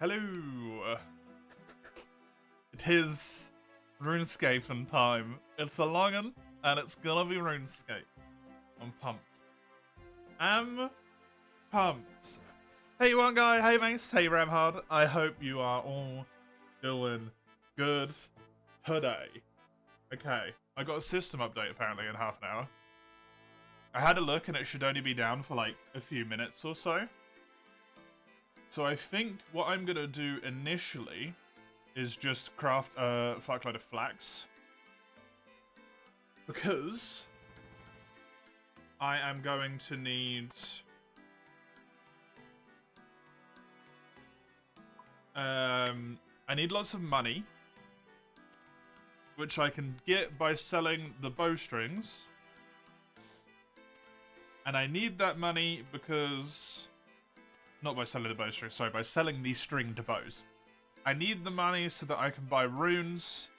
Hello! It is RuneScape in time. It's a long one, and it's gonna be RuneScape. I'm pumped. I'm pumped. Hey one guy, hey mace, hey Ramhard. I hope you are all doing good today. Okay, I got a system update apparently in half an hour. I had a look and it should only be down for like a few minutes or so. So I think what I'm gonna do initially is just craft a fuckload of flax. Because I am going to need I need lots of money, which I can get by selling the bowstrings. And I need that money because... Not by selling the bowstrings, sorry, by selling these stringed bows. I need the money so that I can buy runes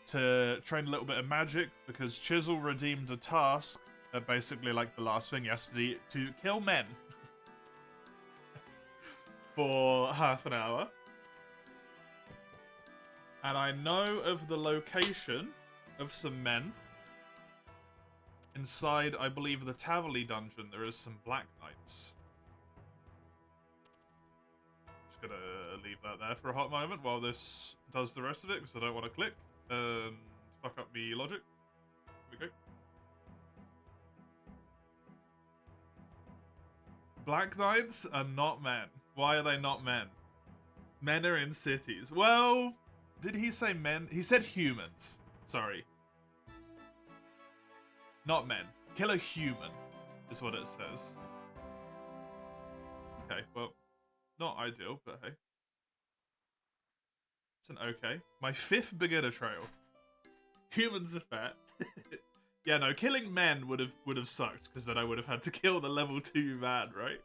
to train a little bit of magic, because Chisel redeemed a task, basically like the last thing yesterday, to kill men for half an hour. And I know of the location of some men. Inside, I believe, the Tavali dungeon, there is some Black Knights. Just gonna leave that there for a hot moment while this does the rest of it, because I don't want to click and fuck up me logic. Here we go. Black Knights are not men. Why are they not men? Men are in cities. Well, did he say men? He said humans. Sorry. Not men. Kill a human, is what it says. Okay, well, not ideal, but hey. It's an okay. My 5th beginner trail. Humans are fat. Yeah, no, killing men would have sucked, because then I would have had to kill the level 2 man, right?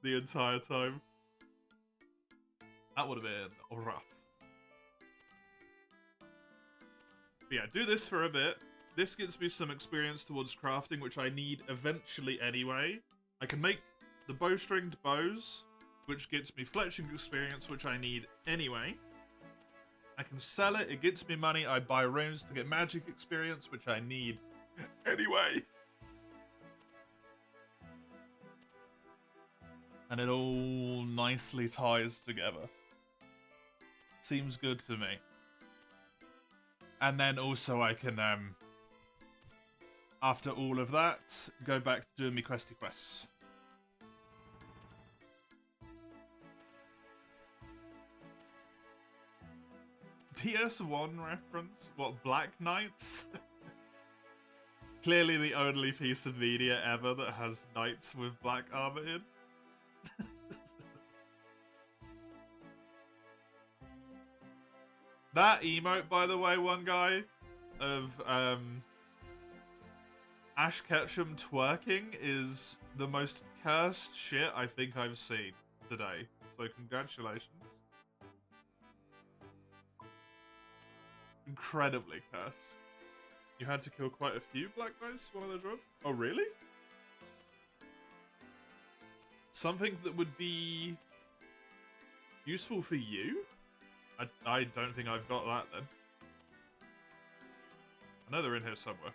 The entire time. That would have been rough. But yeah, do this for a bit. This gets me some experience towards crafting, which I need eventually anyway. I can make the bowstringed bows, which gets me fletching experience, which I need anyway. I can sell it, it gets me money, I buy runes to get magic experience, which I need anyway. And it all nicely ties together. Seems good to me. And then also I can, after all of that, go back to doing me questy quests. DS1 reference? What, Black Knights? Clearly the only piece of media ever that has knights with black armor in. That emote, by the way, one guy, of Ash Ketchum twerking is the most cursed shit I think I've seen today. So congratulations. Incredibly cursed. You had to kill quite a few Black Knights one of the jobs? Oh, really? Something that would be useful for you? I don't think I've got that then. I know they're in here somewhere.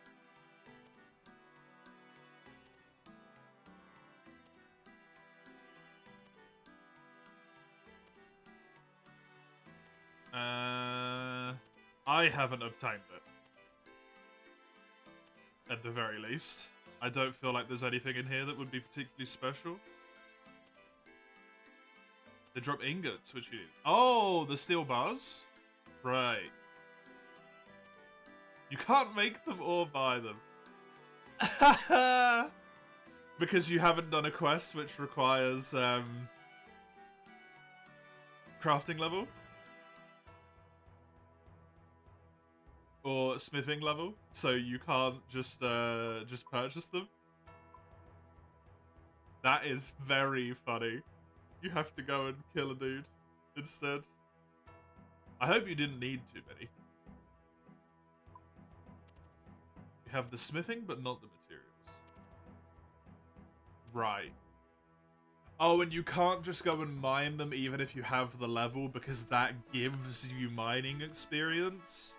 I haven't obtained it. At the very least. I don't feel like there's anything in here that would be particularly special. They drop ingots, which you... Oh, the steel bars? Right. You can't make them or buy them. Because you haven't done a quest which requires crafting level. Or smithing level, so you can't just purchase them. That is very funny. You have to go and kill a dude instead. I hope you didn't need too many. You have the smithing, but not the materials. Right. Oh, and you can't just go and mine them even if you have the level, because that gives you mining experience.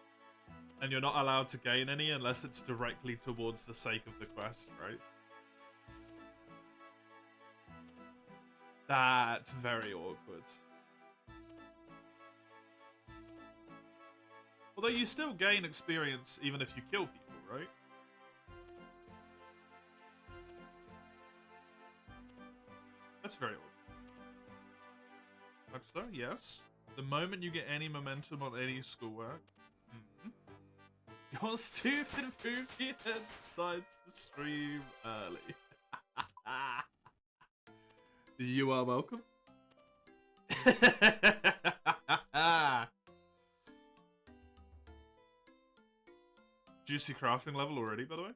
And you're not allowed to gain any unless it's directly towards the sake of the quest, right? That's very awkward. Although you still gain experience even if you kill people, right? That's very awkward. Huckster, yes. The moment you get any momentum on any schoolwork, your stupid movie head decides to stream early. You are welcome. Juicy crafting level already, by the way.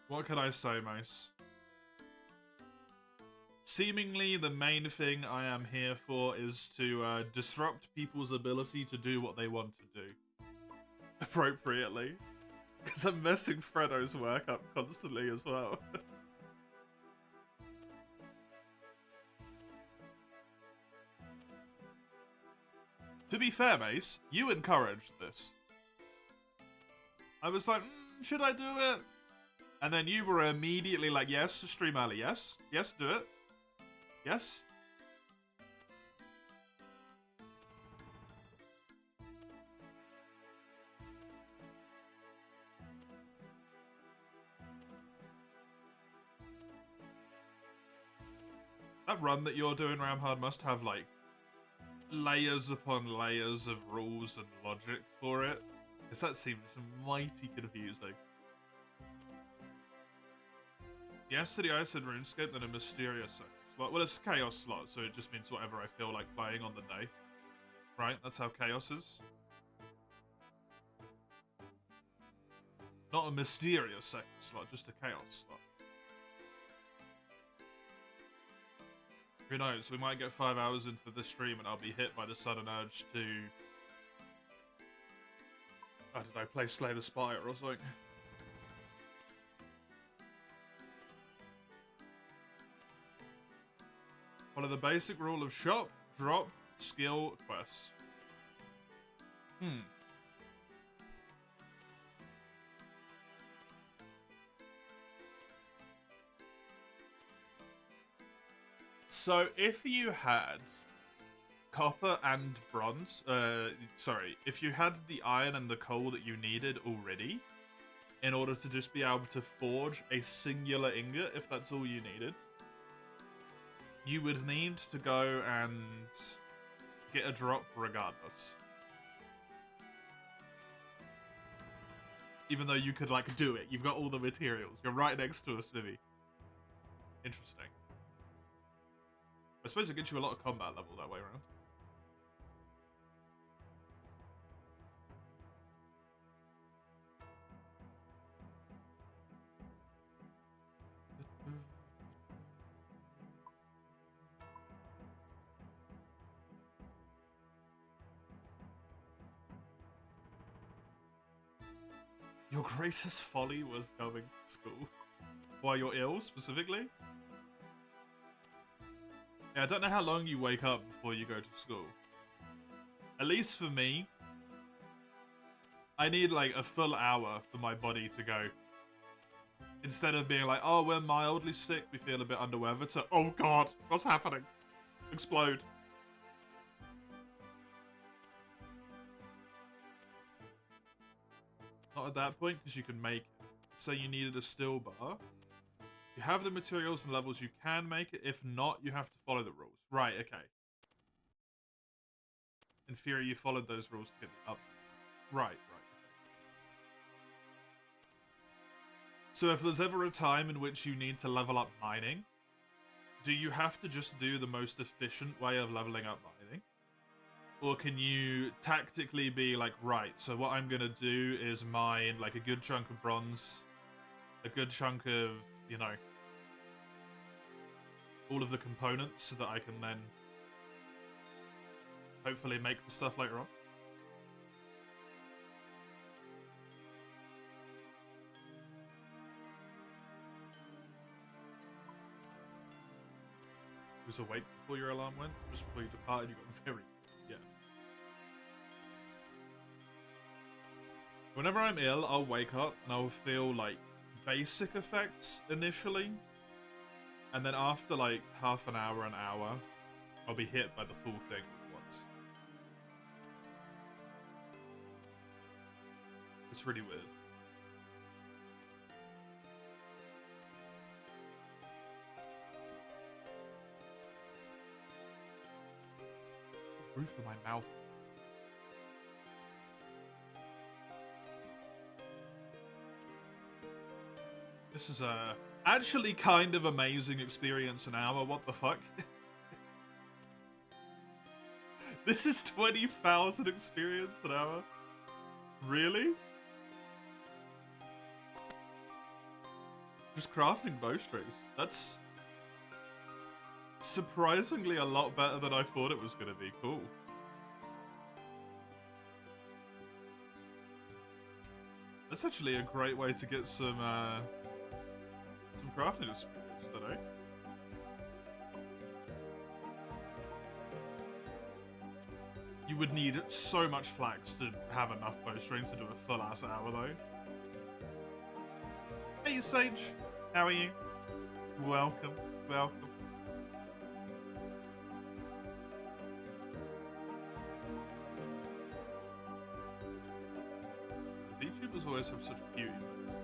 What can I say, Mace? Seemingly, the main thing I am here for is to disrupt people's ability to do what they want to do. Appropriately. Because I'm messing Fredo's work up constantly as well. To be fair, Mace, you encouraged this. I was like, should I do it? And then you were immediately like, yes, stream early, yes. Yes, do it. Yes. That run that you're doing, Ramhard, must have, like, layers upon layers of rules and logic for it. Because that seems mighty confusing. Yesterday I said RuneScape, then a mysterious second slot. Well, it's a chaos slot, so it just means whatever I feel like playing on the day. Right? That's how chaos is. Not a mysterious second slot, just a chaos slot. Who knows? We might get 5 hours into the stream and I'll be hit by the sudden urge to, I don't know, play Slay the Spire or something. Follow the basic rule of shop, drop, skill, quests. So if you had copper and bronze, if you had the iron and the coal that you needed already, in order to just be able to forge a singular ingot, if that's all you needed, you would need to go and get a drop regardless. Even though you could, like, do it. You've got all the materials. You're right next to a smithy. Interesting. I suppose it gets you a lot of combat level that way around. Your greatest folly was going to school. While you're ill, specifically? Yeah, I don't know how long you wake up before you go to school. At least for me, I need like a full hour for my body to go. Instead of being like, oh, we're mildly sick, we feel a bit under weather, to, oh god, what's happening? Explode. Not at that point, because you can make it. Say you needed a steel bar. You have the materials and levels, you can make it. If not, you have to follow the rules. Right, okay. In theory, you followed those rules to get it up. Right. So if there's ever a time in which you need to level up mining, do you have to just do the most efficient way of leveling up mining? Or can you tactically be like, right, so what I'm going to do is mine like a good chunk of bronze, a good chunk of, you know, all of the components so that I can then hopefully make the stuff later on? was awake before your alarm went. Just before you departed, you got very... Yeah. Whenever I'm ill, I'll wake up and I'll feel, like, basic effects initially. And then after, like, half an hour, I'll be hit by the full thing once. It's really weird. Roof of my mouth. This is a actually kind of amazing experience an hour. What the fuck? This is 20,000 experience an hour. Really? Just crafting bowstrings. That's surprisingly a lot better than I thought it was going to be. Cool. That's actually a great way to get some crafting experience today. You would need so much flax to have enough bowstring to do a full ass hour though. Hey Sage, how are you? Welcome, welcome. VTubers always have such cute emotes.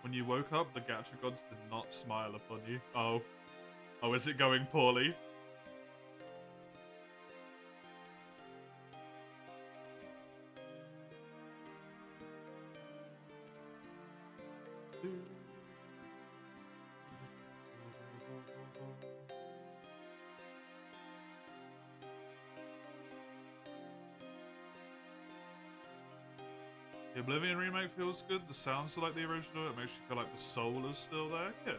When you woke up, the gacha gods did not smile upon you. Oh. Oh, is it going poorly? The Oblivion remake feels good. The sounds are like the original. It makes you feel like the soul is still there. Good.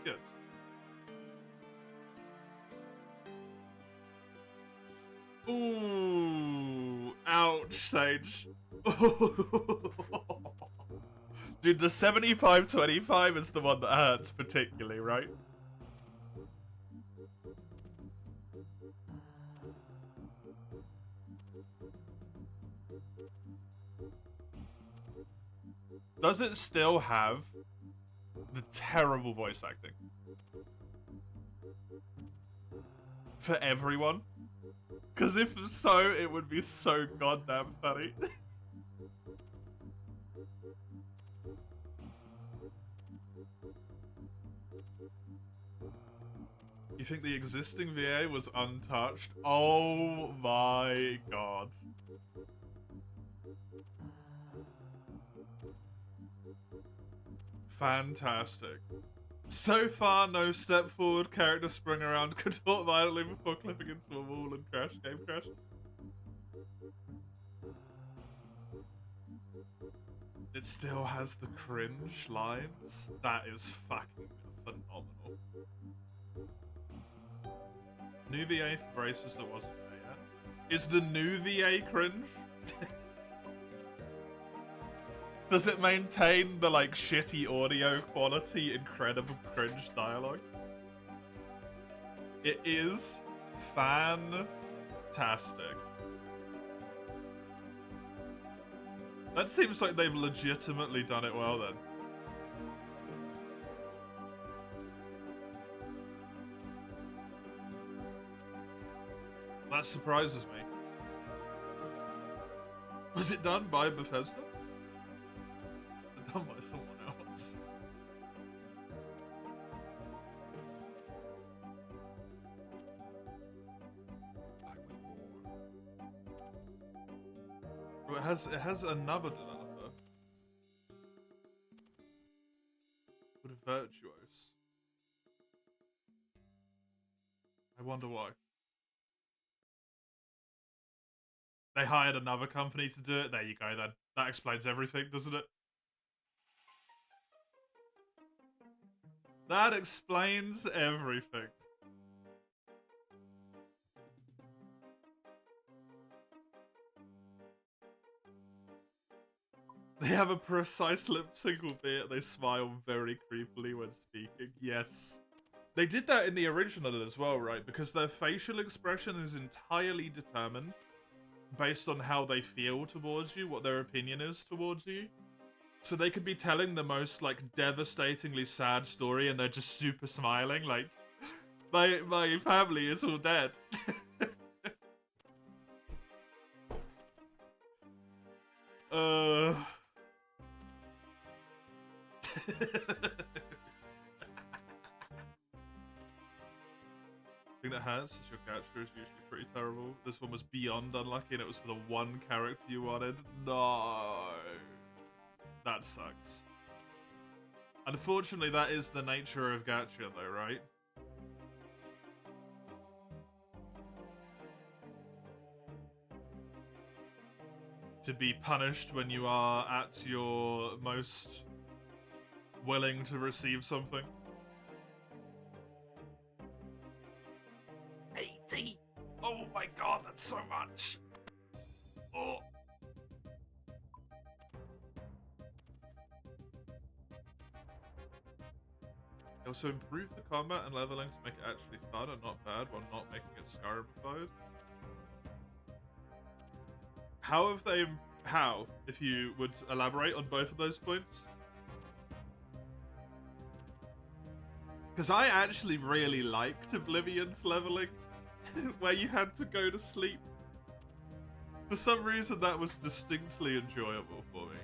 Good. Ooh. Ouch, Sage. Dude, the 75-25 is the one that hurts particularly, right? Does it still have the terrible voice acting? For everyone? Because if so, it would be so goddamn funny. You think the existing VA was untouched? Oh my god. Fantastic. So far, no step forward, character sprung around, contort violently before clipping into a wall and game crashes. It still has the cringe lines. That is fucking phenomenal. New VA for braces that wasn't there yet. Is the new VA cringe? Does it maintain the, like, shitty audio quality, incredible cringe dialogue? It is fantastic. That seems like they've legitimately done it well, then. That surprises me. Was it done by Bethesda? Done by someone else. Oh, it has another developer. Called Virtuos. I wonder why. They hired another company to do it. There you go then. That explains everything, doesn't it? That explains everything. They have a precise lip sync, albeit they smile very creepily when speaking. Yes. They did that in the original as well, right? Because their facial expression is entirely determined based on how they feel towards you, what their opinion is towards you. So they could be telling the most, like, devastatingly sad story and they're just super smiling, like, my family is all dead. I think that hurts, as your capture is usually pretty terrible. This one was beyond unlucky and it was for the one character you wanted. No. That sucks. Unfortunately, that is the nature of gacha though, right? To be punished when you are at your most willing to receive something. 80! Oh my god, that's so much! Oh! They also improve the combat and leveling to make it actually fun and not bad while not making it Skyrim-ified. How have they... How? If you would elaborate on both of those points? Because I actually really liked Oblivion's leveling, where you had to go to sleep. For some reason, that was distinctly enjoyable for me.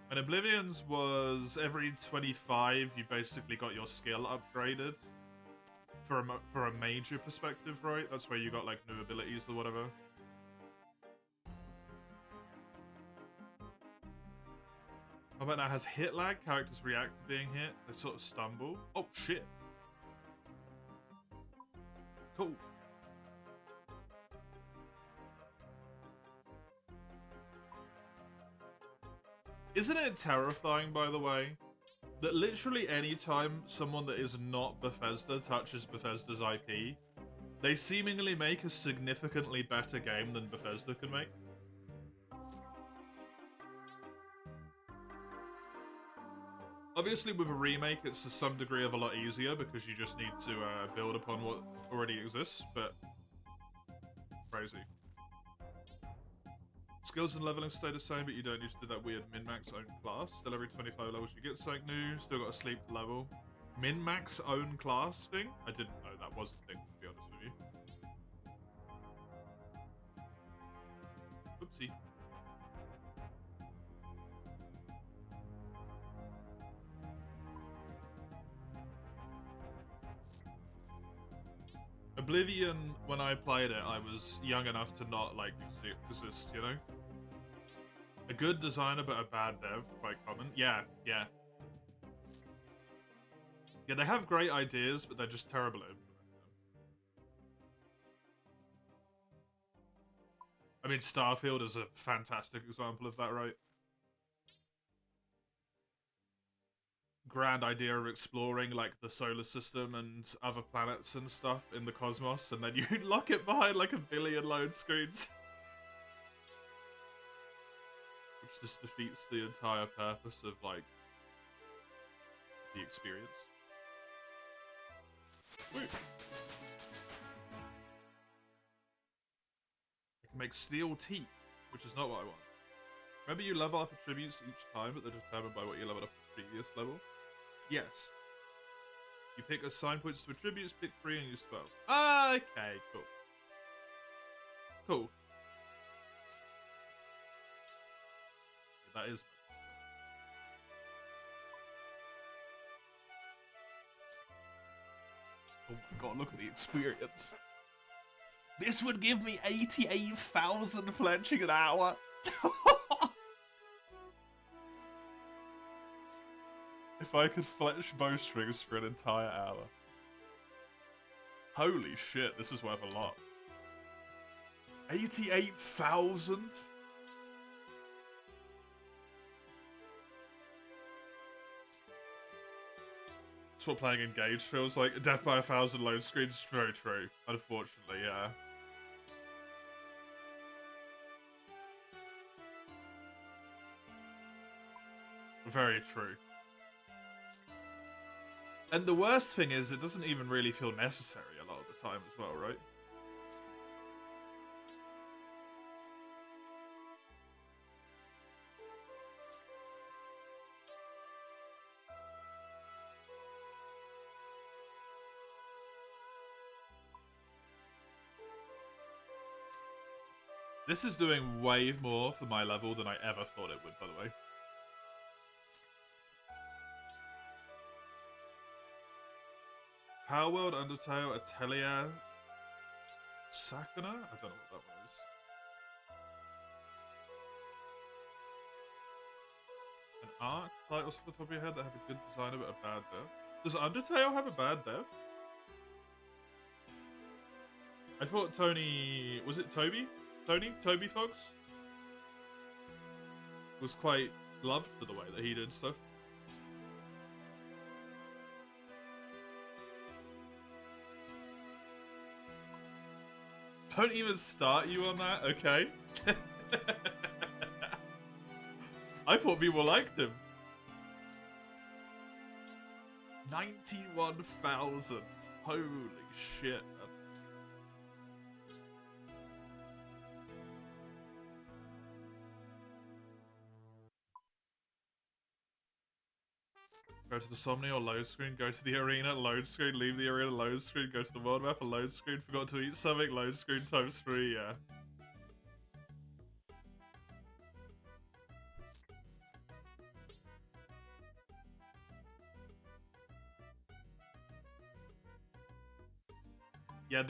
And Oblivion's was every 25, you basically got your skill upgraded. For a major perspective, right? That's where you got, like, new abilities or whatever. How about now has hit lag? Characters react to being hit. They sort of stumble. Oh, shit. Cool. Isn't it terrifying, by the way, that literally any time someone that is not Bethesda touches Bethesda's IP, they seemingly make a significantly better game than Bethesda can make? Obviously, with a remake, it's to some degree of a lot easier because you just need to build upon what already exists, but crazy. Skills and leveling stay the same, but you don't need to do that weird min-max own class. Still every 25 levels you get something new, still got to sleep to level. Min-max own class thing? I didn't know that was a thing, to be honest with you. Oopsie. Oblivion, when I played it, I was young enough to not, like, exist, you know? A good designer, but a bad dev, quite common. Yeah, yeah. Yeah, they have great ideas, but they're just terrible at implementing them. I mean, Starfield is a fantastic example of that, right? Grand idea of exploring, like, the solar system and other planets and stuff in the cosmos, and then you lock it behind, like, 1 billion load screens. Which just defeats the entire purpose of, like, the experience. Woo. I can make steel teeth, which is not what I want. Remember you level up attributes each time, but they're determined by what you leveled up at the previous level? Yes. You pick assign points to attributes, pick 3 and use 12. Okay, cool. Cool. Yeah, that is... Oh my god, look at the experience. This would give me 88,000 fletching an hour. If I could fletch bowstrings for an entire hour. Holy shit, this is worth a lot. 88,000? That's what playing Engage feels like. Death by 1,000 load screens, very true. Unfortunately, yeah. Very true. And the worst thing is, it doesn't even really feel necessary a lot of the time as well, right? This is doing way more for my level than I ever thought it would, by the way. Power World, Undertale, Atelier, Sakuna? I don't know what that one is. An Arc? Titles off the top of your head that have a good designer but a bad dev? Does Undertale have a bad dev? I thought Tony... Was it Toby? Toby Fox? Was quite loved for the way that he did stuff. Don't even start you on that, okay? I thought people liked him. 91,000. Holy shit, man. Go to the Somnial, load screen, go to the arena, load screen, leave the arena, load screen, go to the world map, a load screen, forgot to eat something, load screen times 3, yeah. Yeah,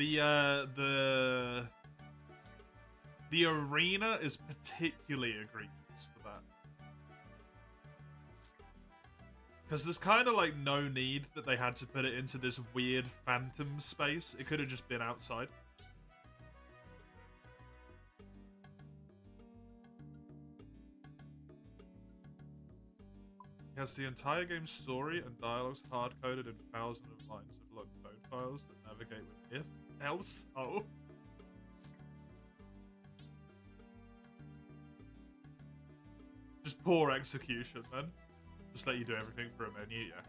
the arena is particularly egregious for that. Because there's kind of like no need that they had to put it into this weird phantom space. It could have just been outside. It has the entire game's story and dialogues hard-coded in thousands of lines of long code files that navigate with if, else, oh. Just poor execution, then. Just let you do everything for a menu, yeah.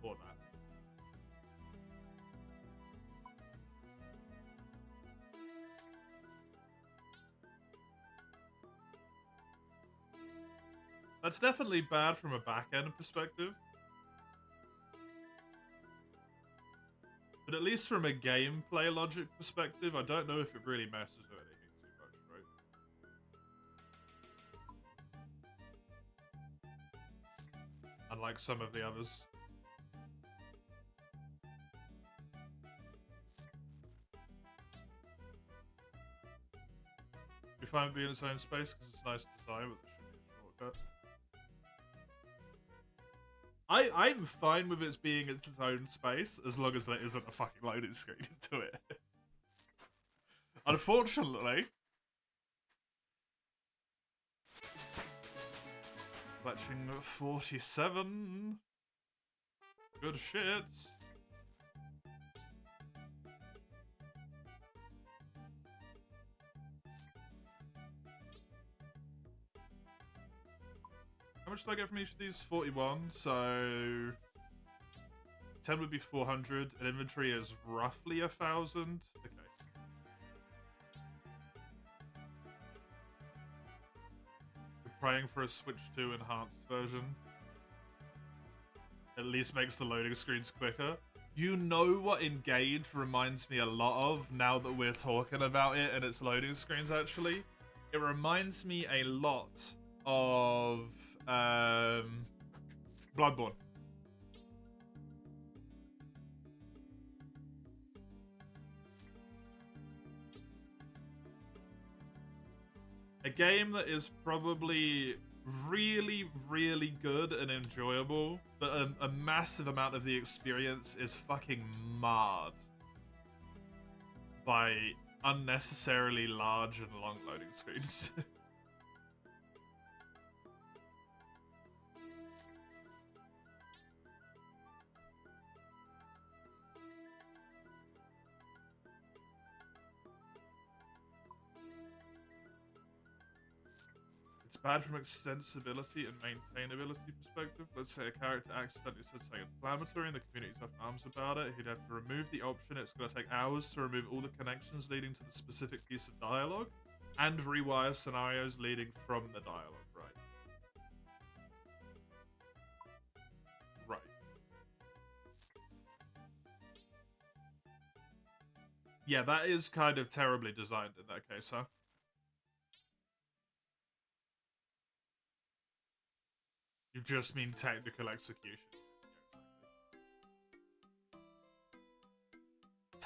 Or that. That's definitely bad from a back-end perspective. But at least from a gameplay logic perspective, I don't know if it really messes with anything too much, right? Unlike some of the others. You find it being in its own space because it's nice design, but there should be a shortcut. I'm fine with it being its own space as long as there isn't a fucking loading screen into it. Unfortunately, fetching 47. Good shit. How much do I get from each of these? 41, so 10 would be 400, and inventory is roughly 1,000. Okay. We're praying for a Switch 2 enhanced version. At least makes the loading screens quicker. You know what Engage reminds me a lot of now that we're talking about it and its loading screens, actually? It reminds me a lot of Bloodborne. A game that is probably really, really good and enjoyable, but a massive amount of the experience is fucking marred by unnecessarily large and long loading screens. It's bad from extensibility and maintainability perspective. Let's say a character accidentally said something inflammatory and the community's up in arms about it. He'd have to remove the option. It's going to take hours to remove all the connections leading to the specific piece of dialogue and rewire scenarios leading from the dialogue, right? Right. Yeah, that is kind of terribly designed in that case, huh? You just mean technical execution.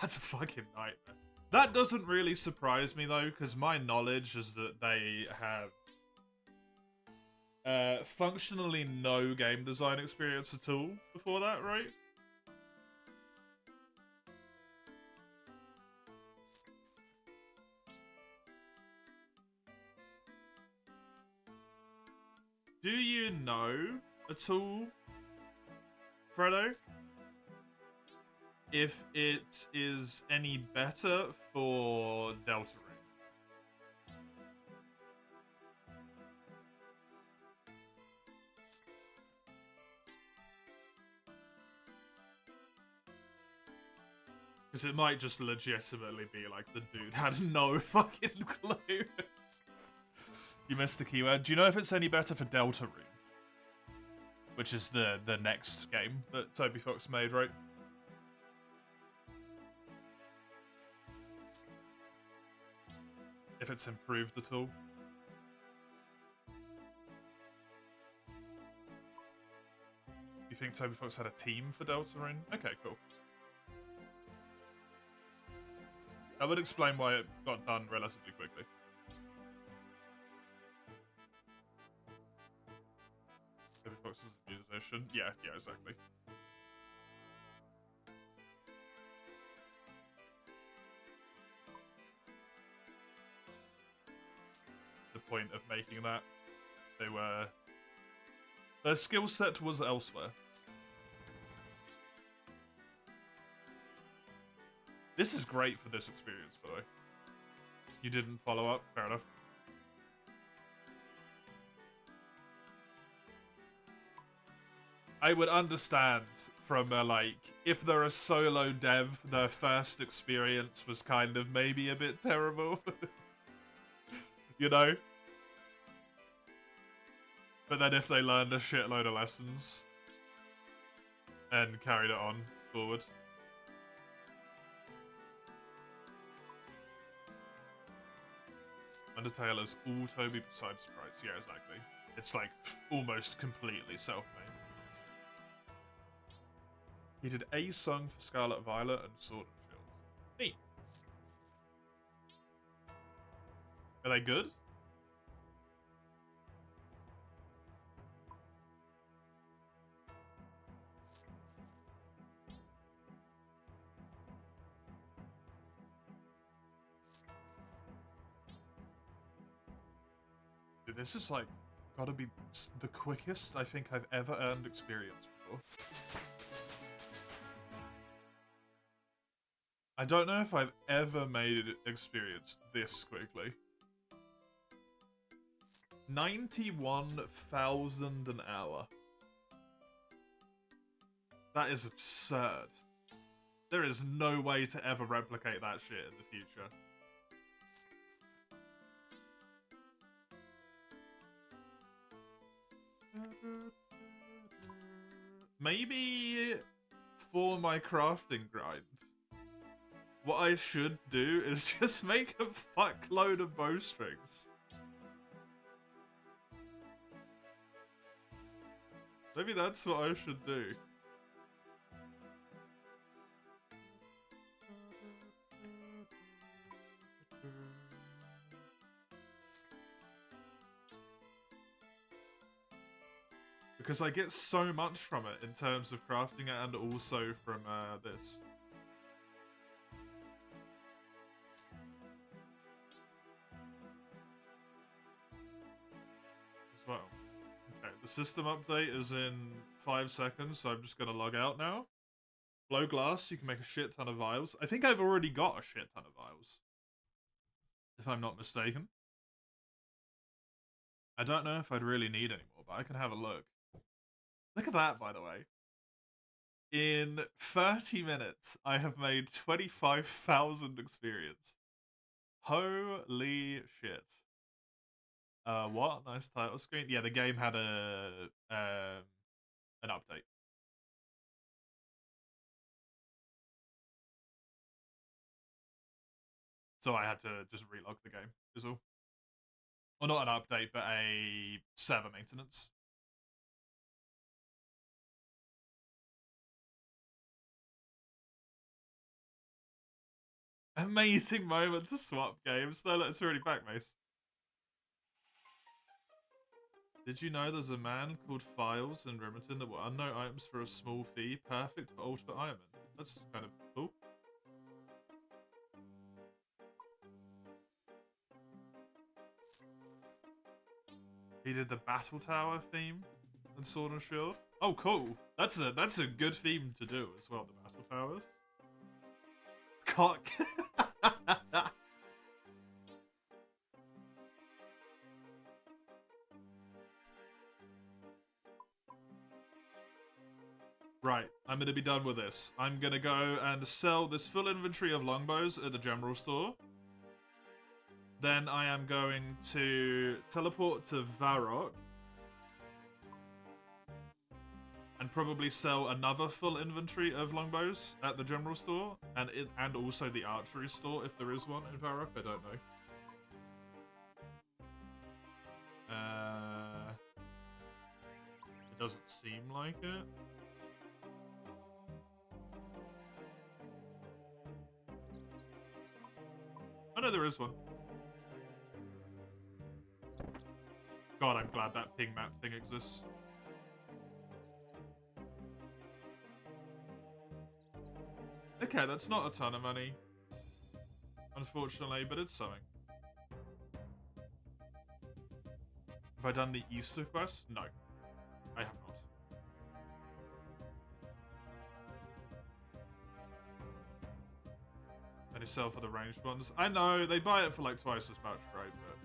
That's a fucking nightmare. That doesn't really surprise me though, because my knowledge is that they have functionally no game design experience at all before that, right? Do you know at all, Fredo, if it is any better for Deltarune? Because it might just legitimately be like the dude had no fucking clue. You missed the keyword. Do you know if it's any better for Deltarune? Which is the next game that Toby Fox made, right? If it's improved at all. You think Toby Fox had a team for Deltarune? Okay, cool. That would explain why it got done relatively quickly. Toby Fox is a musician. Yeah, exactly. The point of making that, their skill set was elsewhere. This is great for this experience, by the way. You didn't follow up? Fair enough. I would understand from if they're a solo dev, their first experience was kind of maybe a bit terrible. You know? But then if they learned a shitload of lessons and carried it on forward. Undertale is all Toby besides sprites. Yeah, exactly. It's like almost completely self-made. He did a song for Scarlet Violet and Sword and Shield. Neat. Are they good? Dude, this is like gotta be the quickest I think I've ever earned experience before. I don't know if I've ever made experience this quickly. 91,000 an hour. That is absurd. There is no way to ever replicate that shit in the future. Maybe for my crafting grind, what I should do is just make a fuckload of bowstrings. Maybe that's what I should do. Because I get so much from it in terms of crafting it and also from this. As well. Okay, the system update is in 5 seconds, so I'm just gonna log out now. Blow glass, you can make a shit ton of vials. I think I've already got a shit ton of vials. If I'm not mistaken. I don't know if I'd really need any more, but I can have a look. Look at that, by the way. In 30 minutes, I have made 25,000 experience. Holy shit. What? Nice title screen. Yeah, the game had an update. So I had to just relog the game, is all. Well, not an update, but a server maintenance. Amazing moment to swap games. No, let's really back, Mace. Did you know there's a man called Files in Riverton that will unload items for a small fee? Perfect for Ultimate Ironman. That's kind of cool. He did the Battle Tower theme in Sword and Shield. Oh, cool. That's a good theme to do as well, the Battle Towers. Cock. Right, I'm gonna be done with this. I'm gonna go and sell this full inventory of longbows at the general store. Then I am going to teleport to Varrock. And probably sell another full inventory of longbows at the general store. And also the archery store, if there is one in Varrock. I don't know. It doesn't seem like it. Oh no, there is one. God, I'm glad that ping map thing exists. Okay, that's not a ton of money, unfortunately, but it's something. Have I done the Easter quest? No, I have not. And you sell for the ranged ones? I know, they buy it for like twice as much, right? But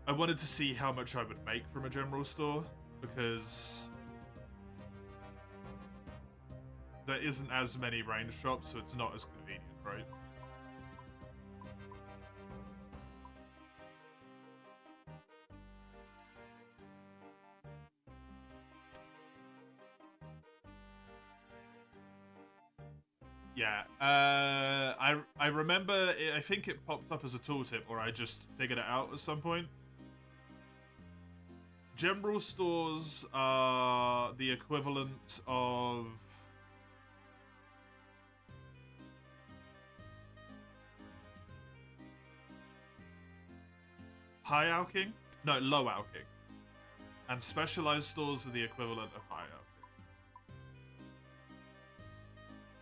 I wanted to see how much I would make from a general store, because there isn't as many range shops, so it's not as convenient, right? Yeah, I remember, I think it popped up as a tooltip, or I just figured it out at some point. General stores are the equivalent of high alking? No, low alking. And specialized stores are the equivalent of high alking.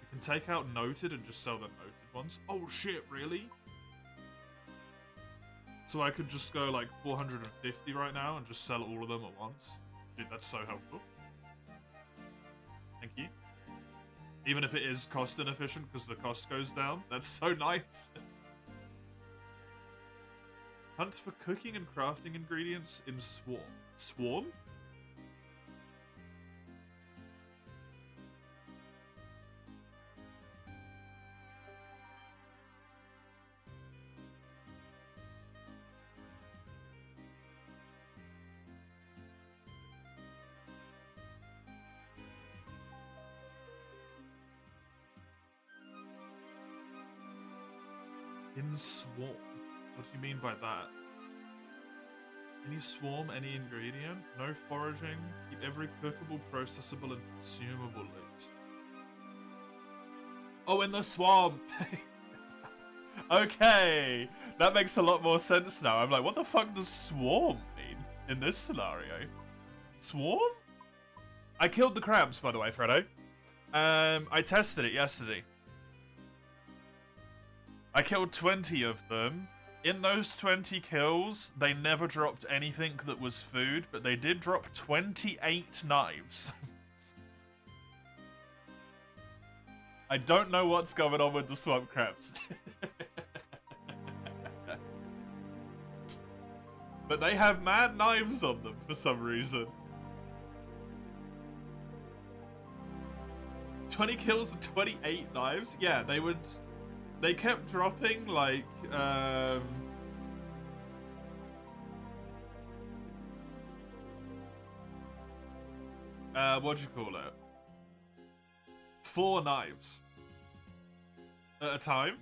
You can take out noted and just sell the noted ones. Oh shit, really? So I could just go like 450 right now and just sell all of them at once. Dude, that's so helpful. Thank you. Even if it is cost inefficient because the cost goes down. That's so nice. Hunt for cooking and crafting ingredients in Swarm. Swarm? In Swarm? What do you mean by that? Can you swarm any ingredient? No foraging. Keep every cookable, processable, and consumable loot. Oh, in the swamp! Okay! That makes a lot more sense now. I'm like, what the fuck does swarm mean in this scenario? Swarm? I killed the crabs, by the way, Fredo. I tested it yesterday. I killed 20 of them. In those 20 kills, they never dropped anything that was food, but they did drop 28 knives. I don't know what's going on with the swamp crabs. But they have mad knives on them for some reason. 20 kills and 28 knives? Yeah, they kept dropping, like, what do you call it? 4 knives at a time.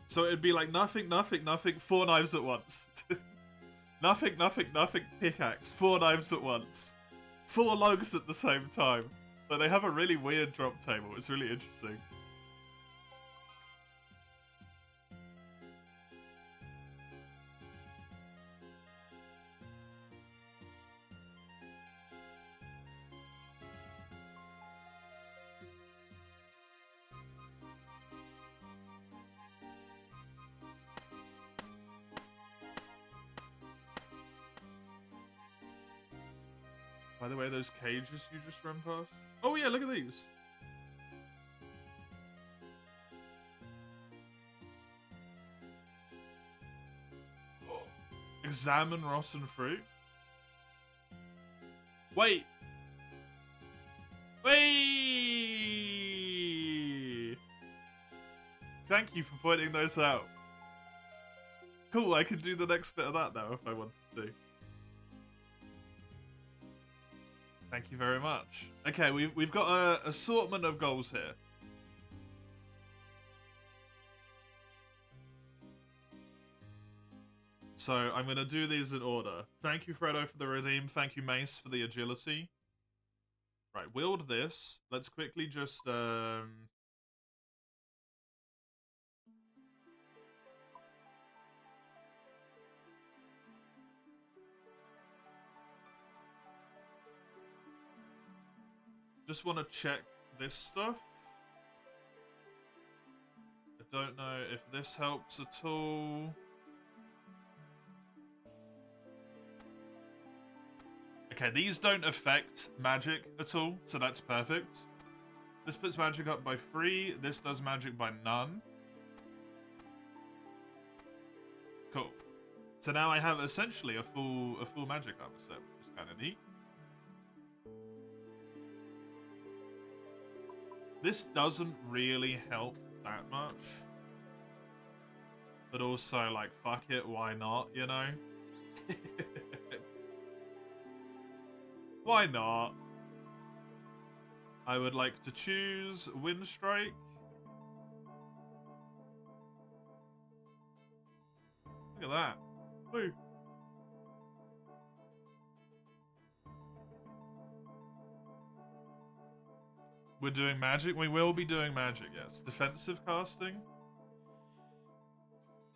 So it'd be like nothing, nothing, nothing, 4 knives at once. Nothing, nothing, nothing, pickaxe, 4 knives at once. 4 logs at the same time. But they have a really weird drop table. It's really interesting. By the way, those cages you just ran past? Oh yeah, look at these. Oh. Examine rotten fruit. Wait. Wait. Thank you for pointing those out. Cool, I can do the next bit of that now if I wanted to. Thank you very much. Okay, we've got an assortment of goals here. So I'm going to do these in order. Thank you, Fredo, for the redeem. Thank you, Mace, for the agility. Right, wield this. Let's quickly just... Just want to check this stuff. I don't know if this helps at all. Okay, these don't affect magic at all, so that's perfect. This puts magic up by 3. This does magic by none. Cool. So now I have essentially a full magic armor set, which is kind of neat. This doesn't really help that much. But also, like, fuck it, why not, you know? Why not? I would like to choose Wind Strike. Look at that. Woo. We're doing magic? We will be doing magic, yes. Defensive casting?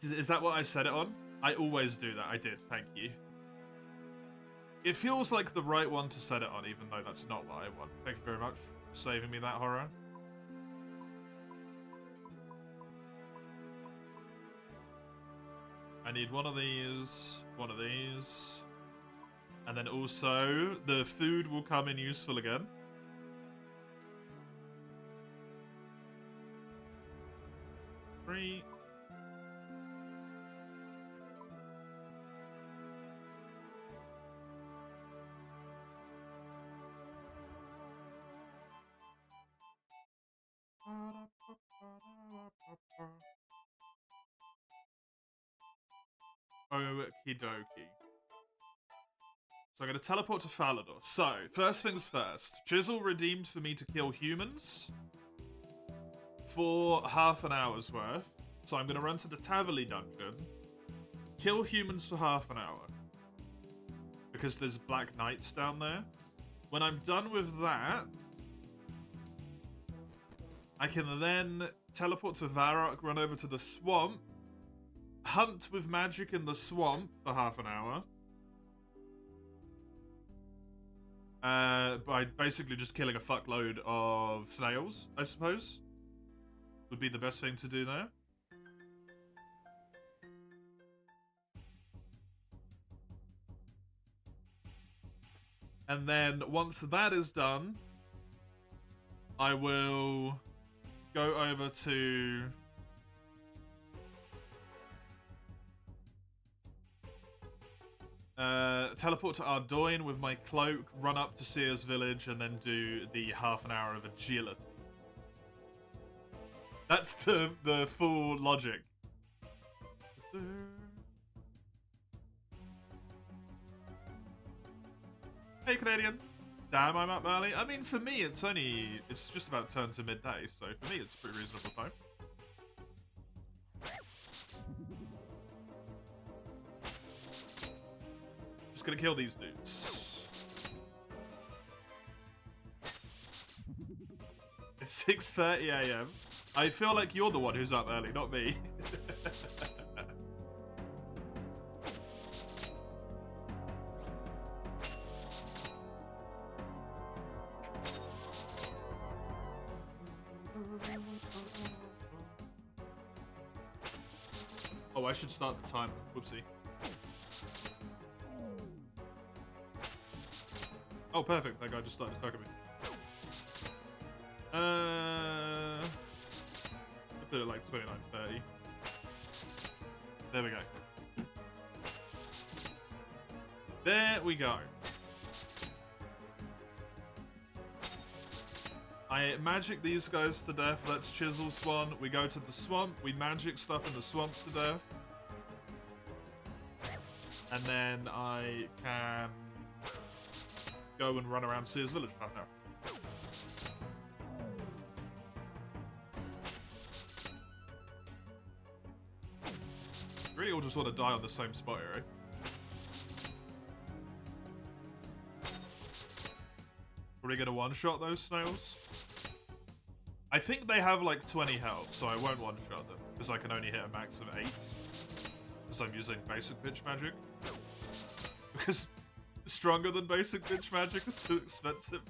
Is that what I set it on? I always do that. I did, thank you. It feels like the right one to set it on, even though that's not what I want. Thank you very much for saving me that horror. I need one of these, and then also the food will come in useful again. Three. Okie dokie. So I'm going to teleport to Falador. So, first things first. Chisel redeemed for me to kill humans for half an hour's worth. So I'm going to run to the Tavily dungeon, kill humans for half an hour, because there's Black Knights down there. When I'm done with that, I can then teleport to Varrock, run over to the swamp, hunt with magic in the swamp for half an hour. By basically just killing a fuckload of snails, I suppose. Would be the best thing to do there. And then once that is done, I will go over to Teleport to Ardoin with my cloak, run up to Seer's village, and then do the half an hour of agility. That's the full logic. Hey, Canadian. Damn, I'm up early. I mean, for me, it's just about turn to midday, so for me, it's a pretty reasonable time. Just gonna kill these dudes. It's 6:30 a.m. I feel like you're the one who's up early, not me. Oh, I should start the timer. Whoopsie. Oh, perfect. That guy just started attacking me. I'll put it like 29:30. There we go. There we go. I magic these guys to death. Let's chisel spawn. We go to the swamp. We magic stuff in the swamp to death. And then I can go and run around Seer's village for half an hour. Really all just want to die on the same spot here, eh? Probably gonna one-shot those snails. I think they have like 20 health, so I won't one-shot them, because I can only hit a max of 8. Because I'm using basic bitch magic. Because stronger than basic bitch magic is too expensive.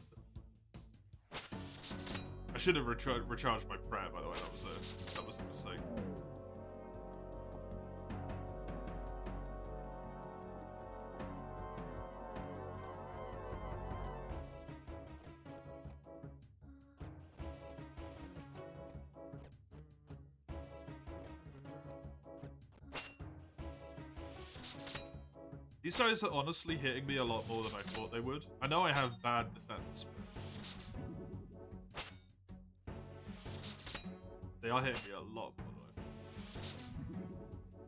I should have recharged my prayer, by the way. That was a mistake. These guys are honestly hitting me a lot more than I thought they would. I know I have bad defense, but they are hitting me a lot more than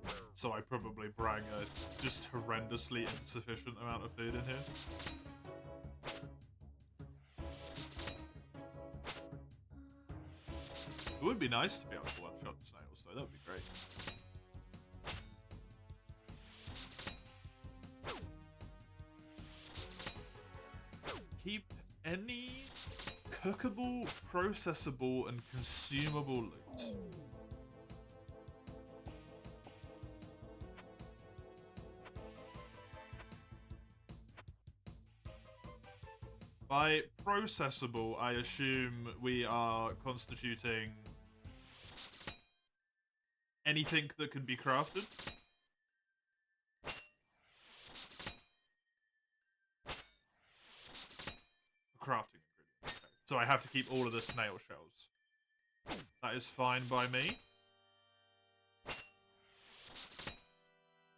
I thought. So I probably bring a just horrendously insufficient amount of food in here. It would be nice to be able to one-shot the snails, though. That would be great. Keep any cookable, processable, and consumable loot. By processable, I assume we are constituting anything that can be crafted. Crafting ingredient. Okay. So I have to keep all of the snail shells. That is fine by me.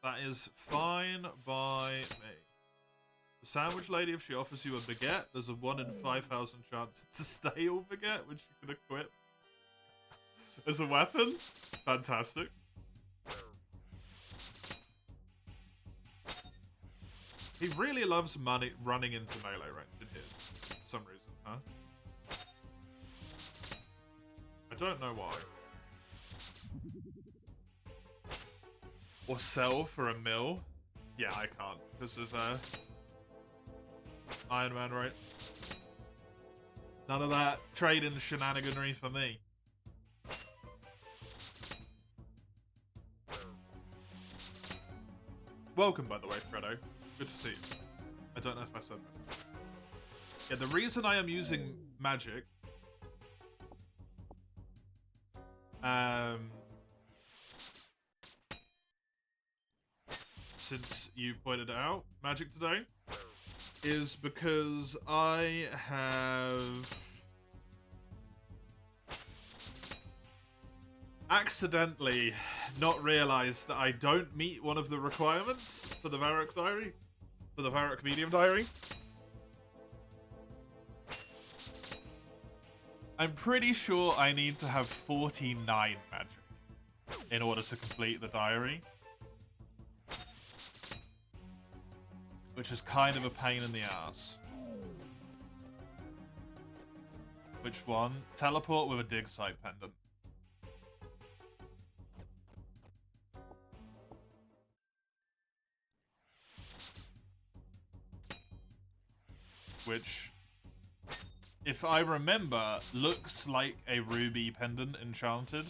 That is fine by me. The sandwich lady, if she offers you a baguette, there's a 1 in 5,000 chance it's a stale baguette, which you can equip as a weapon. Fantastic. He really loves running into melee range in here. For some reason, huh? I don't know why. Or sell for a mill? Yeah, I can't because of Iron Man, right? None of that trading shenaniganry for me. Welcome, by the way, Fredo. Good to see you. I don't know if I said that. Yeah, the reason I am using magic, since you pointed it out, magic today, is because I have accidentally not realized that I don't meet one of the requirements for the Varrock Diary. for the Pirate Comedian Diary. I'm pretty sure I need to have 49 magic in order to complete the diary. Which is kind of a pain in the ass. Which one? Teleport with a dig site pendant. Which, if I remember, looks like a ruby pendant enchanted.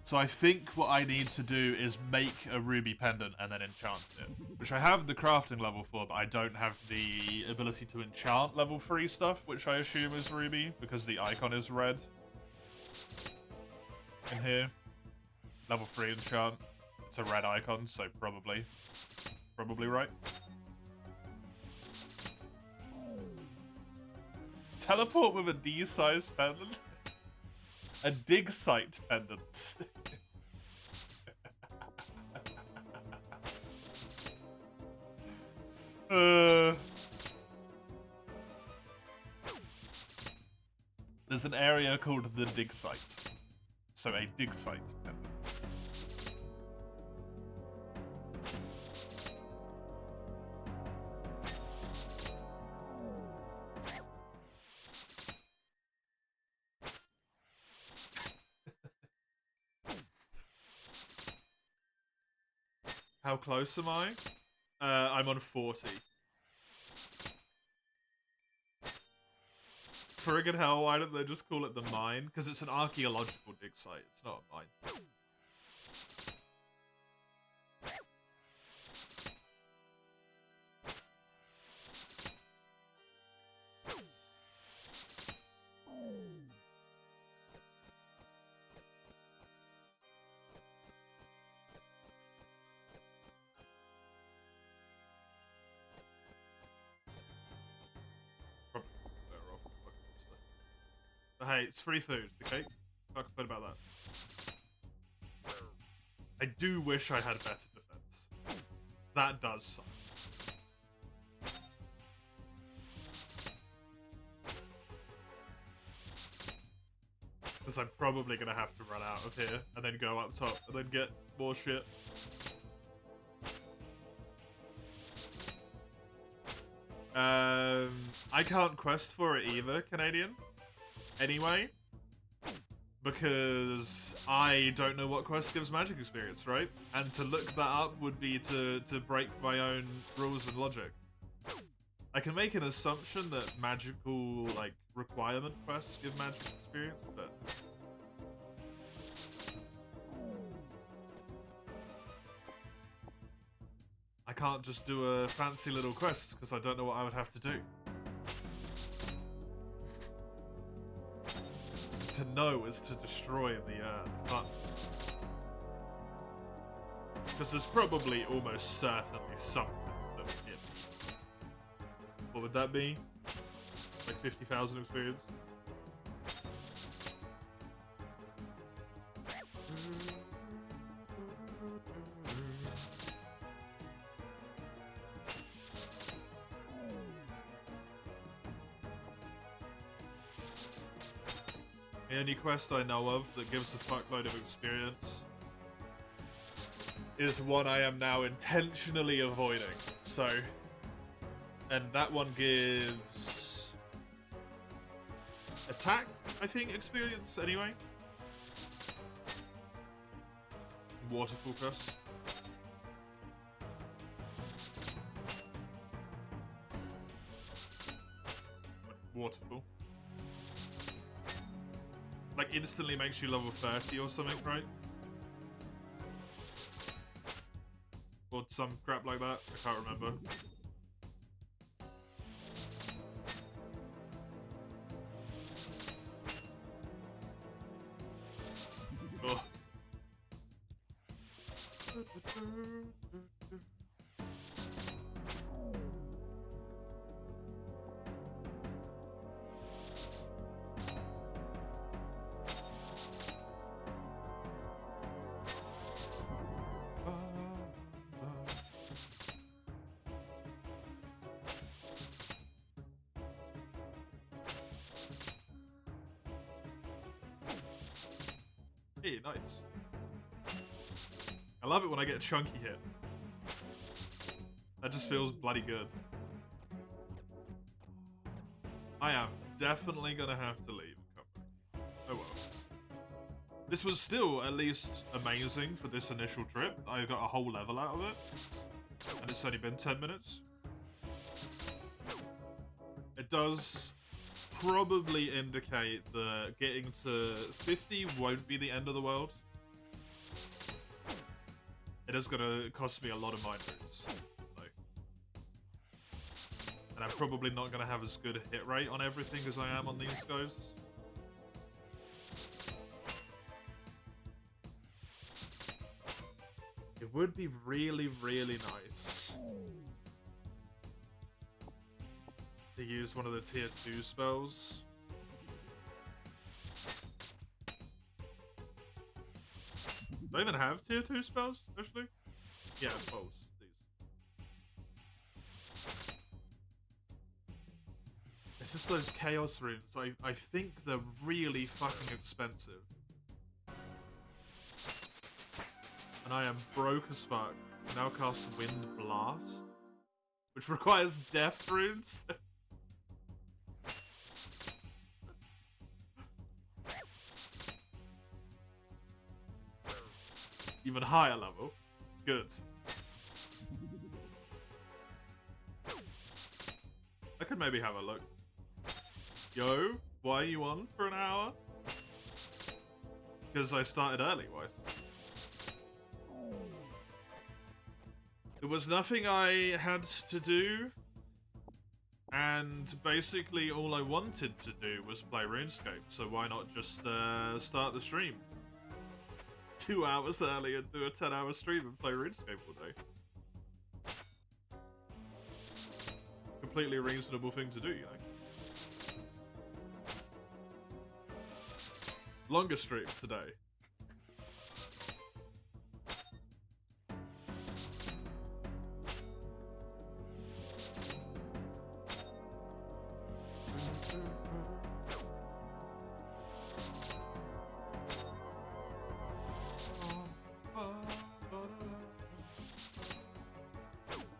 So I think what I need to do is make a ruby pendant and then enchant it. Which I have the crafting level for, but I don't have the ability to enchant level 3 stuff, which I assume is ruby, because the icon is red. In here. Level 3 enchant. It's a red icon, so probably right. Teleport with a D-size pendant? A dig site pendant. There's an area called the dig site. So a dig site pendant. How close am I? I'm on 40. Friggin' hell, why don't they just call it the mine? Because it's an archaeological dig site, it's not a mine. Hey, it's free food, okay? Can't complain about that. I do wish I had better defense. That does suck. Because I'm probably gonna have to run out of here and then go up top and then get more shit. I can't quest for it either, Canadian. Anyway, because I don't know what quest gives magic experience, right? And to look that up would be to break my own rules and logic. I can make an assumption that magical, like, requirement quests give magic experience, but... I can't just do a fancy little quest, because I don't know what I would have to do. To know is to destroy the fun. Because there's probably almost certainly something that would hit. What would that be? Like 50,000 experience? The only quest I know of that gives a fuckload of experience is one I am now intentionally avoiding. So, and that one gives attack, I think, experience anyway. Waterfall quest. Waterfall. Like, instantly makes you level 30 or something, right? Or some crap like that. I can't remember. Ugh. Hey, nice. I love it when I get a chunky hit. That just feels bloody good. I am definitely gonna have to leave and come back. Oh well. This was still at least amazing for this initial trip. I got a whole level out of it. And it's only been 10 minutes. It does probably indicate that getting to 50 won't be the end of the world. It is gonna cost me a lot of mind roots. And I'm probably not gonna have as good a hit rate on everything as I am on these guys. It would be really, really nice to use one of the tier 2 spells. Do I even have tier 2 spells, actually? Yeah, both. It's just those chaos runes. I think they're really fucking expensive. And I am broke as fuck. Now cast Wind Blast, which requires death runes. Even higher level. Good. I could maybe have a look. Yo, why are you on for an hour? Because I started early, Weiss. There was nothing I had to do, and basically all I wanted to do was play RuneScape, so why not just start the stream 2 hours early and do a 10-hour stream and play RuneScape all day? Completely reasonable thing to do, you know? Longer stream today.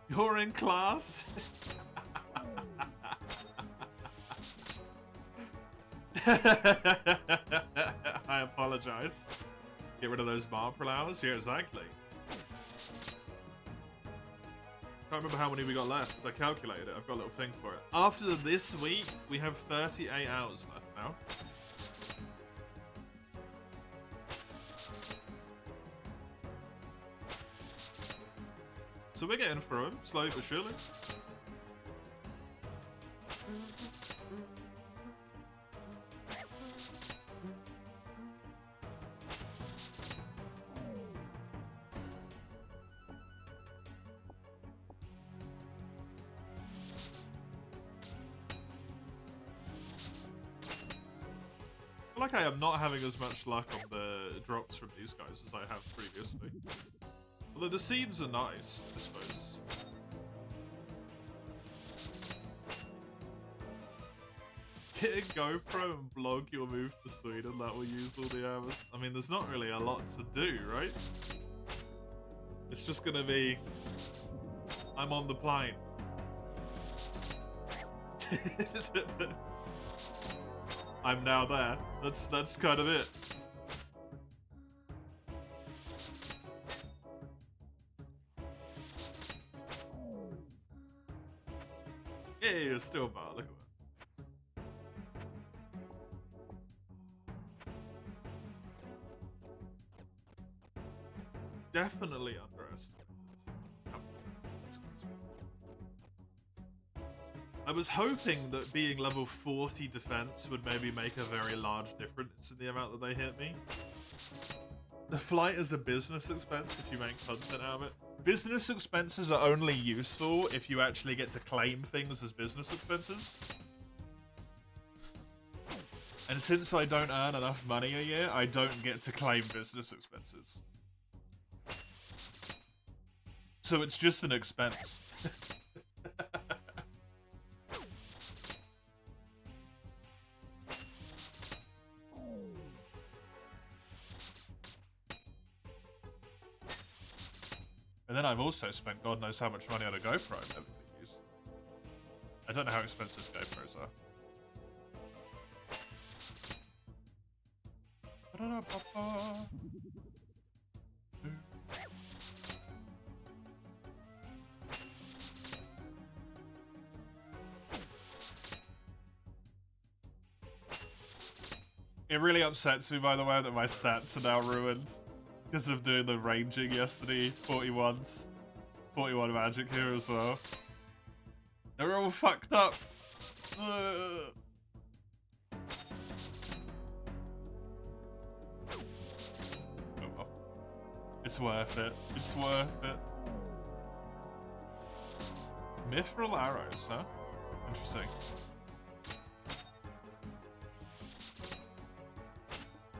You're in class? I apologize. Get rid of those Marple hours? Yeah, exactly. Can't remember how many we got left. I calculated it. I've got a little thing for it. After this week, we have 38 hours left now. So we're getting through them, slowly but surely. I feel like I am not having as much luck on the drops from these guys as I have previously. Although the seeds are nice, I suppose. Get a GoPro and blog your move to Sweden, that will use all the hours. I mean, there's not really a lot to do, right? It's just gonna be... I'm on the plane. I'm now there. That's kind of it. Yeah, you're still bar, look at that. Definitely underestimated. I was hoping that being level 40 defense would maybe make a very large difference in the amount that they hit me. The flight is a business expense if you make content out of it. Business expenses are only useful if you actually get to claim things as business expenses. And since I don't earn enough money a year, I don't get to claim business expenses. So it's just an expense. And then I've also spent God knows how much money on a GoPro I've never used. I don't know how expensive GoPros are. It really upsets me, by the way, that my stats are now ruined because of doing the ranging yesterday. 41s. 41 magic here as well. They're all fucked up. Ugh. It's worth it. It's worth it. Mithril arrows, huh? Interesting.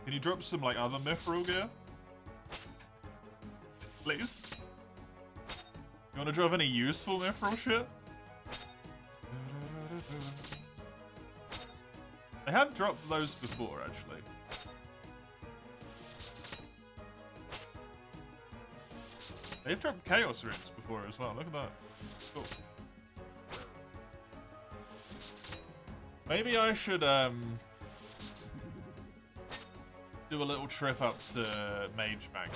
Can you drop some, like, other mithril gear? Please? You wanna drop any useful mithril shit? I have dropped those before, actually. They've dropped Chaos Runes before as well, look at that. Cool. Maybe I should, do a little trip up to Mage Bank.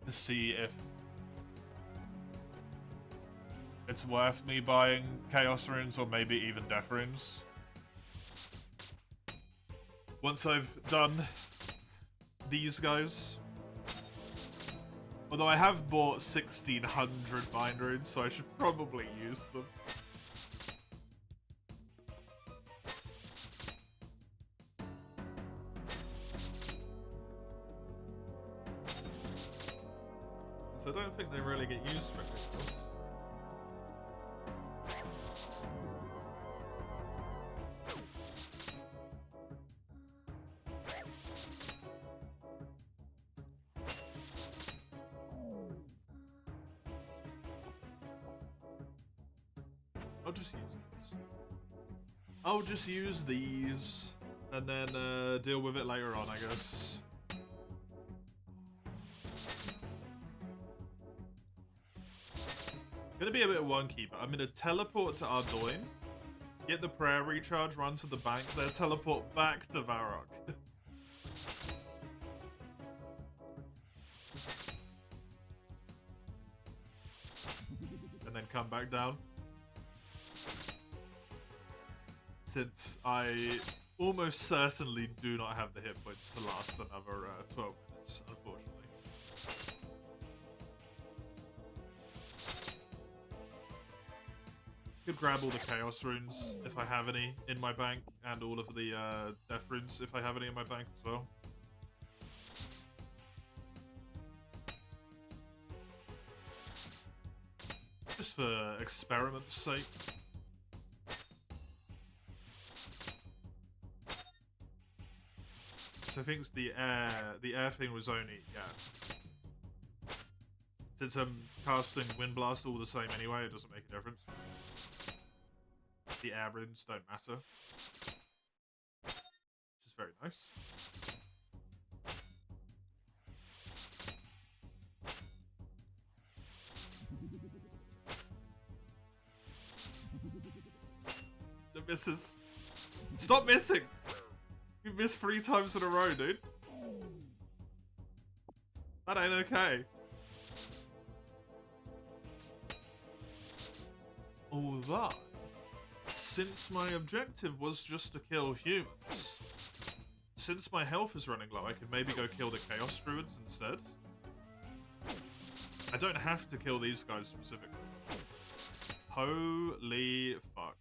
To see if it's worth me buying Chaos Runes or maybe even Death Runes. Once I've done these guys. Although I have bought 1600 Mind Runes, so I should probably use them. So I don't think they really get used for anything else. I'll just use these. I'll just use these and then deal with it later on, I guess. Gonna be a bit wonky, but I'm gonna teleport to Ardoin, get the prayer recharge, run to the bank, then teleport back to Varrock. And then come back down. Since I almost certainly do not have the hit points to last another 12 minutes, unfortunately. Could grab all the Chaos Runes if I have any in my bank, and all of the Death Runes if I have any in my bank as well. Just for experiment's sake. So I think the air thing was only, yeah. Since I'm casting Wind Blast all the same anyway, it doesn't make a difference. The air runes don't matter. Which is very nice. The misses. Stop missing! You missed 3 times in a row, dude. That ain't okay. Although, since my objective was just to kill humans, since my health is running low, I could maybe go kill the Chaos Druids instead. I don't have to kill these guys specifically. Holy fuck.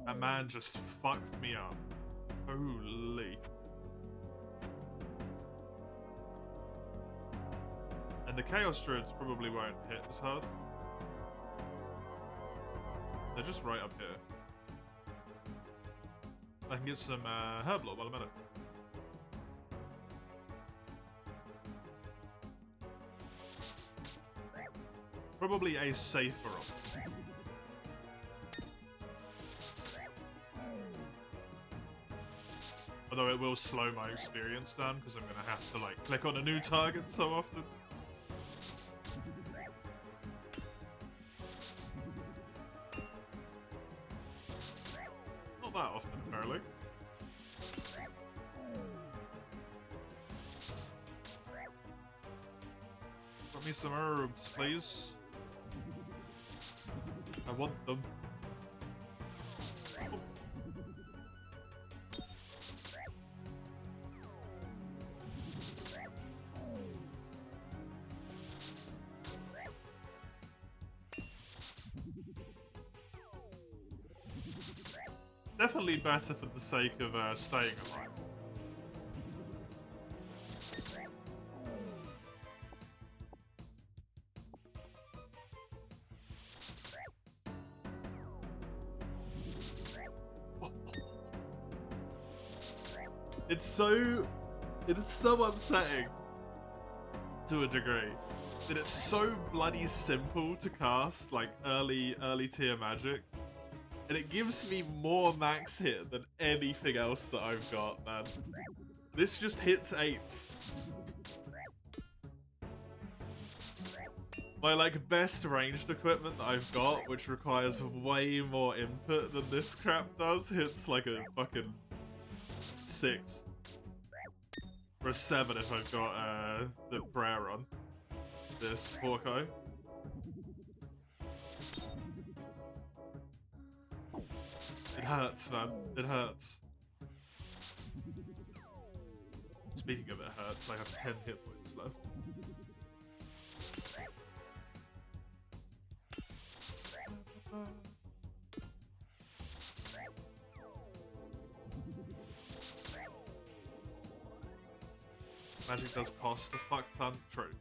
That man just fucked me up. Holy. And the Chaos Druids probably won't hit as hard. They're just right up here. I can get some herb lore while I'm at it. Probably a safer option. Although it will slow my experience down because I'm going to have to like click on a new target so often. Not that often, apparently. Got me some herbs, please. I want them. Definitely better for the sake of staying alive. It's so upsetting to a degree that it's so bloody simple to cast like early tier magic. And it gives me more max hit than anything else that I've got, man. This just hits 8s. My, like, best ranged equipment that I've got, which requires way more input than this crap does, hits like a fucking 6. Or a 7 if I've got, the prayer on. This Hawkeye. It hurts, man. It hurts. Speaking of it hurts, I have 10 hit points left. Magic does cost a fuck ton. True.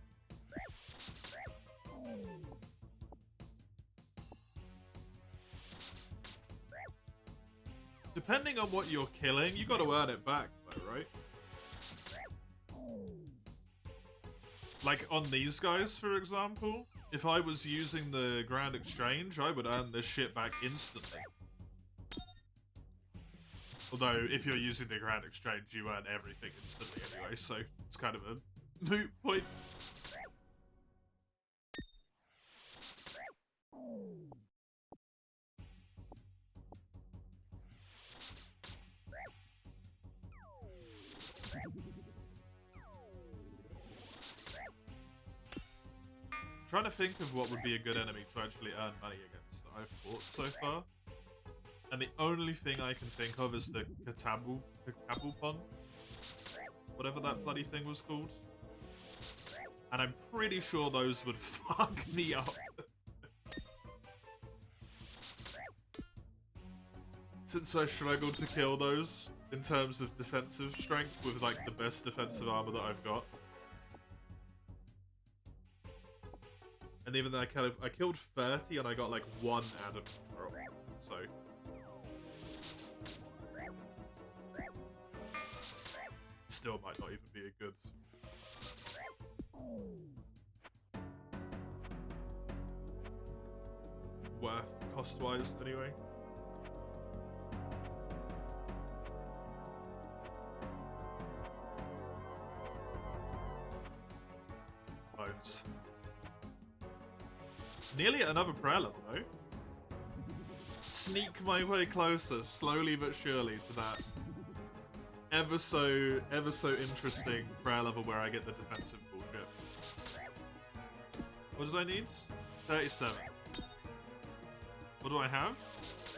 Depending on what you're killing, you gotta earn it back, though, right? Like, on these guys, for example, if I was using the Grand Exchange, I would earn this shit back instantly. Although, if you're using the Grand Exchange, you earn everything instantly anyway, so it's kind of a moot point. Trying to think of what would be a good enemy to actually earn money against that I've fought so far. And the only thing I can think of is the Katabulpon. Whatever that bloody thing was called. And I'm pretty sure those would fuck me up. Since I struggled to kill those in terms of defensive strength with like the best defensive armor that I've got. And even though I killed 30 and I got like 1 Adam roll, so still might not even be a good worth cost-wise anyway. Bones. Nearly at another prayer level, though. Sneak my way closer, slowly but surely, to that ever so interesting prayer level where I get the defensive bullshit. What did I need? 37. What do I have?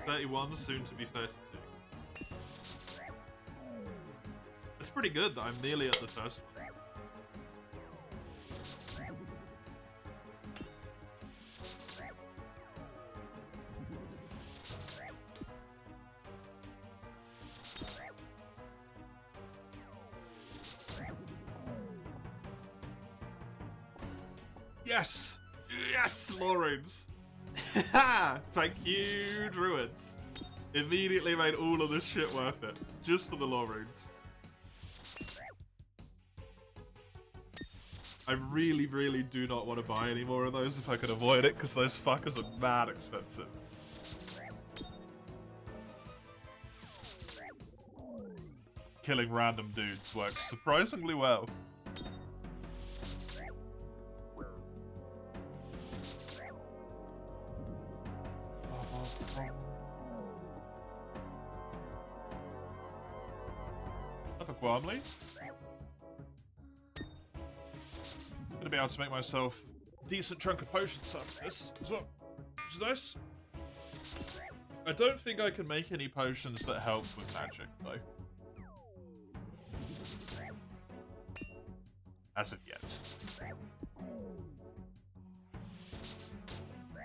31, soon to be 32. It's pretty good that I'm nearly at the first one. Yes! Yes, Lawrence! Thank you, Druids. Immediately made all of this shit worth it. Just for the lore runes. I really, really do not want to buy any more of those if I could avoid it, because those fuckers are mad expensive. Killing random dudes works surprisingly well. Have a Guamly. Gonna be able to make myself a decent chunk of potions after this as well, which is nice. I don't think I can make any potions that help with magic though. As of yet.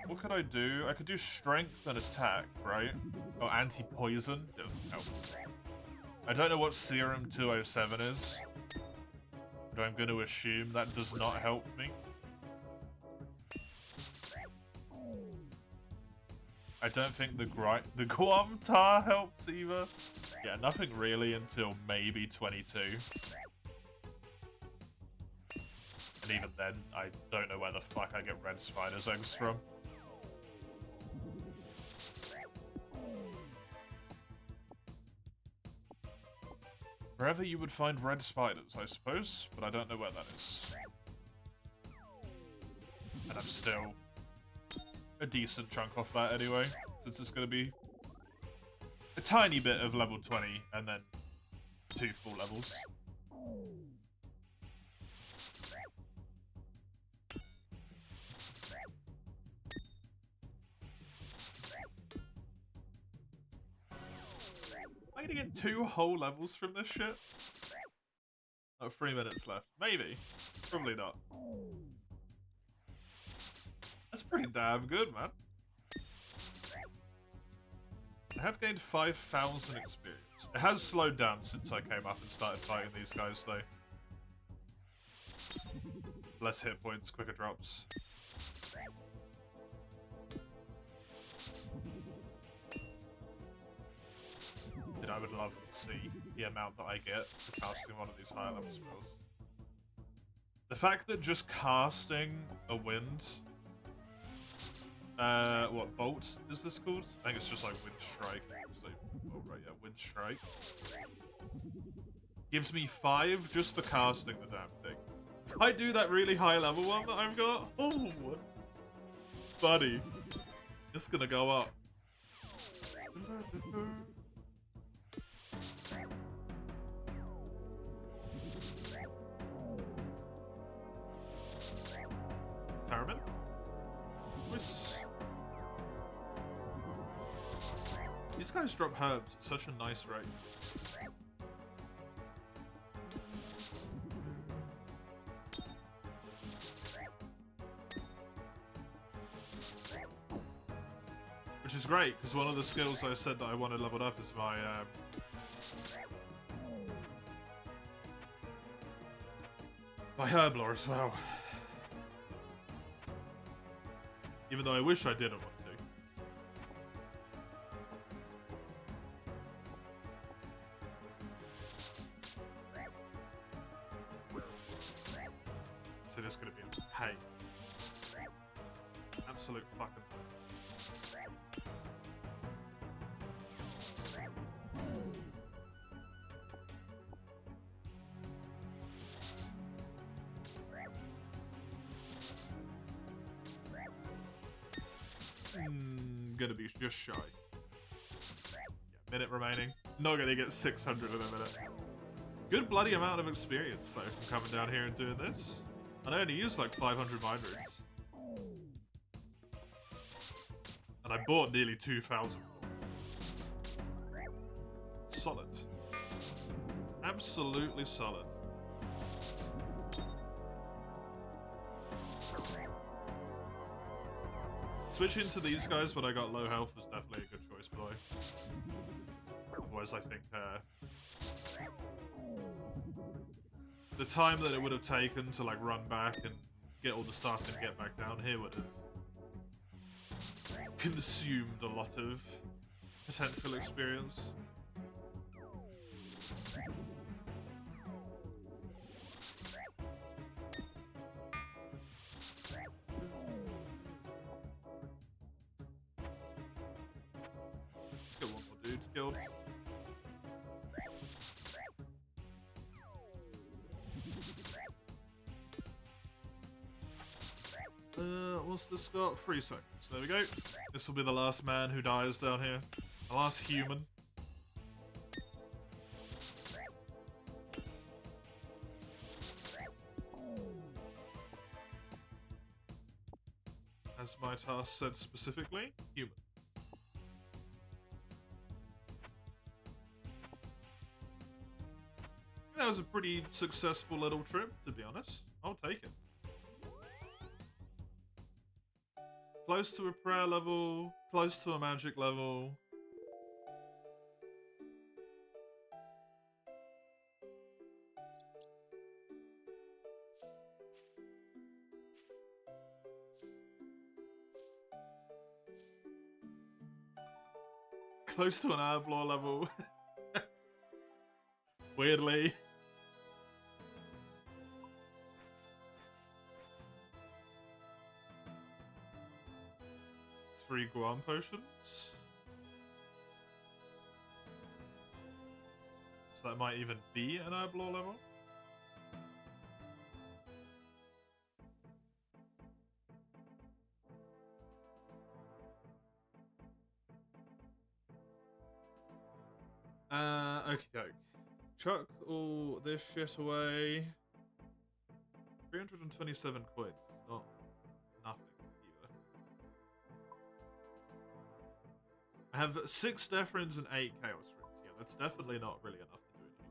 What could I do? I could do strength and attack, right? Oh, anti-poison doesn't help. I don't know what Serum 207 is, but I'm going to assume that does not help me. I don't think the Guam Tar helps either. Yeah, nothing really until maybe 22. And even then, I don't know where the fuck I get red spider's eggs from. Wherever you would find red spiders, I suppose, but I don't know where that is. And I'm still a decent chunk off that anyway, since it's going to be a tiny bit of level 20 and then 2 full levels. Am I gonna get 2 whole levels from this shit? Oh, 3 minutes left. Maybe. Probably not. That's pretty damn good, man. I have gained 5,000 experience. It has slowed down since I came up and started fighting these guys, though. Less hit points, quicker drops. I would love to see the amount that I get for casting one of these higher level spells. The fact that just casting a wind... what, bolt is this called? I think it's just like wind strike. It's like, oh right, yeah, wind strike. Gives me 5 just for casting the damn thing. If I do that really high level one that I've got, oh, buddy, it's gonna go up. Tarman? These guys drop herbs at such a nice rate. Which is great, because one of the skills I said that I wanted leveled up is my herb lore as well. Even though I wish I didn't want to. So this is gonna be a pain. Absolute fucking gonna be just shy. Yeah, minute remaining. Not gonna get 600 in a minute. Good bloody amount of experience though from coming down here and doing this. And I only used like 500 mind runes. And I bought nearly 2,000. Solid. Absolutely solid. Switching to these guys when I got low health was definitely a good choice, boy. Otherwise, I think the time that it would have taken to like run back and get all the stuff and get back down here would have consumed a lot of potential experience. Let's get one more dude killed. What's this got? 3 seconds. There we go. This will be the last man who dies down here. The last human. As my task said specifically, human. That was a pretty successful little trip, to be honest. I'll take it. Close to a prayer level, close to a magic level. Close to an herb lore level. Weirdly. 3 Guam potions. So that might even be an herb lore level. Okie doke. Chuck all this shit away. 327 coins. Not nothing either. I have 6 Death Runes and 8 Chaos Runes. Yeah, that's definitely not really enough to do anything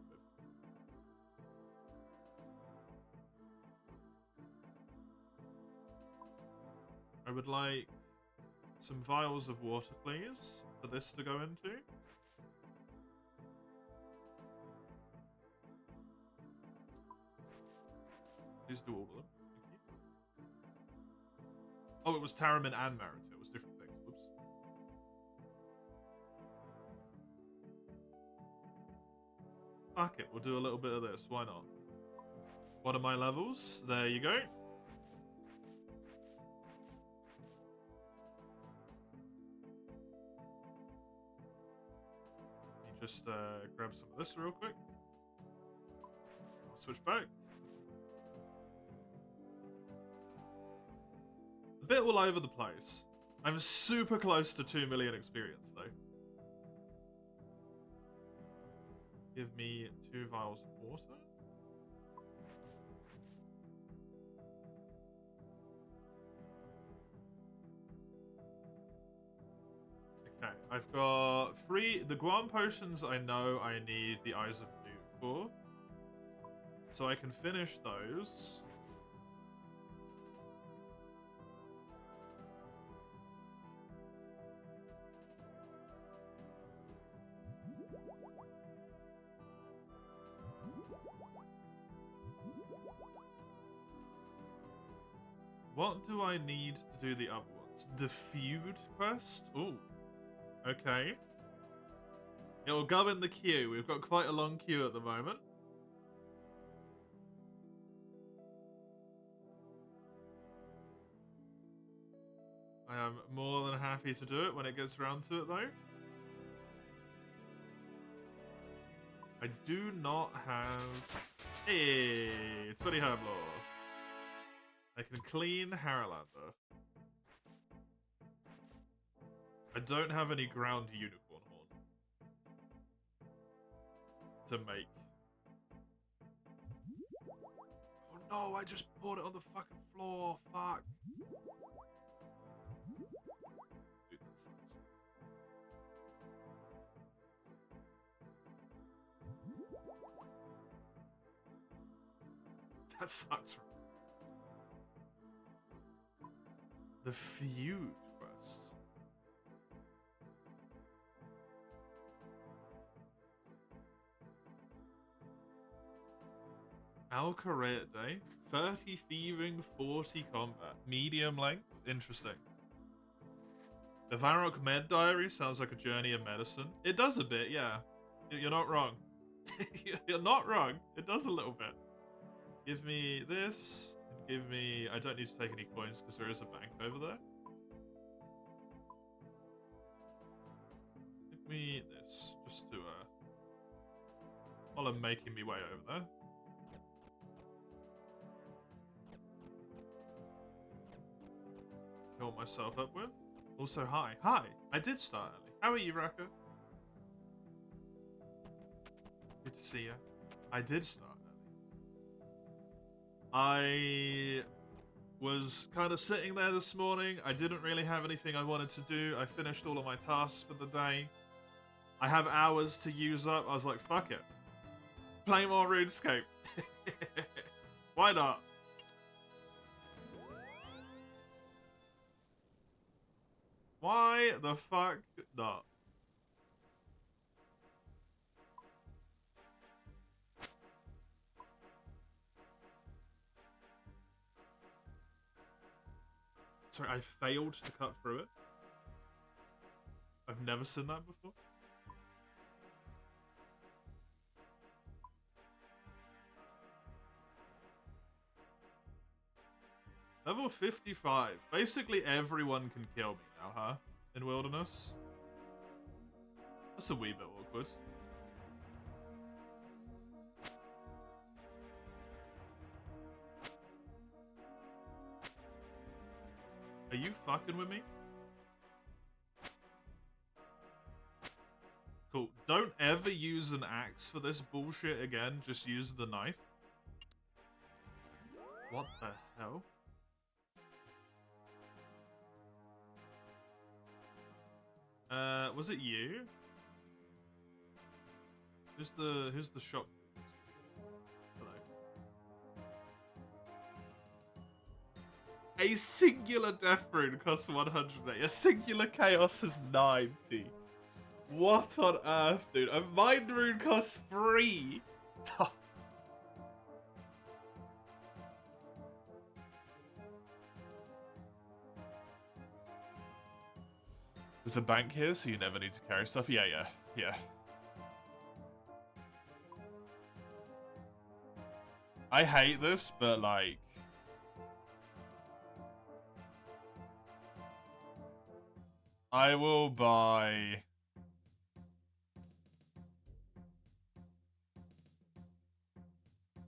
with. I would like some vials of water, please, for this to go into. Please do all of them. Thank you. Oh, it was Taramin and Marita. It was different things. Whoops. Fuck it. We'll do a little bit of this. Why not? What are my levels? There you go. You just grab some of this real quick. I'll switch back. Bit all over the place. I'm super close to 2 million experience, though. Give me 2 vials of water. Okay, I've got 3... The Guam potions I know I need the Eyes of Newt for. So I can finish those. What do I need to do the other ones? The feud quest? Ooh. Okay. It'll go in the queue. We've got quite a long queue at the moment. I am more than happy to do it when it gets around to it, though. I do not have... Hey, 20 herb lore. I can clean Haralander. I don't have any ground unicorn horn to make. Oh no, I just poured it on the fucking floor. Fuck. Dude, that sucks. That sucks. The feud quest. Alcarete Day. 30 thieving, 40 combat. Medium length. Interesting. The Varrock Med Diary sounds like a journey in medicine. It does a bit, yeah. You're not wrong. You're not wrong. It does a little bit. Give me this. Give me... I don't need to take any coins because there is a bank over there. Give me this. Just to, while I'm making me way over there. Fill myself up with. Also, hi. Hi! I did start early. How are you, Raka? Good to see you. I did start early. I was kind of sitting there this morning. I didn't really have anything I wanted to do. I finished all of my tasks for the day. I have hours to use up. I was like, fuck it. Play more RuneScape. Why not? Why the fuck not? Sorry, I failed to cut through it. I've never seen that before. Level 55. Basically everyone can kill me now, huh? In Wilderness. That's a wee bit awkward. Are you fucking with me? Cool. Don't ever use an axe for this bullshit again. Just use the knife. What the hell? Was it you? Who's the shop? Hello. A singular death rune costs 108. A singular chaos is 90. What on earth, dude? A mind rune costs 3. There's a bank here, so you never need to carry stuff. Yeah. I hate this, but like... I will buy...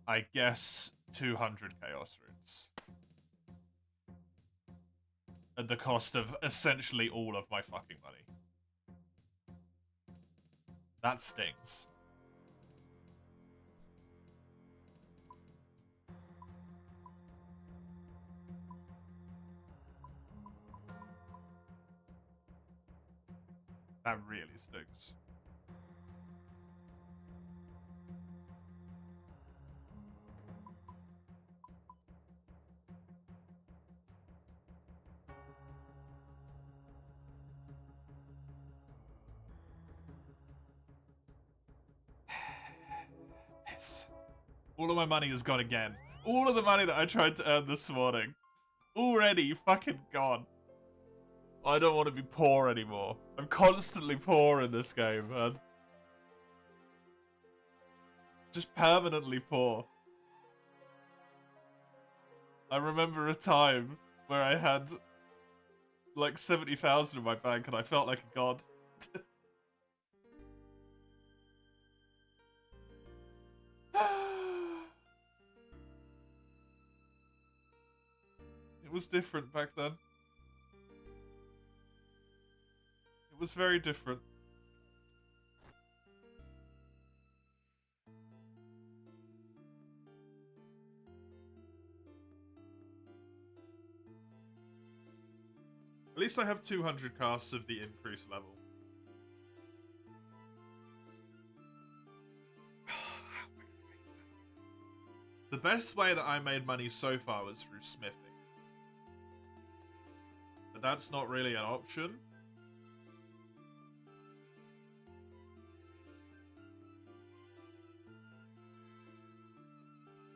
I guess 200 Chaos Runes. At the cost of essentially all of my fucking money. That stings. That really stings. Piss. All of my money is gone again. All of the money that I tried to earn this morning. Already fucking gone. I don't want to be poor anymore. I'm constantly poor in this game, man. Just permanently poor. I remember a time where I had like 70,000 in my bank and I felt like a god. It was different back then. It was very different. At least I have 200 casts of the increased level. The best way that I made money so far was through smithing. But that's not really an option.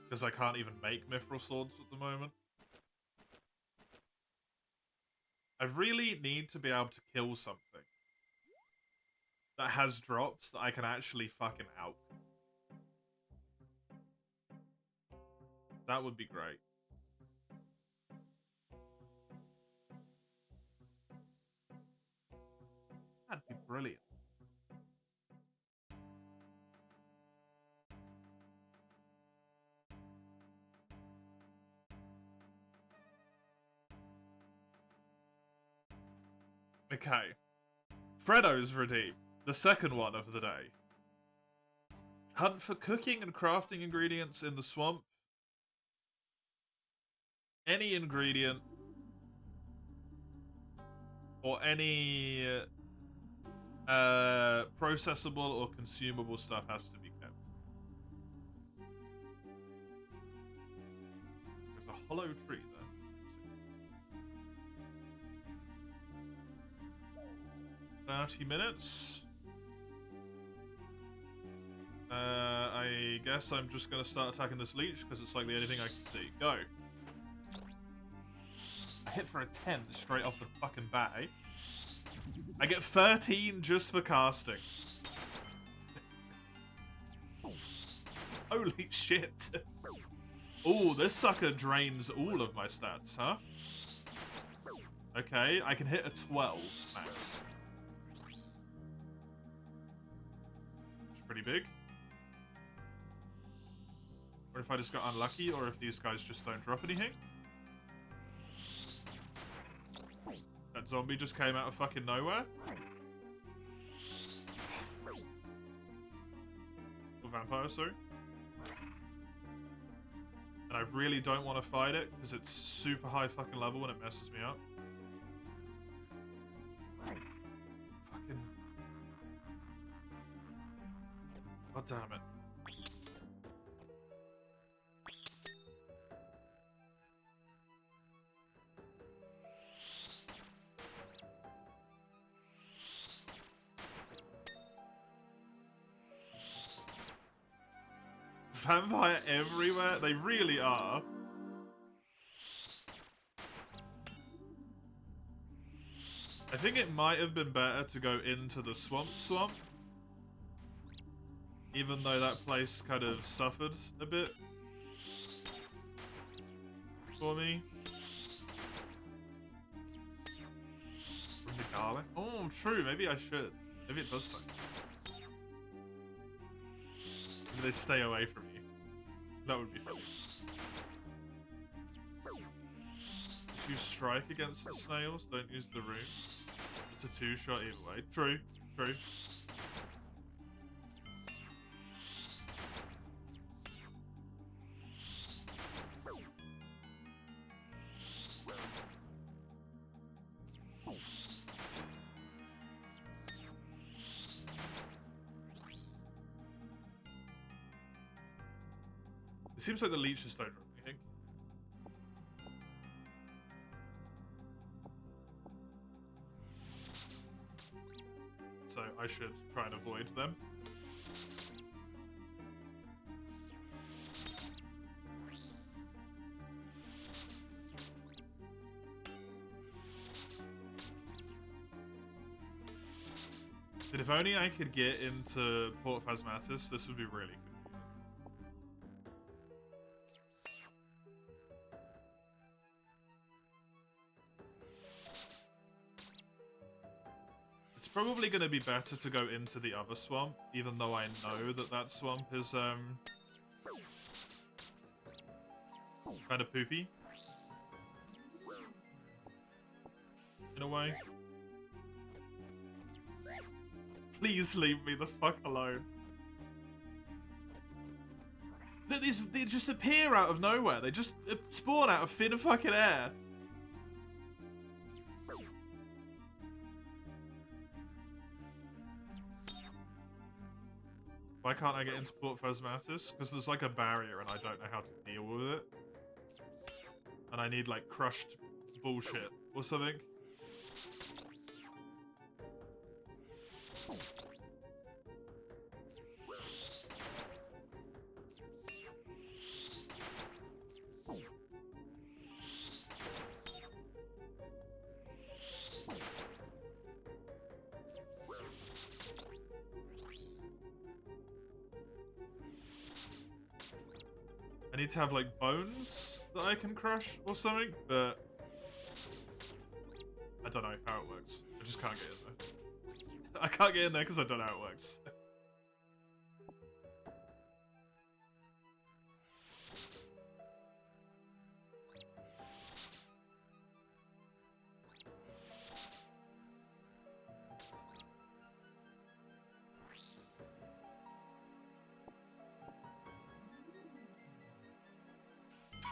Because I can't even make mithril swords at the moment. I really need to be able to kill something that has drops that I can actually fucking out. That would be great. That'd be brilliant. Okay. Freddo's redeemed. The second one of the day. Hunt for cooking and crafting ingredients in the swamp. Any ingredient or any processable or consumable stuff has to be kept. There's a hollow tree there. 30 minutes. I guess I'm just gonna start attacking this leech because it's like the only thing I can see. Go. I hit for a 10 straight off the fucking bat, eh? I get 13 just for casting. Holy shit. Oh, this sucker drains all of my stats, huh? Okay, I can hit a 12 max. It's pretty big. Or if I just got unlucky, or if these guys just don't drop anything. That zombie just came out of fucking nowhere. Or vampire, sorry. And I really don't want to fight it, because it's super high fucking level and it messes me up. Fucking... God damn it. Vampire everywhere? They really are. I think it might have been better to go into the swamp. Even though that place kind of suffered a bit for me. From the garlic? Oh, true. Maybe I should. Maybe it does something. Maybe they stay away from you. That would be funny. If you strike against the snails, don't use the runes. It's a 2-shot either way. True, true. It seems like the leeches don't drop anything. So I should try and avoid them. But if only I could get into Port Phasmatis, this would be really good. It's probably going to be better to go into the other swamp, even though I know that that swamp is, kind of poopy. In a way. Please leave me the fuck alone. They just appear out of nowhere. They just spawn out of thin fucking air. Why can't I get into Port Phasmatis? Because there's like a barrier and I don't know how to deal with it. And I need like crushed bullshit or something. I need to have, like, bones that I can crush or something, but I don't know how it works. I just can't get in there. I can't get in there because I don't know how it works.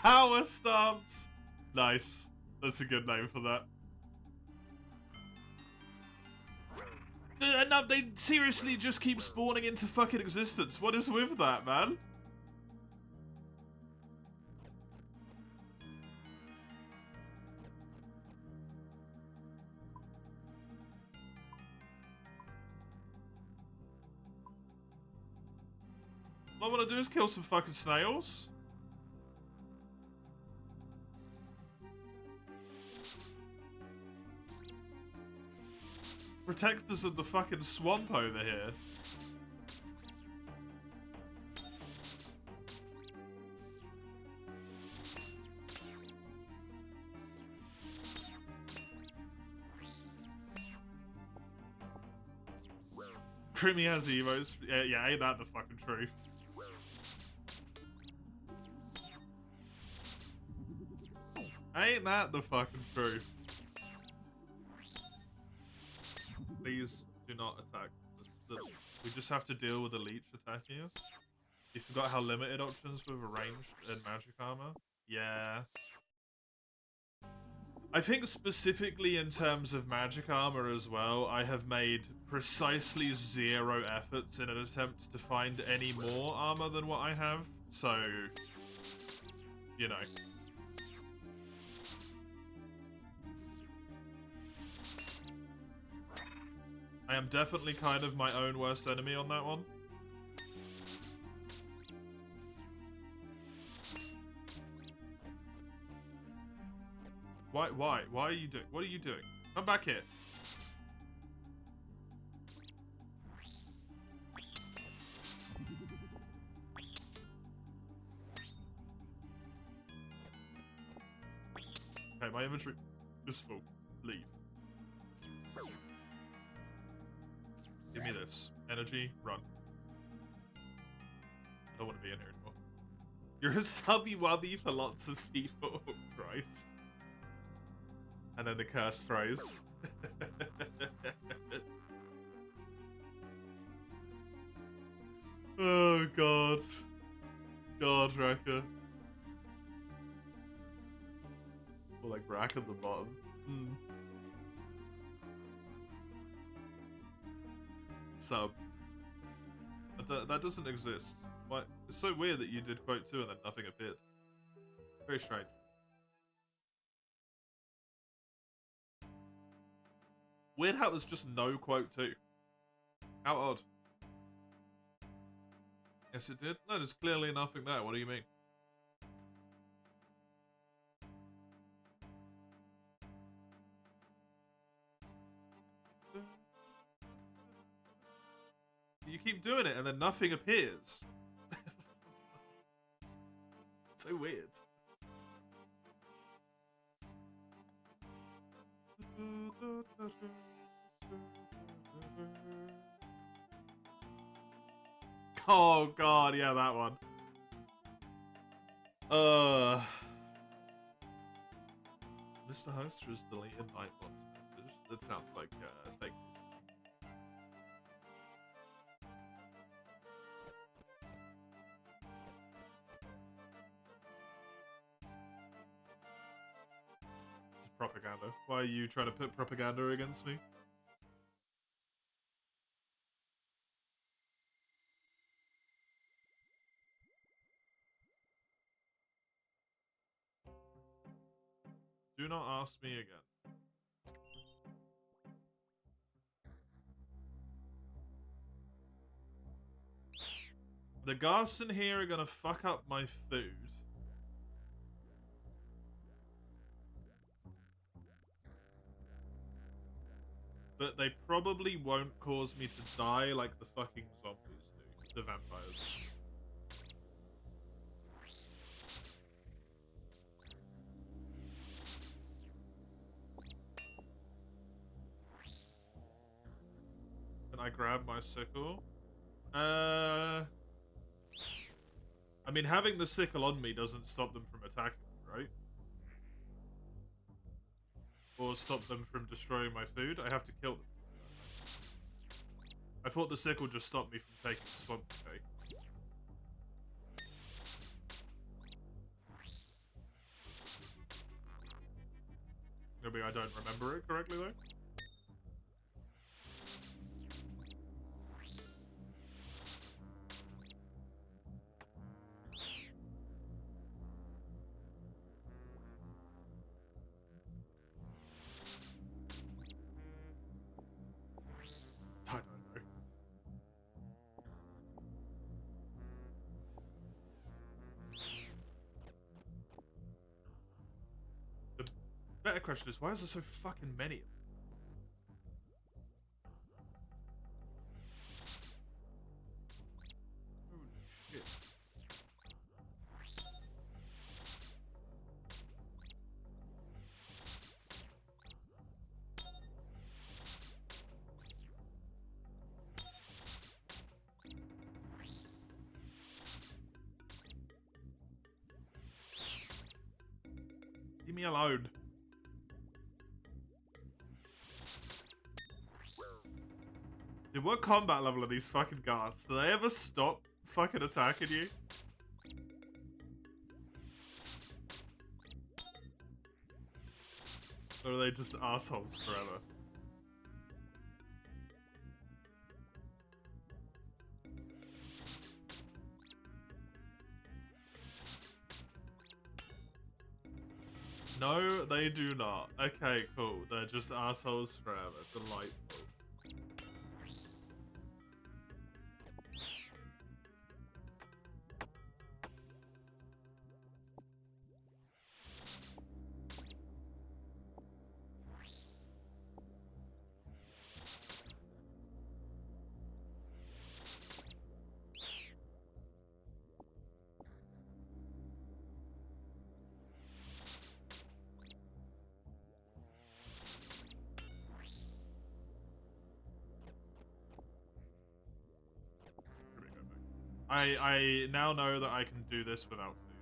Power stance! Nice. That's a good name for that. No, they seriously just keep spawning into fucking existence. What is with that, man? All I want to do is kill some fucking snails. Protectors of the fucking swamp over here. Crimmy has evos. Yeah, ain't that the fucking truth? Ain't that the fucking truth? Please do not attack. We just have to deal with the leech attacking us. You forgot how limited options with a ranged and magic armor? Yeah. I think specifically in terms of magic armor as well, I have made precisely 0 efforts in an attempt to find any more armor than what I have. So, you know. I am definitely kind of my own worst enemy on that one. Why? Why are you doing? What are you doing? Come back here. Okay, my inventory is full. Leave. Give me this. Energy, run. I don't want to be in here anymore. You're a subby-wubby for lots of people. Oh, Christ. And then the curse throws. Oh, God. God, Raka. Or like Rack at the bottom. Sub. That doesn't exist. Why? It's so weird that you did quote 2 and then nothing appeared. Very strange. Weird how there's just no quote 2. How odd. Yes, it did? No, there's clearly nothing there. What do you mean? You keep doing it and then nothing appears. So weird. Oh God, yeah, that one. Mr. Host just deleted Nightbot's message. That sounds like fake news to me. It's propaganda. Why are you trying to put propaganda against me? Do not ask me again. The ghasts in here are gonna fuck up my food. But they probably won't cause me to die like the fucking zombies do. The vampires. I grab my sickle? I mean, having the sickle on me doesn't stop them from attacking me, right? Or stop them from destroying my food. I have to kill them. I thought the sickle just stopped me from taking the swamp cake. Maybe I don't remember it correctly, though. I don't know. The better question is, why is there so fucking many of them? Holy shit. Leave me alone. Dude, what combat level are these fucking guards? Do they ever stop fucking attacking you? Or are they just assholes forever? No, they do not. Okay, cool. They're just assholes forever. Delightful. I now know that I can do this without food,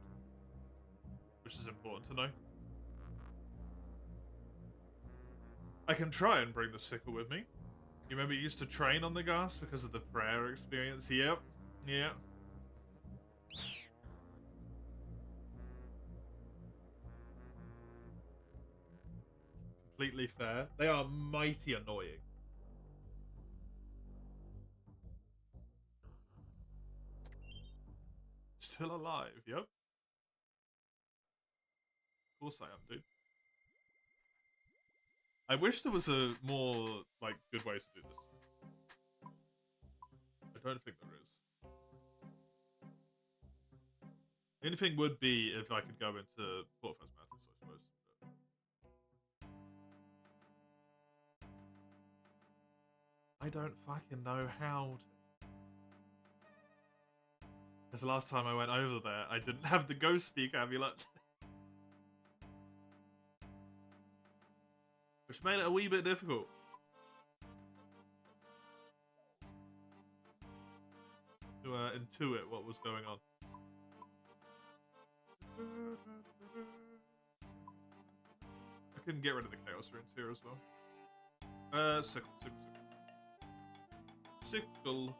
which is important to know. I can try and bring the sickle with me. You remember you used to train on the gas because of the prayer experience? Yep. Yep. Completely fair. They are mighty annoying. Still alive, yep. Of course I am, dude. I wish there was a more, like, good way to do this. I don't think there is. The only thing would be if I could go into Portfast Mantis, I suppose. But I don't fucking know how to. Because the last time I went over there, I didn't have the Ghost Speak amulet. Which made it a wee bit difficult. To intuit what was going on. I couldn't get rid of the Chaos Runes here as well. Sickle. Sickle.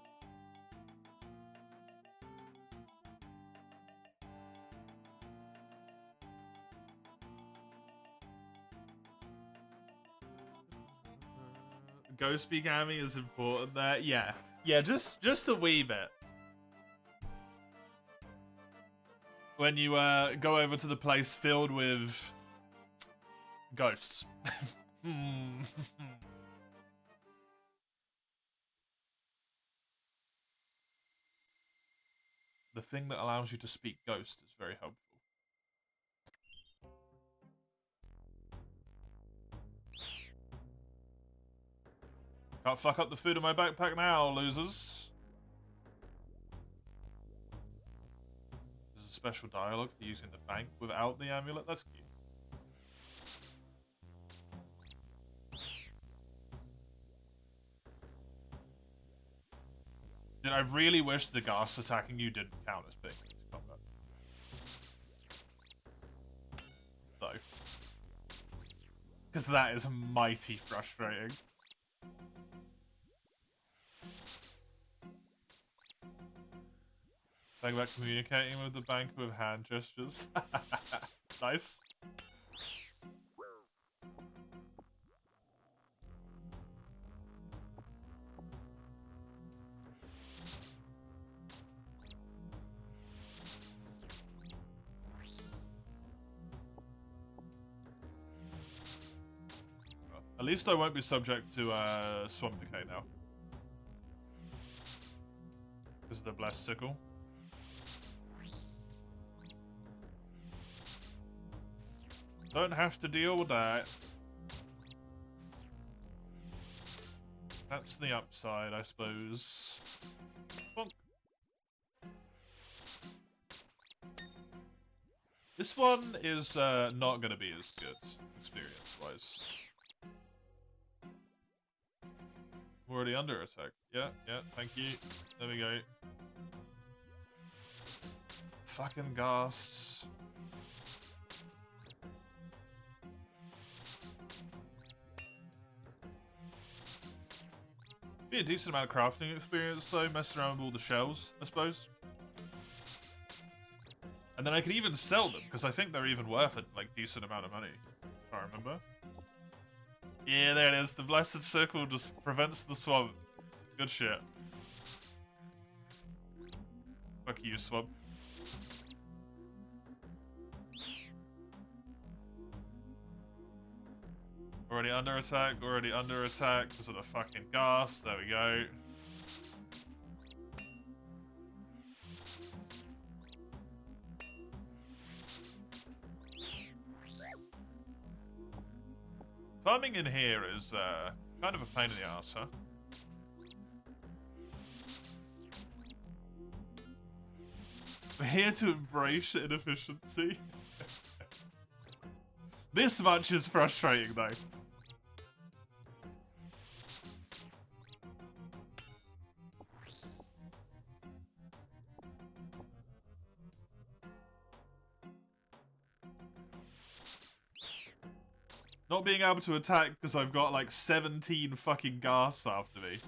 Ghost Speak Ami is important there. Yeah, just a wee bit. When you go over to the place filled with ghosts. The thing that allows you to speak ghost is very helpful. Can't fuck up the food in my backpack now, losers. There's a special dialogue for using the bank without the amulet. That's cute. Dude, I really wish the ghast attacking you didn't count as being into combat. Though. Because that is mighty frustrating. Talking about communicating with the bank with hand gestures. Nice. At least I won't be subject to swamp decay now. Because of the blessed sickle. Don't have to deal with that. That's the upside, I suppose. Bonk. This one is not going to be as good, experience-wise. I'm already under attack. Yeah, thank you. There we go. Fucking ghasts. Be a decent amount of crafting experience though, messing around with all the shells, I suppose. And then I can even sell them, because I think they're even worth a like decent amount of money, if I remember. Yeah, there it is. The Blessed Circle just prevents the swamp. Good shit. Fuck you, swamp. Already under attack because of the fucking ghast. There we go. Farming in here is kind of a pain in the arse, huh? We're here to embrace inefficiency. This much is frustrating, though. Not being able to attack because I've got like 17 fucking ghasts after me.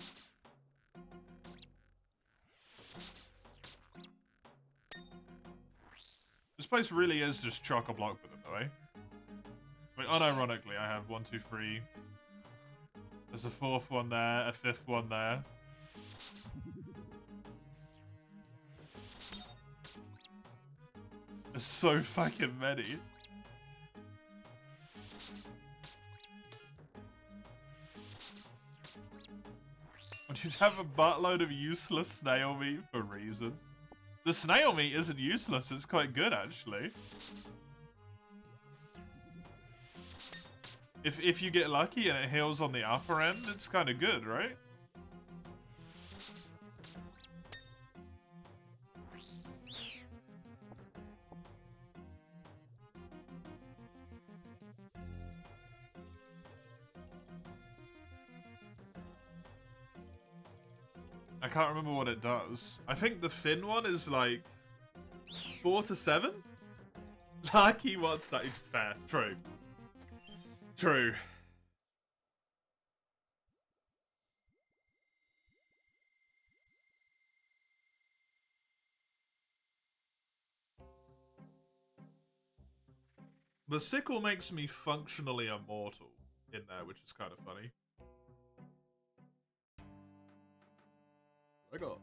This place really is just chock-a-block with them, though, eh? I mean, unironically, I have 1, 2, 3. There's a 4th one there, a 5th one there. There's so fucking many. You'd have a buttload of useless snail meat for reasons. The snail meat isn't useless, it's quite good, actually. If you get lucky and it heals on the upper end, it's kind of good, right? I can't remember what it does. I think the fin one is like 4 to 7? Lucky what's that? It's fair. True. True. The sickle makes me functionally immortal in there, which is kind of funny. I got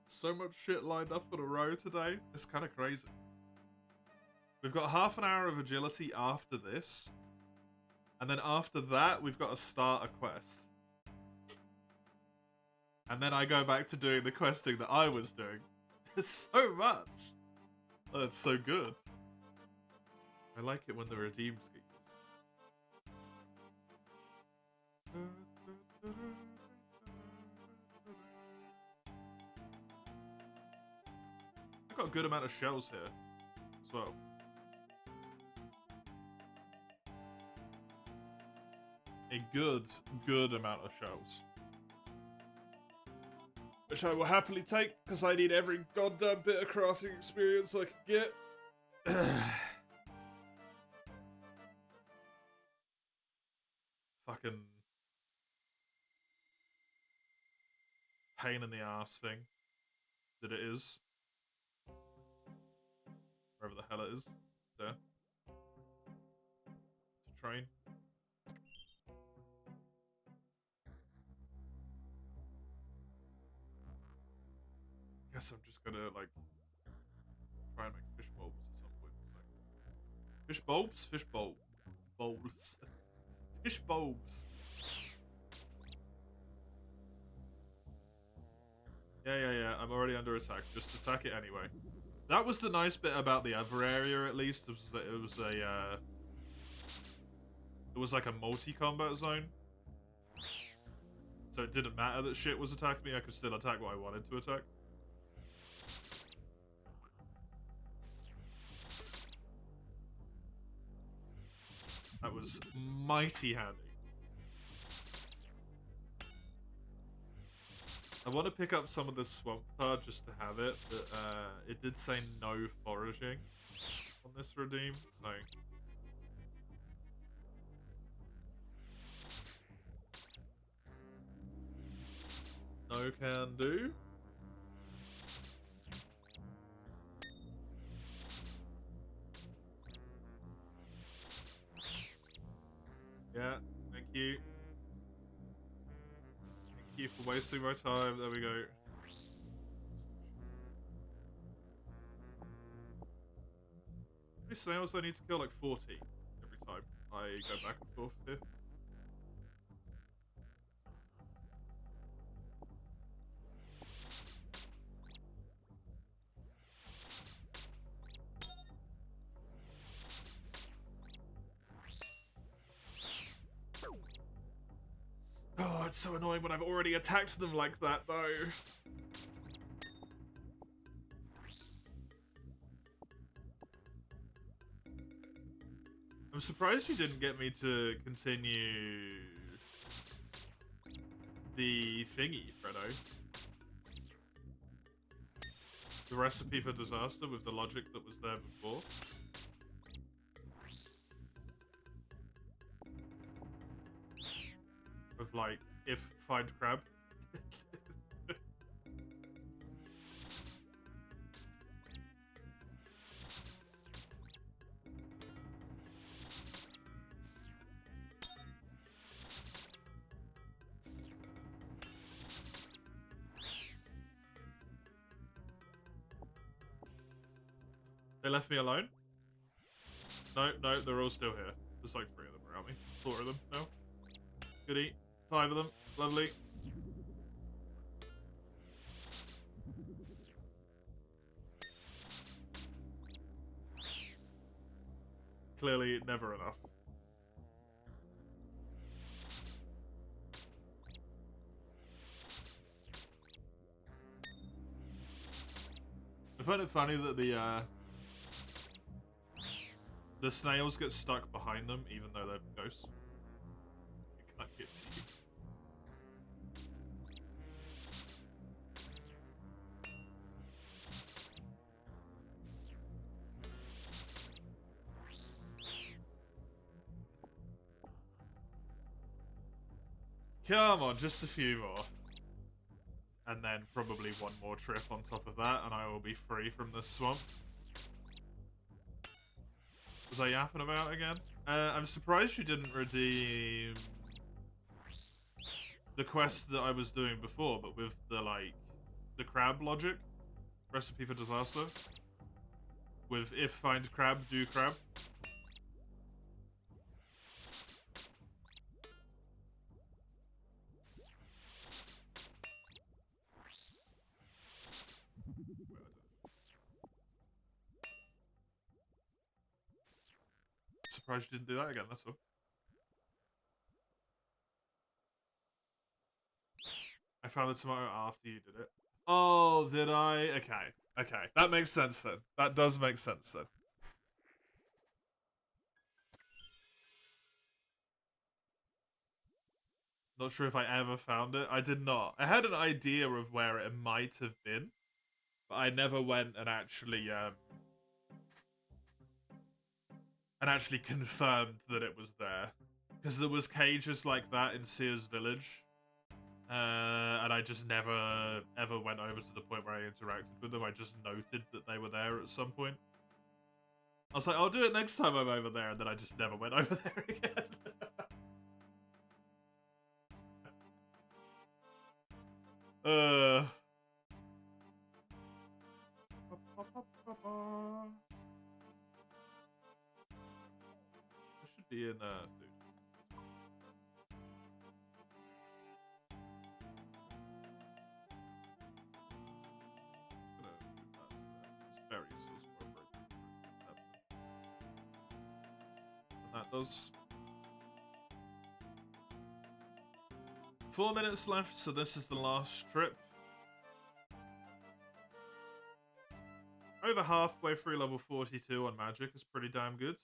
so much shit lined up in a row today. It's kind of crazy. We've got half an hour of agility after this. And then after that, we've got to start a quest. And then I go back to doing the questing that I was doing. There's so much. Oh, it's so good. I like it when the redeems get used. I've got a good amount of shells here as well. A good amount of shells. which I will happily take because I need every goddamn bit of crafting experience I can get. Fucking pain in the ass thing that it is. Wherever the hell it is. There. It's a train. Guess I'm just gonna like try and make fish bulbs at some point. Like, fish bulbs? Fish bulb. Bowls. Fish bulbs. Yeah. I'm already under attack. Just attack it anyway. That was the nice bit about the other area, at least. It was like a multi-combat zone. So it didn't matter that shit was attacking me. I could still attack what I wanted to attack. That was mighty handy. I want to pick up some of this swamp card just to have it, but it did say no foraging on this redeem, so... No can do. Yeah, thank you. Thank you for wasting my time. There we go. How many snails do I need to kill? Like 40 every time I go back and forth here. Oh, it's so annoying when I've already attacked them like that, though. I'm surprised you didn't get me to continue the thingy, Fredo. The recipe for disaster with the logic that was there before. Of like, if find crab. They left me alone? No, they're all still here. There's like 3 of them around me. 4 of them, no? Goody. 5 of them. Lovely. Clearly never enough. I find it funny that the snails get stuck behind them even though they're ghosts. They can't get to you. Come on, just a few more. And then probably one more trip on top of that, and I will be free from this swamp. Was I yapping about again? I'm surprised you didn't redeem the quest that I was doing before, but with the, like, the crab logic. Recipe for disaster. With if find crab, do crab. Surprised you didn't do that again, that's all. I found the tomato after you did it. Oh, did I? Okay. That makes sense then. That does make sense then. Not sure if I ever found it. I did not. I had an idea of where it might have been, but I never went and actually confirmed that it was there. Because there was cages like that in Sears Village. And I just never, ever went over to the point where I interacted with them. I just noted that they were there at some point. I was like, I'll do it next time I'm over there, and then I just never went over there again. There should be in food. Berries is more appropriate. And that does. 4 minutes left, so this is the last trip. Over halfway through level 42 on magic is pretty damn good.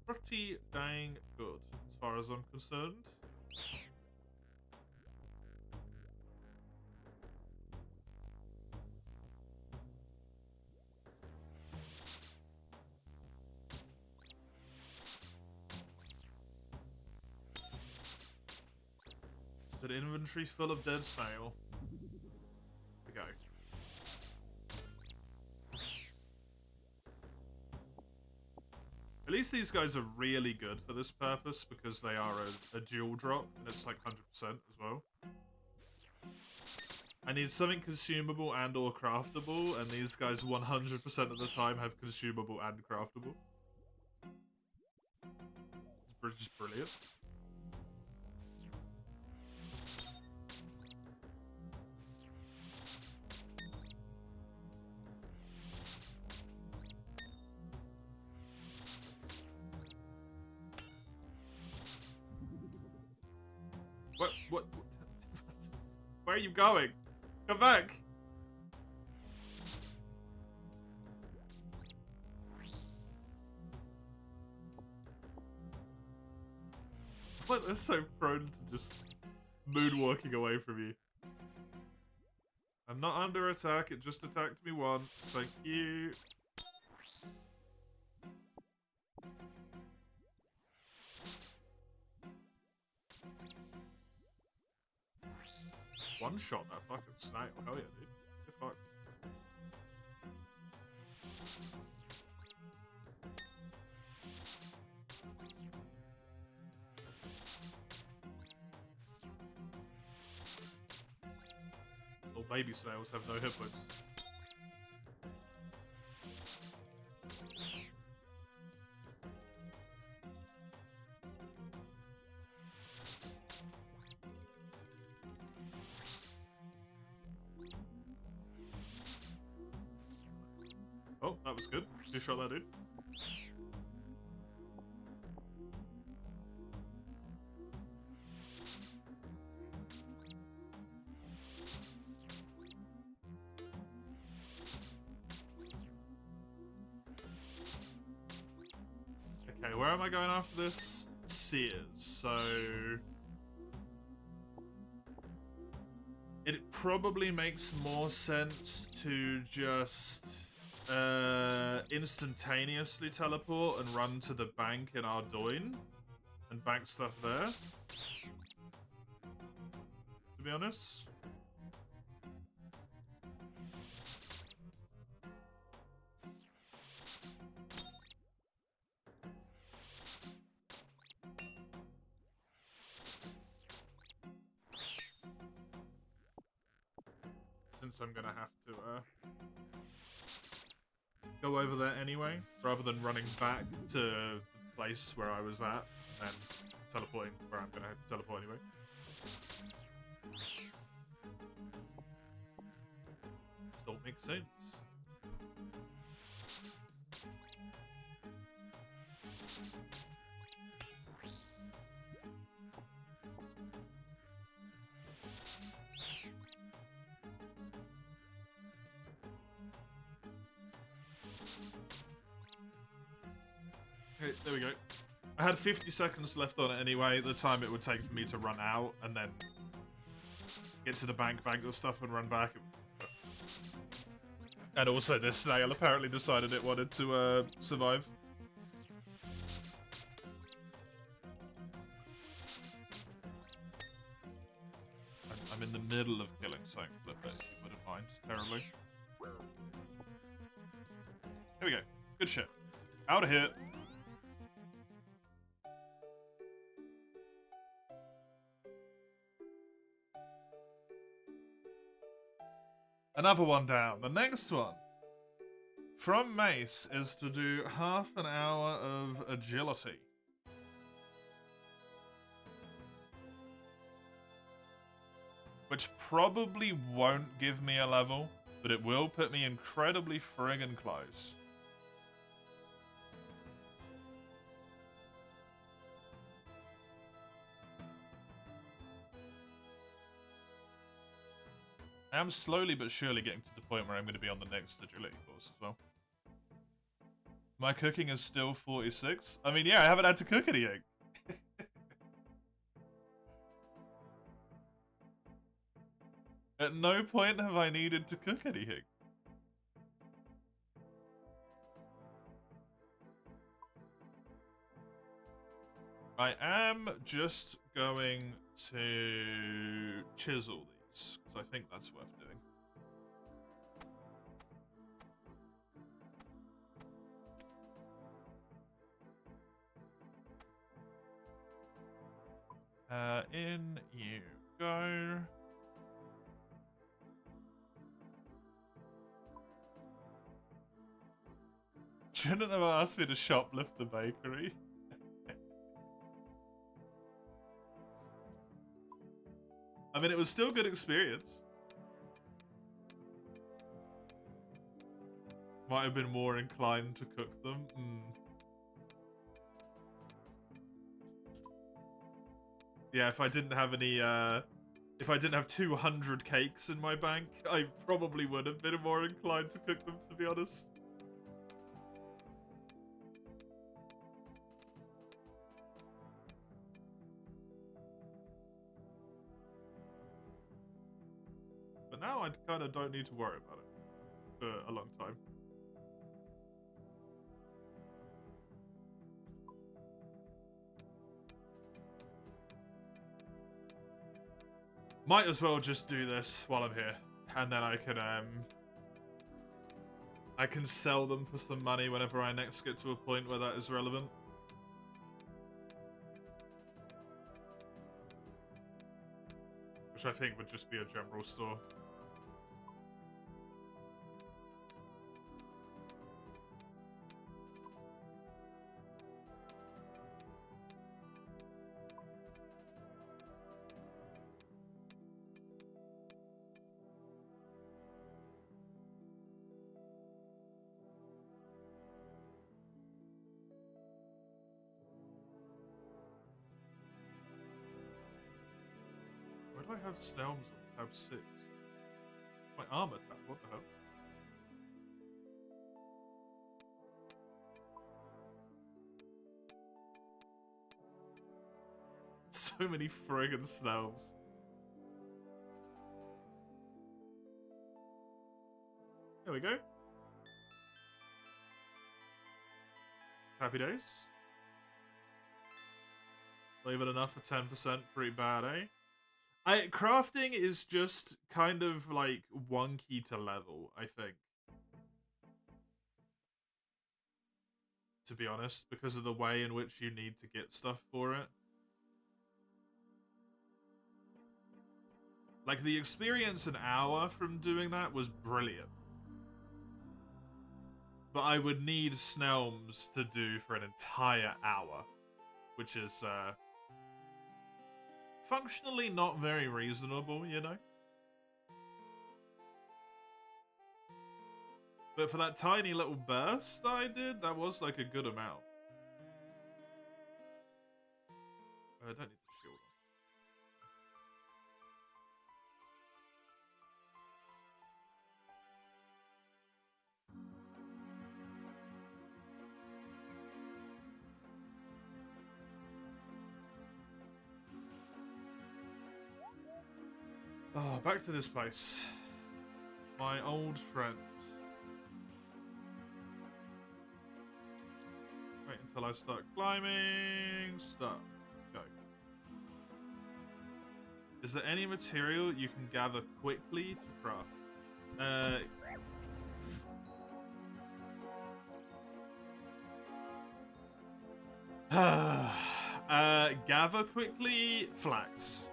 Pretty dang good, as far as I'm concerned. Is an inventory full of dead snail? We go. At least these guys are really good for this purpose because they are a dual drop and it's like 100% as well. I need something consumable and or craftable, and these guys 100% of the time have consumable and craftable. It's just brilliant. What? Where are you going? Come back! Why they're so prone to just moonwalking away from you? I'm not under attack, it just attacked me once. Thank you. One shot that fucking snail. Hell yeah, dude. Good fuck. Little baby snails have no hit points. Oh, that was good. You shot that dude. Okay, where am I going after this? Sears. So it probably makes more sense to just instantaneously teleport and run to the bank in Ardoin and bank stuff there. To be honest. Since I'm gonna have to go over there anyway, rather than running back to the place where I was at and teleporting where I'm gonna teleport anyway. Just don't make sense. Okay, there we go. I had 50 seconds left on it anyway, the time it would take for me to run out, and then get to the bank the stuff, and run back. And also this snail apparently decided it wanted to survive. I'm in the middle of killing something, but you wouldn't mind terribly. Here we go. Good shit. Out of here. Another one down. The next one from Mace is to do half an hour of agility. Which probably won't give me a level, but it will put me incredibly friggin' close. I'm slowly but surely getting to the point where I'm going to be on the next agility course as well. My cooking is still 46. I mean, yeah, I haven't had to cook anything. At no point have I needed to cook anything. I am just going to chisel these, because I think that's worth doing. In you go. Shouldn't have asked me to shoplift the bakery. I mean, it was still good experience. Might have been more inclined to cook them. Yeah, if I didn't have any, if I didn't have 200 cakes in my bank, I probably would have been more inclined to cook them, to be honest. But now I kind of don't need to worry about it for a long time. Might as well just do this while I'm here, and then I can sell them for some money whenever I next get to a point where that is relevant. Which I think would just be a general store. Where do I have Snelms on tab 6? My armor tab, what the hell? So many friggin' Snelms. There we go. Happy days. Not even enough for 10%, pretty bad, eh? Crafting is just kind of like wonky to level, I think. To be honest, because of the way in which you need to get stuff for it. Like, the experience an hour from doing that was brilliant. But I would need Snelms to do for an entire hour, which is, functionally not very reasonable, you know? But for that tiny little burst that I did, that was like a good amount. I don't need the shield on. Oh, back to this place. My old friend. Wait until I start climbing. Start. Go. Is there any material you can gather quickly to craft? Gather quickly, flax.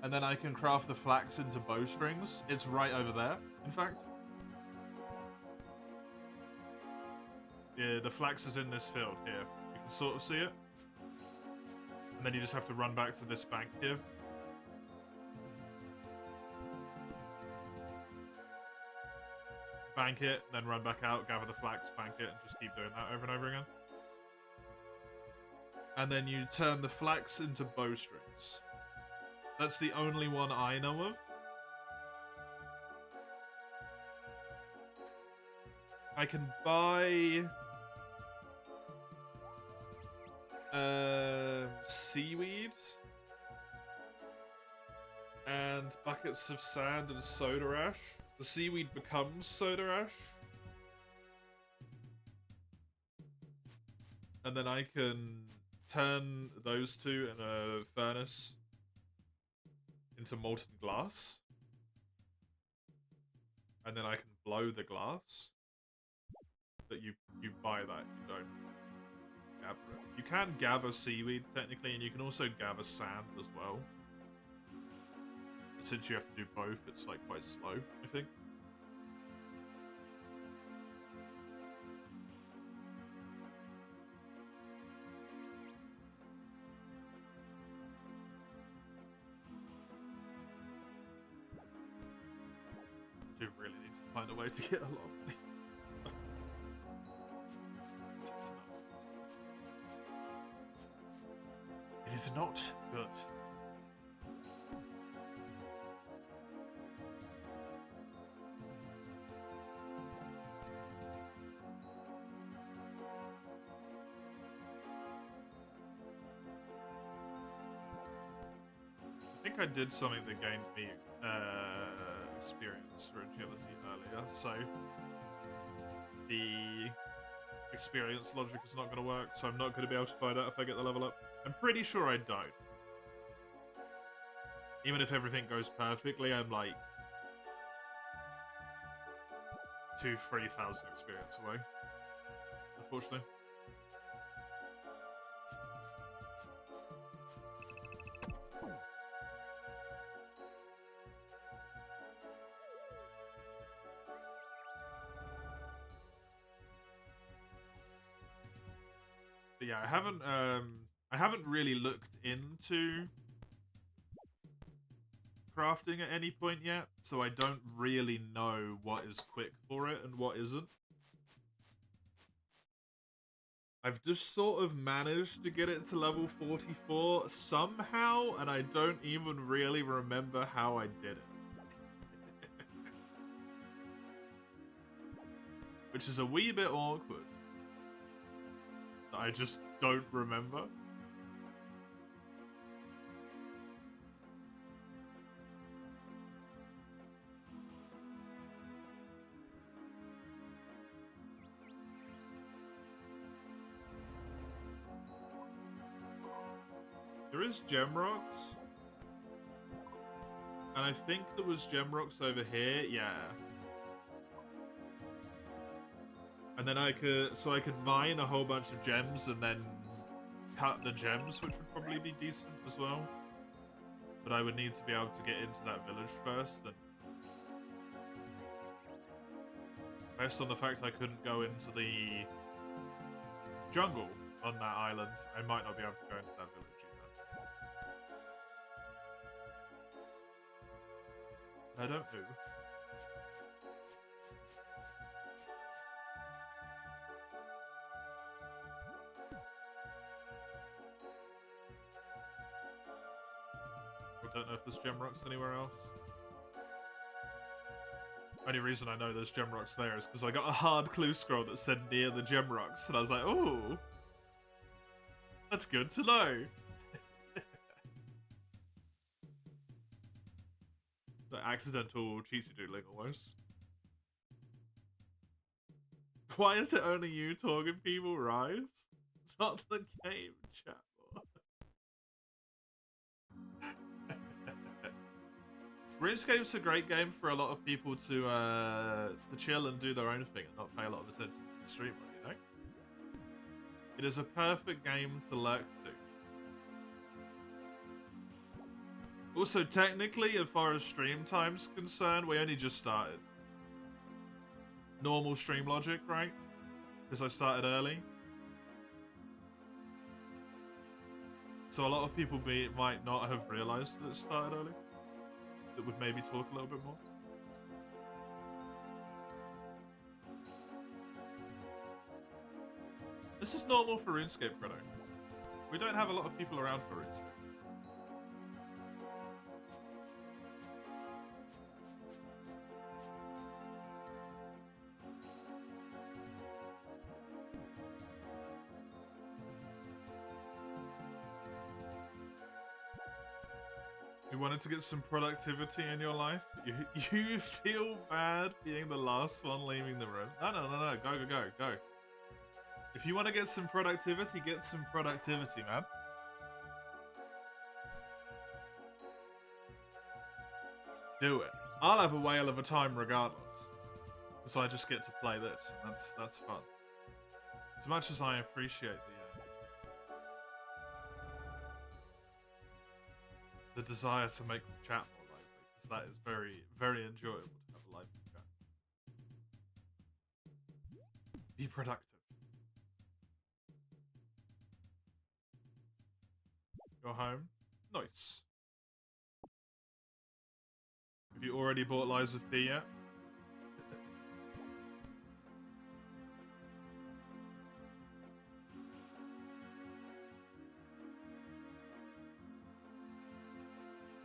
And then I can craft the flax into bowstrings. It's right over there, in fact. Yeah, the flax is in this field here. You can sort of see it. And then you just have to run back to this bank here. Bank it, then run back out, gather the flax, bank it, and just keep doing that over and over again. And then you turn the flax into bowstrings. That's the only one I know of. I can buy seaweed and buckets of sand and soda ash. The seaweed becomes soda ash. And then I can turn those two in a furnace into molten glass. And then I can blow the glass. But you buy that, you don't gather it. You can gather seaweed, technically, and you can also gather sand as well. But since you have to do both, it's like quite slow, I think. I do really need to find a way to get along. It is not good. I think I did something that gained me experience for agility earlier, so the experience logic is not going to work, so I'm not going to be able to find out if I get the level up. I'm pretty sure I don't. Even if everything goes perfectly, I'm like 2,000-3,000 experience away, unfortunately. But yeah, I haven't really looked into crafting at any point yet, so I don't really know what is quick for it and what isn't. I've just sort of managed to get it to level 44 somehow, and I don't even really remember how I did it. Which is a wee bit awkward. I just don't remember. There is gem rocks. And I think there was gem rocks over here, yeah. And then I could mine a whole bunch of gems and then cut the gems, which would probably be decent as well. But I would need to be able to get into that village first. And based on the fact I couldn't go into the jungle on that island, I might not be able to go into that village either. I don't know. I don't know if there's gem rocks anywhere else. Only reason I know there's gem rocks there is because I got a hard clue scroll that said near the gem rocks, and I was like, oh, that's good to know. accidental cheatsy doodling almost. Why is it only you talking, people? Rise? Not the game, chat. RuneScape's a great game for a lot of people to chill and do their own thing and not pay a lot of attention to the streamer, you know? It is a perfect game to lurk to. Also, technically, as far as stream time's concerned, we only just started. Normal stream logic, right? Because I started early. So a lot of people might not have realised that it started early. That would maybe talk a little bit more. This is normal for RuneScape, Fredo. We don't have a lot of people around for RuneScape. You wanted to get some productivity in your life? You feel bad being the last one leaving the room? No. Go. If you want to get some productivity, get some productivity, man. Do it. I'll have a whale of a time regardless. Because I just get to play this, and that's fun. As much as I appreciate the desire to make the chat more lively, because that is very, very enjoyable to have a lively chat. Be productive. You're home? Nice. Have you already bought Lies of P yet?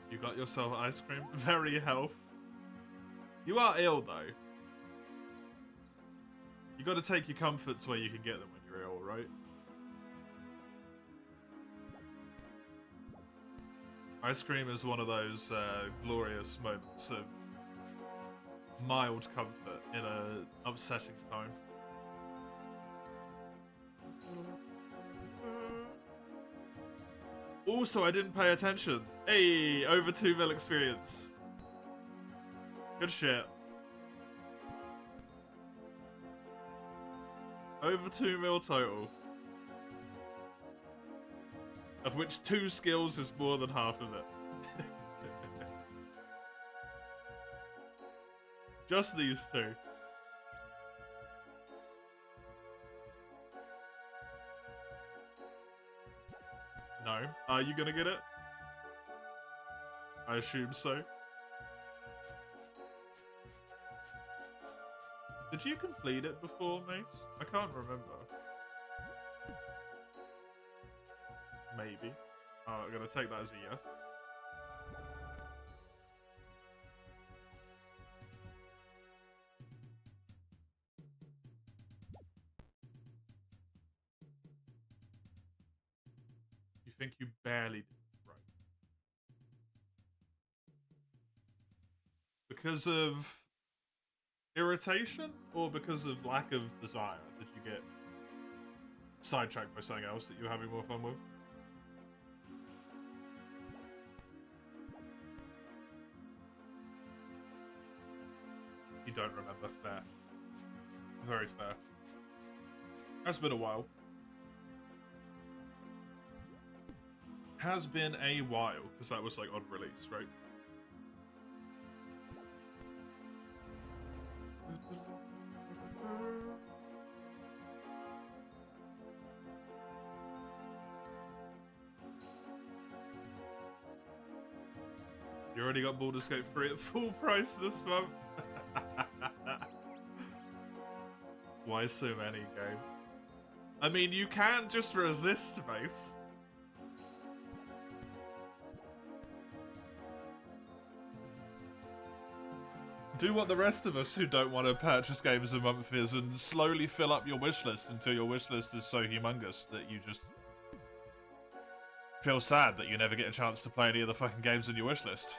You got yourself ice cream? Very health. You are ill, though. You gotta take your comforts where you can get them when you're ill, right? Ice cream is one of those glorious moments of mild comfort in an upsetting time. Also, I didn't pay attention. Hey, over 2 mil experience. Good shit. Over 2 mil total. Of which 2 skills is more than half of it. Just these 2. No. Are you gonna get it? I assume so. Did you complete it before, Mace? I can't remember. Maybe. Oh, I'm gonna take that as a yes. You think you barely did it right. Because of irritation or because of lack of desire? Did you get sidetracked by something else that you were having more fun with? You don't remember. Fair. Very fair. Has been a while. Has been a while, because that was like on release, right? You already got Baldur's Gate 3 at full price this month. Why so many, game? I mean, you can't just resist, Mace. Do what the rest of us who don't want to purchase games a month is and slowly fill up your wishlist until your wishlist is so humongous that you just feel sad that you never get a chance to play any of the fucking games on your wishlist.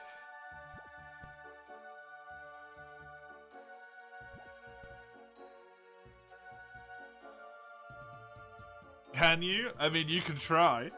Can you? I mean, you can try.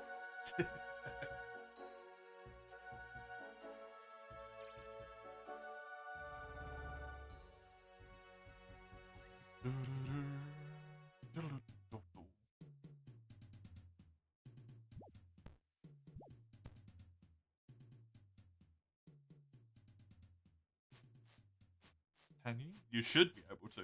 Can you? You should be able to.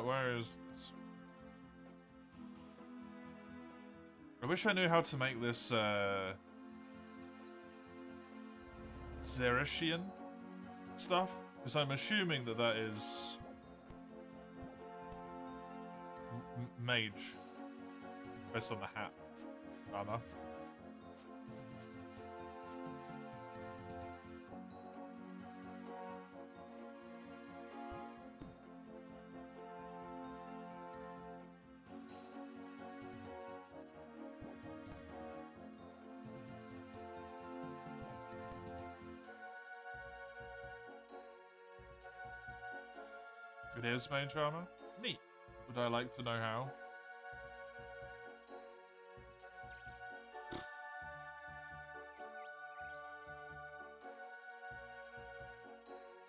Where is this? I wish I knew how to make this, Zerishian stuff, because I'm assuming that that is mage, based on the hat armor. It is mage armor? Neat. Would I like to know how?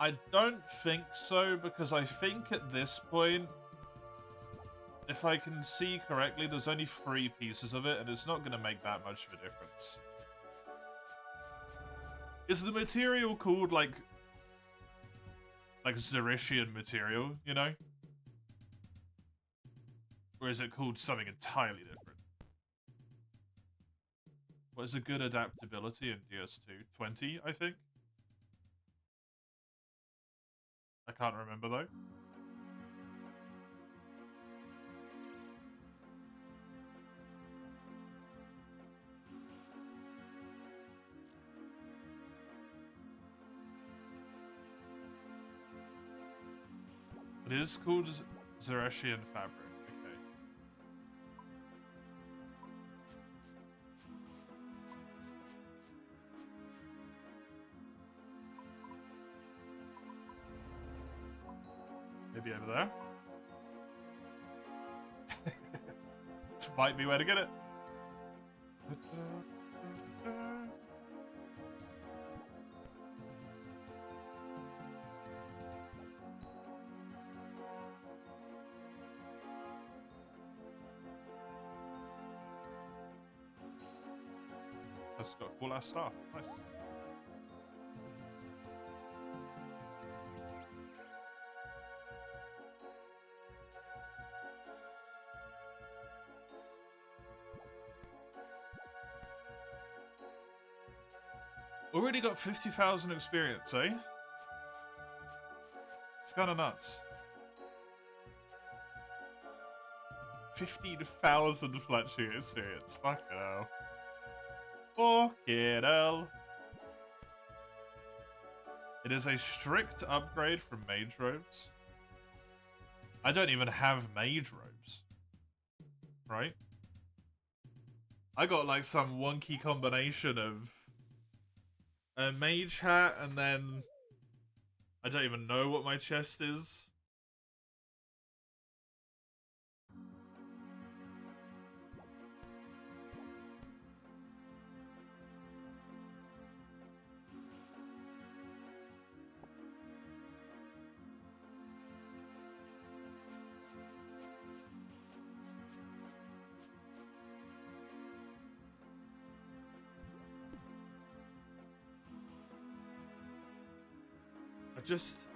I don't think so, because I think at this point, if I can see correctly, there's only 3 pieces of it, and it's not going to make that much of a difference. Is the material called, like Zerishian material, you know? Or is it called something entirely different? What is a good adaptability in DS2? 20, I think? I can't remember, though. It is called Zerishian fabric. Okay. Maybe over there. This might be where to get it. That's got cool ass stuff. Nice. Already got 50,000 experience, eh? It's kind of nuts. 15,000 fletching experience. Fuck hell. Fucking hell. It is a strict upgrade from mage robes. I don't even have mage robes. Right? I got like some wonky combination of a mage hat and then I don't even know what my chest is.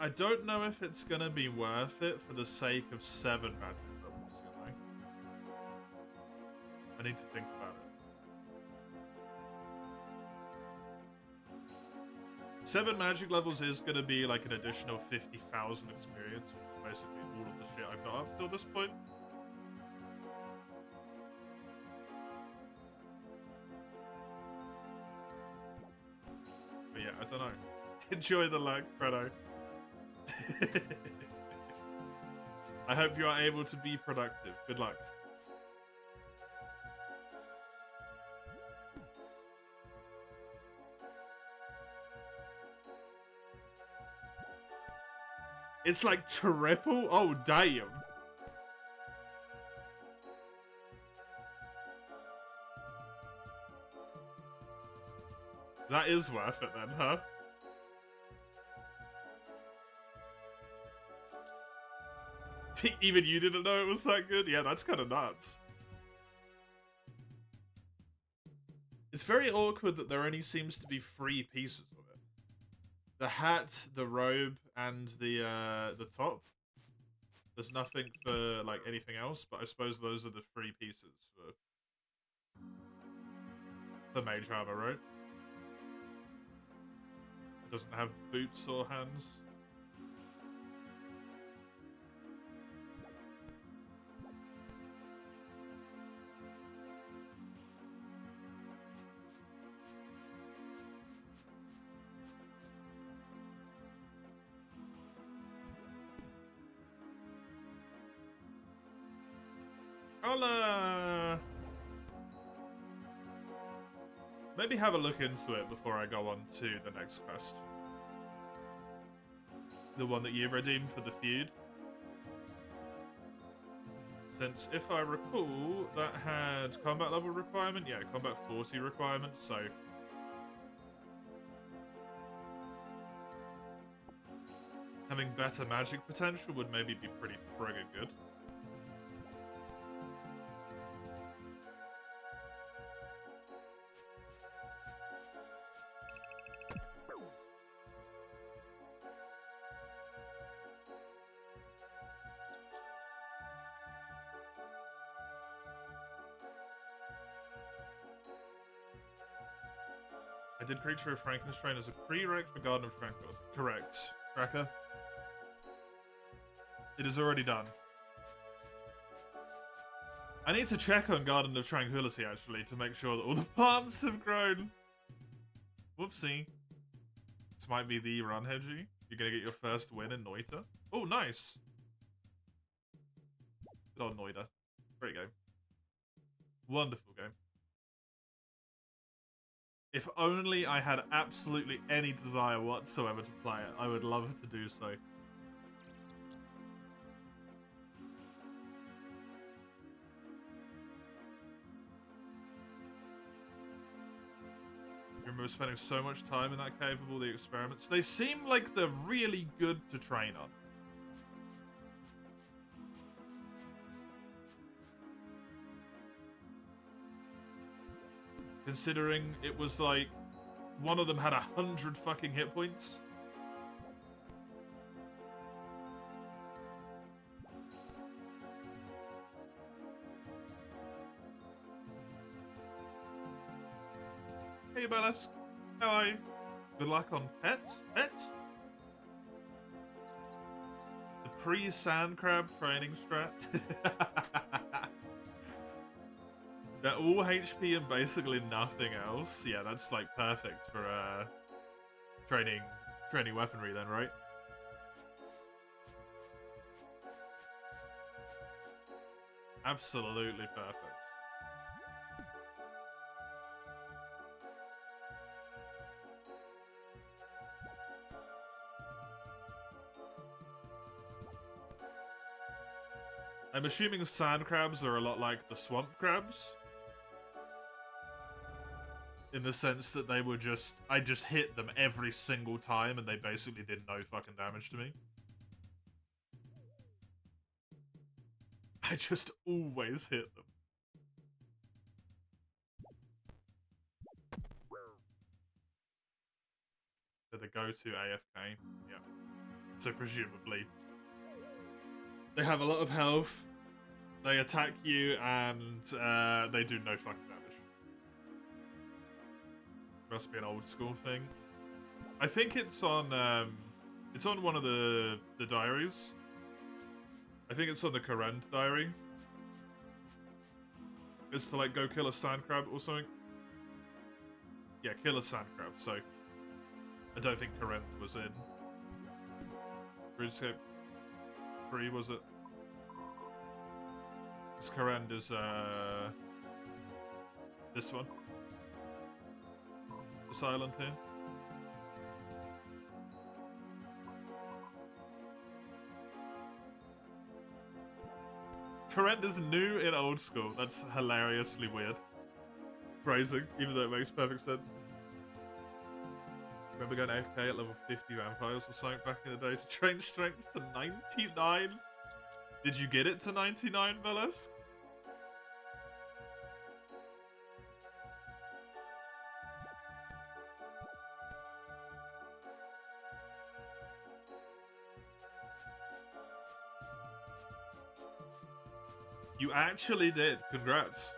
I don't know if it's gonna be worth it for the sake of 7 magic levels, you know? I need to think about it. 7 magic levels is gonna be like an additional 50,000 experience, which is basically all of the shit I've got up till this point. But yeah, I don't know. Enjoy the luck, Fredo. I hope you are able to be productive. Good luck. It's like triple? Oh, damn. That is worth it then, huh? Even you didn't know it was that good? Yeah, that's kind of nuts. It's very awkward that there only seems to be 3 pieces of it. The hat, the robe, and the top. There's nothing for, like, anything else, but I suppose those are the 3 pieces for the mage armor, right? It doesn't have boots or hands. I'll, maybe have a look into it before I go on to the next quest. The one that you've redeemed for the feud. Since, if I recall, that had combat level requirement. Yeah, combat 40 requirement, so... having better magic potential would maybe be pretty friggin' good. I did Creature of Frankenstein as a prereq for Garden of Tranquility. Correct. Cracker. It is already done. I need to check on Garden of Tranquility, actually, to make sure that all the plants have grown. Whoopsie. This might be the run, Hedgie. You're gonna get your first win in Noita. Oh, nice. Good old Noita. Great game. Wonderful game. If only I had absolutely any desire whatsoever to play it, I would love to do so. I remember spending so much time in that cave with all the experiments. They seem like they're really good to train on. Considering it was like, one of them had 100 fucking hit points. Hey, Bellis. How are you? Good luck on pets? Pets? The pre-sand crab training strat. They're all HP and basically nothing else. Yeah, that's like perfect for training weaponry then, right? Absolutely perfect. I'm assuming sand crabs are a lot like the swamp crabs. In the sense that they were I just hit them every single time and they basically did no fucking damage to me. I just always hit them. They're the go-to AFK. Yeah. So presumably. They have a lot of health. They attack you and they do no fucking damage. Must be an old school thing. I think it's on one of the diaries. I think it's on the Current diary. It's to like go kill a sand crab or something. Yeah, kill a sand crab, so I don't think Current was in. RuneScape 3, was it? This Karend is, this one. This island here. Karend is new in old school. That's hilariously weird. Phrasing, even though it makes perfect sense. Remember going AFK at level 50 vampires or something back in the day to train strength to 99? Did you get it to 99, Veles? You actually did. Congrats.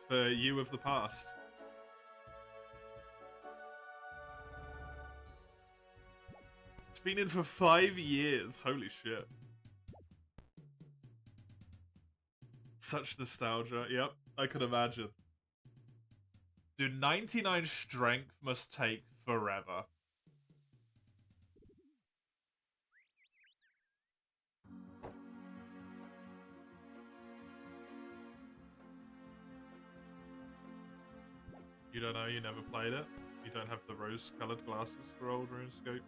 For you of the past. It's been in for 5 years. Holy shit. Such nostalgia. Yep, I could imagine. Dude, 99 strength must take forever. You don't know, you never played it? You don't have the rose-colored glasses for old RuneScape?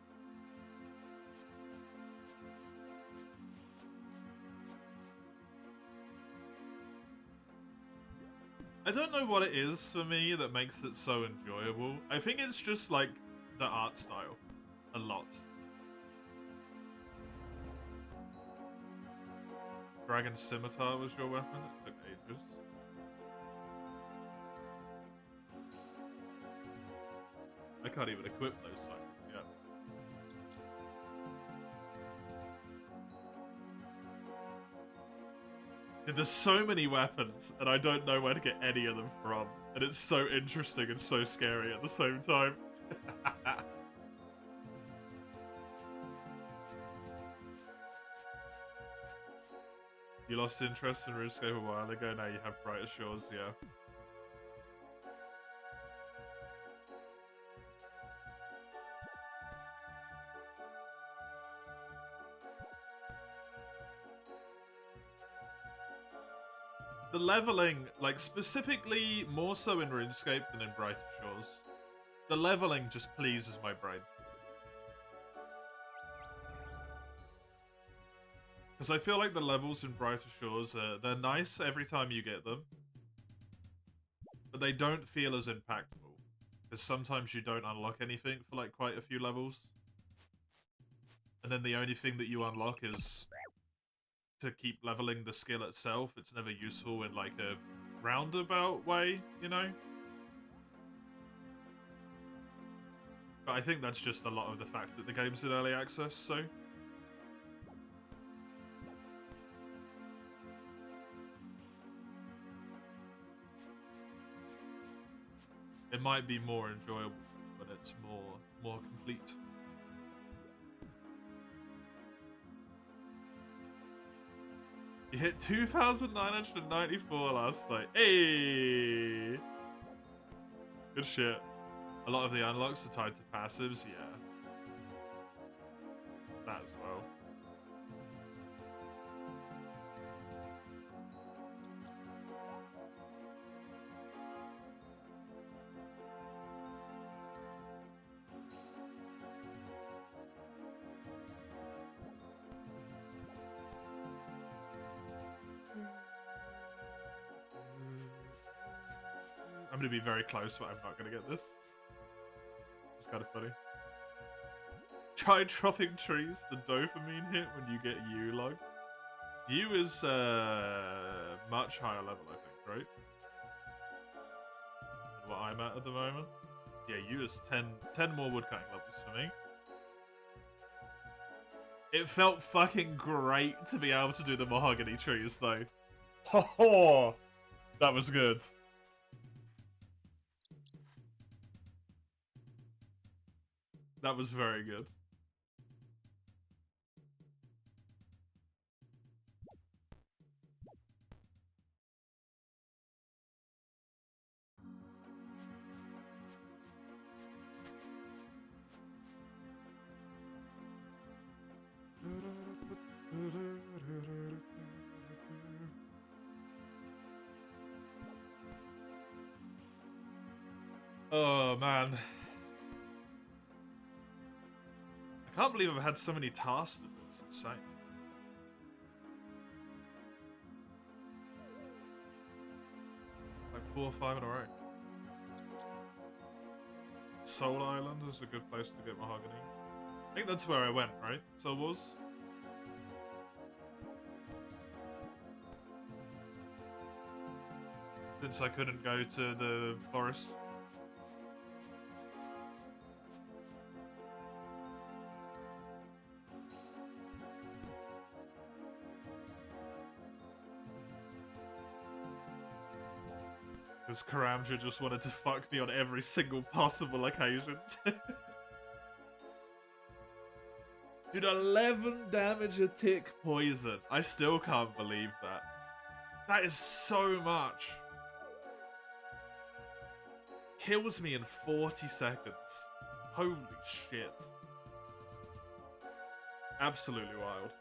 I don't know what it is for me that makes it so enjoyable. I think it's just like the art style. A lot. Dragon Scimitar was your weapon? It took ages. I can't even equip those cycles yet. There's so many weapons, and I don't know where to get any of them from. And it's so interesting and so scary at the same time. You lost interest in RuneScape a while ago, now you have brighter shores, yeah. The leveling, like specifically more so in RuneScape than in Brighter Shores, the leveling just pleases my brain. Because I feel like the levels in Brighter Shores, they're nice every time you get them, but they don't feel as impactful. Because sometimes you don't unlock anything for like quite a few levels. And then the only thing that you unlock is to keep leveling the skill itself. It's never useful in like a roundabout way, you know? But I think that's just a lot of the fact that the game's in early access, so... It might be more enjoyable when it's more complete. You hit 2,994 last night. Hey! Good shit. A lot of the unlocks are tied to passives, yeah. That as well. I'm gonna be very close, but I'm not gonna get this. It's kind of funny. Try dropping trees, the dopamine hit when you get U-log. U is much higher level, I think, right? Than what I'm at the moment. Yeah, U is 10 more woodcutting levels for me. It felt fucking great to be able to do the mahogany trees, though. Ho ho! That was good. That was very good. Oh, man. I can't believe I've had so many tasks to do. It's insane. Like 4 or 5 in a row. Soul Island is a good place to get mahogany. I think that's where I went, right? So it was? Since I couldn't go to the forest. Because Karamja just wanted to fuck me on every single possible occasion. Dude, 11 damage a tick poison. I still can't believe that. That is so much. Kills me in 40 seconds. Holy shit. Absolutely wild.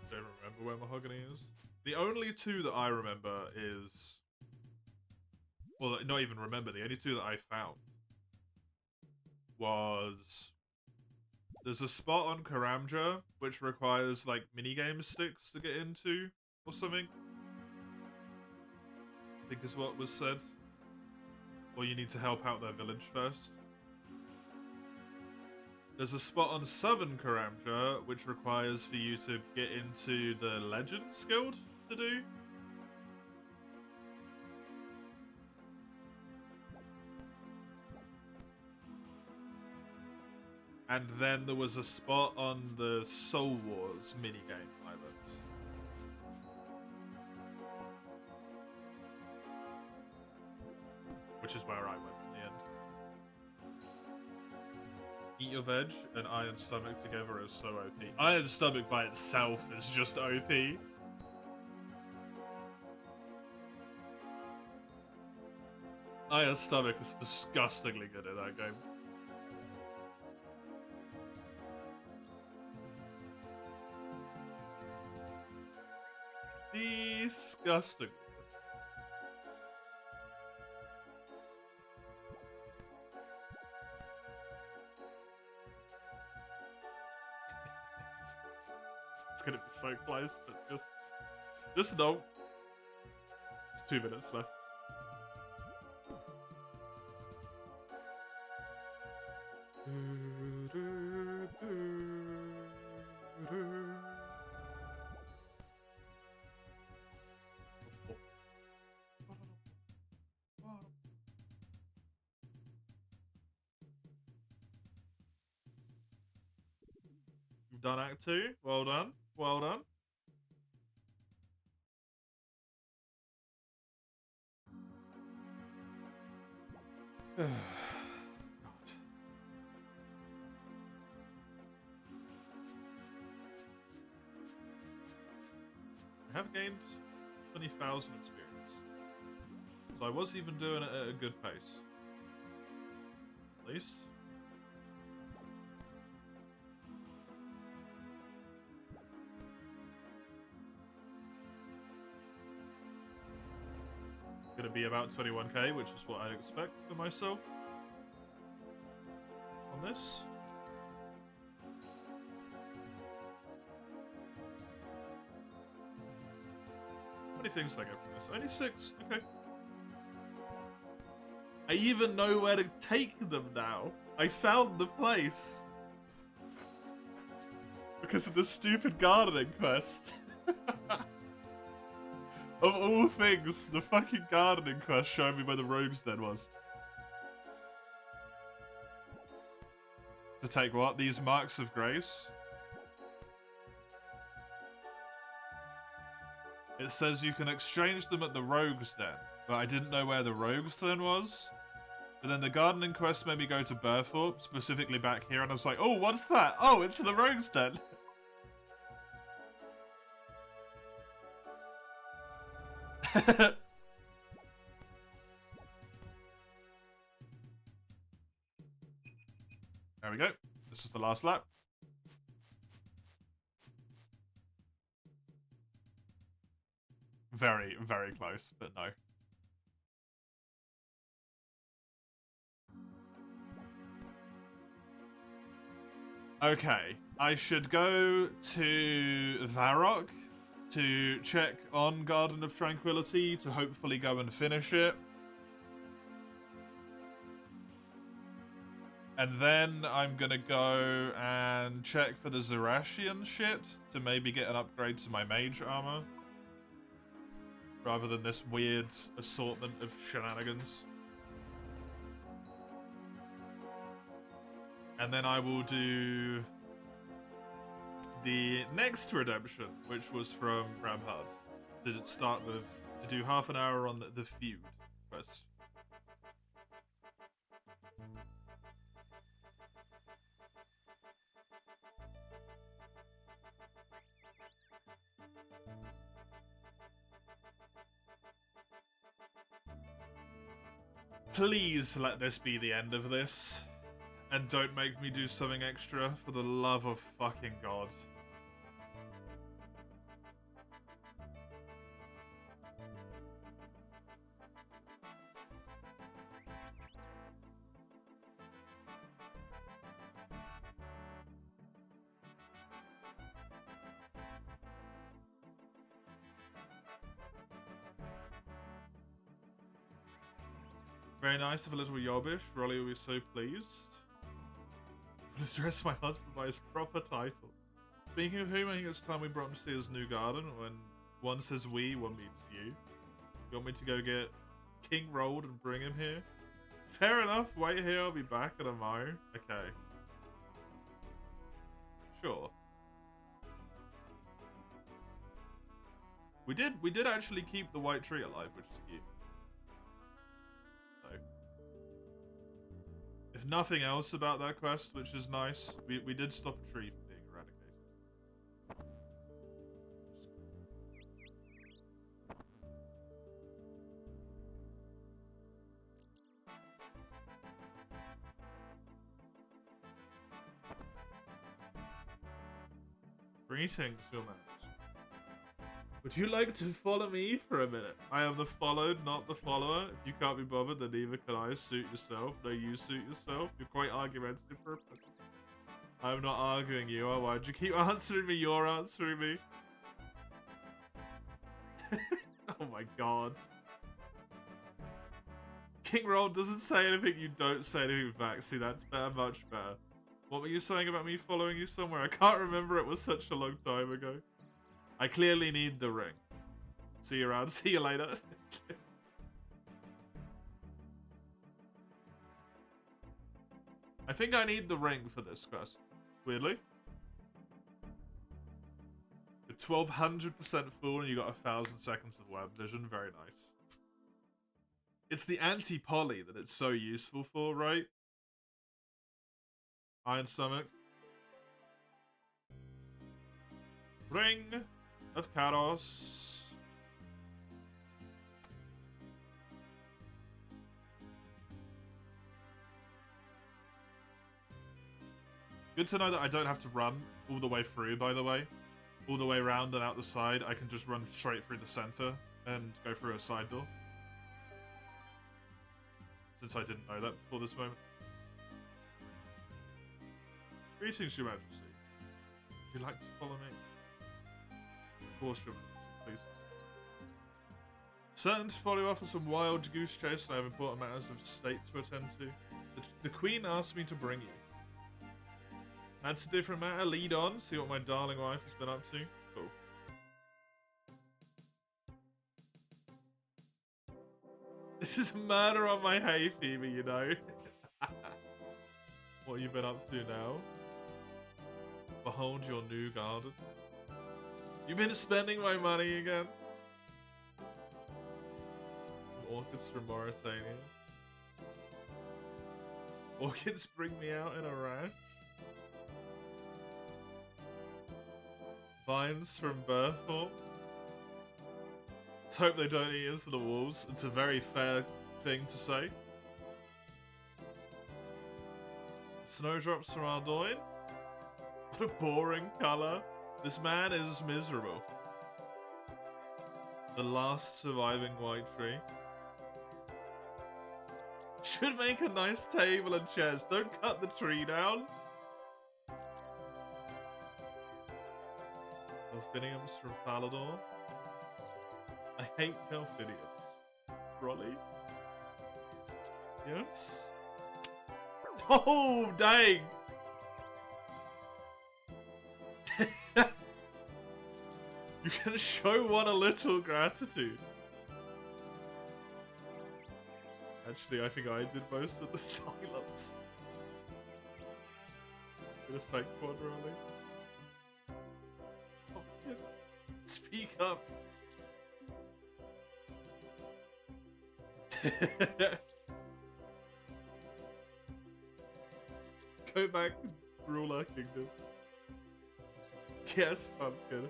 Don't remember where mahogany is. The only two that I remember is... Well, not even remember. The only two that I found was... There's a spot on Karamja which requires, like, minigame sticks to get into, or something. I think is what was said. Or you need to help out their village first. There's a spot on Southern Karamja which requires for you to get into the Legends Guild to do. And then there was a spot on the Soul Wars minigame island. Which is where I went in the end. Eat your veg and Iron Stomach together is so OP. Iron Stomach by itself is just OP. Iron Stomach is disgustingly good at that game. Disgusting. It's gonna be so close, but just no. It's 2 minutes left. You've done Act 2. Well done. Well done. God. I have gained 20,000 experience. So I was even doing it at a good pace. At least. Gonna be about 21k, which is what I expect for myself on this. How many things did I get from this? Only 6. Okay. I even know where to take them now. I found the place. Because of the stupid gardening quest. Of all things, the fucking gardening quest showed me where the rogue's den was. To take what? These marks of grace? It says you can exchange them at the rogue's den, but I didn't know where the rogue's den was. But then the gardening quest made me go to Burthorpe, specifically back here, and I was like, oh, what's that? Oh, it's the rogue's den. There we go. This is the last lap. Very, very close, but no. Okay, I should go to Varrock to check on Garden of Tranquility to hopefully go and finish it. And then I'm gonna go and check for the Zerashian shit to maybe get an upgrade to my mage armor. Rather than this weird assortment of shenanigans. And then I will do the next redemption, which was from Ramhard. To start with, to do half an hour on the feud quest. Please let this be the end of this. And don't make me do something extra, for the love of fucking God. Very nice of a little yobbish. Rolly will be so pleased. I'll address my husband by his proper title. Speaking of whom, I think it's time we brought him to see his new garden. When one says we, one means you. You want me to go get King rolled and bring him here? Fair enough. Wait here. I'll be back in a mo. Okay. Sure. We did actually keep the white tree alive, which is cute. So, if nothing else about that quest, which is nice, we did stop a tree from being eradicated. Greetings, your man. Would you like to follow me for a minute? I am the followed, not the follower. If you can't be bothered, then neither can I. Suit yourself. No, you suit yourself. You're quite argumentative for a person. I'm not arguing you. Oh, why'd you keep answering me? You're answering me. Oh my God. King Roll doesn't say anything, you don't say anything back. See, that's better, much better. What were you saying about me following you somewhere? I can't remember, it was such a long time ago. I clearly need the ring. See you around. See you later. I think I need the ring for this quest. Weirdly. You're 1200% full and you got 1,000 seconds of web vision. Very nice. It's the anti-poly that it's so useful for, right? Iron Stomach. Ring of Karos. Good to know that I don't have to run all the way through, by the way. All the way around and out the side. I can just run straight through the center and go through a side door. Since I didn't know that before this moment. Greetings, Your Majesty. Would you like to follow me? Of course, Your Majesty, please. Certain to follow you off on some wild goose chase, and I have important matters of state to attend to. The Queen asked me to bring you. That's a different matter. Lead on. See what my darling wife has been up to. Cool. This is murder on my hay, Phoebe, you know. What have you been up to now? Behold your new garden. You've been spending my money again. Some orchids from Mauritania. Orchids bring me out in a rash. Vines from Berthorpe. Let's hope they don't eat into the walls. It's a very fair thing to say. Snowdrops from Ardoin. What a boring colour. This man is miserable. The last surviving white tree. Should make a nice table and chairs. Don't cut the tree down. Delphiniums from Falador. I hate Delphiniums. Rolly? Yes? Oh, dang! You can show one a little gratitude. Actually, I think I did most of the silence. Gonna fake one, Rolly. Oh, yeah. Speak up. Go back and rule our kingdom. Yes, Pumpkin.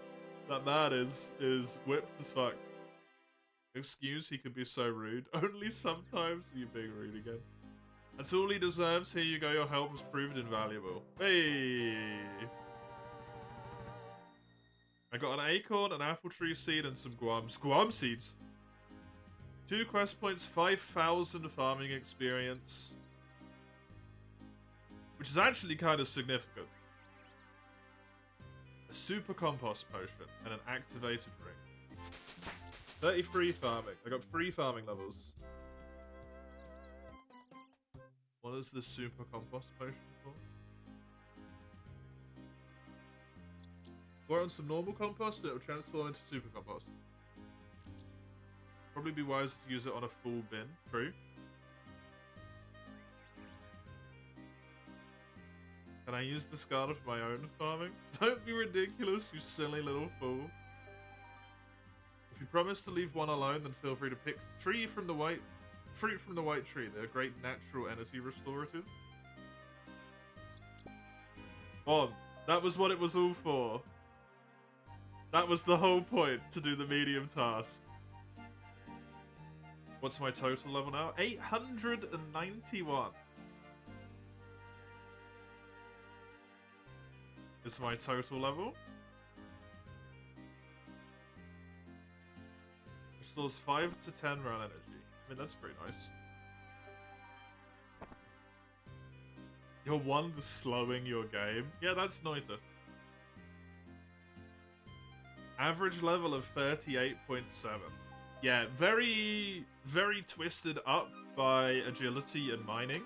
That man is whipped as fuck. Excuse, he could be so rude. Only sometimes you being rude again. That's all he deserves. Here you go, your help was proved invaluable. Hey! I got an acorn, an apple tree seed, and some guam seeds. 2 quest points, 5,000 farming experience. Which is actually kind of significant. A super compost potion and an activated ring. 33 farming. I got 3 farming levels. What is the super compost potion for? Pour on some normal compost, it'll transform into super compost. Probably be wise to use it on a full bin. True. Can I use the SCADA for my own farming? Don't be ridiculous, you silly little fool. If you promise to leave one alone, then feel free to pick fruit from the white tree. They're a great natural energy restorative. On. That was what it was all for. That was the whole point, to do the medium task. What's my total level now? 891. Is my total level. Restores 5 to 10 run energy. I mean, that's pretty nice. Your wand is slowing your game. Yeah, that's Noita. Average level of 38.7. Yeah, very, very twisted up by agility and mining.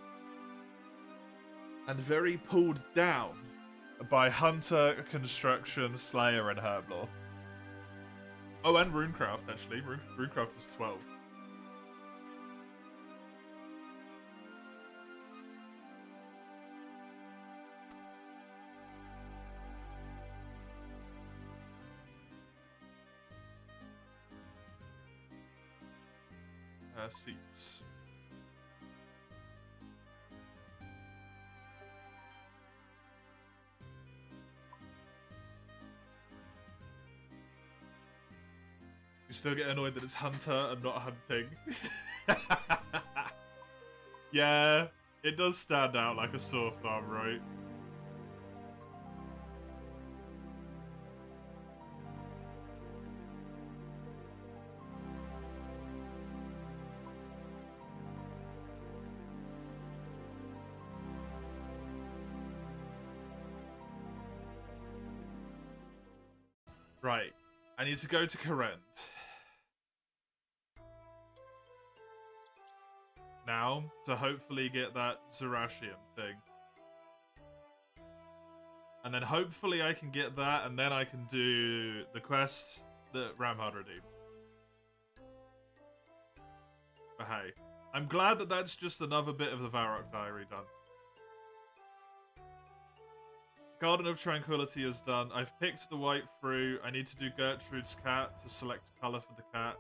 And very pulled down by Hunter, Construction, Slayer, and Herblore. Oh, and Runecraft, actually. Runecraft is 12. Seats. You still get annoyed that it's Hunter and not hunting. Yeah, it does stand out like a sore thumb, right? Right. I need to go to Karent. Now, to hopefully get that Zerashian thing. And then hopefully I can get that, and then I can do the quest that Ramhard redeemed. But hey, I'm glad that that's just another bit of the Varrock Diary done. Garden of Tranquility is done. I've picked the white fruit. I need to do Gertrude's cat to select colour for the cat.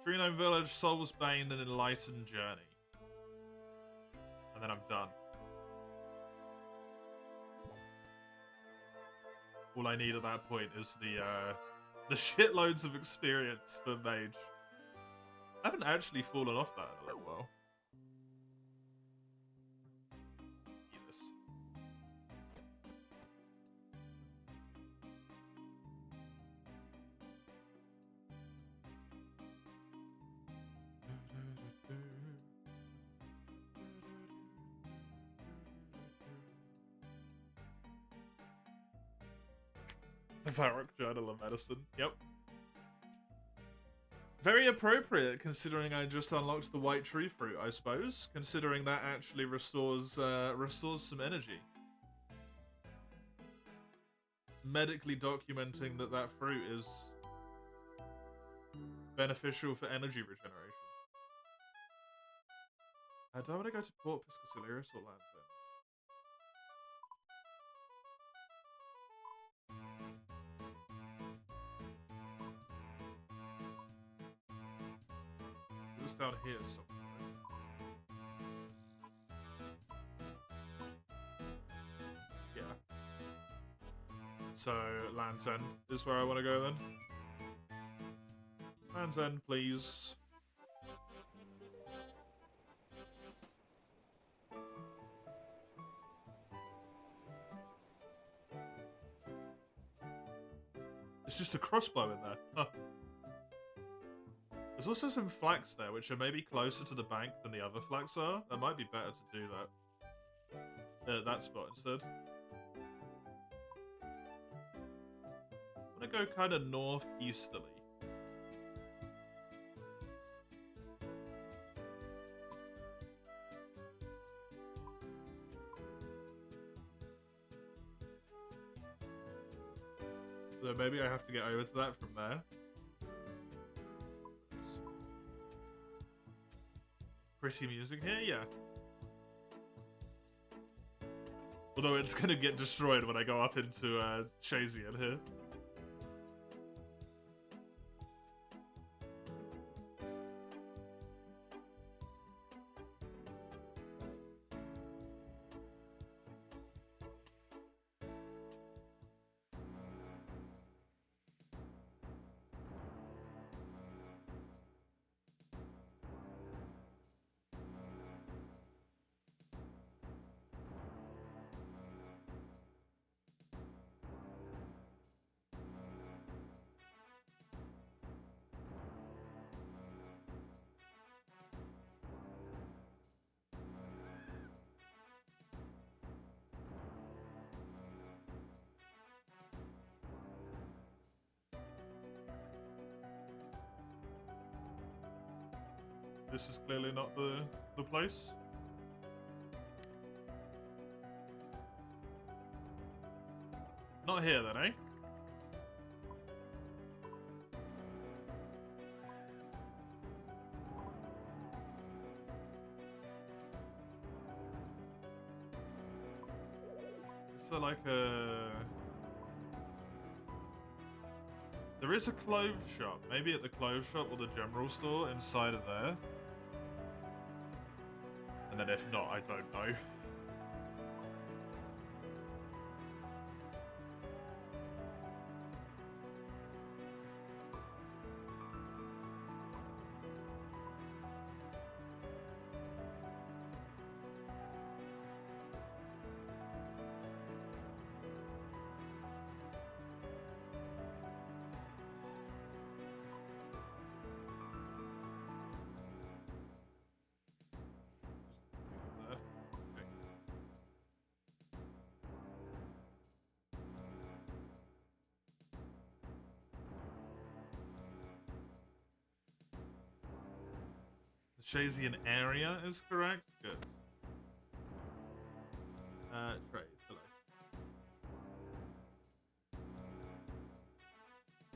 Trino Village, Soul's Bane, and Enlightened Journey. And then I'm done. All I need at that point is the shitloads of experience for Mage. I haven't actually fallen off that in a little while. The Varrock Journal of Medicine. Yep. Very appropriate, considering I just unlocked the white tree fruit, I suppose. Considering that actually restores some energy. Medically documenting that fruit is beneficial for energy regeneration. Do I want to go to Port Piscatiliris or Land's End? It was down here somewhere. Yeah. So, Land's End is where I want to go then. Land's End, please. It's just a crossbow in there. Huh. There's also some flax there, which are maybe closer to the bank than the other flax are. That might be better to do that. That spot instead. I'm gonna go kind of northeasterly. So maybe I have to get over to that from there. Pretty music here, yeah. Although it's gonna get destroyed when I go up into Chazian here. This is clearly not the place. Not here then, eh? Is there like a... There is a clothes shop. Maybe at the clothes shop or the general store inside of there. And then if not, I don't know. Chazian area is correct. Good. Trade. Hello.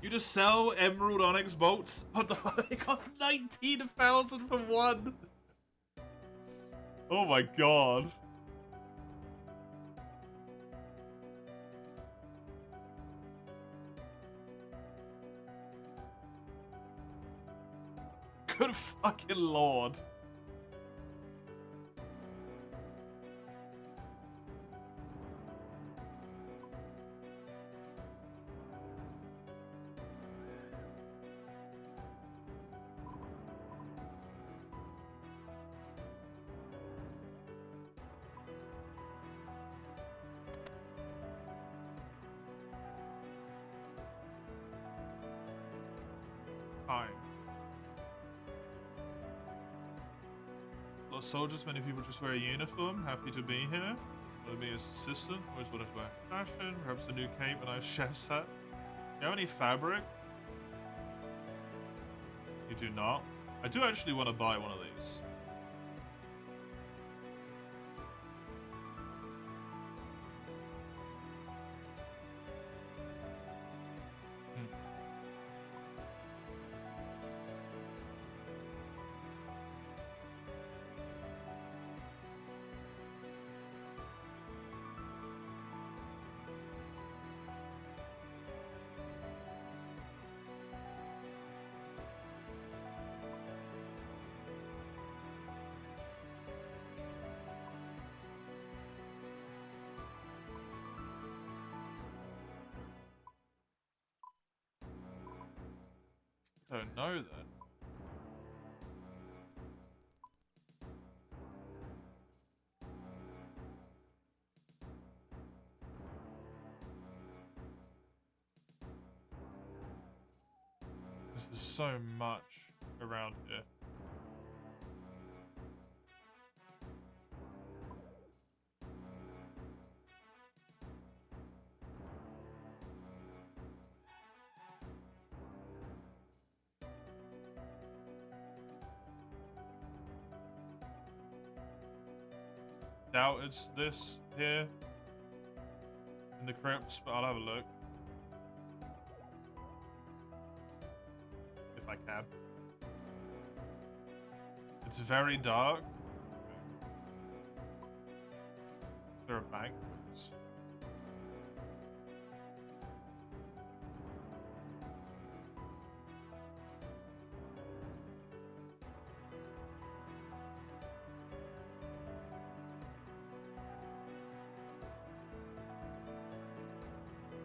You just sell Emerald Onyx bolts? What the fuck? It costs 19,000 for one. Oh my god. Good fucking lord. Fine. Lost soldiers, many people just wear a uniform. Happy to be here. Want to be his assistant. Always wanted to wear fashion. Perhaps a new cape and a nice chef's hat. you have any fabric? You do not. I do actually want to buy one of these. Don't know then. Because there's so much around here. Doubt it's this here in the crypts, but I'll have a look if I can. It's very dark. Is there a bank?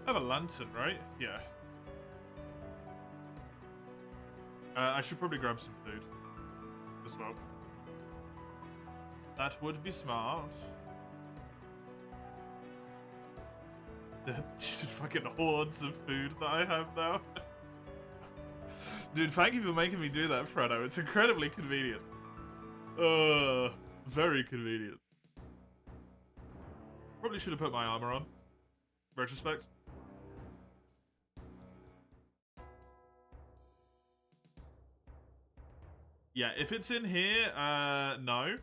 I have a lantern, right? Yeah. I should probably grab some food as well. That would be smart. The fucking hordes of food that I have now. Dude, thank you for making me do that, Fredo. It's incredibly convenient. Very convenient. Probably should have put my armor on. Retrospect. Yeah, if it's in here, no.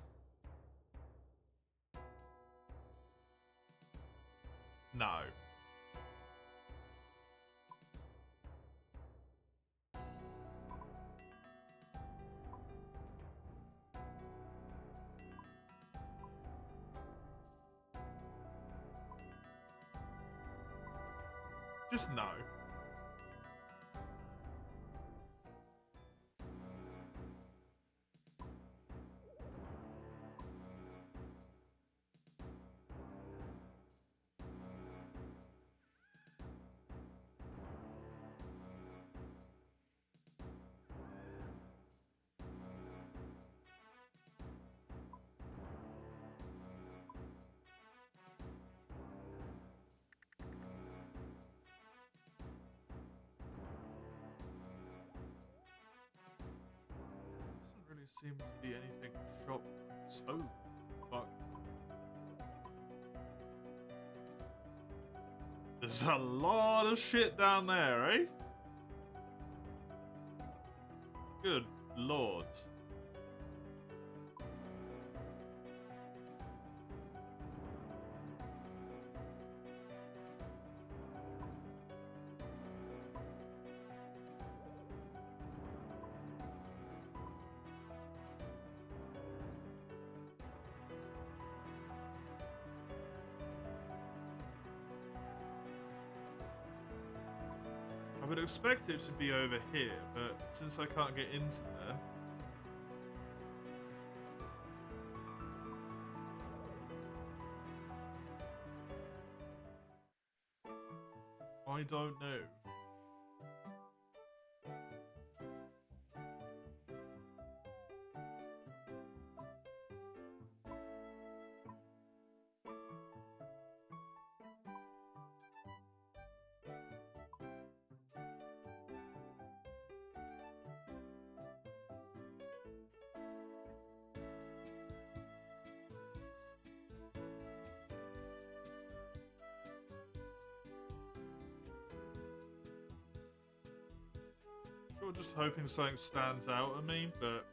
No. Just no. Seems to be anything shop. So fuck. There's a lot of shit down there, eh? Good lord. I would expect it to be over here, but since I can't get into there... I don't know. now, just hoping something stands out at me, but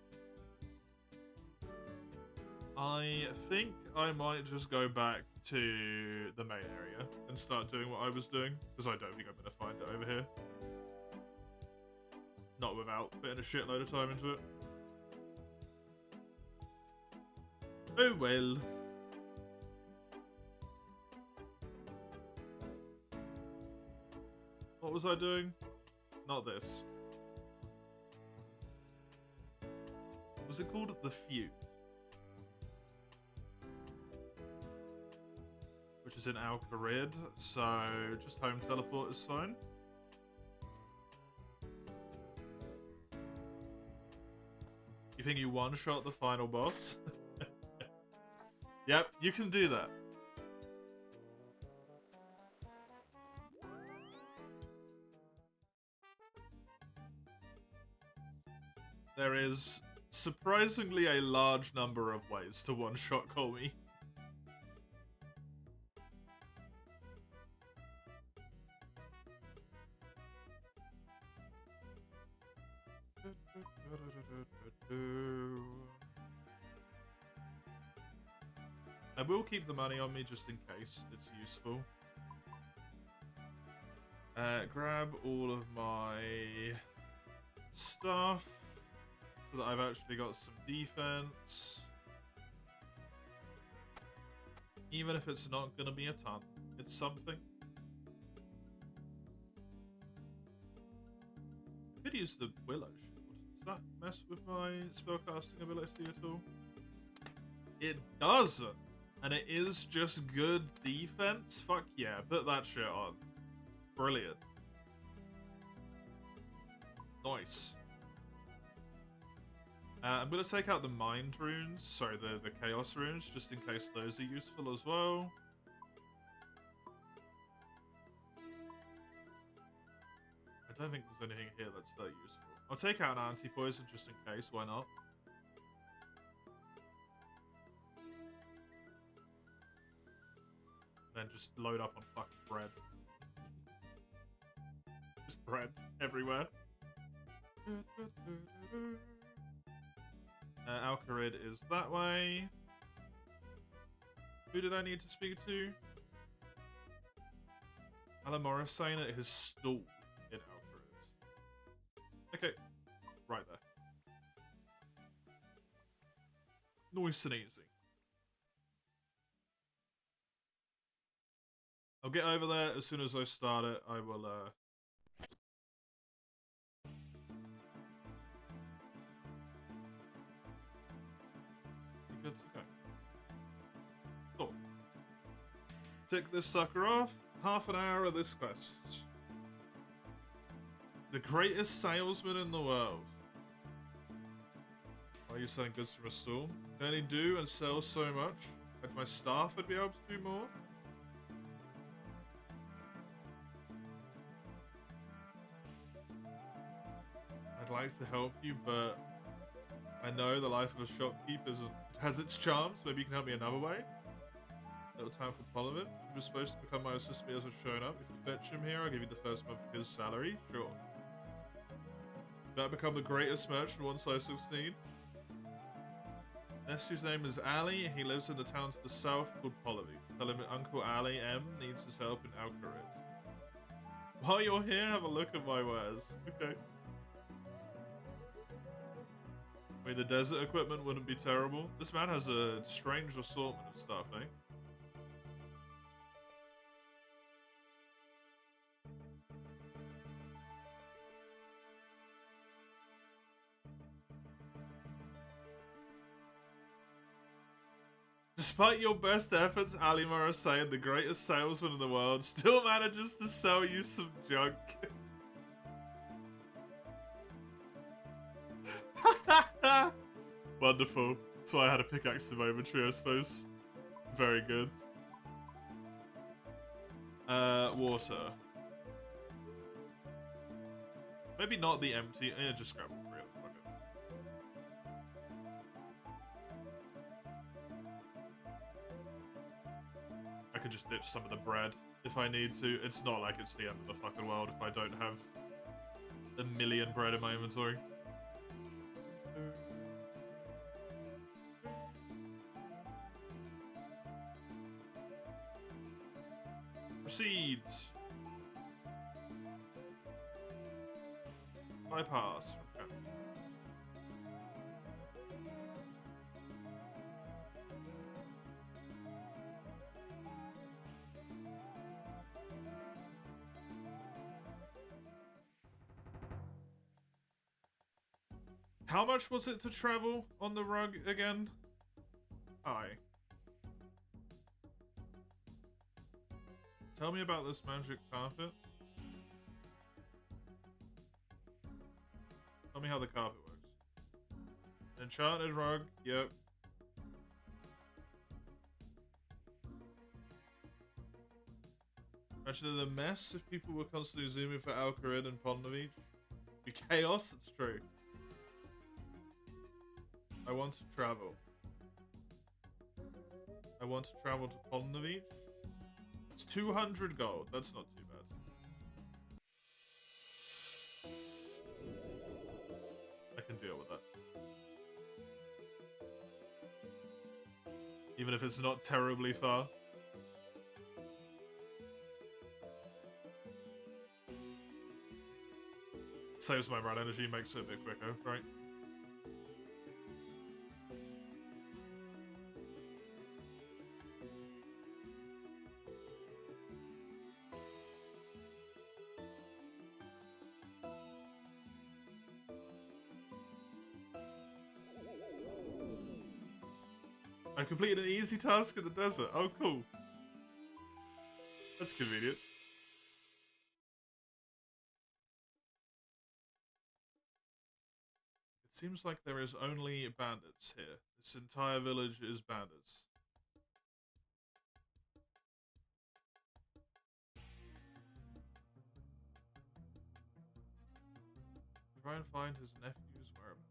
I think I might just go back to the main area and start doing what I was doing, because I don't think I'm going to find it over here. Not without putting a shitload of time into it. Oh well. What was I doing? Not this. What was it called? The Feud. Which is in Alcarid, so just home teleport is fine. You think you one-shot the final boss? Yep, you can do that. There is surprisingly a large number of ways to one-shot Colmy. I will keep the money on me just in case it's useful. Grab all of my stuff so that I've actually got some defense. Even if it's not going to be a ton, it's something. I could use the Willow Shield. Does that mess with my spellcasting ability at all? It doesn't! And it is just good defense? Fuck yeah, put that shit on. Brilliant. Nice. I'm going to take out the Mind runes, sorry, the Chaos runes, just in case those are useful as well. I don't think there's anything here that's that useful. I'll take out an anti-poison just in case, why not? And then just load up on fucking bread. Just bread everywhere. Alcarid is that way. Who did I need to speak to? Alan Morrison at his stall in Alcarid. Okay, right there. Nice and easy. I'll get over there as soon as I start it. I will, good to go. Cool. Tick this sucker off. Half an hour of this quest. The greatest salesman in the world. Why are you selling goods from a stall? Can only do and sell so much. Like my staff would be able to do more. I'd like to help you, but I know the life of a shopkeep has its charms. Maybe you can help me another way. Little town called Parliament. He was supposed to become my assistant, but he hasn't shown up. If you fetch him here, I'll give you the first month of his salary. Sure. Better become the greatest merchant once I succeed. Nephew's name is Ali. He lives in the town to the south called Pollaby. Tell him Uncle Ali M needs his help in Alcarid. While you're here, have a look at my wares. Okay. I mean, the desert equipment wouldn't be terrible. This man has a strange assortment of stuff, eh? Despite your best efforts, Ali Morrison, the greatest salesman in the world, still manages to sell you some junk. Wonderful. That's why I had a pickaxe in my inventory, I suppose. Very good. Water. Maybe not the empty. Yeah, just grab it for real. Fuck it. I could just ditch some of the bread if I need to. It's not like it's the end of the fucking world if I don't have a million bread in my inventory. Proceed. Bypass. How much was it to travel on the rug again? Hi. Tell me about this magic carpet. Tell me how the carpet works. Enchanted rug, yep. Imagine the mess if people were constantly zooming for Alcarid and Pondovich. Be chaos, it's true. I want to travel. I want to travel to Pondovich. It's 200 gold, that's not too bad. I can deal with that. Even if it's not terribly far. Saves my run energy, makes it a bit quicker, right? I completed an easy task in the desert. Oh, cool. That's convenient. It seems like there is only bandits here. This entire village is bandits. Try and find his nephew's whereabouts.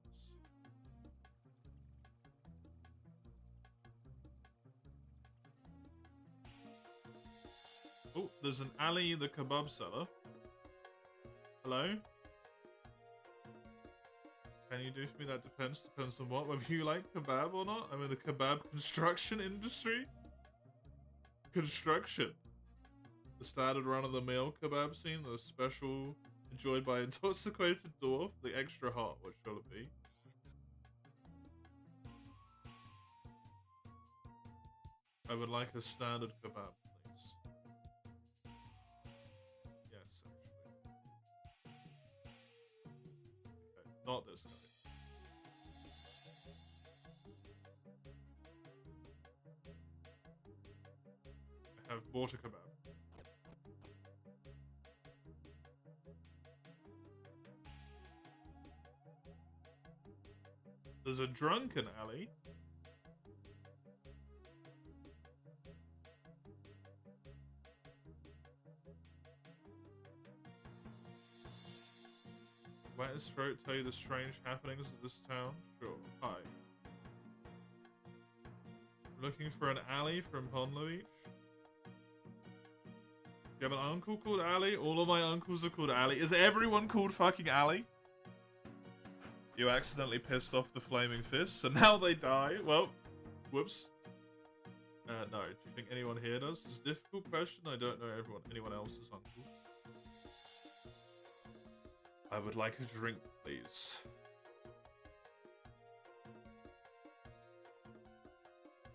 Oh, there's an Ali the kebab seller. Hello? Can you do for me? That depends. Depends on what. Whether you like kebab or not. I'm in the kebab construction industry. Construction. The standard run-of-the-mill kebab scene. The special enjoyed by intoxicated dwarf. The extra hot. What shall it be? I would like a standard kebab, please. Yes, actually. Okay, not this guy. I have bought a kebab. There's a drunken alley. Wet his throat, tell you the strange happenings of this town? Sure. Hi. Looking for an alley from Pondovich? You have an uncle called Ali? All of my uncles are called Ali. Is everyone called fucking Ali? You accidentally pissed off the flaming fist, so now they die. Well, whoops. No. Do you think anyone here does? It's a difficult question. I don't know anyone else's uncles. I would like a drink, please.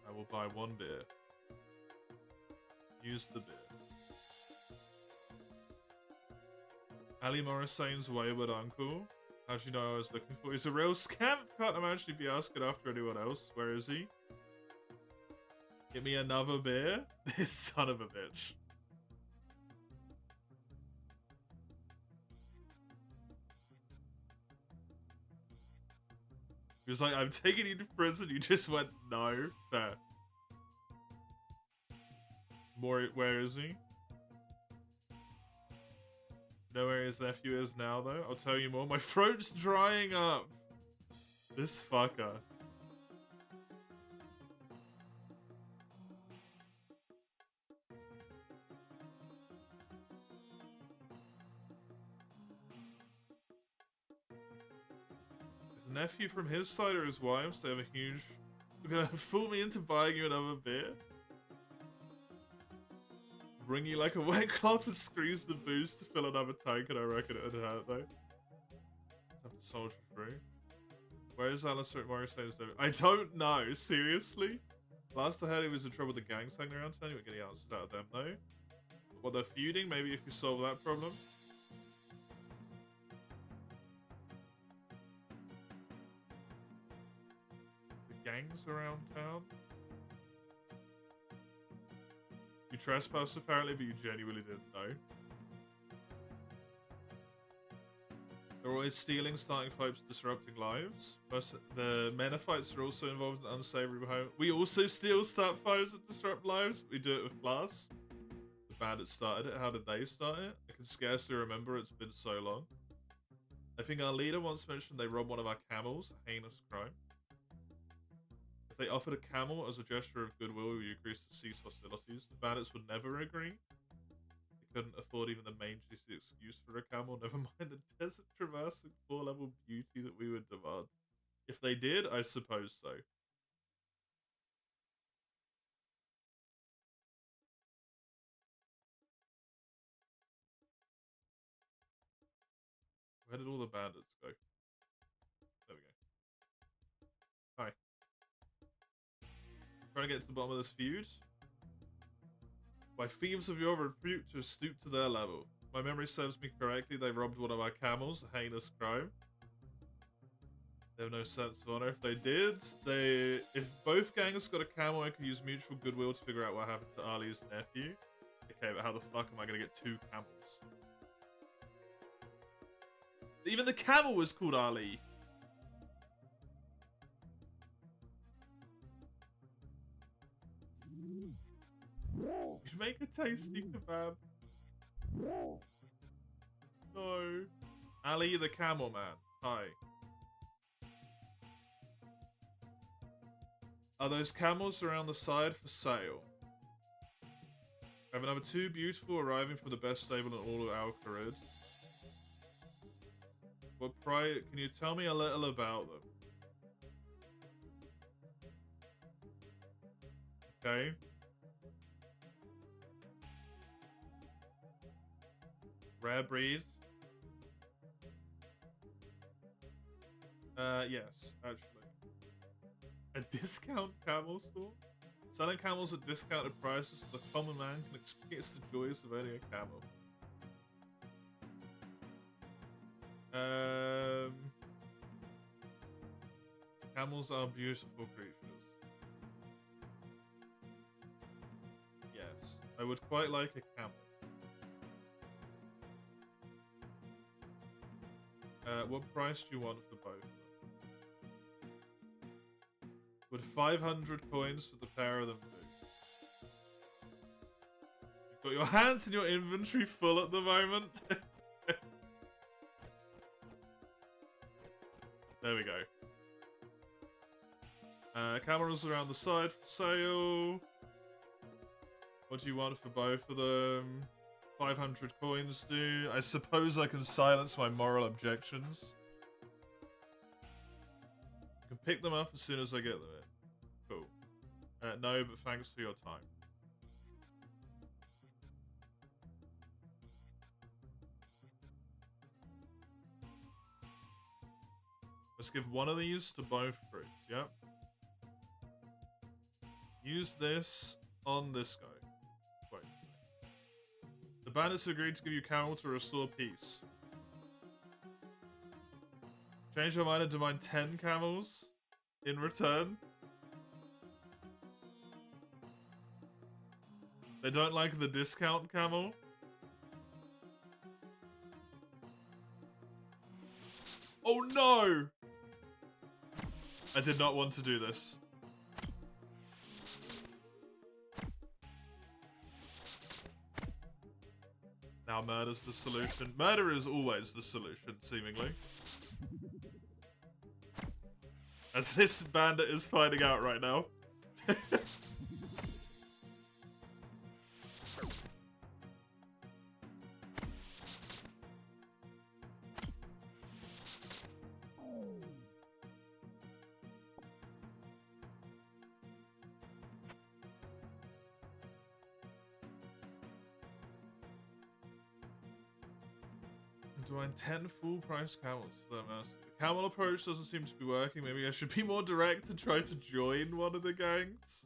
I will buy one beer. Use the beer. Ali Morissane's wayward uncle. How'd you know I was looking for? He's a real scamp. Can't imagine if you ask it after anyone else. Where is he? Give me another beer? This son of a bitch. He was like, I'm taking you to prison. You just went, no. Fair. Where is he? Know where his nephew is now, though? I'll tell you more. My throat's drying up. This fucker. nephew from his side or his wives. They have a huge... You're gonna fool me into buying you another beer? Bring you like a wet cloth and squeeze the booze to fill another tank, and I reckon it would hurt though. Let's have to soldier through. Where is Alistair at Mario Says though? I don't know, seriously? Last I heard he was in trouble with the gangs hanging around town. You were getting answers out of them though. Well, they're feuding, maybe if you solve that problem. The gangs around town? You trespassed apparently, but you genuinely didn't know. They're always stealing, starting fights, disrupting lives. Plus, the Menophites are also involved in unsavory behavior. We also steal, start fights, and disrupt lives. We do it with class. The bandits started it. How did they start it? I can scarcely remember. It's been so long. I think our leader once mentioned they robbed one of our camels. A heinous crime. If they offered a camel as a gesture of goodwill, we agreed to cease hostilities. The bandits would never agree. They couldn't afford even the mangy excuse for a camel, never mind the desert traversing 4-level beauty that we would demand. If they did, I suppose so. Where did all the bandits go? There we go. Hi. Trying to get to the bottom of this feud? By thieves of your repute to stoop to their level. My memory serves me correctly, they robbed one of our camels, a heinous crime. They have no sense of honor. If they did, if both gangs got a camel, I could use mutual goodwill to figure out what happened to Ali's nephew. Okay, but how the fuck am I gonna get 2 camels? Even the camel was called Ali. You make a tasty kebab. No. Ali the camel man. Hi. Are those camels around the side for sale? I have another 2 beautiful arriving from the best stable in all of Al-Kharid. What price? Can you tell me a little about them? Okay. Rare breed. Yes, actually. A discount camel store? Selling camels at discounted prices so the common man can experience the joys of owning a camel. Camels are beautiful creatures. Yes, I would quite like a camel. What price do you want for both? Would 500 coins for the pair of them do? You've got your hands and your inventory full at the moment. There we go. Cameras around the side for sale. What do you want for both of them? 500 coins do. I suppose I can silence my moral objections. I can pick them up as soon as I get them in. Cool. No, but thanks for your time. Let's give one of these to both groups, yep. Use this on this guy. Wait. The bandits agreed to give you camel to restore peace. Change your mind and demand 10 camels in return. They don't like the discount camel. Oh no! I did not want to do this. Now murder's the solution. Murder is always the solution, seemingly. As this bandit is finding out right now. Join 10 full price camels for their master. The camel approach doesn't seem to be working. Maybe I should be more direct and try to join one of the gangs.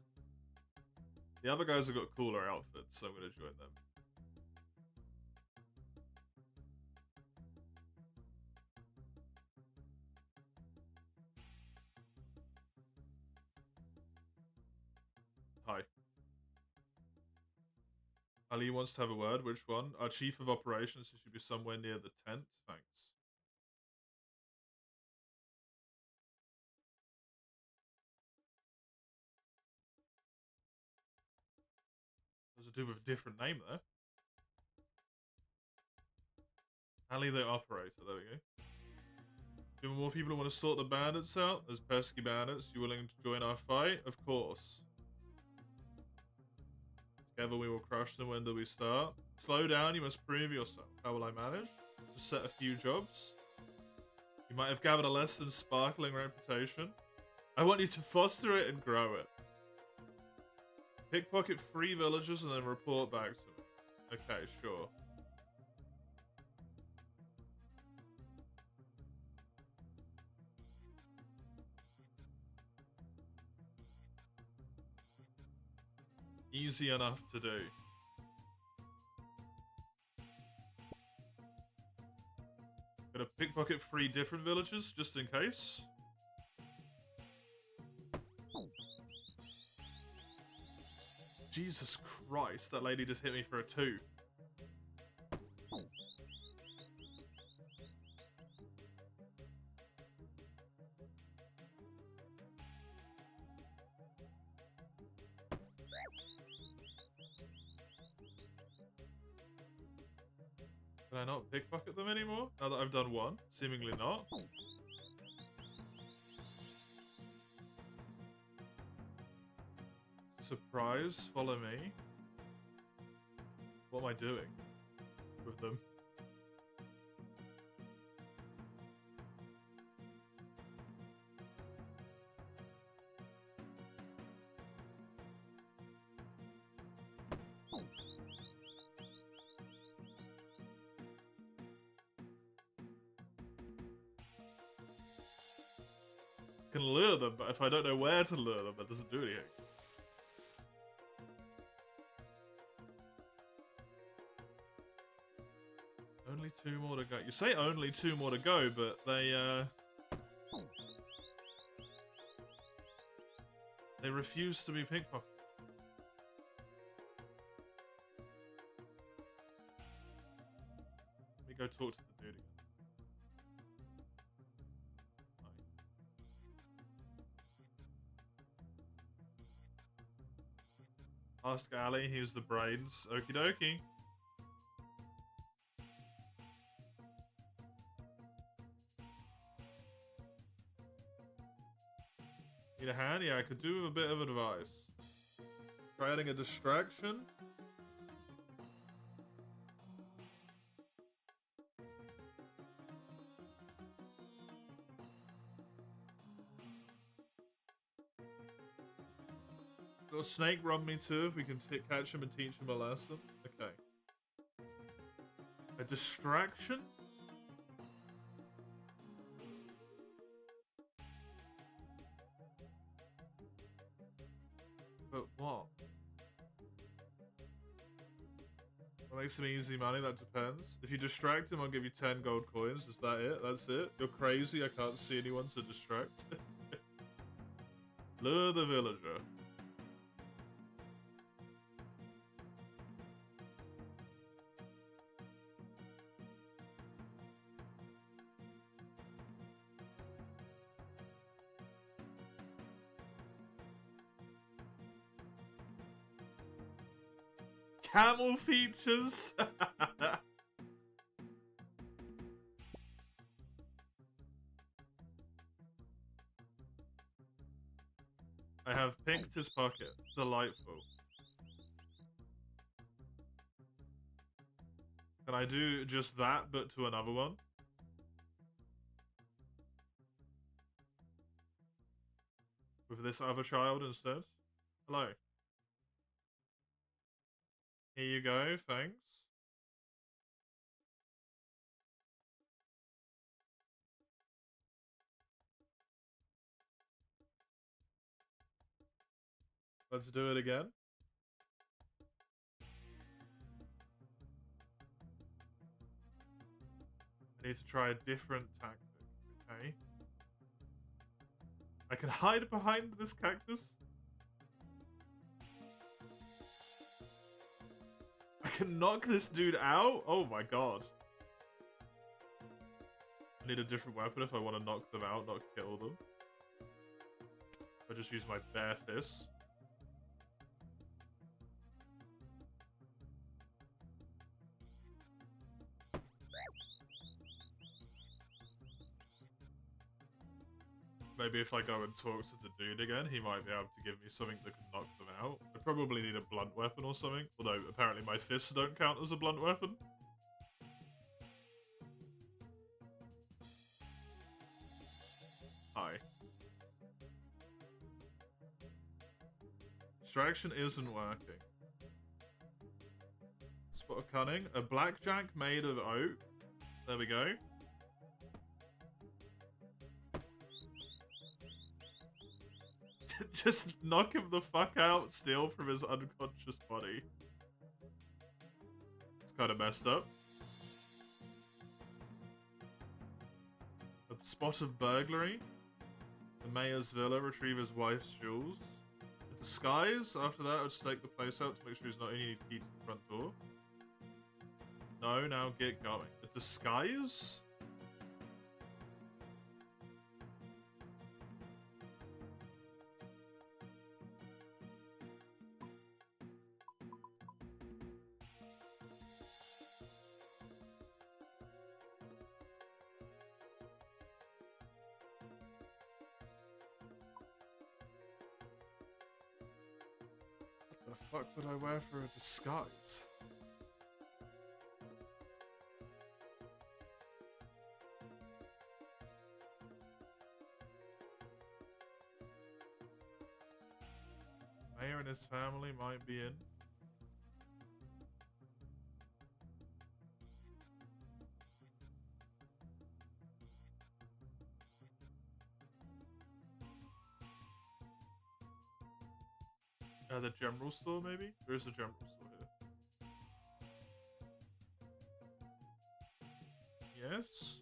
The other guys have got cooler outfits, so I'm going to join them. Hi. Ali wants to have a word. Which one? Our chief of operations should be somewhere near the tent. Thanks. There's a dude with a different name there. Ali the operator. There we go. Do more people want to sort the bandits out? There's pesky bandits. You willing to join our fight? Of course. Together we will crush them. When do we start? Slow down, you must prove yourself. How will I manage? Just set a few jobs. You might have gathered a less than sparkling reputation. I want you to foster it and grow it. Pickpocket 3 villagers and then report back to me. Okay, sure. Easy enough to do. Gonna pickpocket 3 different villages, just in case. Jesus Christ, that lady just hit me for a 2. Can I not pickpocket them anymore? Now that I've done one? Seemingly not. Surprise, follow me. What am I doing with them? I can lure them, but if I don't know where to lure them, that doesn't do anything. Only 2 more to go. You say only 2 more to go, but they refuse to be pickpocketed. Let me go talk to the dude again. Ask Ali, he's the brains. Okie dokie. Need a hand? Yeah, I could do with a bit of advice. Try adding a distraction. Got a snake run me too if we can catch him and teach him a lesson. Okay. A distraction? But what? What makes him easy money? That depends. If you distract him, I'll give you 10 gold coins. Is that it? That's it? You're crazy. I can't see anyone to distract. Lure the villager. Camel features. I have picked his pocket. Delightful. Can I do just that, but to another one? With this other child instead? Hello. Here you go, thanks. Let's do it again. I need to try a different tactic. Okay. I can hide behind this cactus. I can knock this dude out? Oh my god. I need a different weapon if I want to knock them out, not kill them. I just use my bare fists. Maybe if I go and talk to the dude again, he might be able to give me something that can knock them out. I probably need a blunt weapon or something, although apparently my fists don't count as a blunt weapon. Hi. Distraction isn't working. Spot of cunning. A blackjack made of oak. There we go. Just knock him the fuck out, steal from his unconscious body. It's kind of messed up. A spot of burglary. The mayor's villa, retrieve his wife's jewels. A disguise. After that, I'll stake the place out to make sure he's not in. You need a key to the front door. No, now get going. A disguise? What the fuck would I wear for a disguise? Mayor and his family might be in. The general store, maybe? There is a general store here. Yes?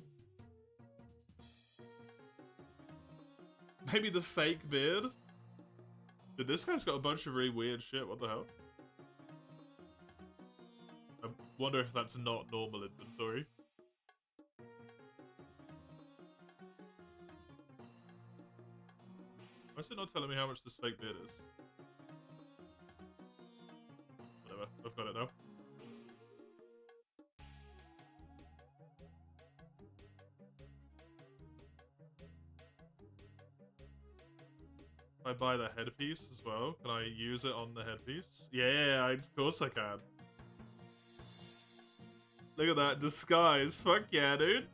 Maybe the fake beard? Dude, this guy's got a bunch of really weird shit, what the hell? I wonder if that's not normal inventory. Why is it not telling me how much this fake beard is? Whatever, I've got it now. If I buy the headpiece as well, can I use it on the headpiece? Yeah, of course I can. Look at that disguise. Fuck yeah, dude.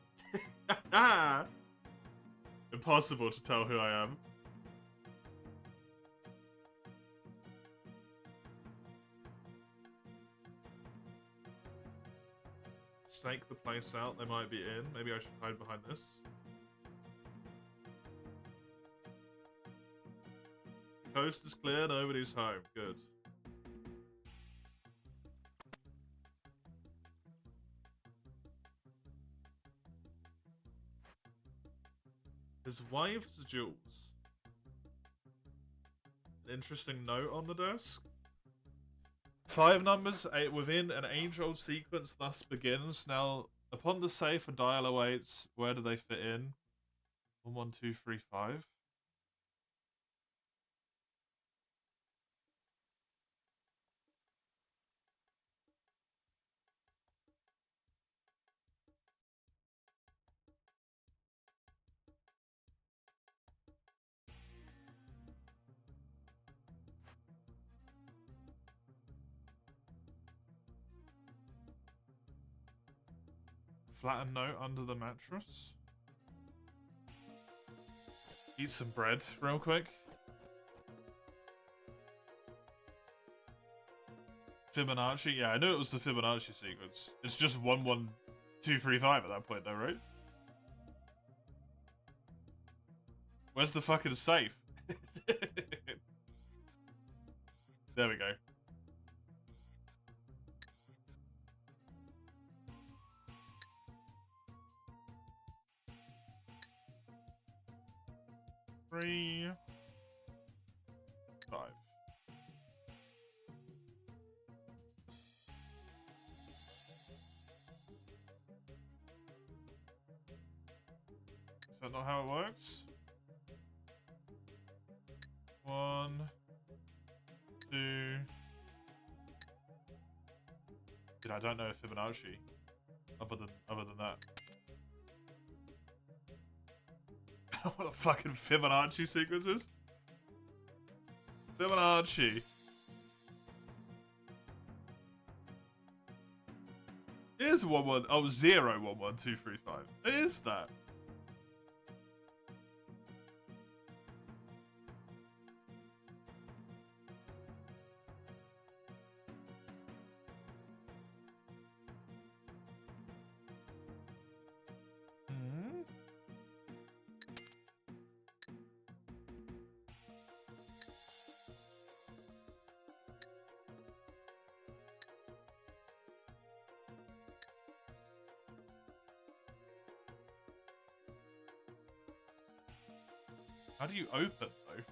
Impossible to tell who I am. Snake the place out. They might be in. Maybe I should hide behind this. Coast is clear, nobody's home. Good. His wife's jewels. An interesting note on the desk. 5 numbers within an age-old sequence thus begins. Now, upon the safe, a dial awaits. Where do they fit in? 1, 1, 2, 3, 5. Flatten note under the mattress. Eat some bread real quick. Fibonacci? Yeah, I knew it was the Fibonacci sequence. It's just 1, 1, 2, 3, 5 at that point though, right? Where's the fucking safe? There we go. Three, 5. Is that not how it works? 1, 2. Dude, I don't know Fibonacci. Other than that. What a fucking Fibonacci sequence is. Fibonacci. It is 1 1. Oh, 0 1 1 2 3 5. It is that. How do you open, though?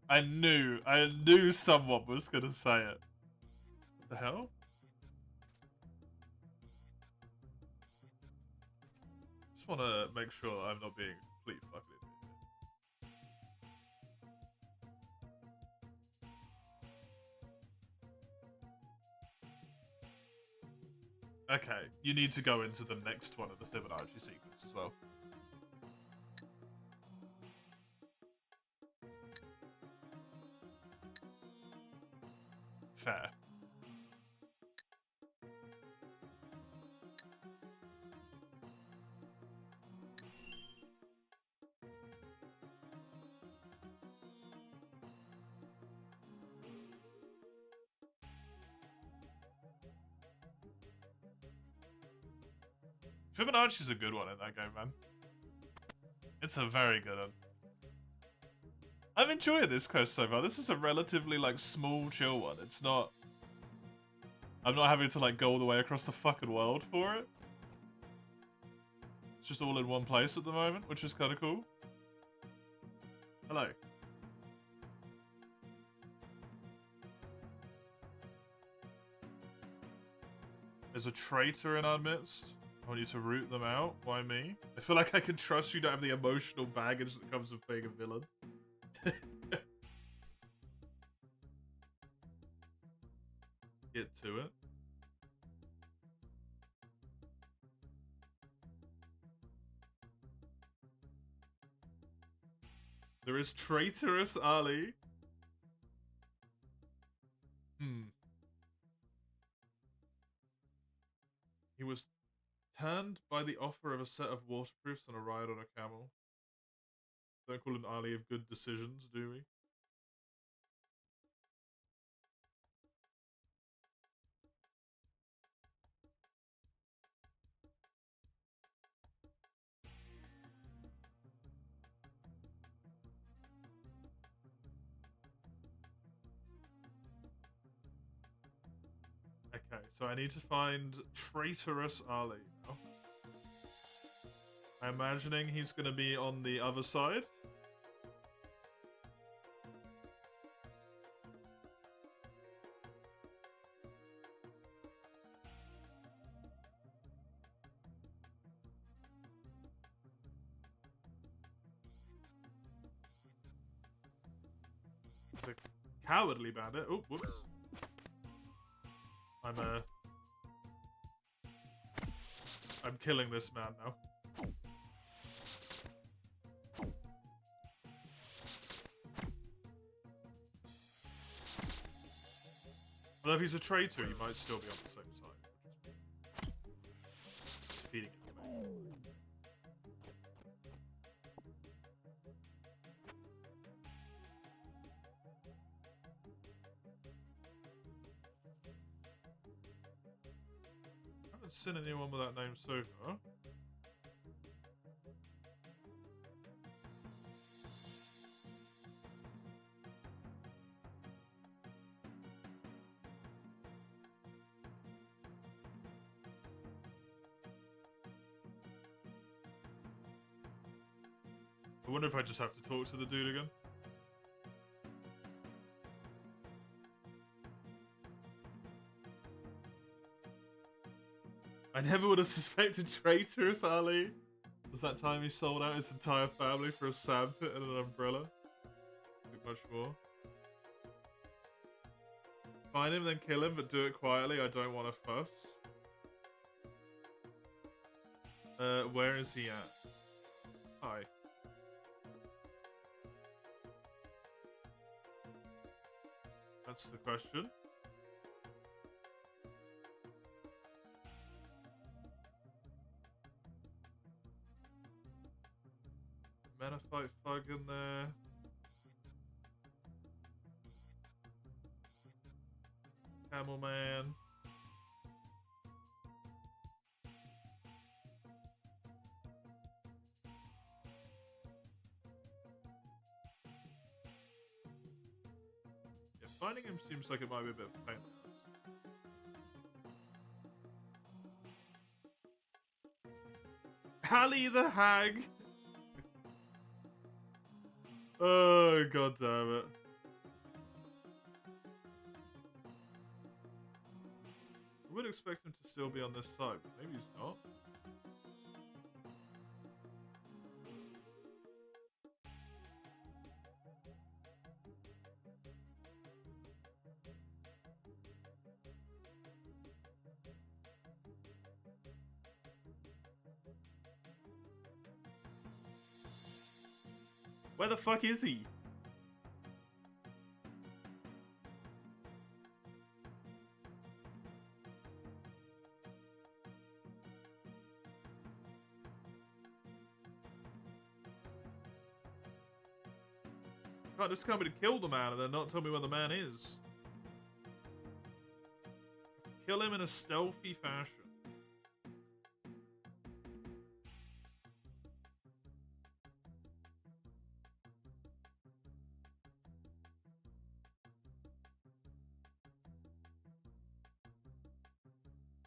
I knew someone was gonna say it. What the hell? Just wanna make sure I'm not being a complete fucking idiot. Okay, you need to go into the next one of the Fibonacci sequence as well. Fair. Fibonacci's a good one in that game, man. It's a very good one. I'm enjoying this quest so far. This is a relatively, like, small, chill one. It's not... I'm not having to, like, go all the way across the fucking world for it. It's just all in one place at the moment, which is kind of cool. Hello. There's a traitor in our midst. I want you to root them out. Why me? I feel like I can trust you to have the emotional baggage that comes with being a villain. Get to it. There is traitorous Ali. He was turned by the offer of a set of waterproofs and a ride on a camel. Don't call an Ali of good decisions, do we? Okay, so I need to find traitorous Ali now. I'm imagining he's going to be on the other side. It's a cowardly bandit. Oh, whoops. I'm killing this man now. Although if he's a traitor, he might still be on the same side. It's feeding information. haven't seen anyone with that name so far. I wonder if I just have to talk to the dude again. I never would have suspected traitors, Ali. Was that time he sold out his entire family for a sandpit and an umbrella? Too much more. Find him, then kill him, but do it quietly. I don't want to fuss. Where is he at? Hi. That's the question. Menafite Thug in there. Camel Man. Yeah, finding him seems like it might be a bit of a pain. Hallie the Hag! Oh, god damn it. I would expect him to still be on this side, but maybe he's not. Where the fuck is he? God, just come to kill the man and then not tell me where the man is. Kill him in a stealthy fashion.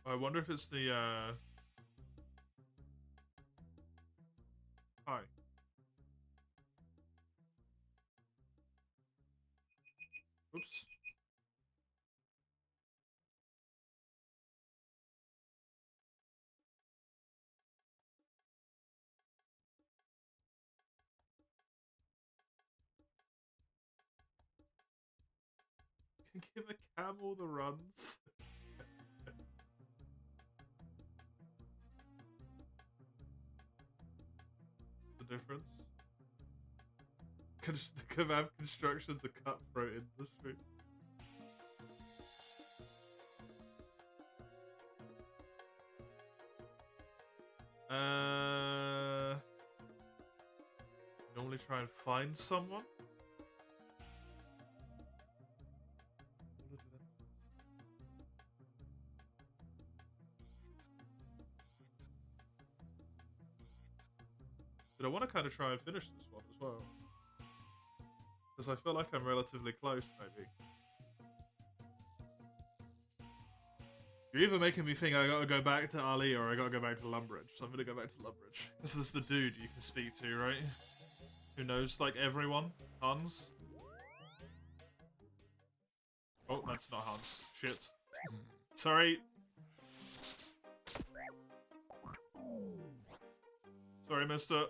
I wonder if it's the, Hi. Oops. Can give a camel the runs. The difference. Kebab construction's a cutthroat industry. Normally try and find someone. But I want to kind of try and finish this one as well. Because I feel like I'm relatively close, maybe. You're either making me think I gotta go back to Ali or I gotta go back to Lumbridge. So I'm gonna go back to Lumbridge. This is the dude you can speak to, right? Who knows, like, everyone? Hans? Oh, that's not Hans. Shit. Sorry. Sorry, mister.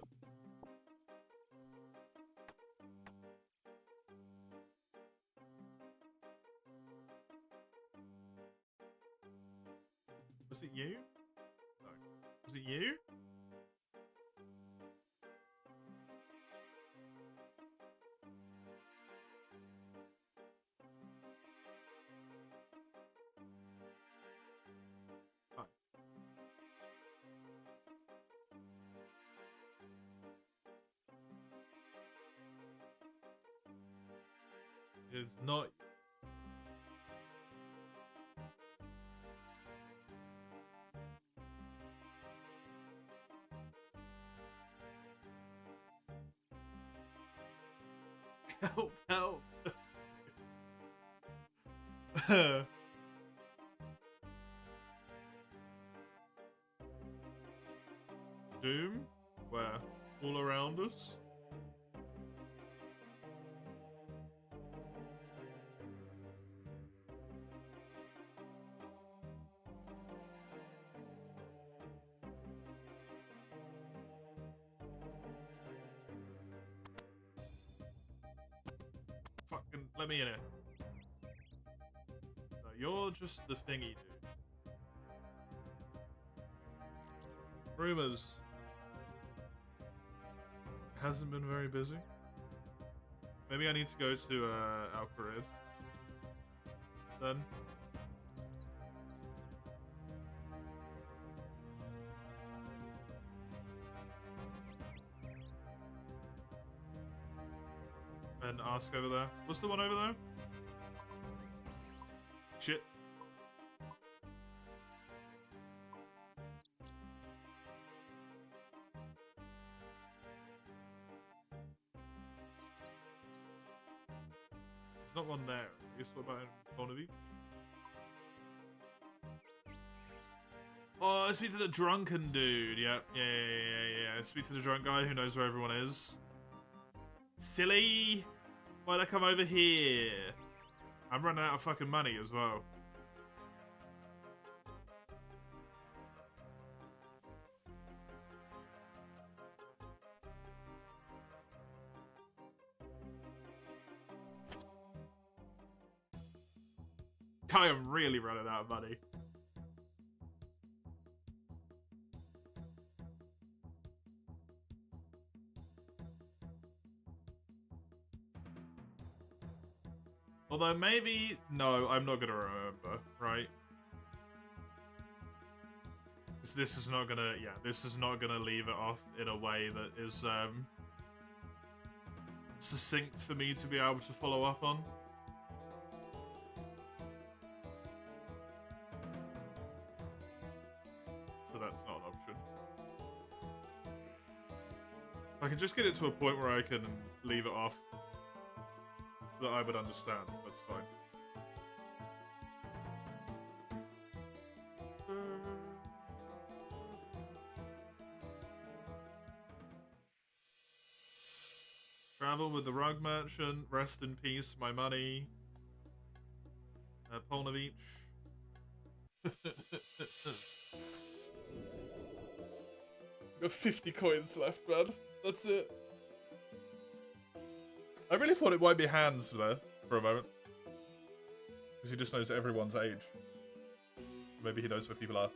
Was it you? No. Was it you? Hi. It's not. Help, help. Doom? Where? All around us? Fucking let me in it. No, you're just the thingy, dude. Rumors. Hasn't been very busy. Maybe I need to go to Alcarid. Then. And ask over there. What's the one over there? Shit. There's not one there. I guess what about one of each? Oh, speak to the drunken dude. Yep. Yeah. Speak to the drunk guy who knows where everyone is. Silly. Why'd I come over here? I'm running out of fucking money as well. I am really running out of money. Although maybe... No, I'm not going to remember, right? This is not going to... Yeah, this is not going to leave it off in a way that is succinct for me to be able to follow up on. So that's not an option. If I can just get it to a point where I can leave it off, that I would understand. That's fine. Travel with the rug merchant. Rest in peace, my money. Polnovich. Got 50 coins left, man. That's it. I really thought it might be Hans there for a moment. Because he just knows everyone's age. Maybe he knows where people are.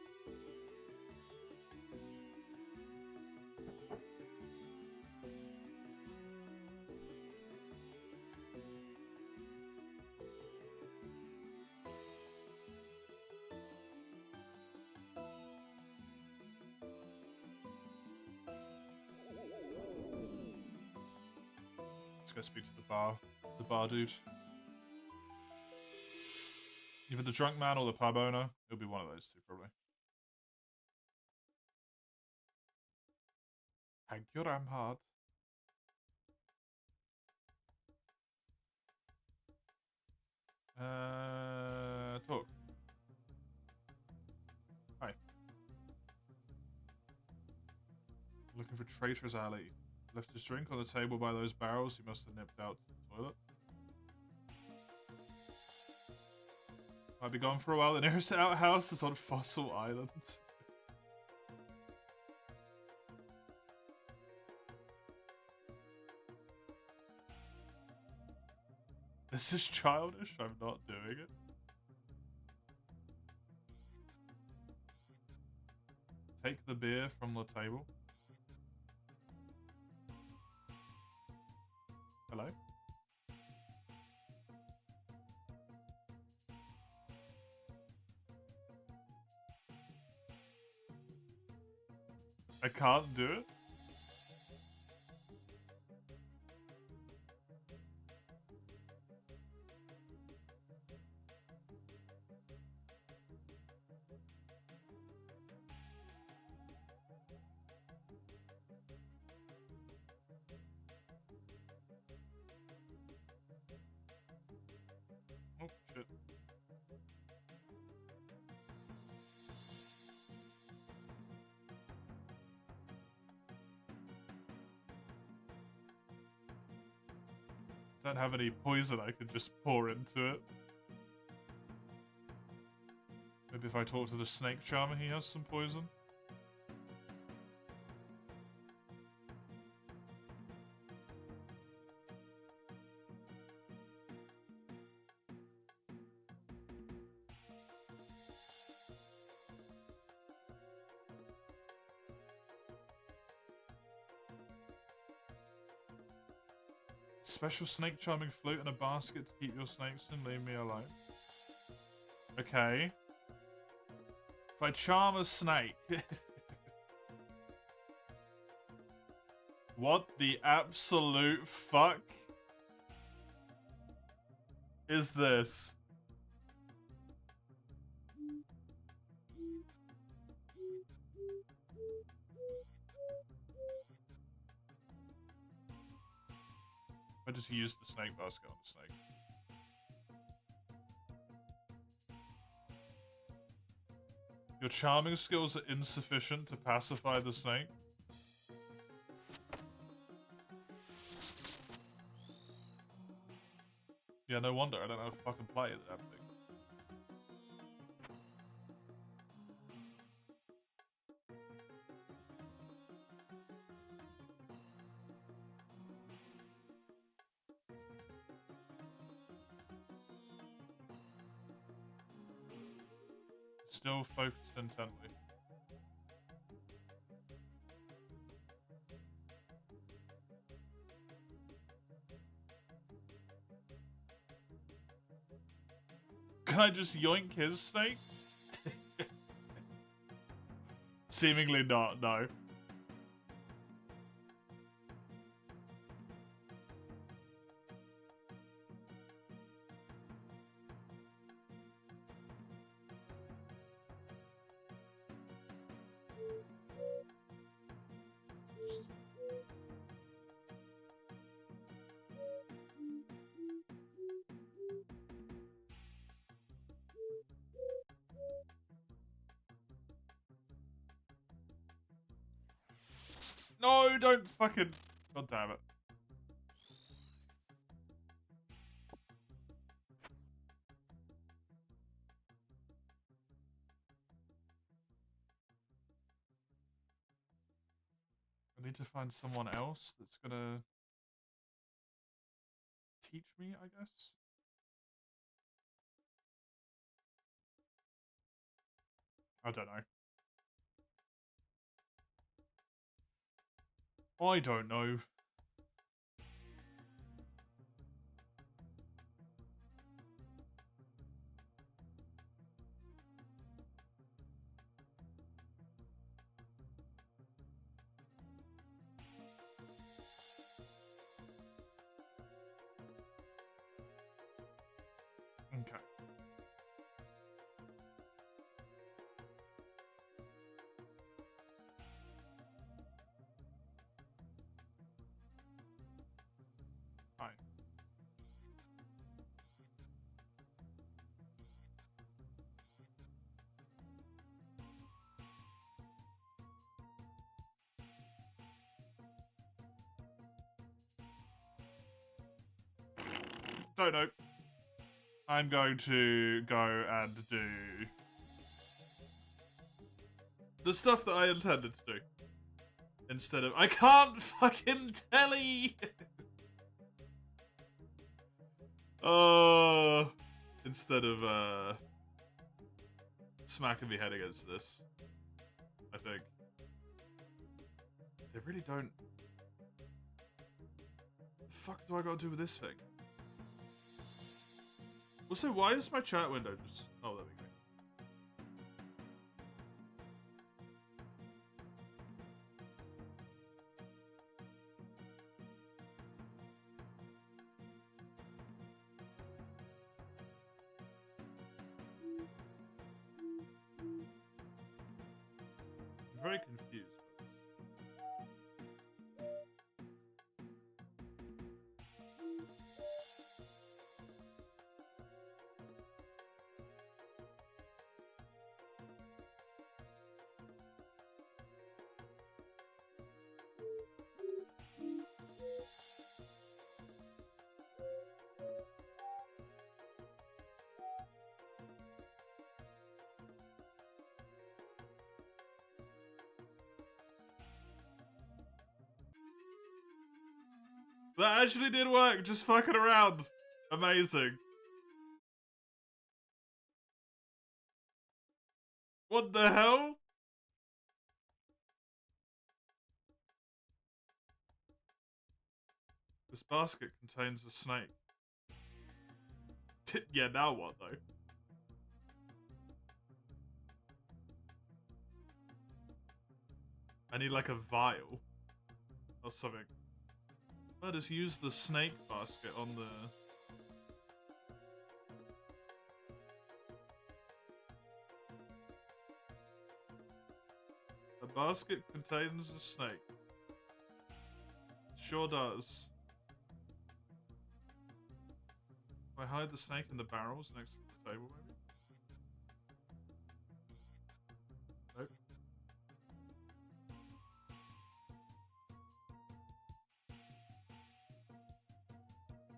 Let's go speak to the bar dude. Either the drunk man or the pub owner. It'll be one of those two, probably. Thank you, Ramhard. Talk. Hi. Looking for Traitor's Alley. Left his drink on the table by those barrels. He must have nipped out to the toilet. Might be gone for a while. The nearest outhouse is on Fossil Island. This is childish. I'm not doing it. Take the beer from the table. Hello? I can't do it? don't have any poison I could just pour into it. Maybe if I talk to the snake charmer, he has some poison. Special snake charming flute in a basket to keep your snakes in. Leave me alone. Okay. If I charm a snake. What the absolute fuck is this? I just used the snake basket on the snake. Your charming skills are insufficient to pacify the snake. Yeah, no wonder. I don't know how to fucking play that thing. Still focused intently. Can I just yoink his snake? Seemingly not, no. No, don't fucking... God damn it. I need to find someone else that's gonna teach me, I guess. I don't know. I don't know. Okay. Fine. Don't know. I'm going to go and do the stuff that I intended to do. Instead of... I can't fucking telly! Instead of, smacking my head against this. I think. They really don't... The fuck do I gotta do with this thing? Also, why is my chat window just... Oh, there we go. I'm very confused. That actually did work, just fucking around. Amazing. What the hell? This basket contains a snake. Yeah, now what though? I need like a vial or something. I just use the snake basket on the... The basket contains a snake. Sure does. I hide the snake in the barrels next to the table, maybe? Nope.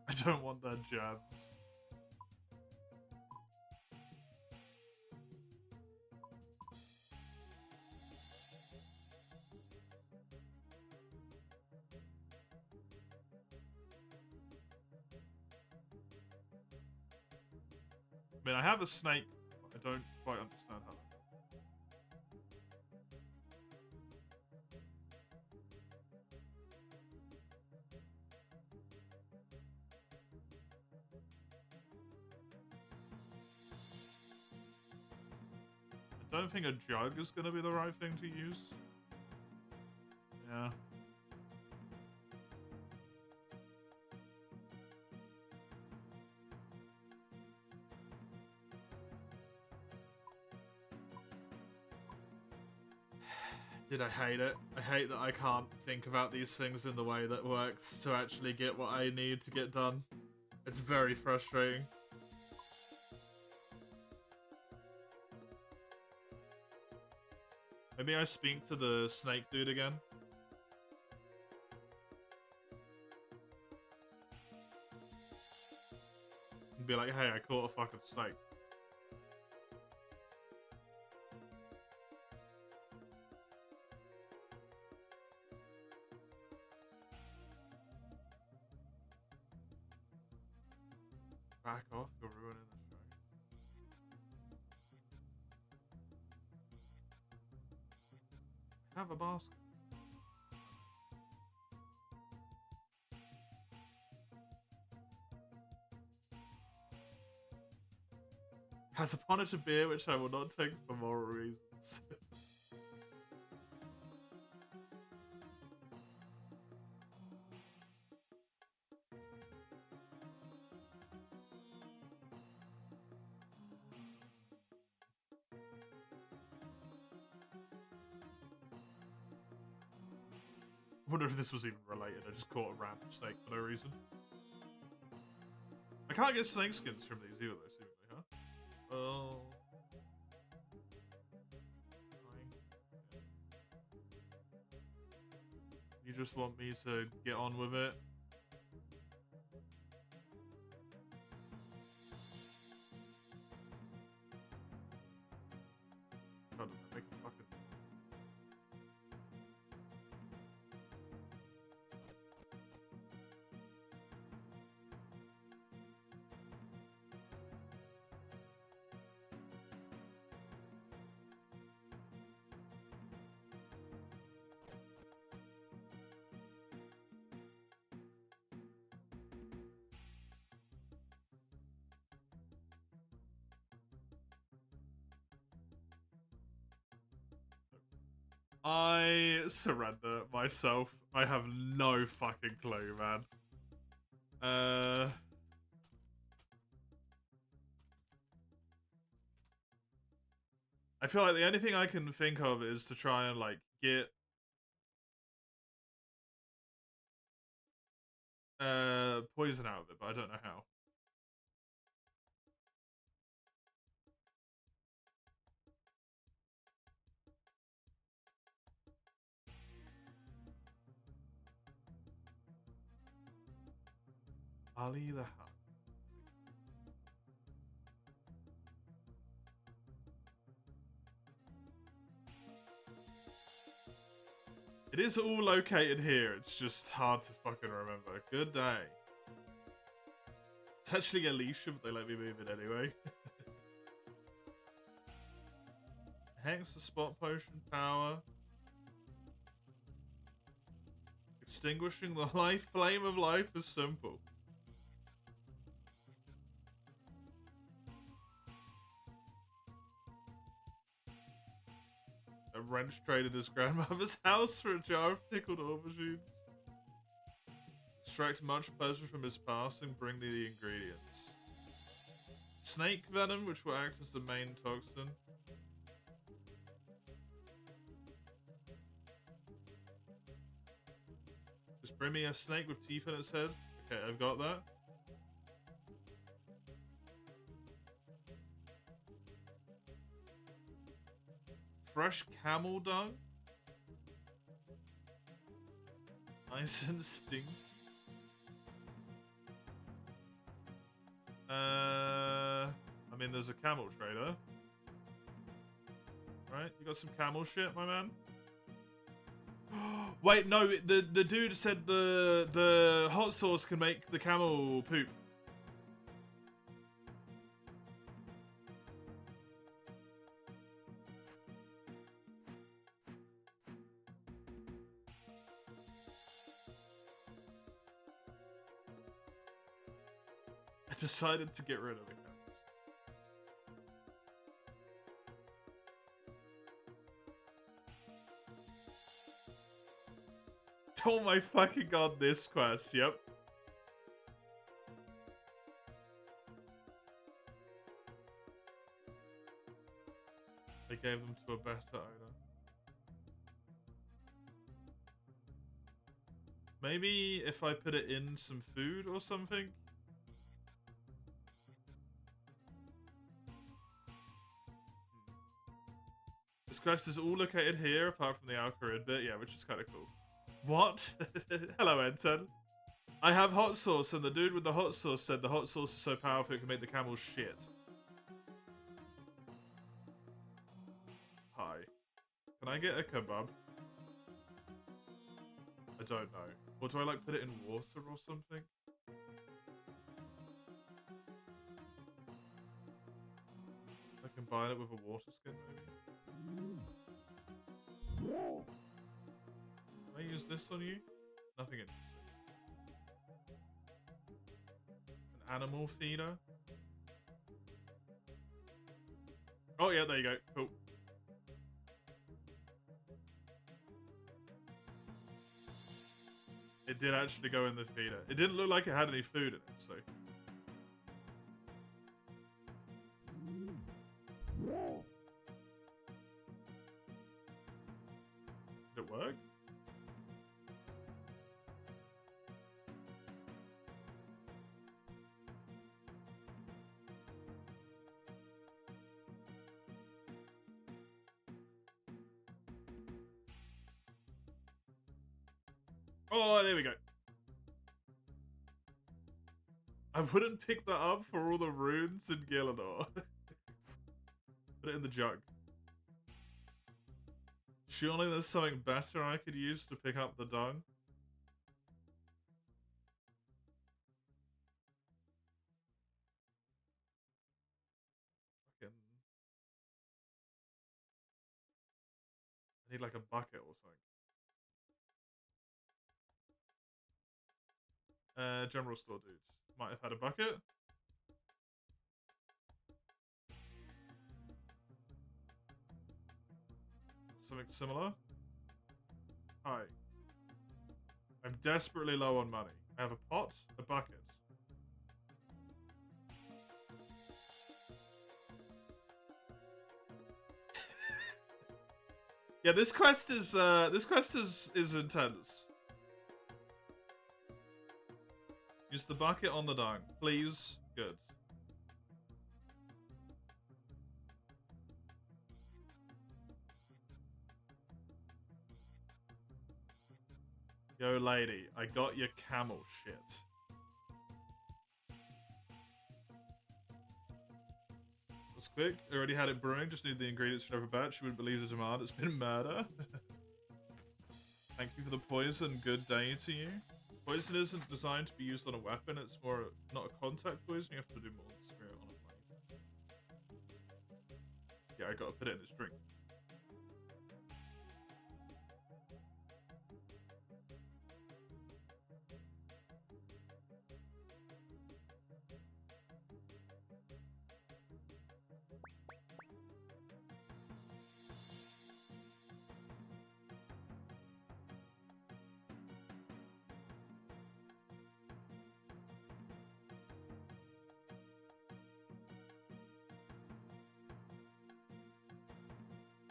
I don't want their jabs. I mean, I have a snake, but I don't quite understand how. I don't think a jug is going to be the right thing to use. Yeah. Did I hate it? I hate that I can't think about these things in the way that works to actually get what I need to get done. It's very frustrating. Maybe I speak to the snake dude again. And be like, hey, I caught a fucking snake. Back off, you're ruining the show. Have a basket. Has upon it a beer which I will not take for moral reasons. I wonder if this was even related. I just caught a random snake for no reason. I can't get snake skins from these either, though, seemingly, huh? Oh. You just want me to get on with it? God, make a fucking... I surrender myself. I have no fucking clue, man. I feel like the only thing I can think of is to try and, like, get... poison out of it, but I don't know how. Ali the Hat. It is all located here. It's just hard to fucking remember. Good day. It's actually Alicia, but they let me move it anyway. Hex, the spot potion, power. Extinguishing the life flame of life is simple. A wrench traded his grandmother's house for a jar of pickled aubergines. Extract much pleasure from his passing, bring me the ingredients. Snake venom, which will act as the main toxin. Just bring me a snake with teeth in its head. Okay, I've got that. Fresh camel dung. Ice and sting. I mean, there's a camel trader. Right, you got some camel shit, my man? Wait, no, the dude said the hot sauce can make the camel poop. I decided to get rid of the camels. Oh my fucking god, this quest, yep. I gave them to a better owner. Maybe if I put it in some food or something? This quest is all located here, apart from the Alcarid bit, yeah, which is kind of cool. What? Hello, Enten. I have hot sauce, and the dude with the hot sauce said the hot sauce is so powerful it can make the camel shit. Hi. Can I get a kebab? I don't know. Or do I, like, put it in water or something? I combine it with a water skin, maybe? Can I use this on you? Nothing interesting. An animal feeder? Oh yeah, there you go. Cool. It did actually go in the feeder. It didn't look like it had any food in it, so... Did it work? Oh, there we go. I wouldn't pick that up for all the runes in Gielinor. Put it in the jug. Surely there's something better I could use to pick up the dung. Fucking... I need like a bucket or something. General store dudes. Might have had a bucket. Something similar. Hi. I'm desperately low on money. I have a pot, a bucket. Yeah, this quest is intense. Use the bucket on the dung, please. Good. Yo, lady, I got your camel shit. That's quick. Already had it brewing. Just need the ingredients for another batch. You wouldn't believe the demand. It's been murder. Thank you for the poison. Good day to you. Poison isn't designed to be used on a weapon. It's more not a contact poison. You have to do more than spray it on a plane. Yeah, I gotta put it in this drink.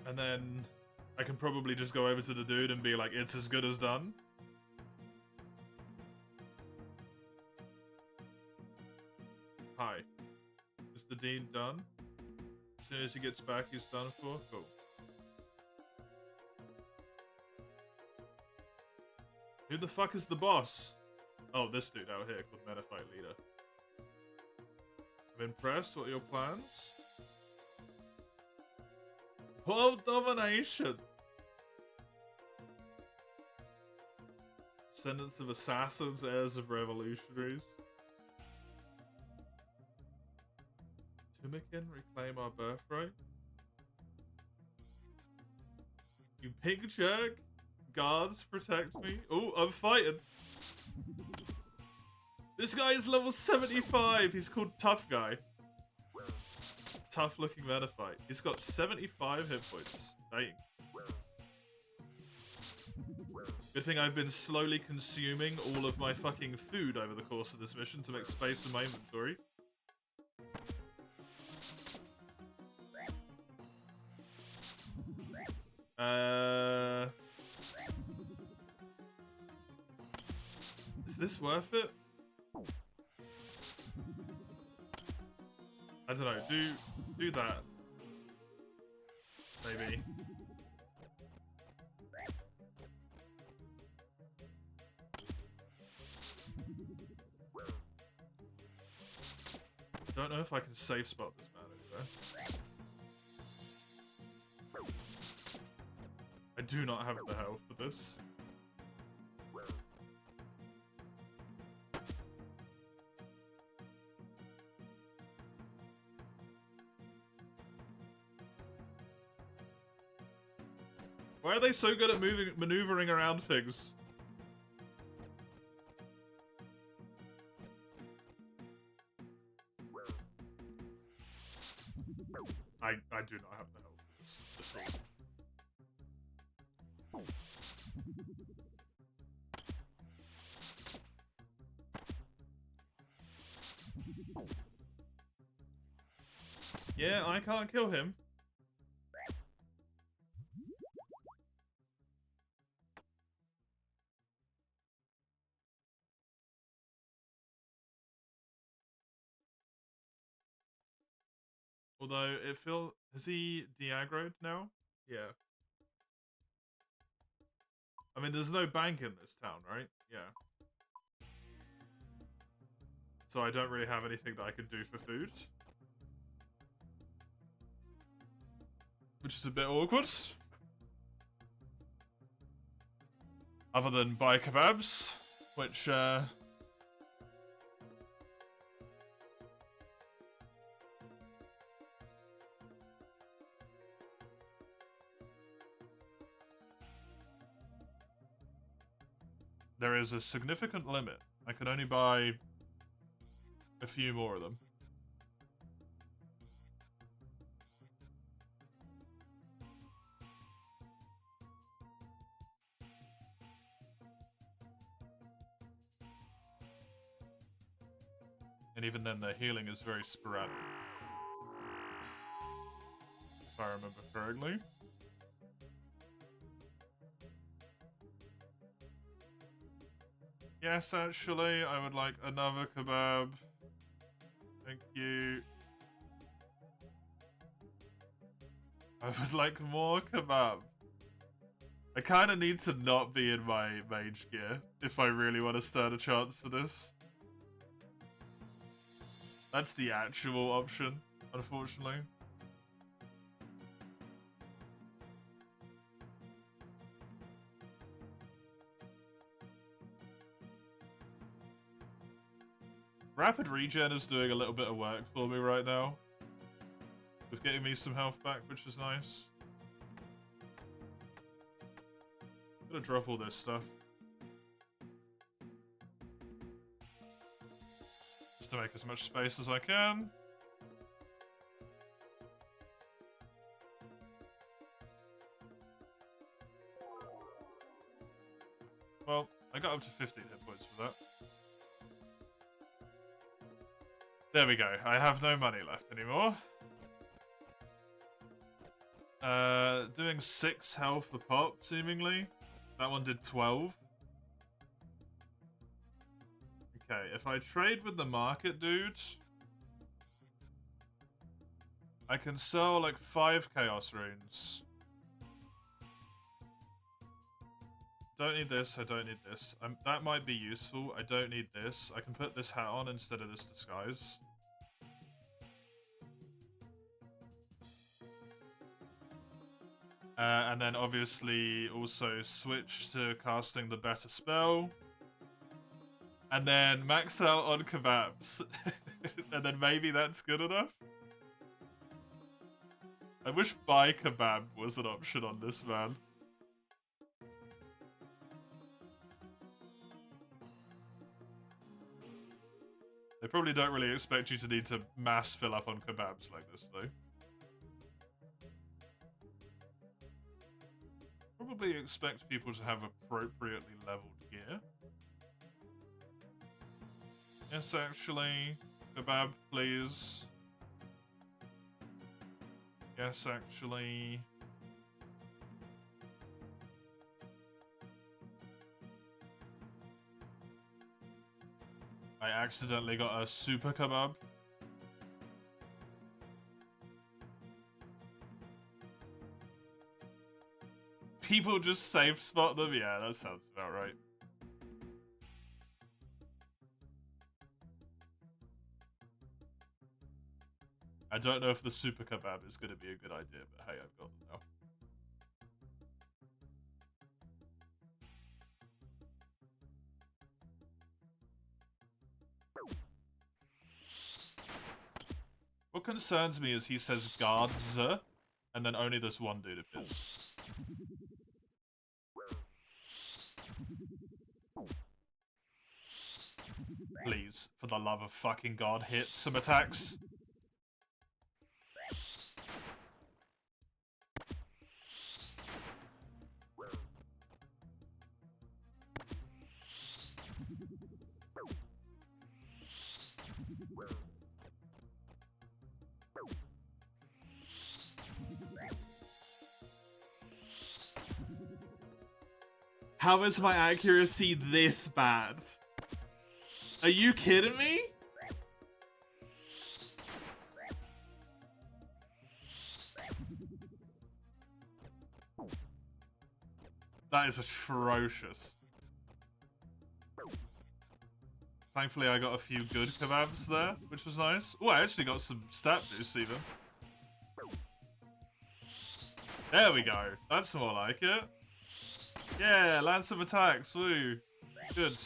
And then I can probably just go over to the dude and be like, it's as good as done. Hi. Is the dean done? As soon as he gets back, he's done for? Cool. Who the fuck is the boss? Oh, this dude out here called Metafight Leader. I'm impressed. What are your plans? World domination! Descendants of assassins, heirs of revolutionaries. Tumikin, reclaim our birthright. You pig jerk! Guards, protect me. Oh, I'm fighting. This guy is level 75. He's called Tough Guy. Tough looking Metafight. He's got 75 hit points. Dang. Good thing I've been slowly consuming all of my fucking food over the course of this mission to make space in my inventory. Is this worth it? I don't know, do that. Maybe. I don't know if I can safe spot this man anywhere. I do not have the health for this. Why are they so good at maneuvering around things? I do not have the health for this at all. Yeah, I can't kill him. Although, it feels... Has he de-aggroed now? Yeah. I mean, there's no bank in this town, right? Yeah. So I don't really have anything that I can do for food. Which is a bit awkward. Other than buy kebabs, which, there is a significant limit. I can only buy a few more of them. And even then, their healing is very sporadic. If I remember correctly. Yes, actually, I would like another kebab. Thank you. I would like more kebab. I kind of need to not be in my mage gear if I really want to stand a chance for this. That's the actual option, unfortunately. Rapid regen is doing a little bit of work for me right now. With getting me some health back, which is nice. I'm gonna drop all this stuff. Just to make as much space as I can. Well, I got up to 15 hit points for that. There we go. I have no money left anymore. Doing 6 health a pop, seemingly. That one did 12. Okay, if I trade with the market dude, I can sell like 5 chaos runes. Don't need this, I don't need this. That might be useful. I don't need this. I can put this hat on instead of this disguise. And then obviously also switch to casting the better spell. And then max out on kebabs. And then maybe that's good enough. I wish buy kebab was an option on this, man. They probably don't really expect you to need to mass fill up on kebabs like this, though. Probably expect people to have appropriately leveled gear. Yes, actually. Kebab, please. Yes, actually. I accidentally got a super kebab. People just safe spot them? Yeah, that sounds about right. I don't know if the super kebab is going to be a good idea, but hey, I've got them now. What concerns me is he says guards, and then only this one dude appears. Please, for the love of fucking God, hit some attacks. How is my accuracy this bad? Are you kidding me? That is atrocious. Thankfully, I got a few good kebabs there, which was nice. Oh, I actually got some stat boosts even. There we go. That's more like it. Yeah, land some attacks. Woo. Good.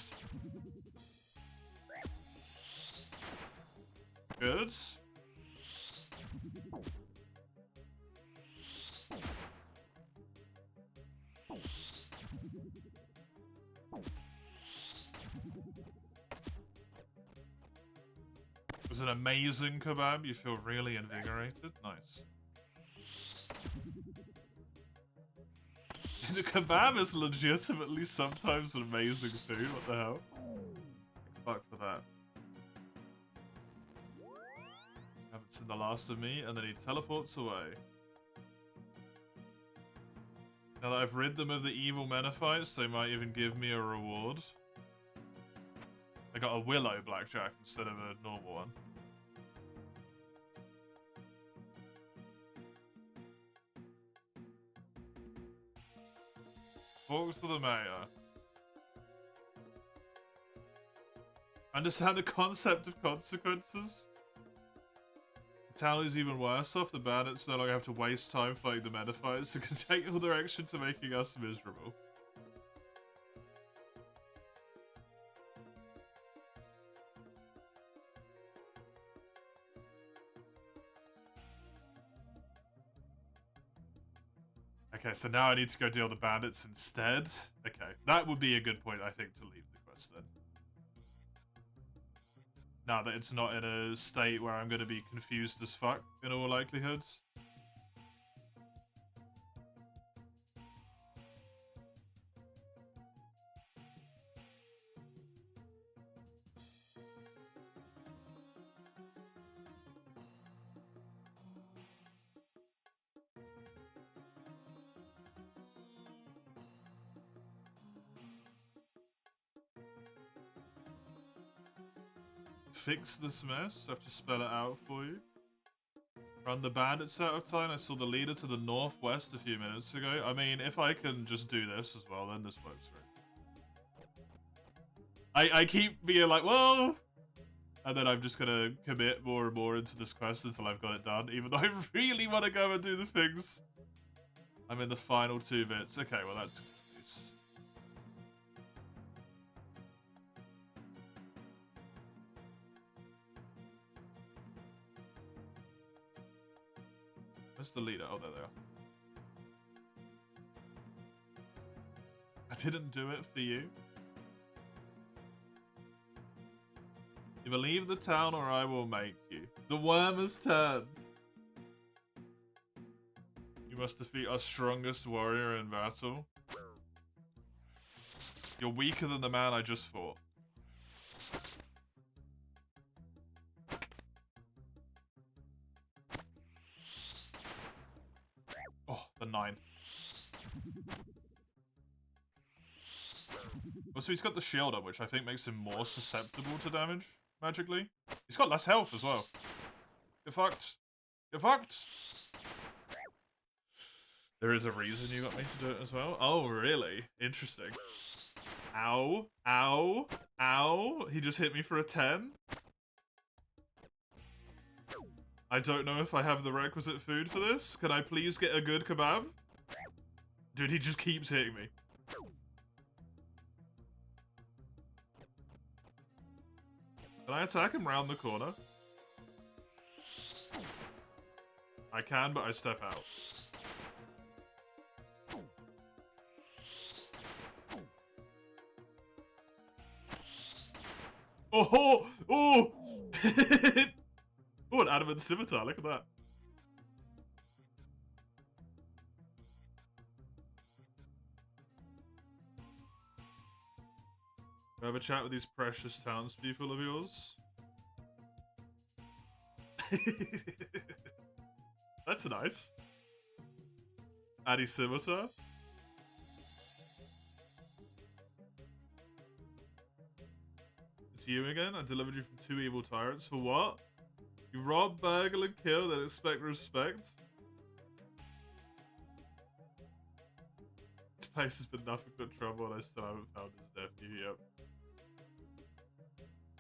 Good. It was an amazing kebab. You feel really invigorated. Nice. The kebab is legitimately sometimes an amazing food. What the hell? Fuck for that. Haven't seen the last of me, and then he teleports away. Now that I've rid them of the evil Menophites, they might even give me a reward. I got a willow blackjack instead of a normal one. Talk to the mayor. Understand the concept of consequences? The town is even worse off. The bandits no longer have to waste time fighting the Menophites, who can take all their action to making us miserable. Okay, so now I need to go deal the bandits instead. Okay, that would be a good point, I think, to leave the quest then. Now that it's not in a state where I'm going to be confused as fuck, in all likelihood. Fix this mess. I have to spell it out for you. Run the bandits out of town. I saw the leader to the northwest a few minutes ago. I mean, if I can just do this as well, then this works, right? I keep being like, well... And then I'm just gonna commit more and more into this quest until I've got it done, even though I really want to go and do the things. I'm in the final 2 bits. Okay, well that's nice. Where's the leader? Oh, there they are. I didn't do it for you. Either leave the town or I will make you. The worm has turned. You must defeat our strongest warrior in battle. You're weaker than the man I just fought. Oh, the 9. Also, he's got the shield on, which I think makes him more susceptible to damage, magically. He's got less health as well. You're fucked. You're fucked! There is a reason you got me to do it as well? Oh, really? Interesting. Ow. Ow. Ow. He just hit me for a 10? I don't know if I have the requisite food for this. Can I please get a good kebab? Dude, he just keeps hitting me. Can I attack him round the corner? I can, but I step out. Oh! Oh! Oh, an adamant scimitar, look at that. Have a chat with these precious townspeople of yours. That's nice. Addy scimitar. It's you again? I delivered you from 2 evil tyrants. For what? You rob, burgle, and kill, then expect respect? This place has been nothing but trouble, and I still haven't found his nephew. Yep.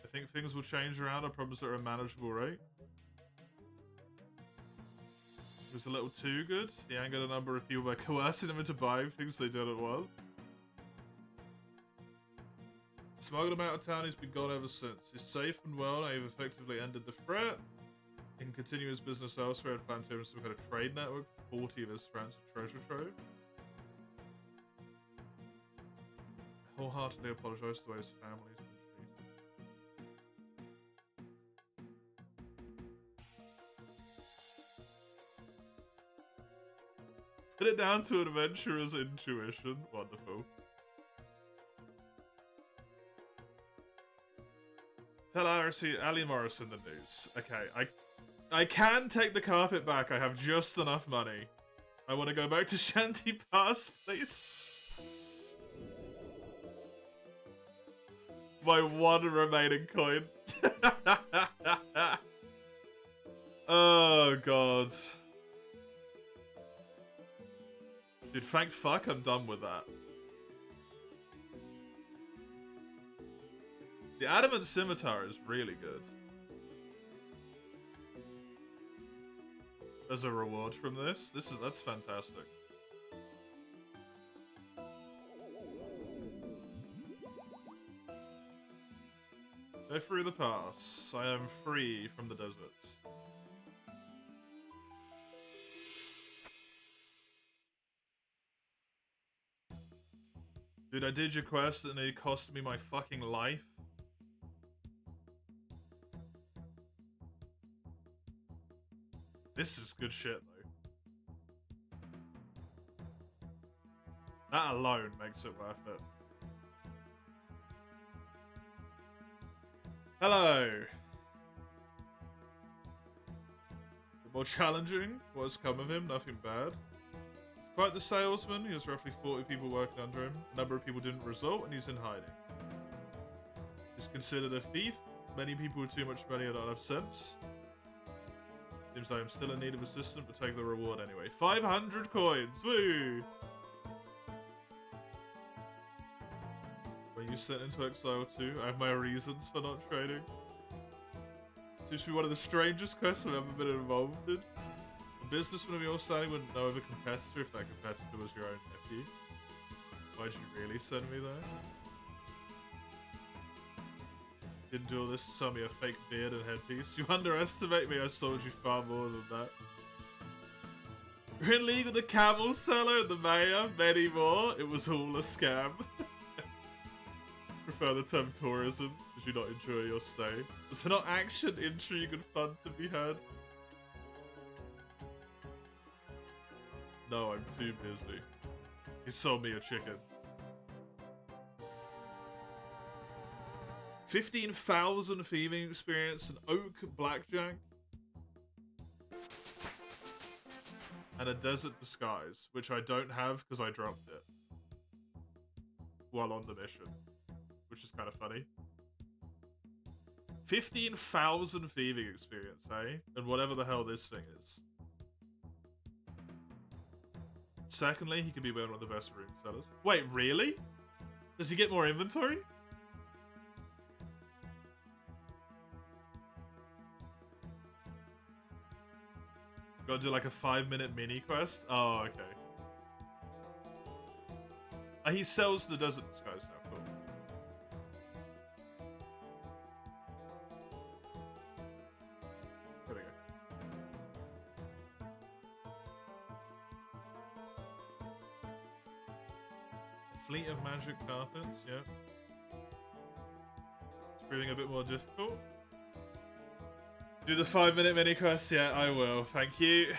I think things will change around. I promise at a manageable rate. It was a little too good. He angered a number of people by coercing them into buying things they didn't want. Smuggled him out of town, he's been gone ever since. He's safe and well, and I've effectively ended the threat. He can continue his business elsewhere and plan to have some kind of trade network. 40 of his friends a treasure trove. I wholeheartedly apologise for the way his family's been treated. Put it down to an adventurer's intuition. Wonderful. Tell Ali Morrison the news. Okay, I can take the carpet back. I have just enough money. I want to go back to Shanty Pass, please. My one remaining coin. Oh, God. Dude, thank fuck I'm done with that. The adamant scimitar is really good. As a reward from this, that's fantastic. Go through the pass. I am free from the desert. Dude, I did your quest and it cost me my fucking life. This is good shit, though. That alone makes it worth it. Hello! A bit more challenging. What's come of him? Nothing bad. He's quite the salesman. He has roughly 40 people working under him. A number of people didn't result, and he's in hiding. He's considered a thief. Many people with too much money and not enough sense. Seems like I'm still in need of assistance, but take the reward anyway. 500 coins! Woo! Were you sent into exile too? I have my reasons for not trading. Seems to be one of the strangest quests I've ever been involved in. A businessman of your standing wouldn't know of a competitor if that competitor was your own nephew. Why'd you really send me there? Didn't do all this to sell me a fake beard and headpiece. You underestimate me, I sold you far more than that. You're in league with the camel seller and the mayor, many more. It was all a scam. Prefer the term tourism. Did you not enjoy your stay? Was there not action, intrigue, and fun to be had? No, I'm too busy. He sold me a chicken. 15,000 thieving experience, an oak blackjack, and a desert disguise, which I don't have because I dropped it while on the mission, which is kind of funny. 15,000 thieving experience, eh? And whatever the hell this thing is. Secondly, he could be one of the best room sellers. Wait, really? Does he get more inventory? Gotta do like a 5-minute mini quest? Oh, okay. He sells the desert disguise now, cool. There we go. Fleet of magic carpets, yeah. It's proving a bit more difficult. Do the 5-minute mini quest? Yeah, I will. Thank you.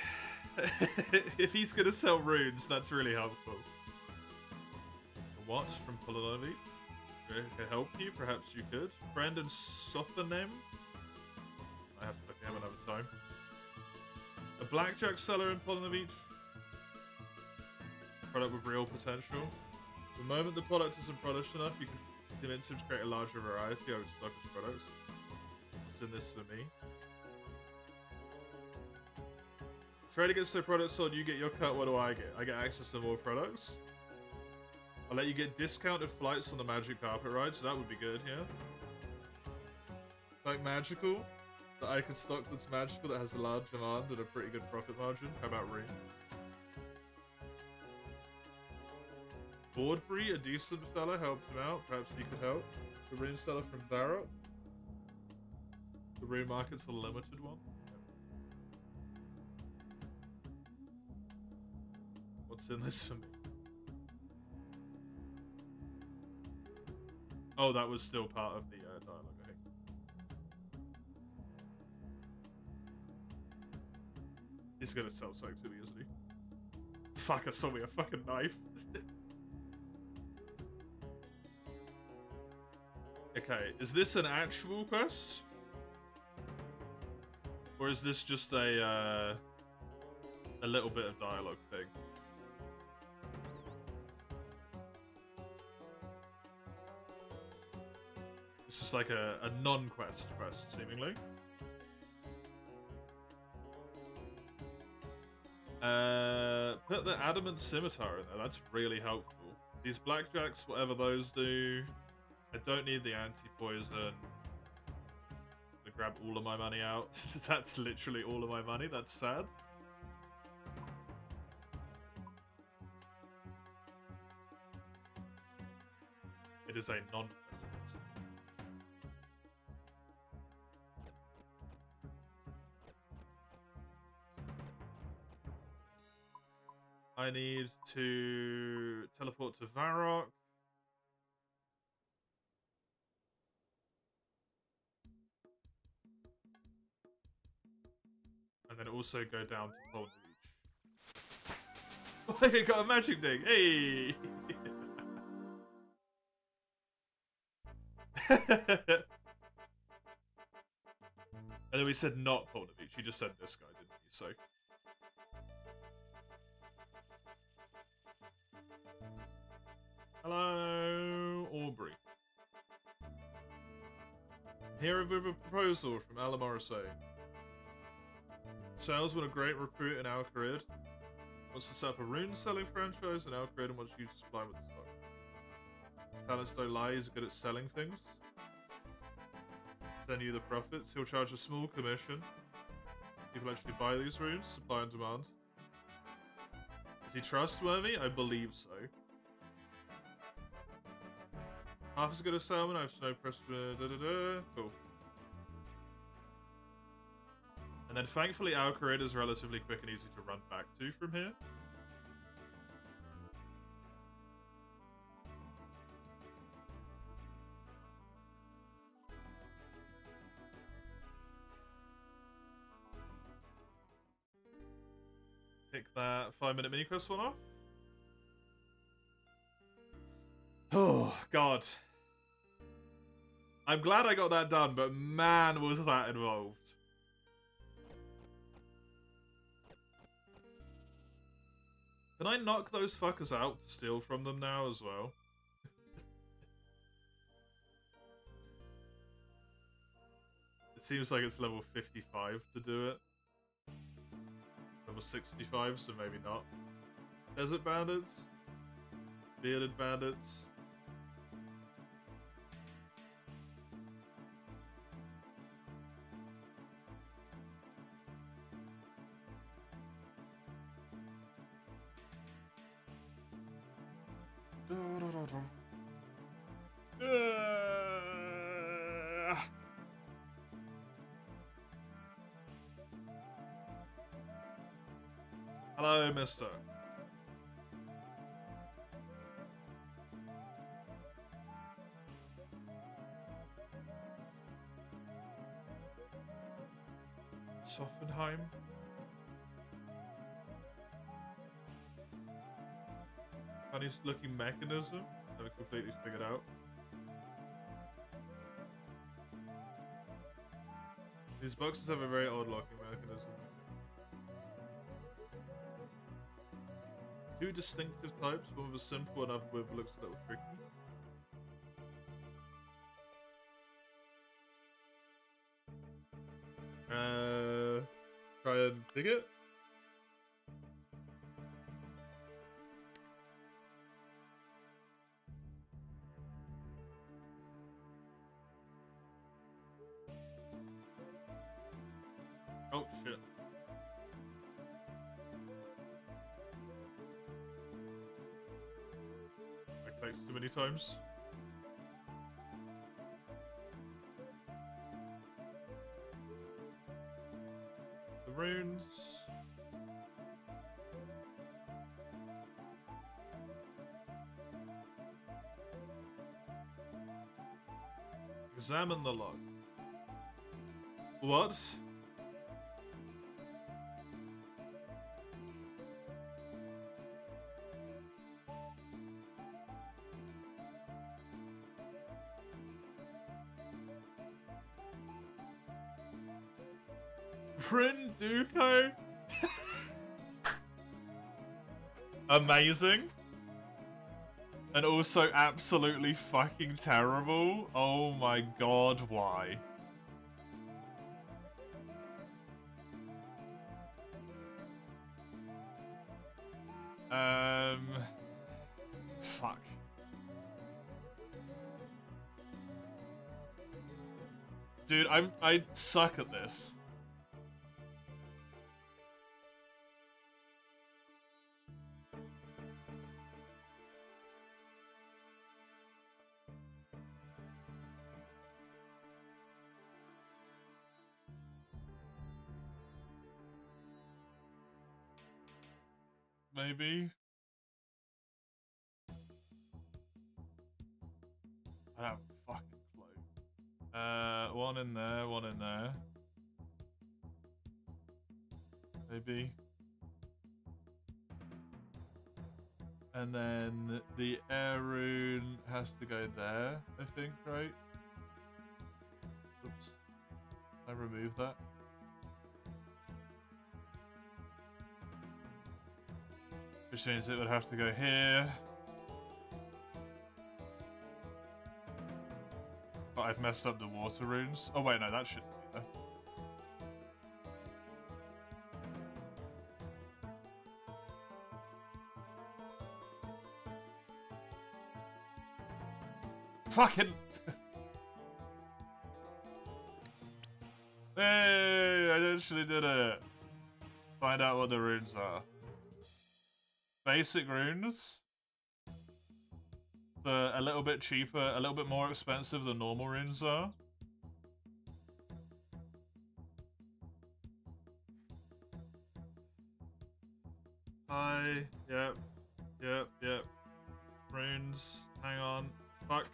If he's gonna sell runes, that's really helpful. What from Polanovi? Could help you? Perhaps you could. Friend and Sophonym? I have to look at him another time. A blackjack seller in Polanovi. Product with real potential. The moment the product isn't polished enough, you can convince him to create a larger variety of stock his products. What's in this for me? Trader gets their products sold, you get your cut, what do I get? I get access to more products. I'll let you get discounted flights on the magic carpet ride, so that would be good, yeah? Like magical? That I can stock that's magical, that has a large demand and a pretty good profit margin. How about rune? Boardbury, a decent fella, helped him out. Perhaps he could help. The rune seller from Varrock. The rune market's a limited one. What's in this for me? Oh, that was still part of the dialogue, I think. He's gonna sell something to me, isn't he? Fuck, I sold me a fucking knife. Okay, is this an actual quest? Or is this just a little bit of dialogue thing? It's just like a non-quest quest, seemingly. Put the adamant scimitar in there. That's really helpful. These blackjacks, whatever those do, I don't need the anti-poison. I'm gonna grab all of my money out. That's literally all of my money. That's sad. It is a non-quest. I need to teleport to Varrock. And then also go down to Boulder Beach. Oh, you got a magic ding! Hey! And then we said not Boulder Beach. He just said this guy, didn't he? So. Hello, Aubrey. Here with a proposal from Ella Morrissey. Salesman, a great recruit in Alcarid. Wants to set up a rune selling franchise in Alcarid and wants you to supply him with the stock. His talents don't lie, he's good at selling things. Send you the profits. He'll charge a small commission. People actually buy these runes, supply and demand. Is he trustworthy? I believe so. Half as good as Salmon, I have no press. Cool. And then thankfully Alcarid is relatively quick and easy to run back to from here. Pick that 5-minute mini quest one off. Oh, God. I'm glad I got that done, but man, was that involved. Can I knock those fuckers out to steal from them now as well? It seems like it's level 55 to do it. Level 65, so maybe not. Desert bandits? Bearded bandits? Hello, mister. Soffenheim? Funniest looking mechanism? Never completely figured out. These boxes have a very odd locking mechanism. Two distinctive types, one with a simple, another with looks a little tricky. Try and dig it. Oh shit. I clicked too many times. The runes. Examine the log. What? Duco? Amazing. And also absolutely fucking terrible. Oh my god, why? Fuck. Dude, I suck at this. Maybe. I don't have a fucking clue. One in there, one in there. maybe. And then the air rune has to go there, I think, right? Oops. I remove that. Which means it would have to go here. But I've messed up the water runes. Oh wait, no, that shouldn't be there. Fucking... Hey, I actually did it. Find out what the runes are. Basic runes. They're a little bit cheaper, a little bit more expensive than normal runes are. Hi, yep, runes, hang on, fuck.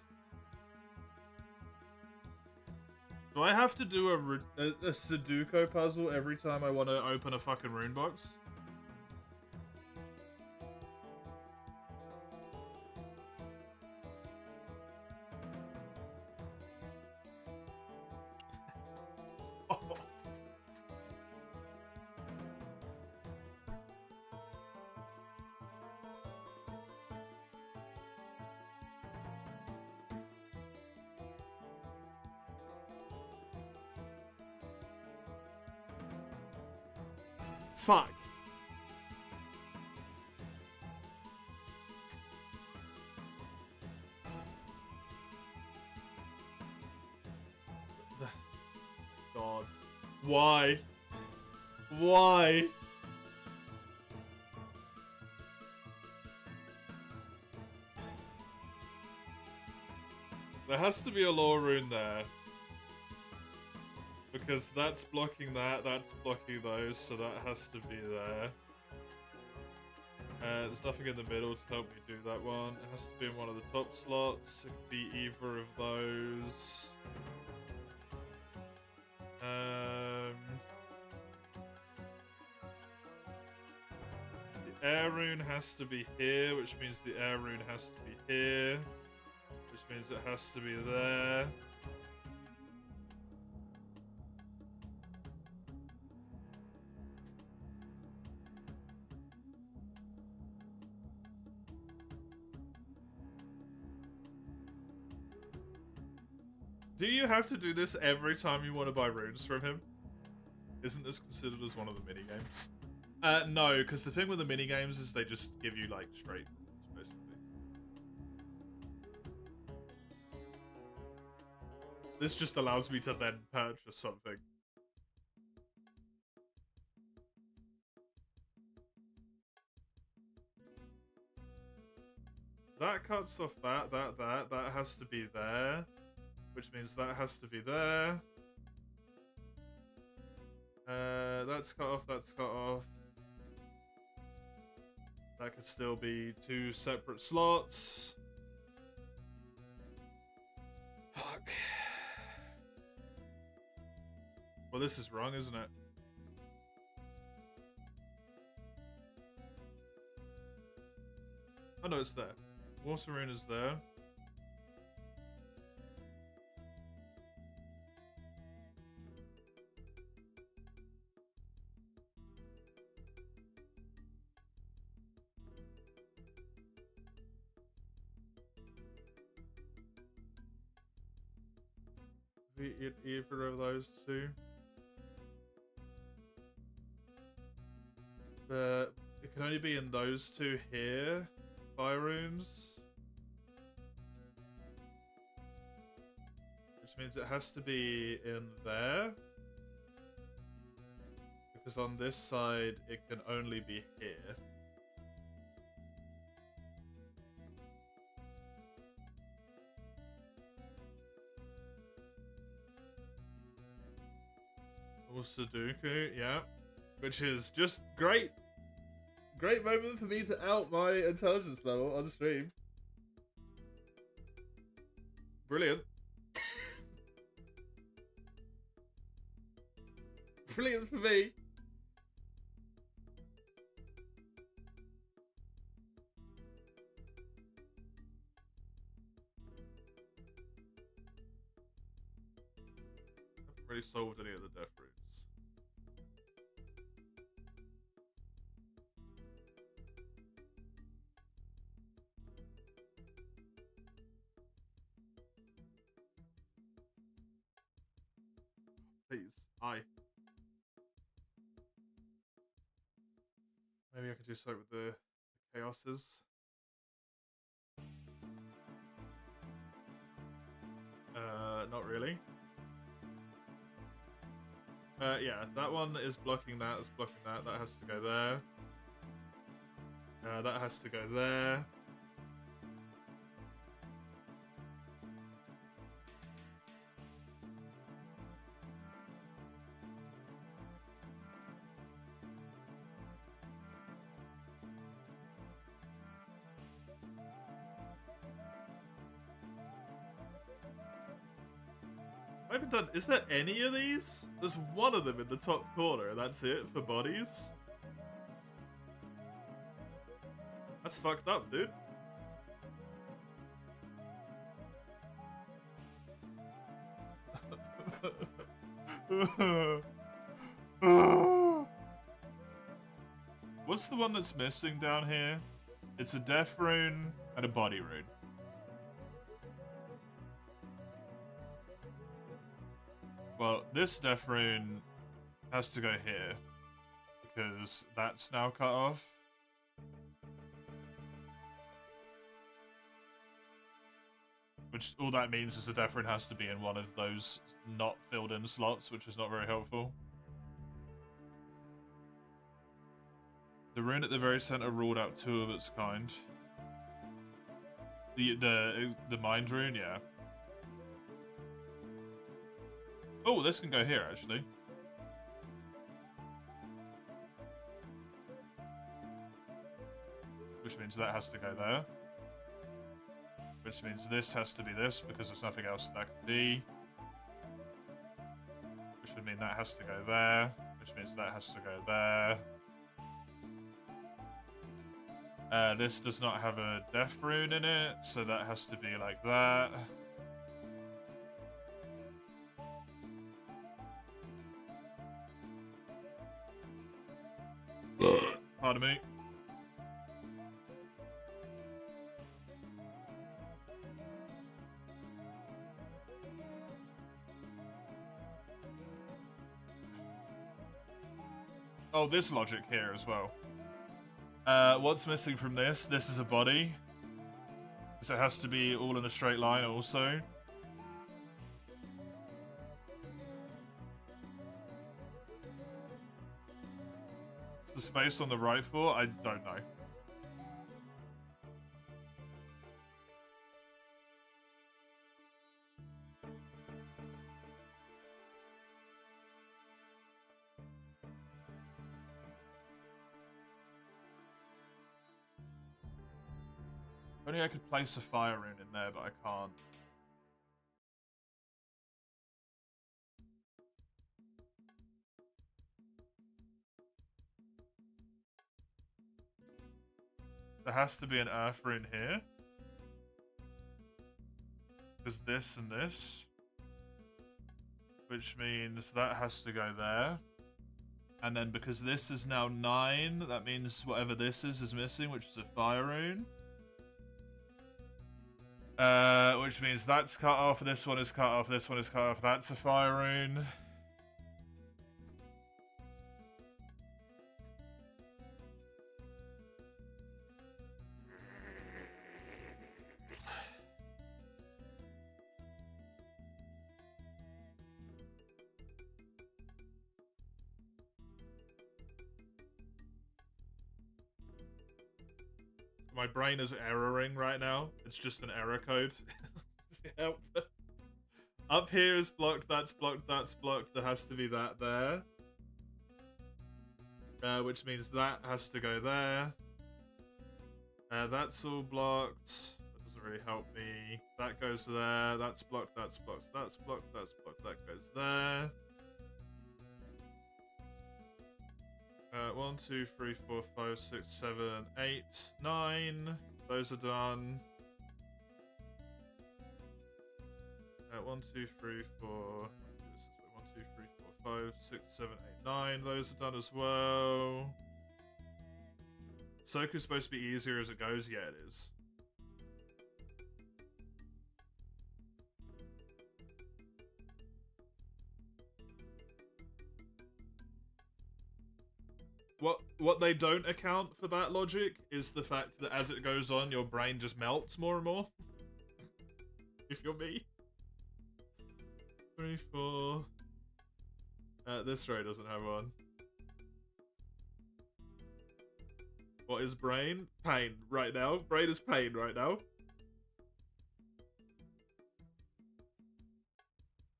Do I have to do a Sudoku puzzle every time I want to open a fucking rune box? Fuck. God. Why? Why? There has to be a lore rune there. Because that's blocking that, that's blocking those, so that has to be there. There's nothing in the middle to help me do that one. It has to be in one of the top slots. It could be either of those. The air rune has to be here, which means the air rune has to be here. Which means it has to be there. Do you have to do this every time you want to buy runes from him? Isn't this considered as one of the minigames? No, because the thing with the minigames is they just give you, like, straight runes, basically. This just allows me to then purchase something. That cuts off that has to be there. Which means that has to be there. That's cut off, that's cut off. That could still be two separate slots. Fuck. Well, this is wrong, isn't it? Oh no, it's there. Water rune is there. Either of those two. It can only be in those two here. Fire runes. Which means it has to be in there. Because on this side, it can only be here. Sudoku, yeah. Which is just great. Great moment for me to out my intelligence level on stream. Brilliant. Brilliant for me. really solved any of the death rooms. Please, maybe I could do something with the chaoses. Not really. Yeah, that one is blocking that. It's blocking that. That has to go there. That has to go there. I haven't done. Is there any of these? There's one of them in the top corner, and that's it for bodies. That's fucked up, dude. What's the one that's missing down here? It's a death rune and a body rune. Well, this death rune has to go here because that's now cut off. Which all that means is the death rune has to be in one of those not filled in slots, which is not very helpful. The rune at the very center ruled out two of its kind. The mind rune, yeah. Oh, this can go here, actually. Which means that has to go there. Which means this has to be this, because there's nothing else that could be. Which would mean that has to go there. Which means that has to go there. This does not have a death rune in it, so that has to be like that. Pardon me. Oh, this logic here as well. What's missing from this? This is a body. So it has to be all in a straight line also. What's the space on the right for? I don't know. If only I could place a fire rune in there, but I can't. There has to be an earth rune here. Because this and this. Which means that has to go there. And then because this is now 9, that means whatever this is missing, which is a fire rune. Which means that's cut off, this one is cut off, this one is cut off, that's a fire rune. My brain is erroring right now. It's just an error code. Help. Up here is blocked, that's blocked, that's blocked. There has to be that there. Which means that has to go there. That's all blocked. That doesn't really help me. That goes there. That's blocked, that's blocked, that's blocked, that's blocked. That goes there. 1, 2, 3, 4, 5, 6, 7, 8, 9. Those are done. 1, 2, 3, 4. 1, 2, 5, 6, 7, 8, 9. Those are done as well. Soku's supposed to be easier as it goes. Yeah, it is. What they don't account for that logic is the fact that as it goes on, your brain just melts more and more. If you're me. 3, 4. This row doesn't have one. What is brain? Pain right now. Brain is pain right now.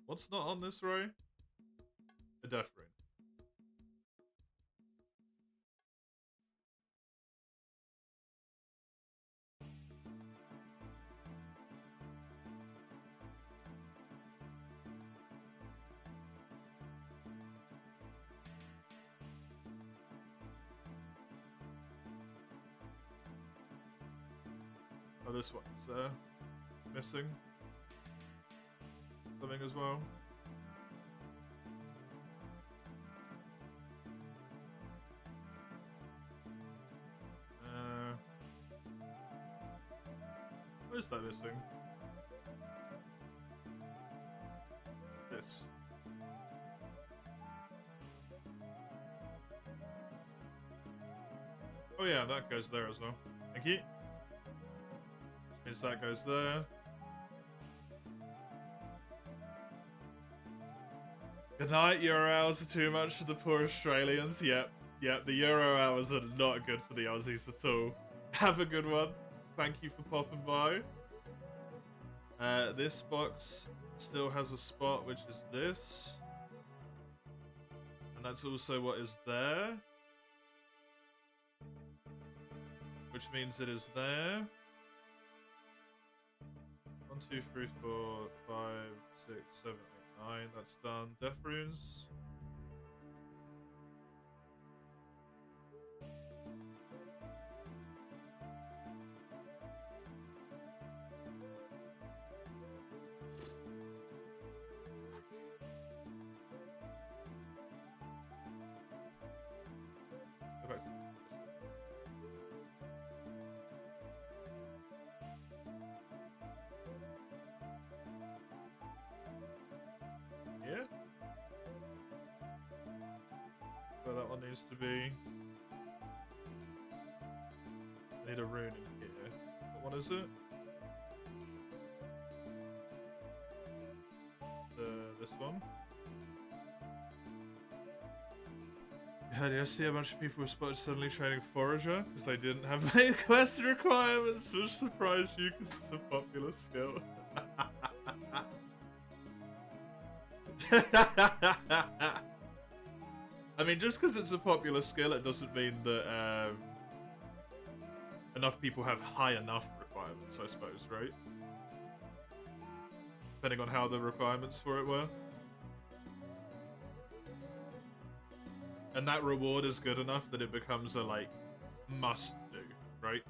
What's not on this row? A death rune. Oh, this one's missing something as well. What is that missing? This. Oh yeah, that goes there as well. Thank you. Means that goes there. Good night, Euro hours are too much for the poor Australians. Yep, the Euro hours are not good for the Aussies at all. Have a good one. Thank you for popping by. This box still has a spot, which is this. And that's also what is there. Which means it is there. 1, 2, 3, 4, 5, 6, 7, 8, 9. That's done. Death runes. Go back to here. Where that one needs to be. I need a rune in here. What is it? This one. Yesterday a bunch of people were spotted suddenly training Forager because they didn't have any quest requirements, which surprised you because it's a popular skill. I mean, just because it's a popular skill, it doesn't mean that enough people have high enough requirements, I suppose, right? Depending on how the requirements for it were. And that reward is good enough that it becomes a, like, must-do, right?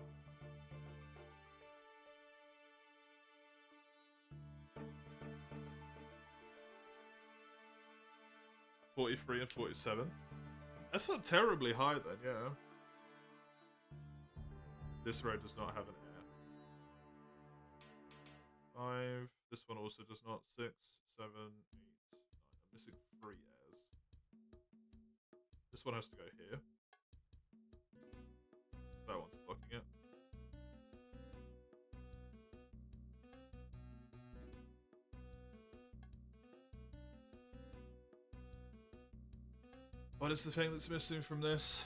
$43 and $47. That's not terribly high then, yeah. This road does not have an air. 5. This one also does not. 6, 7, 8, 9. I'm missing 3 airs. This one has to go here. So that one's blocking it. What is the thing that's missing from this?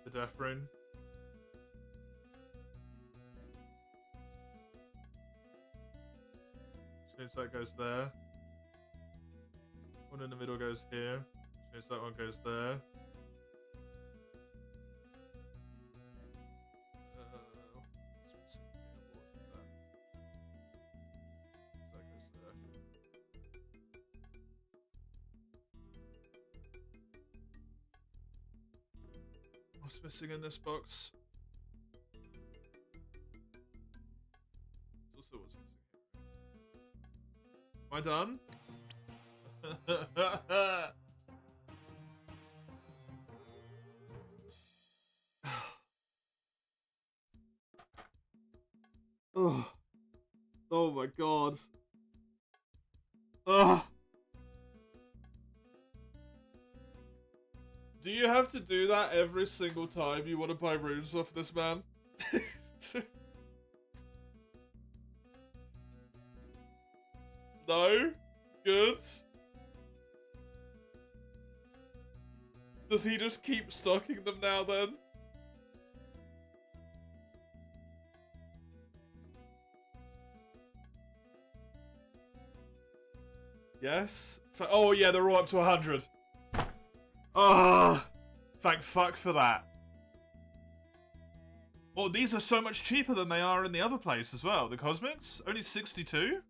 The death rune. Which means that goes there. One in the middle goes here. Which means that one goes there. What's missing in this box? It's also what's missing here. Am I done? Oh, oh my god. Ugh. Do you have to do that every single time you want to buy runes off this man? No? Good? Does he just keep stocking them now then? Yes? Oh yeah, they're all up to 100. Ah, thank fuck for that. Well, these are so much cheaper than they are in the other place as well. The Cosmics? Only 62?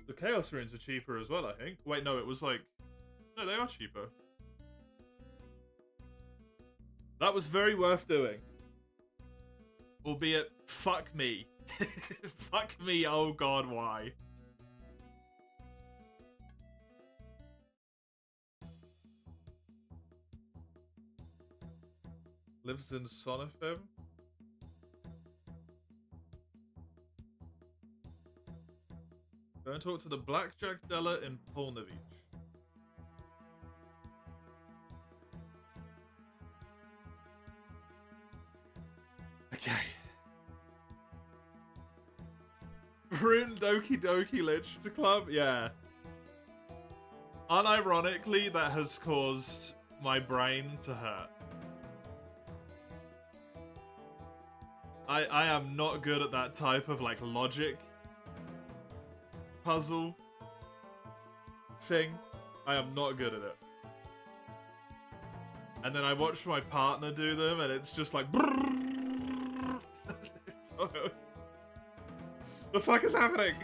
The Chaos Runes are cheaper as well, I think. Wait, no, it was like... No, they are cheaper. That was very worth doing. Albeit, fuck me. Fuck me, oh god, why? Lives in Sonifim? Go and talk to the Blackjack Dealer in Polnavich. Okay. Rune Doki Doki Lich Club? Yeah. Unironically, that has caused my brain to hurt. I am not good at that type of, like, logic puzzle thing. I am not good at it. And then I watch my partner do them, and it's just like... The fuck is happening?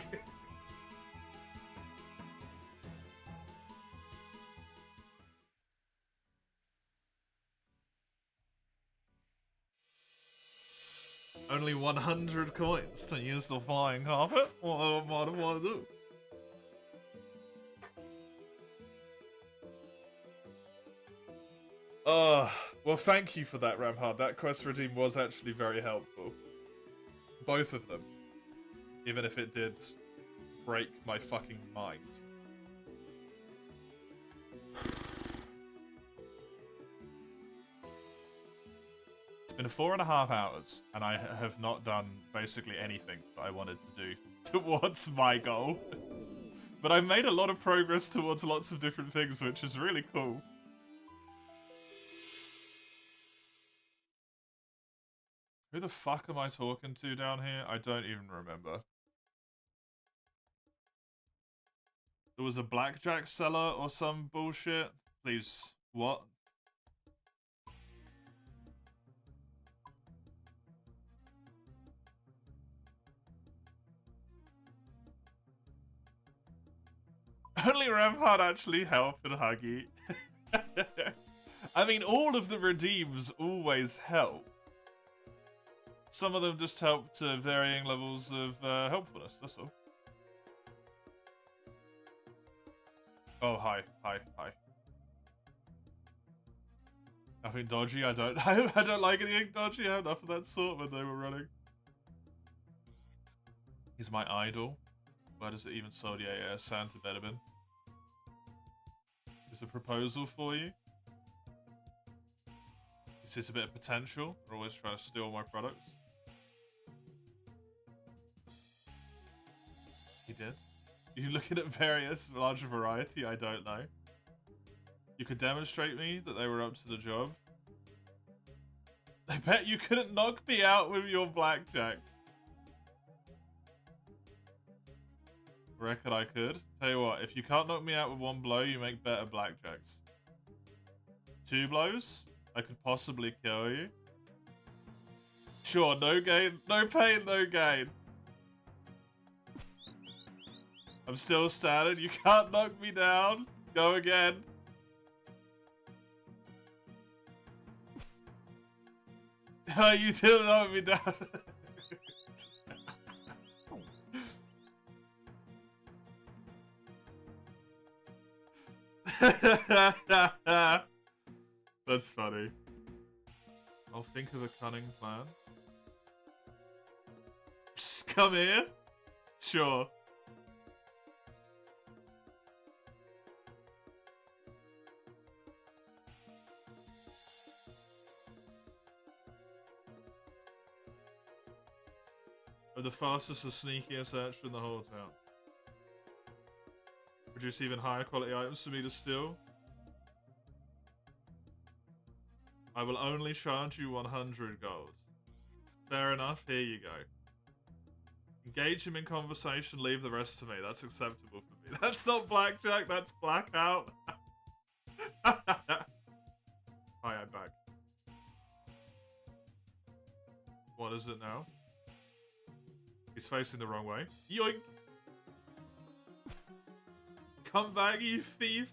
Only 100 coins to use the flying carpet? What do I want to do? Well, thank you for that, Ramhard. That quest redeem was actually very helpful. Both of them. Even if it did break my fucking mind. It's been 4.5 hours, and I have not done basically anything that I wanted to do towards my goal. But I've made a lot of progress towards lots of different things, which is really cool. Who the fuck am I talking to down here? I don't even remember. There was a blackjack seller or some bullshit. Please, what? Only Rampart actually helped and Huggy. I mean, all of the redeems always help. Some of them just help to varying levels of helpfulness, that's all. Oh, hi. Nothing dodgy, I don't like anything dodgy, I have enough of that sort when they were running. He's my idol. Where does it even sold? Yeah, Santa Bedabin. Is a proposal for you? Is this a bit of potential? They're always trying to steal my products. He did? You looking at various larger variety? I don't know. You could demonstrate me that they were up to the job. I bet you couldn't knock me out with your blackjack. Reckon I could. Tell you what, if you can't knock me out with one blow, you make better blackjacks. 2 blows? I could possibly kill you. Sure, no gain, no pain, no gain. I'm still standing. You can't knock me down. Go again. You didn't knock me down. That's funny. I'll think of a cunning plan. Psst, come here. Sure. Are the fastest and sneakiest archer in the whole town. Produce even higher quality items for me to steal. I will only charge you 100 gold. Fair enough, here you go. Engage him in conversation, leave the rest to me. That's acceptable for me. That's not blackjack, that's blackout. Hi, I'm back. What is it now? He's facing the wrong way. Yoink! Come back, you thief!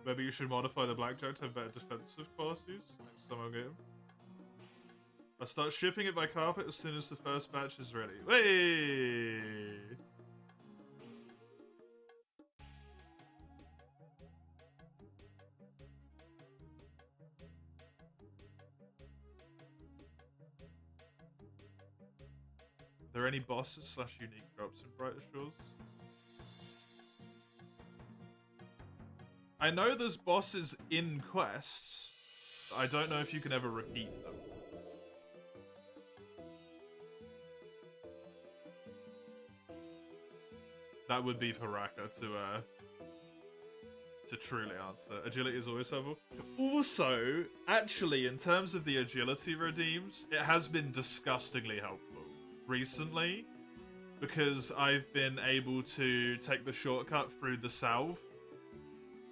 Maybe you should modify the blackjack to have better defensive qualities. Next time I'll get him. I'll start shipping it by carpet as soon as the first batch is ready. Hey! Are there any bosses / unique drops in Brighter Shores? I know there's bosses in quests. But I don't know if you can ever repeat them. That would be for Raka to truly answer. Agility is always helpful. Also, actually, in terms of the agility redeems, it has been disgustingly helpful recently because I've been able to take the shortcut through the salve,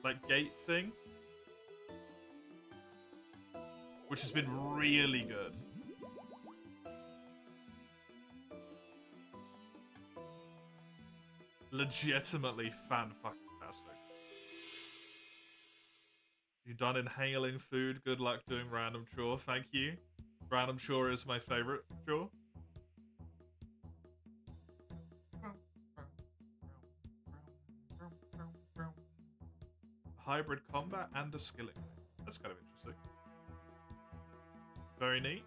like gate thing, which has been really good. Legitimately fan-fucking-tastic. You done inhaling food? Good luck doing random chore. Thank you. Random chore is my favorite chore. Hybrid combat and a skilling. That's kind of interesting. Very neat.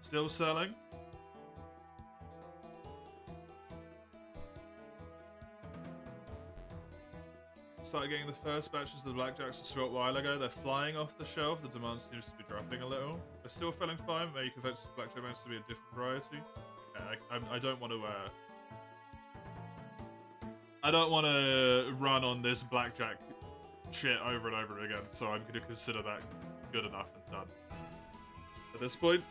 Still selling. Started getting the first batches of the blackjacks a short while ago. They're flying off the shelf. The demand seems to be dropping a little. They're still feeling fine. Maybe you can fetch the blackjack mounts to be a different variety. Yeah, I don't want to. I don't want to run on this blackjack shit over and over again. So I'm going to consider that good enough and done at this point.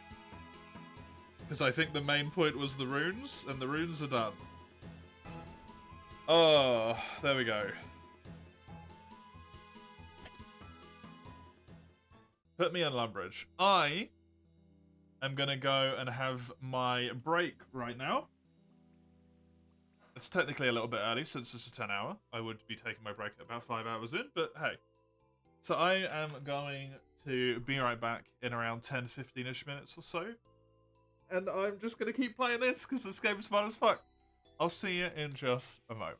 Because I think the main point was the runes, and the runes are done. Oh, there we go. Put me on Lumbridge. I am going to go and have my break right now. It's technically a little bit early since it's a 10 hour. I would be taking my break at about 5 hours in, but hey. So I am going to be right back in around 10-15ish minutes or so. And I'm just going to keep playing this because this game is fun as fuck. I'll see you in just a moment.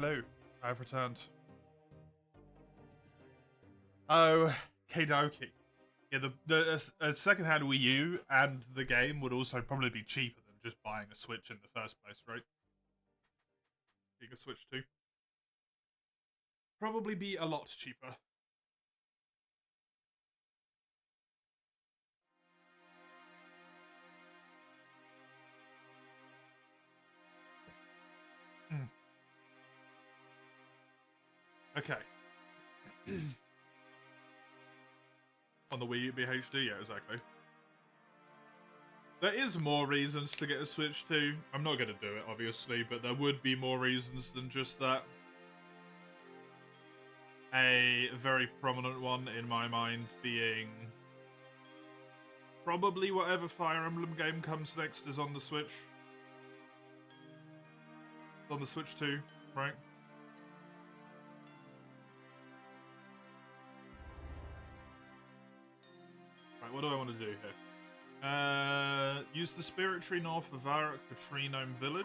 Hello, I've returned. Oh, Dokie. Yeah, the second-hand Wii U and the game would also probably be cheaper than just buying a Switch in the first place, right? Getting a Switch 2. Probably be a lot cheaper. Okay. On the Wii U BHD, yeah, exactly. There is more reasons to get a Switch 2. I'm not going to do it, obviously, but there would be more reasons than just that. A very prominent one in my mind being probably whatever Fire Emblem game comes next is on the Switch. It's on the Switch 2, right? Right, what do I want to do here? Use the Spirit Tree north of Varrock for Tree Gnome Village.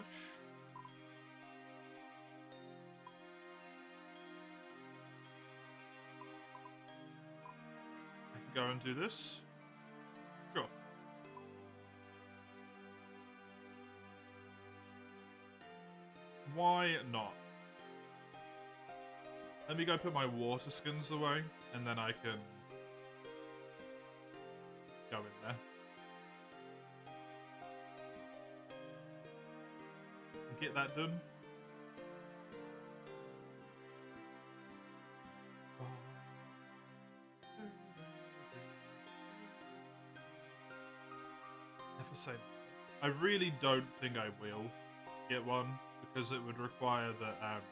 I can go and do this. Sure. Why not? Let me go put my water skins away, and then I can go in there. Get that done. Never say. I really don't think I will get one because it would require that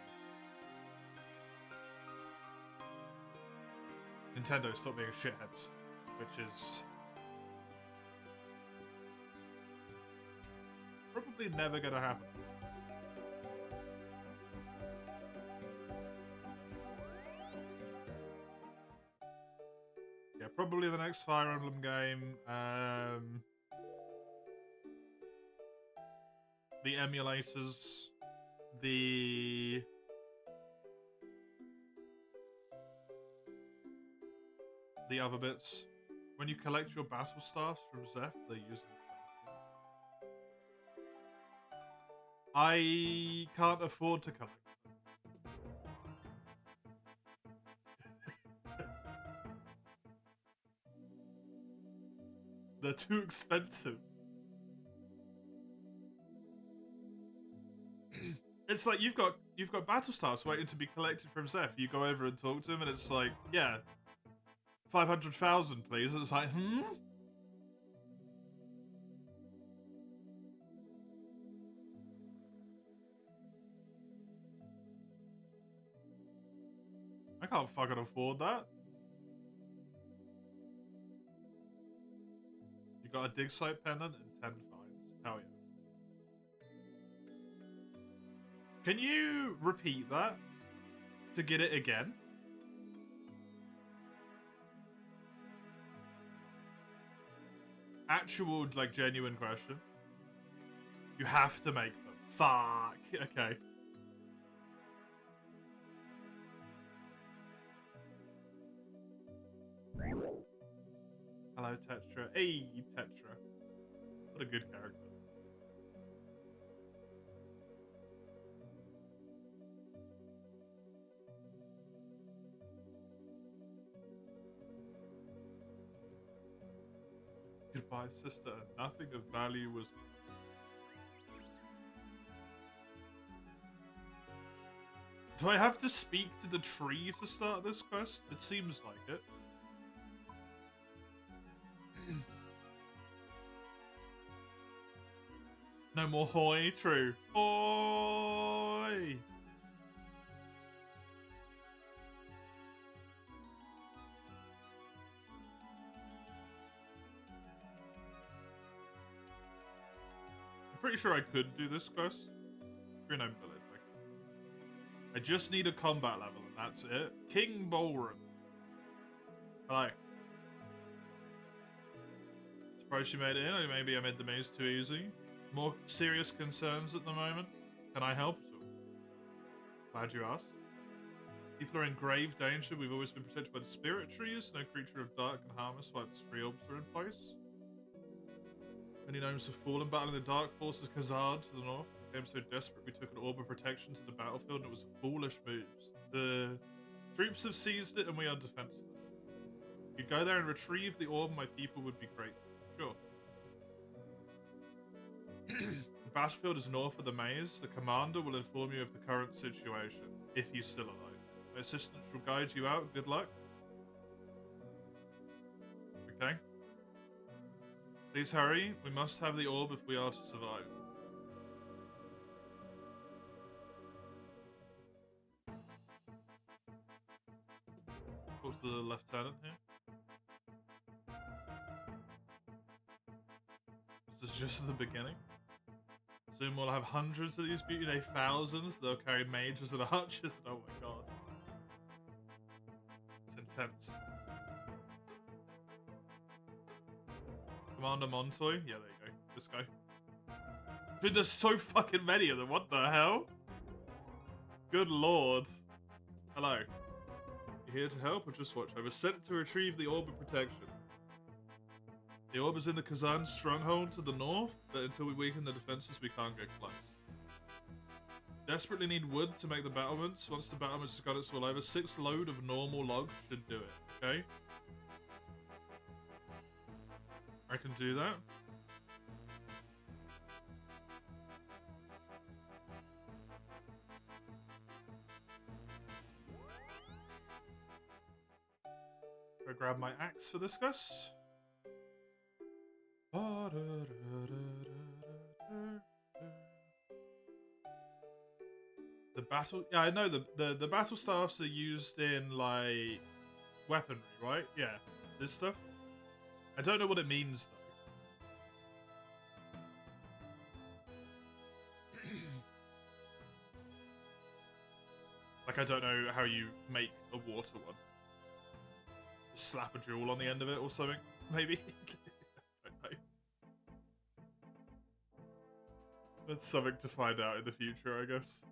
Nintendo stop being shitheads, which is probably never gonna happen. Yeah, probably the next Fire Emblem game. The emulators, the other bits. When you collect your battle stars from Zeph, they use them. I can't afford to collect them. They're too expensive. It's like you've got battle stars waiting to be collected from Zeph. You go over and talk to him, and it's like, yeah, 500,000, please. And it's like, I can't fucking afford that. You got a dig site pendant and 10 fines. Hell yeah. Can you repeat that to get it again? Actual, like, genuine question. You have to make them. Fuck. Okay. Hello, Tetra. Hey, Tetra. What a good character. Goodbye, sister. Nothing of value was... Do I have to speak to the tree to start this quest? It seems like it. No more hoy? True. Hoy! I'm pretty sure I could do this quest. Green Gnome Village. I just need a combat level and that's it. King Ballroom. Hello. Surprised you made it in, or maybe I made the maze too easy. More serious concerns at the moment? Can I help at all? Glad you asked. People are in grave danger. We've always been protected by the spirit trees. No creature of dark can harm us while its free orbs are in place. Many gnomes have fallen battling the dark forces Khazad to the north. We became so desperate we took an orb of protection to the battlefield, and it was a foolish move. The troops have seized it and we are defenseless. If you go there and retrieve the orb, my people would be grateful. Sure. The battlefield is north of the maze. The commander will inform you of the current situation, if he's still alive. My assistant shall guide you out. Good luck. Okay. Please hurry. We must have the orb if we are to survive. Talk to the lieutenant here. This is just the beginning. Soon we'll have hundreds of these beauty day, thousands. They'll carry mages and archers. Oh my god. It's intense. Commander Montoy? Yeah, there you go. This guy. Dude, there's so fucking many of them. What the hell? Good lord. Hello. You here to help or just watch? I was sent to retrieve the orb of protection. The orb is in the Kazan stronghold to the north, but until we weaken the defenses, we can't get close. Desperately need wood to make the battlements. Once the battlements have got its all over, 6 load of normal logs should do it, okay? I can do that. Go grab my axe for this, guys. The battle... Yeah, I know the battle staffs are used in, like, weaponry, right? Yeah, this stuff. I don't know what it means, though. Like, I don't know how you make a water one. Just slap a jewel on the end of it or something, maybe? I don't know. That's something to find out in the future, I guess.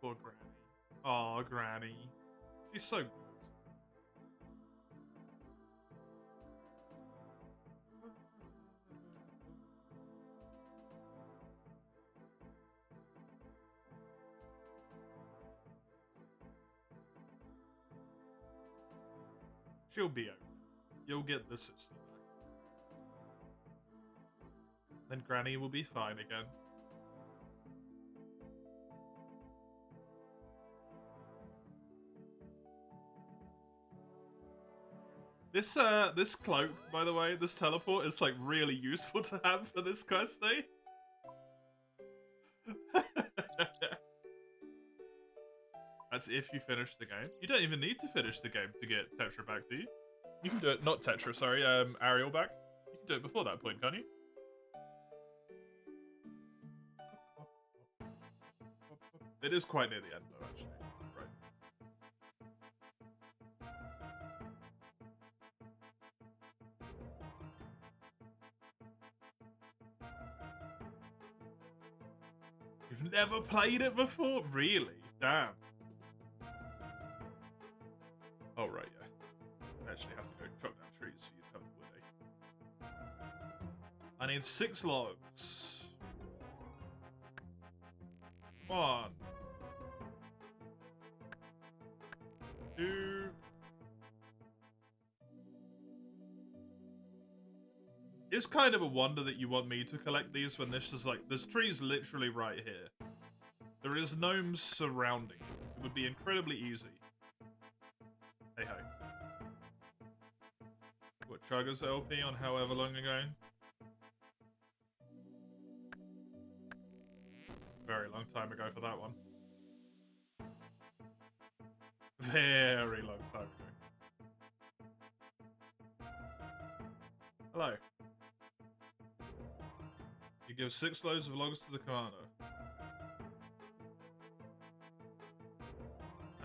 Poor Granny. Aw, Granny. She's so good. She'll be okay. You'll get the sister back. Then Granny will be fine again. This cloak, by the way, this teleport is like really useful to have for this quest, eh? That's if you finish the game. You don't even need to finish the game to get Tetra back, do you? You can do it, not Tetra, sorry, Ariel back. You can do it before that point, can't you? It is quite near the end, though, actually. Right. You've never played it before? Really? Damn. Oh, right, yeah. I actually have to go chop down trees for you to have the wood, eh? I need 6 logs. 1. 2. It's kind of a wonder that you want me to collect these when this is like... There's trees literally right here. There is gnomes surrounding. It would be incredibly easy. Hey ho. What, Chugger's LP on however long ago? Very long time ago for that one. Very long time ago. Hello. You give 6 loads of logs to the commander.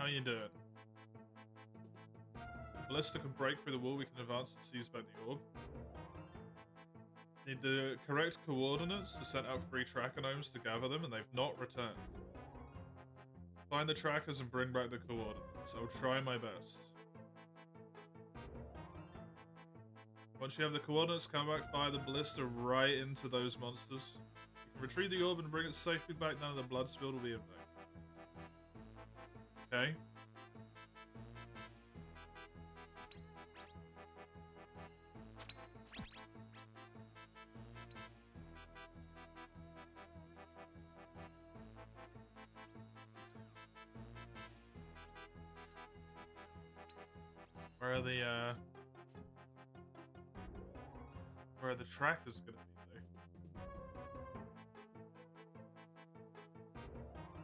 How you doing? The ballista can break through the wall. We can advance and seize back the orb. Need the correct coordinates to send out 3 tracker gnomes to gather them, and they've not returned. Find the trackers and bring back the coordinates. I'll try my best. Once you have the coordinates, come back, fire the ballista right into those monsters. You can retrieve the orb and bring it safely back. None of the blood spilled will be in vain. Okay. Where are the trackers gonna be,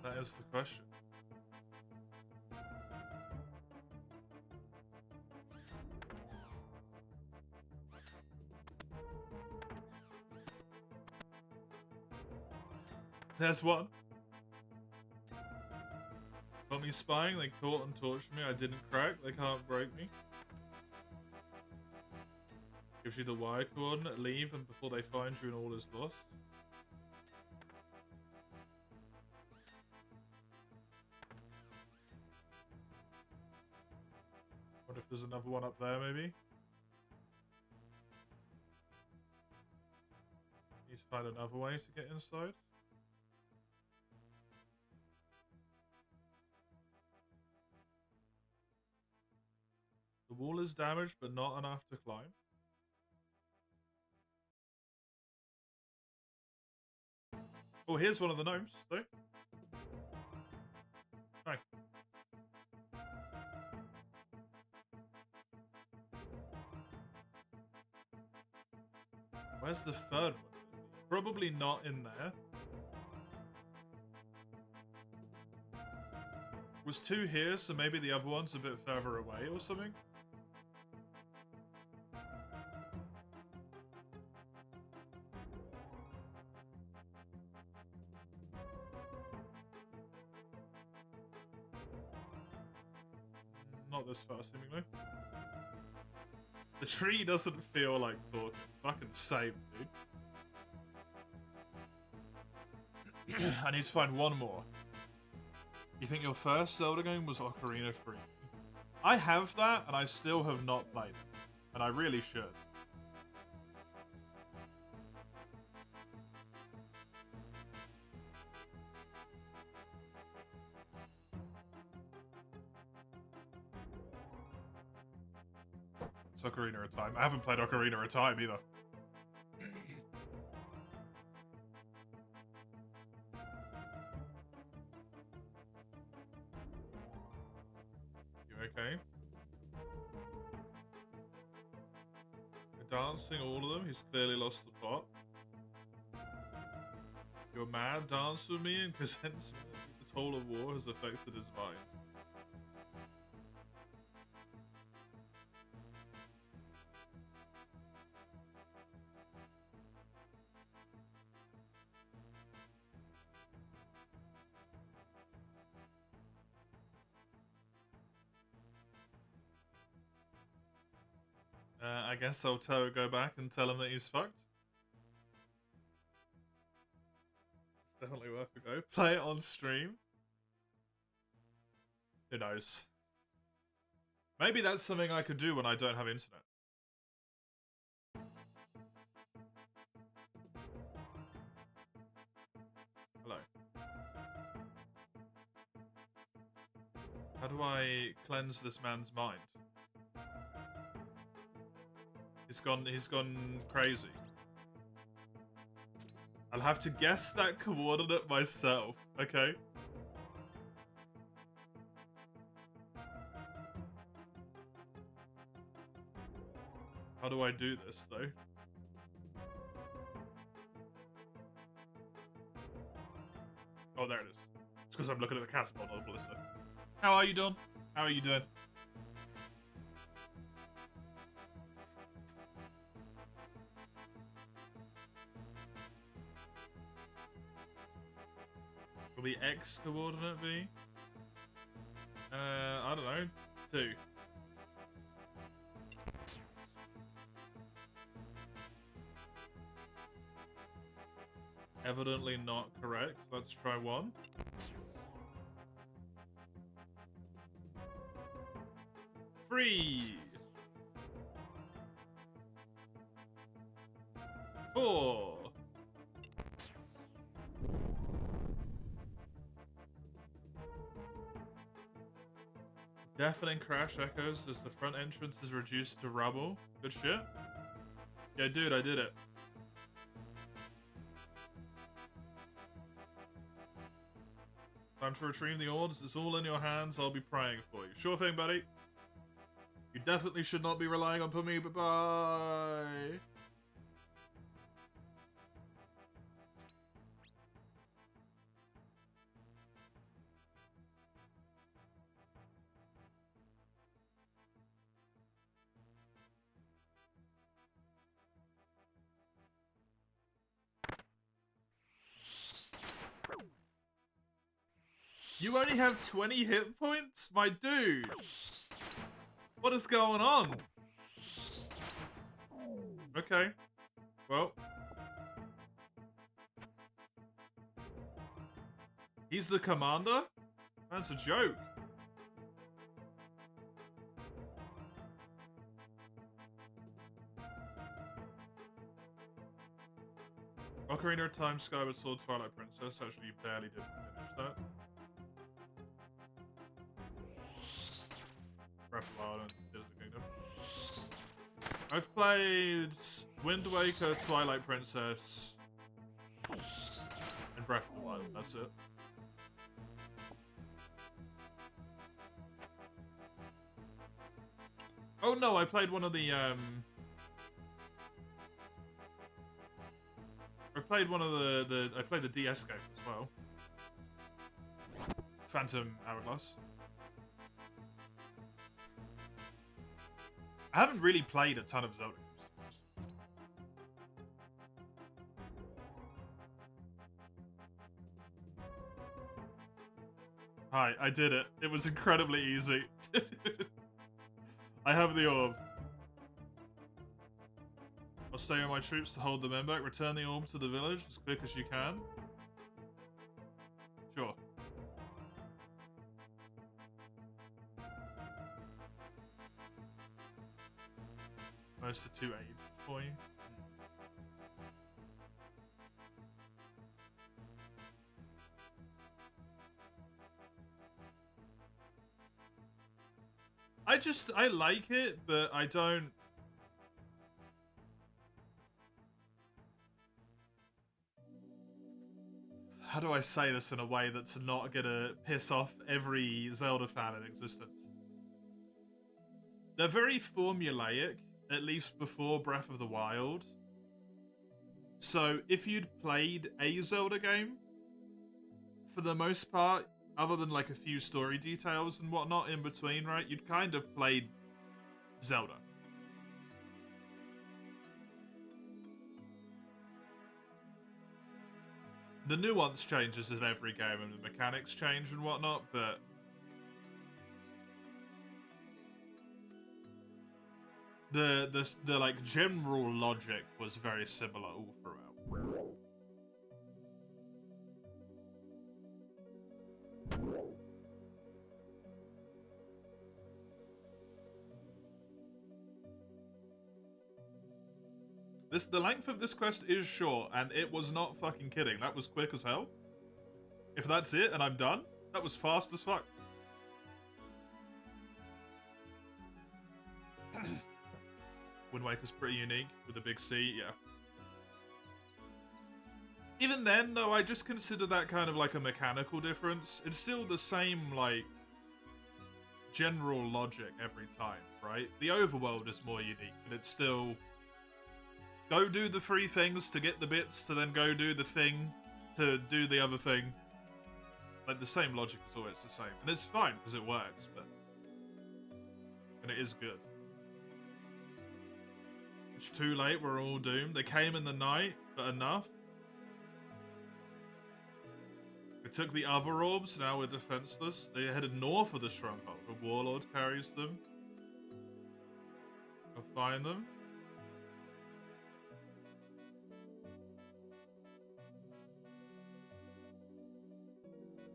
though? That is the question. There's one. Got me spying, they caught and tortured me. I didn't crack, they can't break me. Gives you the wire coordinate, leave, and before they find you and all is lost. Wonder if there's another one up there, maybe? Need to find another way to get inside. The wall is damaged, but not enough to climb. Oh, here's one of the gnomes, though. Hi. Where's the third one? Probably not in there. Was 2 here, so maybe the other one's a bit further away or something? Not this far, seemingly. The tree doesn't feel like talking. Fucking same, dude. I need to find one more. You think your first Zelda game was Ocarina of Time? I have that, and I still have not played it. And I really should. It's Ocarina of Time. I haven't played Ocarina of Time either. You okay? You're dancing all of them. He's clearly lost the plot. You're mad? Dance with me and presents the toll of war has affected his mind. I guess I'll go back and tell him that he's fucked. It's definitely worth a go. Play it on stream. Who knows? Maybe that's something I could do when I don't have internet. Hello. How do I cleanse this man's mind? He's gone crazy. I'll have to guess that coordinate myself, okay? How do I do this, though? Oh, there it is. It's because I'm looking at the cast model, Ballista. How are you, Don? How are you doing? Will the X coordinate be? I don't know. 2. Evidently not correct. Let's try 1. 3. 4. Deafening crash echoes as the front entrance is reduced to rubble. Good shit. Yeah, dude, I did it. Time to retrieve the orbs. It's all in your hands. I'll be praying for you. Sure thing, buddy. You definitely should not be relying on me. Bye-bye. You only have 20 hit points? My dude! What is going on? Okay. Well. He's the commander? That's a joke. Ocarina of Time, Skyward Sword, Twilight Princess. Actually, you barely didn't finish that. Breath of the Wild and Tears of the Kingdom. I've played Wind Waker, Twilight Princess, and Breath of the Wild. That's it. Oh no, I played one of the I played the DS game as well. Phantom Hourglass. I haven't really played a ton of Zelda games. Hi, I did it. It was incredibly easy. I have the orb. I'll stay with my troops to hold the men back. Return the orb to the village as quick as you can. Sure. Most of 2 age for you. I like it, but I don't. How do I say this in a way that's not gonna piss off every Zelda fan in existence? They're very formulaic, at least before Breath of the Wild. So if you'd played a Zelda game, for the most part, other than like a few story details and whatnot in between, right, you'd kind of played Zelda. The nuance changes in every game and the mechanics change and whatnot, but the like general logic was very similar all throughout. The length of this quest is short, and it was not fucking kidding. That was quick as hell. If that's it and I'm done, that was fast as fuck. Wind Waker's pretty unique with a big C, yeah. Even then, though, I just consider that kind of like a mechanical difference. It's still the same, like, general logic every time, right? The overworld is more unique, but it's still... Go do the 3 things to get the bits, to then go do the thing to do the other thing. Like, the same logic is always the same. And it's fine, because it works, but... And it is good. It's too late, we're all doomed. They came in the night, but enough. We took the other orbs, now we're defenseless. They headed north of the stronghold. The warlord carries them. I'll find them.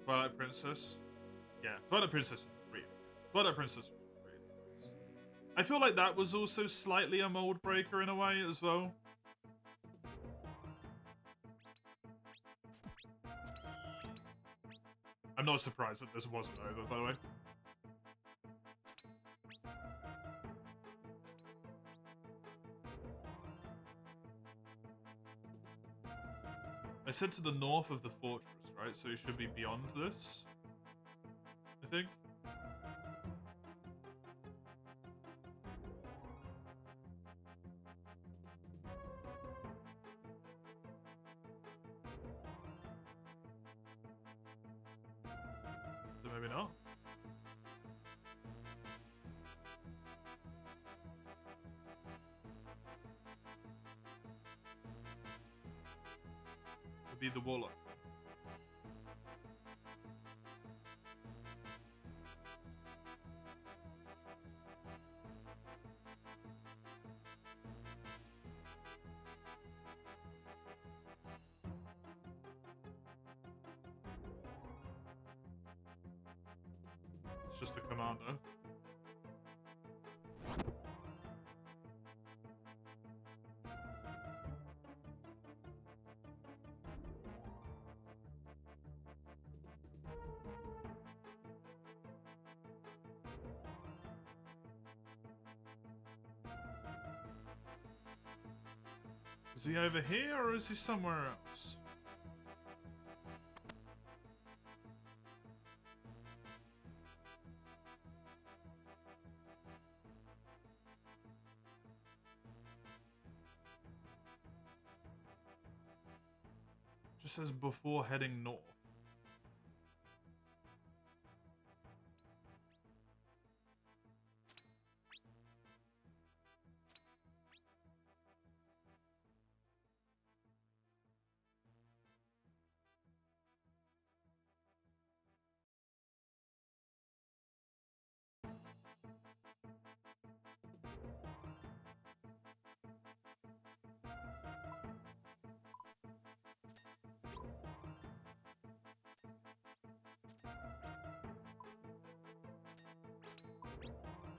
Twilight Princess. Yeah, Twilight Princess was really good. Twilight Princess was really nice. I feel like that was also slightly a mold breaker in a way as well. I'm not surprised that this wasn't over, by the way. I said to the north of the fortress, right? So it should be beyond this, I think. So maybe not. It'd be the warlock. It's just the commander. Is he over here or is he somewhere else? Just says before heading north.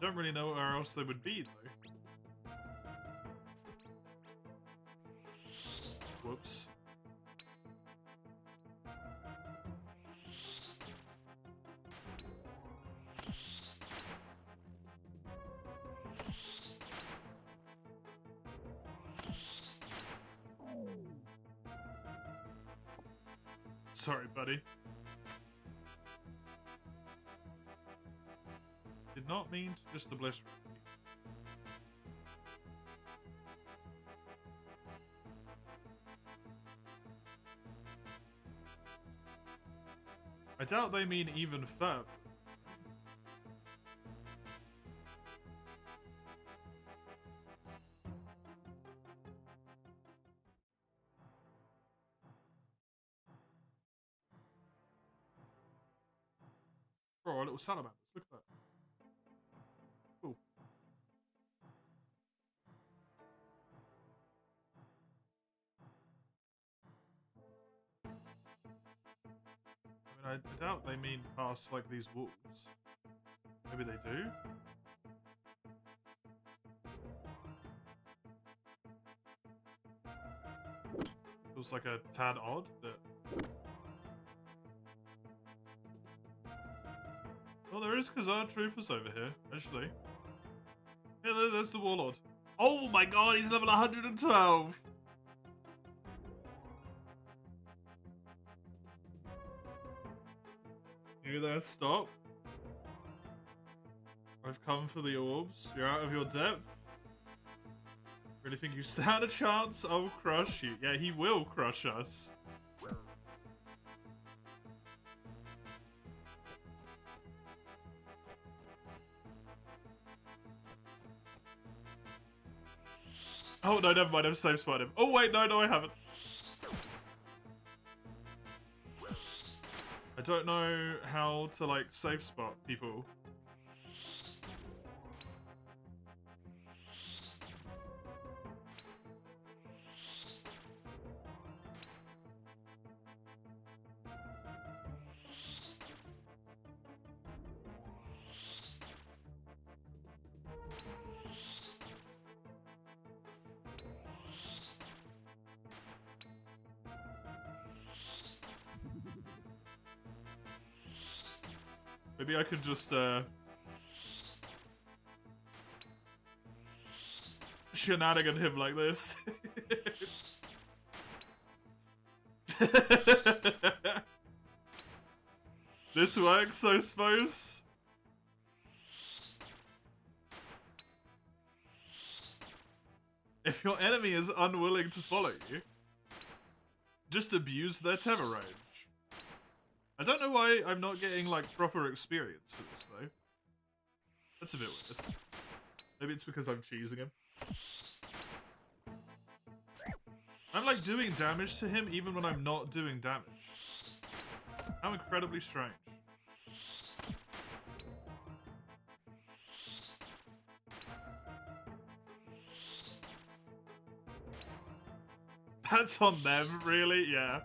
Don't really know where else they would be, though. Whoops. Sorry, buddy. Did not mean to just obliterate you. I doubt they mean even further. Oh, our little salamanders. Look at that. Cool. I mean, I doubt they mean past, like, these walls. Maybe they do? Feels like a tad odd, but... Oh, there is Khazar troopers over here, actually. Yeah, there's the warlord. Oh my god, he's level 112! You there, stop. I've come for the orbs. You're out of your depth. Really think you stand a chance? I'll crush you. Yeah, he will crush us. Oh, no, never mind. I've safe spotted him. Oh, wait, no, I haven't. I don't know how to, like, safe spot people. Maybe I could just, shenanigan him like this. This works, I suppose. If your enemy is unwilling to follow you, just abuse their terror range. I don't know why I'm not getting, like, proper experience for this, though. That's a bit weird. Maybe it's because I'm cheesing him. I'm, like, doing damage to him even when I'm not doing damage. How incredibly strange. That's on them, really? Yeah.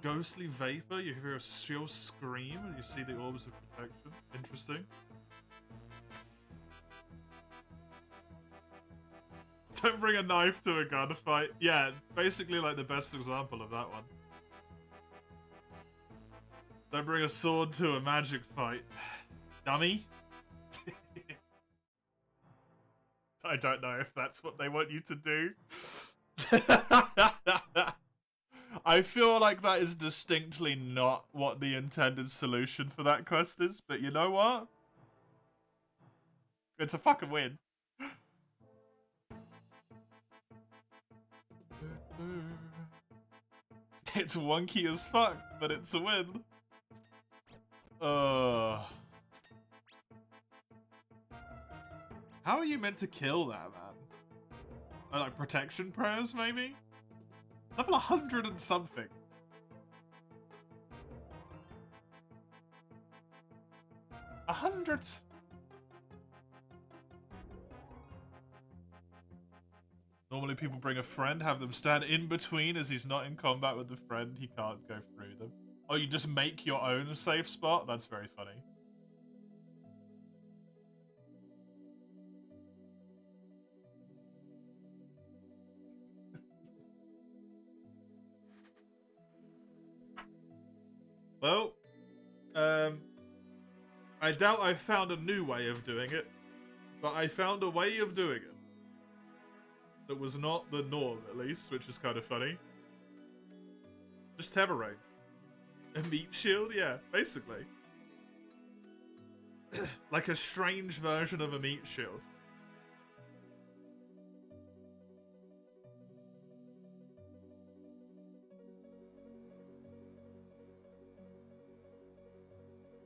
Ghostly vapor, you hear a shrill scream and you see the orbs of protection. Interesting. Don't bring a knife to a gunfight. Yeah, basically like the best example of that one. Don't bring a sword to a magic fight. Dummy. I don't know if that's what they want you to do. I feel like that is distinctly not what the intended solution for that quest is, but you know what? It's a fucking win. It's wonky as fuck, but it's a win. How are you meant to kill that, man? Oh, like protection prayers, maybe? Level 100 and something. A 100. Normally people bring a friend, have them stand in between as he's not in combat with the friend. He can't go through them. Oh, you just make your own safe spot? That's very funny. Well, I doubt I found a new way of doing it, but I found a way of doing it that was not the norm, at least, which is kind of funny. Just tether range. A meat shield? Yeah, basically. Like a strange version of a meat shield.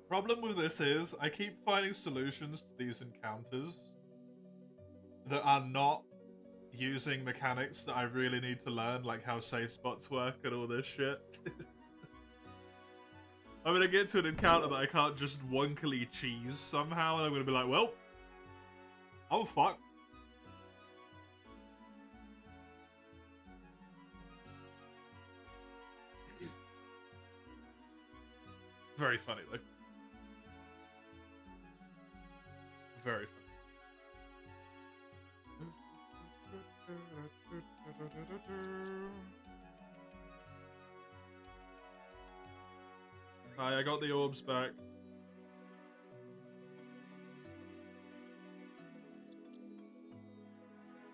Problem with this is, I keep finding solutions to these encounters that are not using mechanics that I really need to learn, like how safe spots work and all this shit. I'm gonna get to an encounter that I can't just wonkily cheese somehow, and I'm gonna be like, well, oh fuck. Very funny, though. Very funny. Hi, I got the orbs back.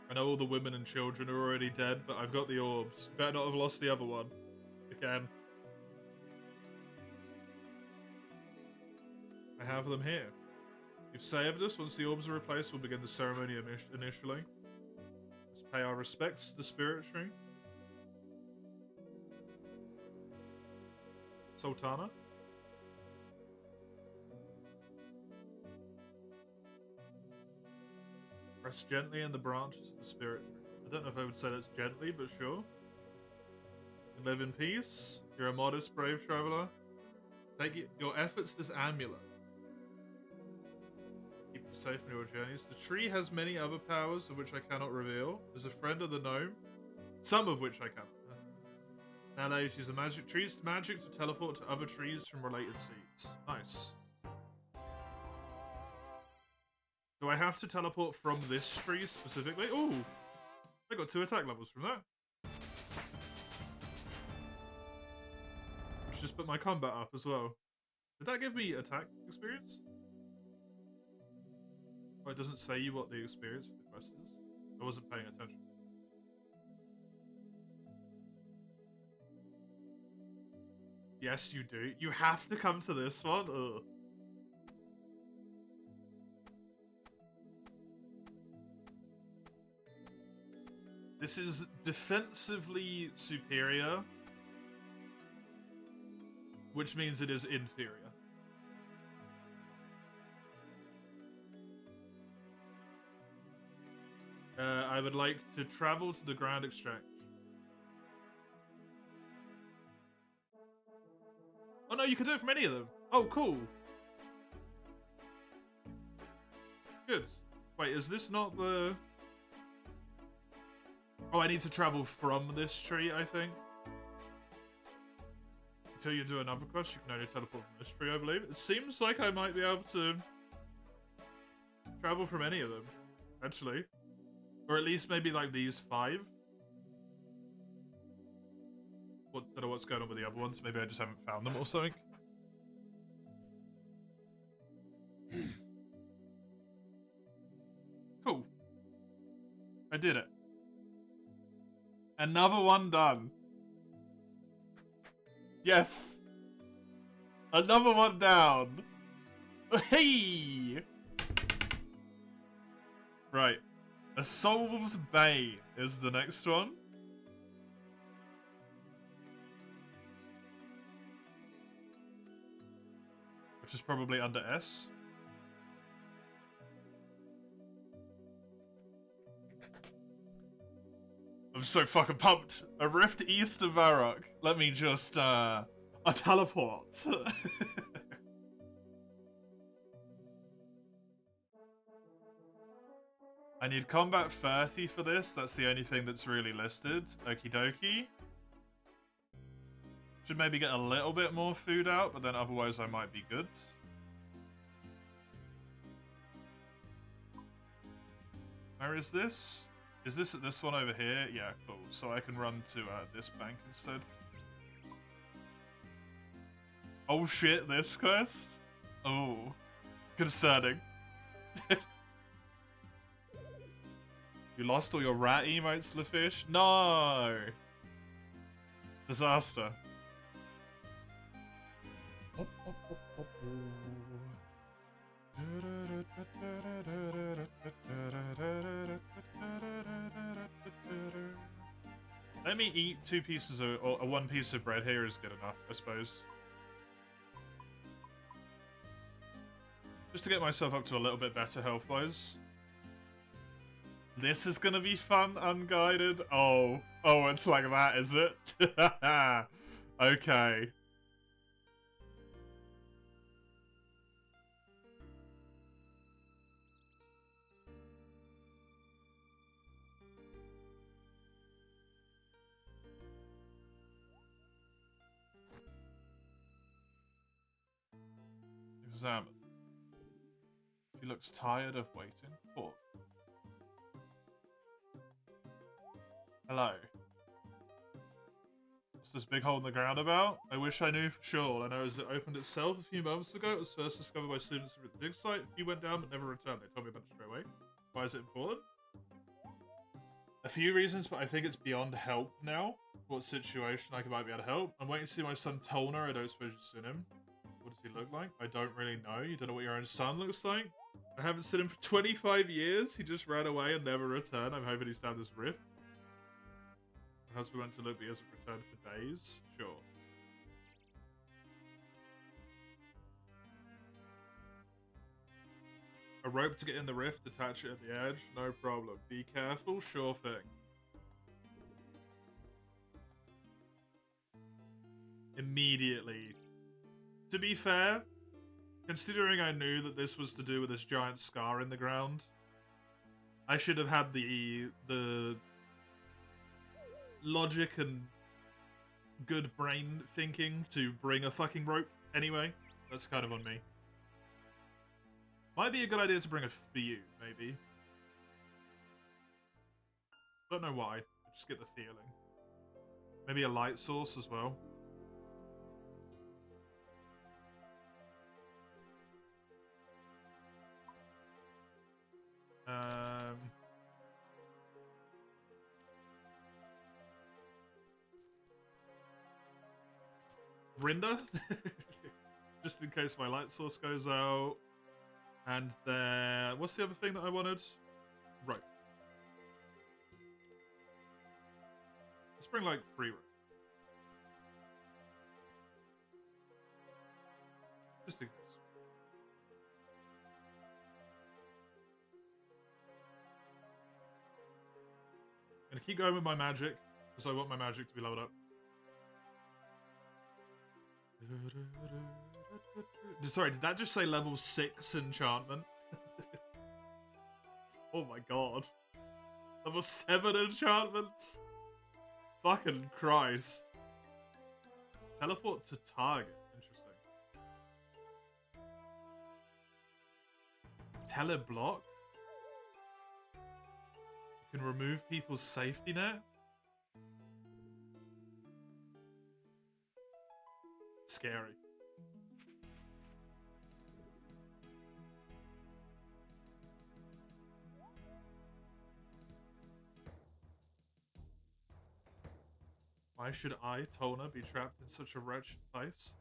I know all the women and children are already dead, but I've got the orbs. Better not have lost the other one. Again. I have them here. You've saved us. Once the orbs are replaced, we'll begin the ceremony initially. Let's pay our respects to the spirit tree. Sultana. Press gently in the branches of the spirit tree. I don't know if I would say that's gently, but sure. You live in peace. You're a modest, brave traveler. Take your efforts to this amulet. Keep you safe in your journeys. The tree has many other powers of which I cannot reveal. As a friend of the gnome, some of which I cannot. Now allows you to use the magic trees magic to teleport to other trees from related seeds. Nice. Do I have to teleport from this tree specifically? Ooh! I got 2 attack levels from that. Let's just put my combat up as well. Did that give me attack experience? Oh, it doesn't say you what the experience for the quest is. I wasn't paying attention. Yes, you do. You have to come to this one. Ugh. This is defensively superior, which means it is inferior. I would like to travel to the Grand Exchange. Oh no, you can do it from any of them. Oh, cool. Good. Wait, is this not the... Oh, I need to travel from this tree, I think. Until you do another quest, you can only teleport from this tree, I believe. It seems like I might be able to travel from any of them, actually. Or at least maybe like these 5. Don't know what's going on with the other ones. Maybe I just haven't found them or something. Cool. I did it. Another one done. Yes. Another one down. Hey. Right. A Soul's Bane is the next one. Which is probably under S. I'm so fucking pumped. A Rift East of Varrock. Let me just, a teleport. I need combat 30 for this. That's the only thing that's really listed. Okie dokie. Should maybe get a little bit more food out, but then otherwise I might be good. Where is this? Is this at this one over here? Yeah, cool. So I can run to this bank instead. Oh shit, this quest? Oh. Concerning. You lost all your rat emotes, Lafish? No! Disaster. Let me eat 2 pieces of, or 1 piece of bread here is good enough, I suppose. Just to get myself up to a little bit better health-wise. This is gonna be fun, unguided. Oh, it's like that, is it? Okay. Examine. She looks tired of waiting. Talk. Hello. What's this big hole in the ground about? I wish I knew for sure. I know as it opened itself a few months ago. It was first discovered by students at the dig site. A few went down but never returned. They told me about it straight away. Why is it important? A few reasons, but I think it's beyond help now. What situation I might be able to help? I'm waiting to see my son Tolner. I don't suppose you've seen him. What does he look like? I don't really know. You don't know what your own son looks like? I haven't seen him for 25 years. He just ran away and never returned. I'm hoping he's down this rift. My husband went to look, but he hasn't returned for days. Sure. A rope to get in the rift, attach it at the edge, no problem. Be careful, sure thing. Immediately. To be fair, considering I knew that this was to do with this giant scar in the ground, I should have had the logic and good brain thinking to bring a fucking rope anyway. That's kind of on me. Might be a good idea to bring a few, maybe. Don't know why. I just get the feeling. Maybe a light source as well. Rinder? Just in case my light source goes out. And then... What's the other thing that I wanted? Rope. Let's bring, like, 3 rope. Just in case. I'm gonna keep going with my magic, because I want my magic to be leveled up. Sorry, did that just say level 6 enchantment? Oh my god. Level 7 enchantments? Fucking Christ. Teleport to target. Interesting. Teleblock? You can remove people's safety net? Scary. Why should I, Tona, be trapped in such a wretched place?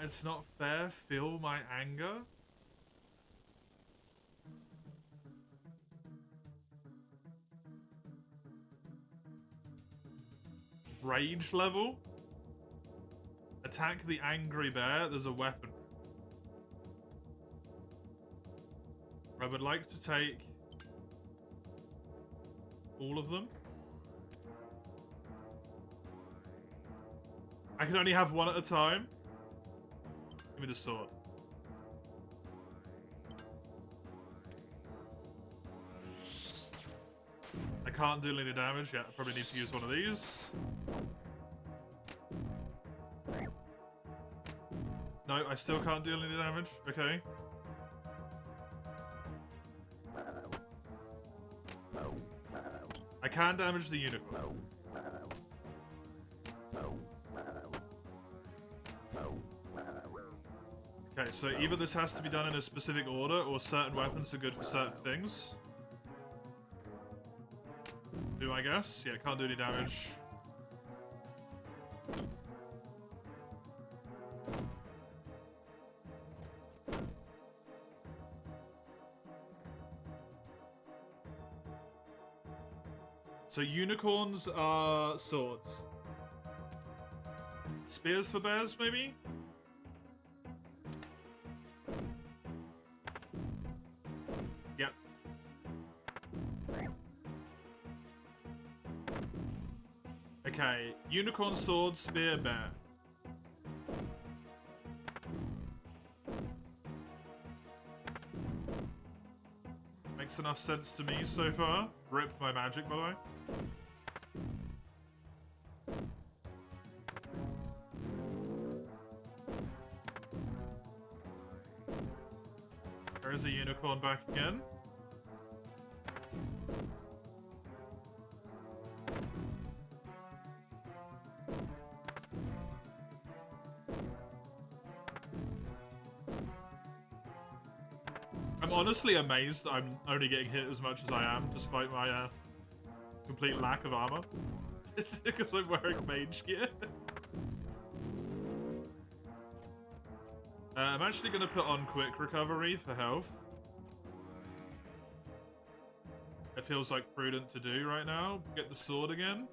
It's not fair. Feel my anger. Rage level? Attack the angry bear. There's a weapon. I would like to take all of them. I can only have one at a time. Give me the sword. I can't do any damage yet. I probably need to use one of these. No, I still can't deal any damage. Okay. I can damage the unicorn. Okay, so either this has to be done in a specific order, or certain weapons are good for certain things. Do I guess? Yeah, can't do any damage. So unicorns are swords. Spears for bears, maybe? Yep. Okay, unicorn, sword, spear, bear. Makes enough sense to me so far. Rip my magic, by the way. There's a unicorn back again. I'm honestly amazed that I'm only getting hit as much as I am, despite my complete lack of armor. Because I'm wearing mage gear. I'm actually going to put on quick recovery for health. It feels like prudent to do right now. Get the sword again.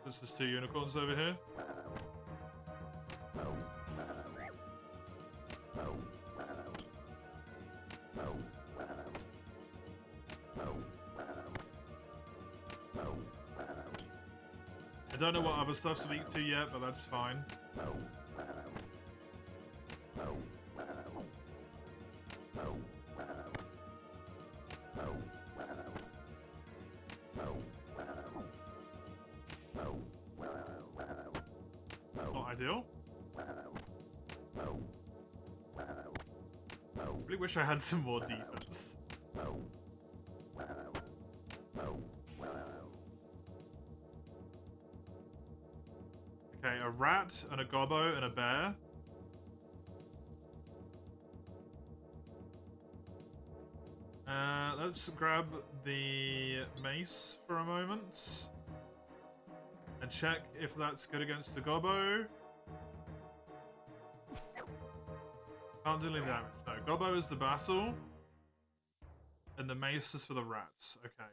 There's 2 unicorns over here. don't know what other stuff's weak to yet, but that's fine. Not ideal. Really wish I had some more defense. Okay, a rat and a gobbo and a bear. Let's grab the mace for a moment. And check if that's good against the gobbo. Can't do any damage. No, gobbo is the battle. And the mace is for the rats. Okay.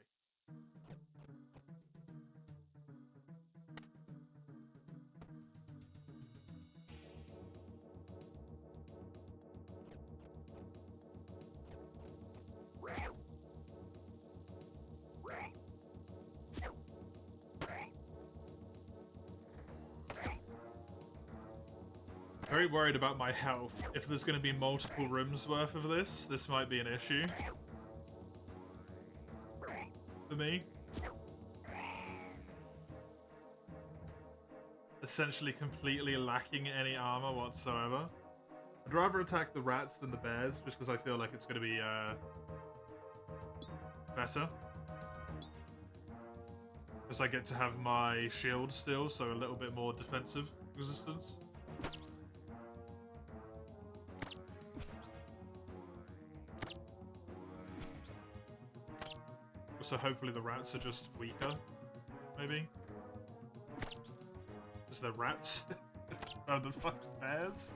Very worried about my health. If there's going to be multiple rooms worth of this might be an issue. For me. Essentially completely lacking any armor whatsoever. I'd rather attack the rats than the bears, just because I feel like it's going to be better. Because I get to have my shield still, so a little bit more defensive resistance. So hopefully the rats are just weaker, maybe? Because they're rats? Oh, the fucking bears?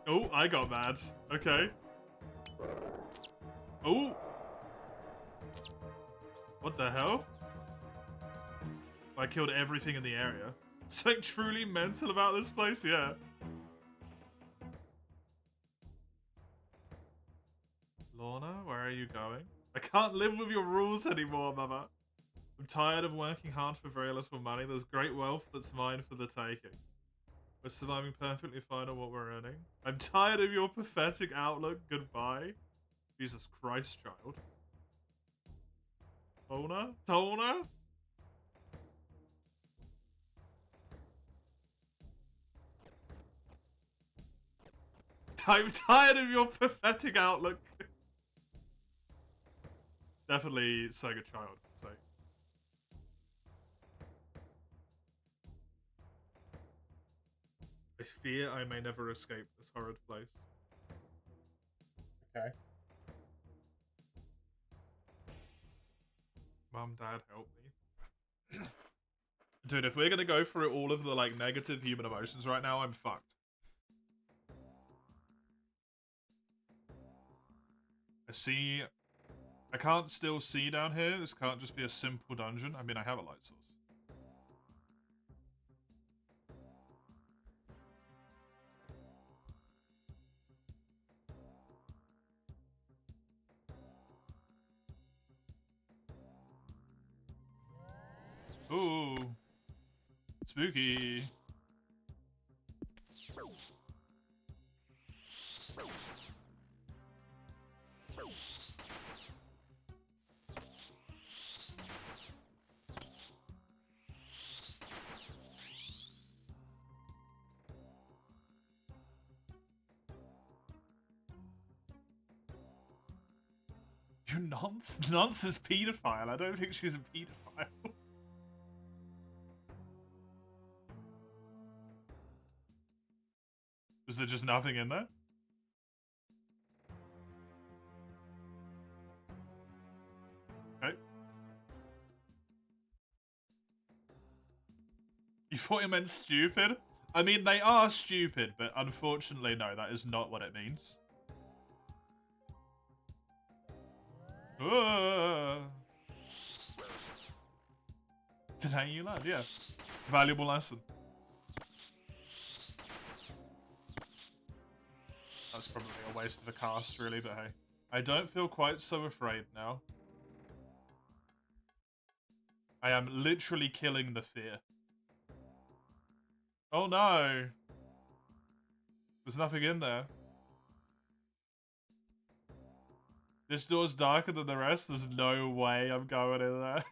Oh, I got mad. Okay. Oh! What the hell? I killed everything in the area. Something truly mental about this place, yeah. Lorna, where are you going? I can't live with your rules anymore, mother. I'm tired of working hard for very little money. There's great wealth that's mine for the taking. We're surviving perfectly fine on what we're earning. I'm tired of your pathetic outlook. Goodbye. Jesus Christ, child. Tona? Tona? I'm tired of your pathetic outlook. Definitely Sega Child, so. I fear I may never escape this horrid place. Okay. Mum, Dad, help me. Dude, if we're gonna go through all of the, like, negative human emotions right now, I'm fucked. I can't still see down here. This can't just be a simple dungeon. I mean, I have a light source. Ooh. Spooky. You nonce? Nonce is pedophile. I don't think she's a pedophile. Is there just nothing in there? Okay. You thought it meant stupid? I mean, they are stupid, but unfortunately, no, that is not what it means. Today you learned, yeah. Valuable lesson. That's probably a waste of a cast, really, but hey. I don't feel quite so afraid now. I am literally killing the fear. Oh no! There's nothing in there. This door's darker than the rest. There's no way I'm going in there.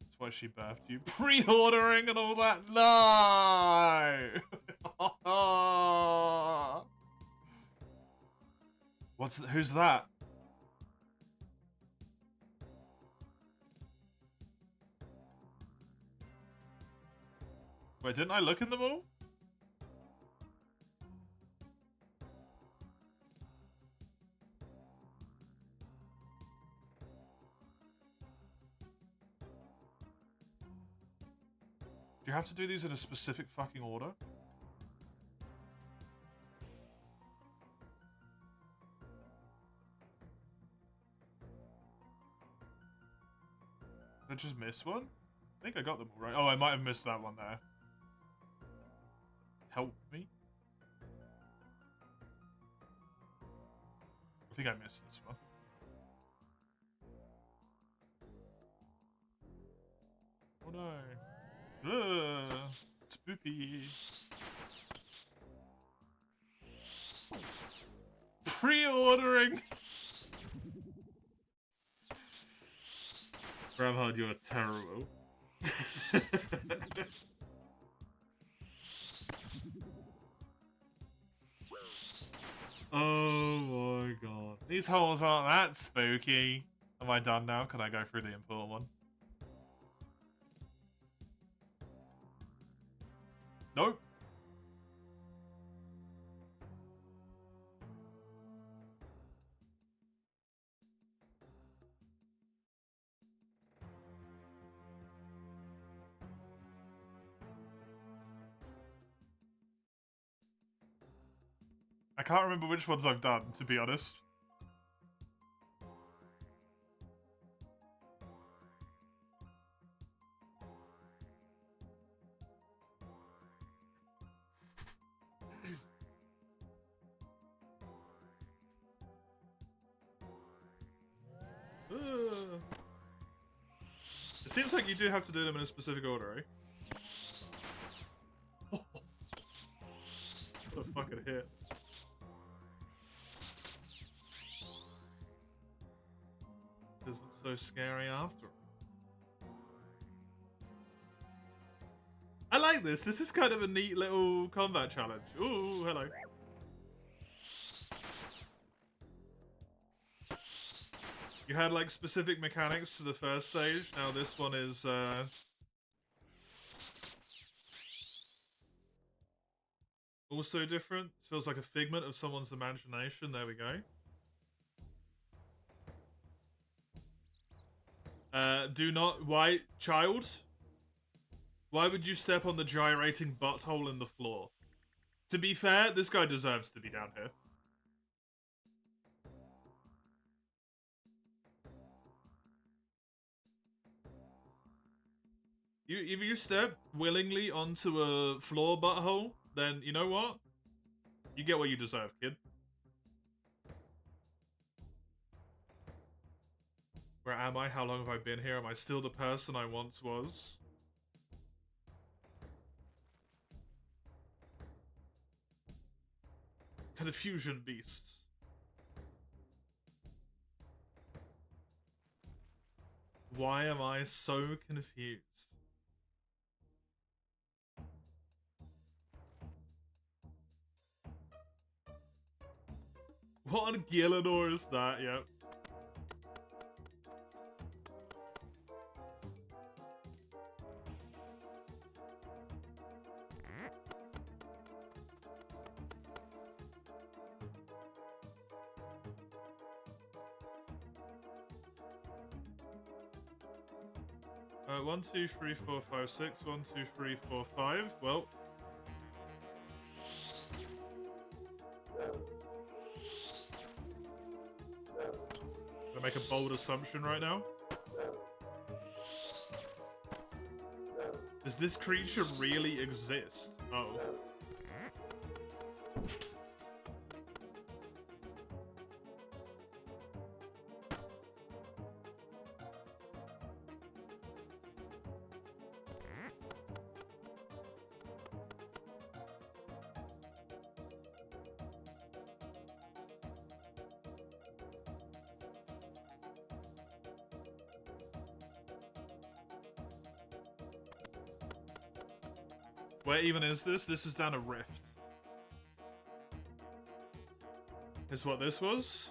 That's why she birthed you. Pre-ordering and all that. No! Who's that? Wait, didn't I look in them all? Do you have to do these in a specific fucking order? Did I just miss one? I think I got them all right. Oh, I might have missed that one there. Help me? I think I missed this one. Oh no. Ugh, spoopy. Pre-ordering! Bramhard, you're terrible. Oh my god. These holes aren't that spooky. Am I done now? Can I go through the important one? Nope. I can't remember which ones I've done, to be honest. It seems like you do have to do them in a specific order, eh? What a fucking hit. Isn't so scary after all. I like this. This is kind of a neat little combat challenge. Ooh, hello. You had like specific mechanics to the first stage. Now this one is also different. Feels like a figment of someone's imagination. There we go. Do not... Why... Child? Why would you step on the gyrating butthole in the floor? To be fair, this guy deserves to be down here. If you step willingly onto a floor butthole, then you know what? You get what you deserve, kid. Where am I? How long have I been here? Am I still the person I once was? Confusion beasts. Why am I so confused? What on Gielinor is that? Yep. One, 2, 3, 4, 5, 6. 1, 2, 3, 4, 5. Well. I'm gonna make a bold assumption right now. Does this creature really exist? Oh. Where even is this? This is down a rift. Is what this was?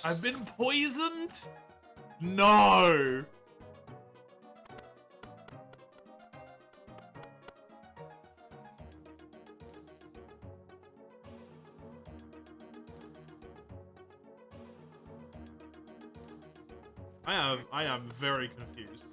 I've been poisoned? No! I am very confused.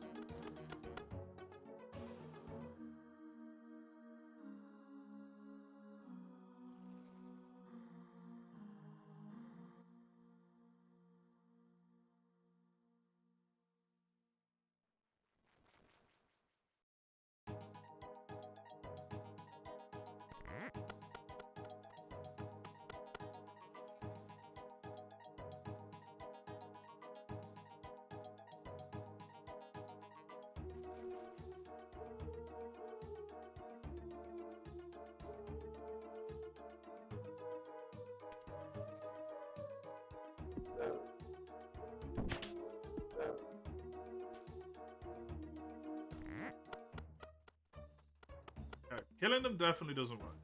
Okay, killing them definitely doesn't work.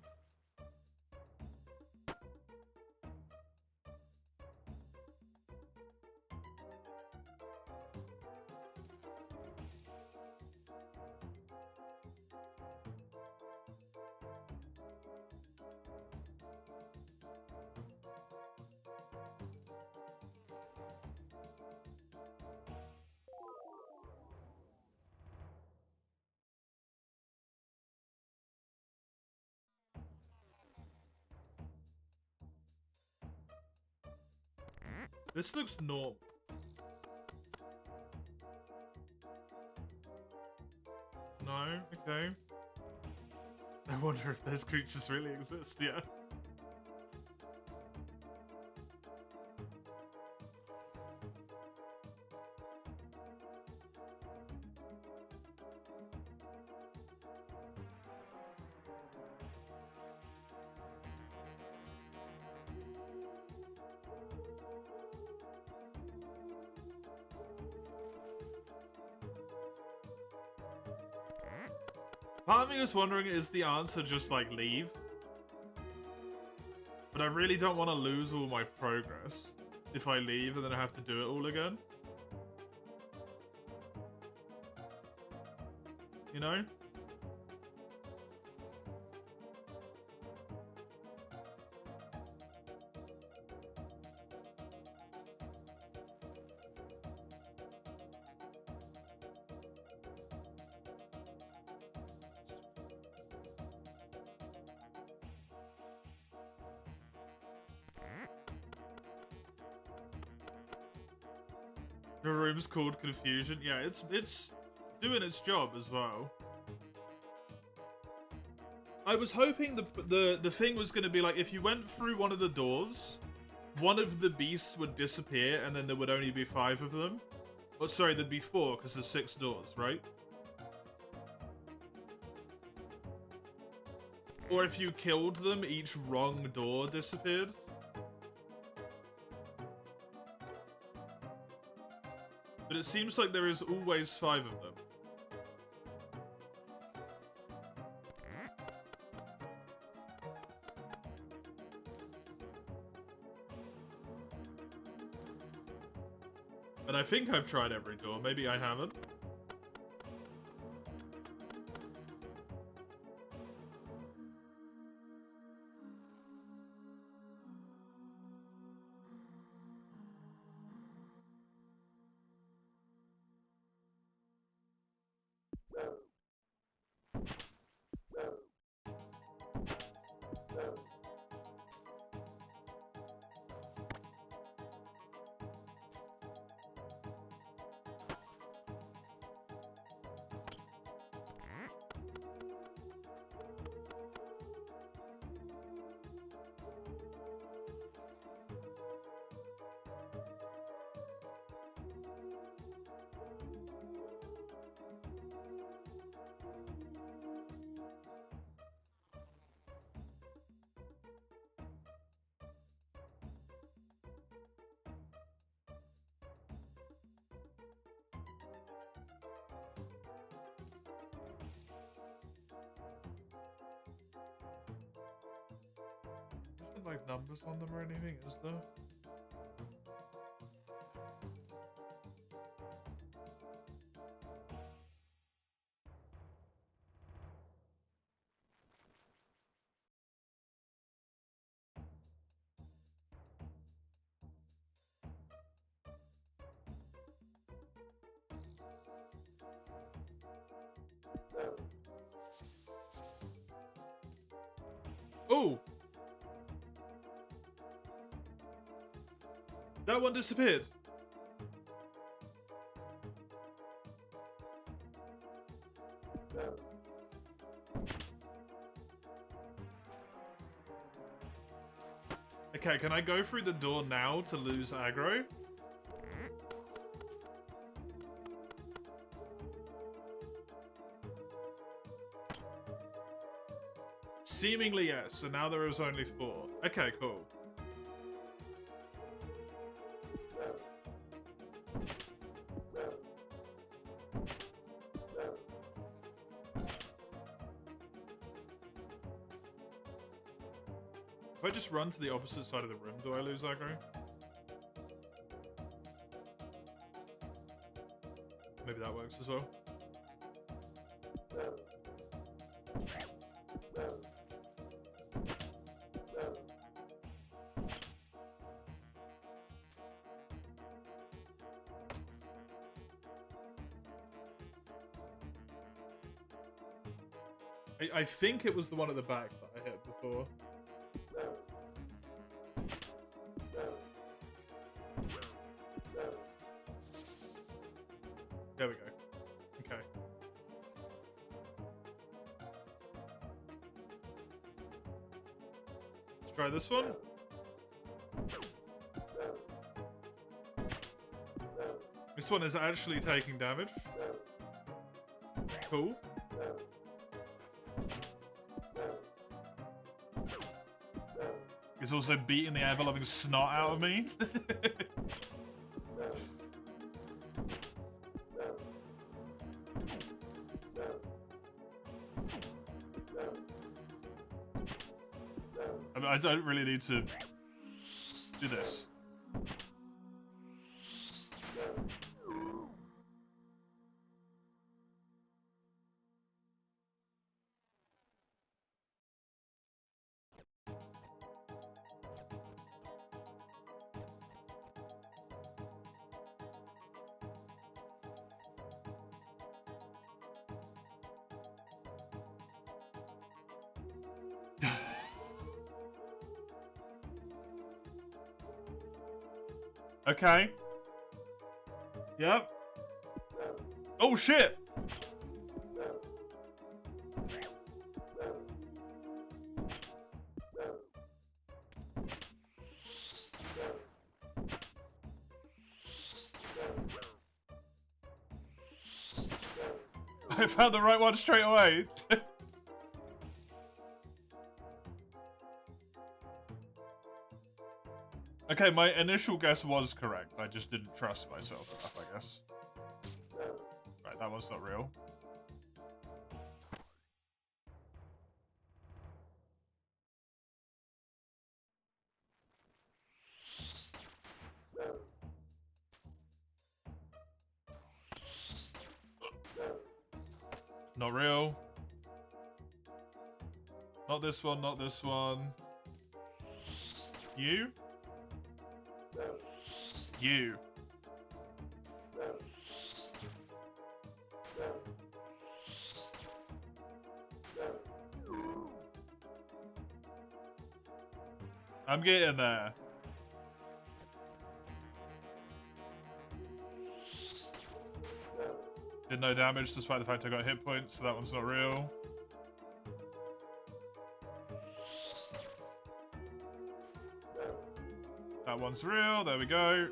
This looks normal. No? Okay. I wonder if those creatures really exist, yeah. Part of me was wondering, is the answer just like leave? But I really don't want to lose all my progress if I leave and then I have to do it all again. You know? The room's called Confusion. Yeah, it's doing its job as well. I was hoping the thing was going to be like, if you went through one of the doors, one of the beasts would disappear and then there would only be 5 of them. Oh, sorry, there'd be 4 because there's 6 doors, right? Or if you killed them, each wrong door disappeared. But it seems like there is always 5 of them. And I think I've tried every door. Maybe I haven't. like numbers on them or anything, is there? Oh! That one disappeared. Okay, can I go through the door now to lose aggro? Seemingly yes, so now there is only 4. Okay, cool. If I just run to the opposite side of the room, do I lose aggro? Maybe that works as well. I think it was the one at the back that I hit before. There we go. Okay. Let's try this one. This one is actually taking damage. Cool. He's also beating the ever-loving snot out of me. I mean, I don't really need to do this. Okay. Yep. Oh shit! I found the right one straight away. Okay, my initial guess was correct. I just didn't trust myself enough, I guess. Right, that one's not real. Not real. Not this one, not this one. You? You. I'm getting there. Did no damage despite the fact I got hit points, so that one's not real. That one's real, there we go.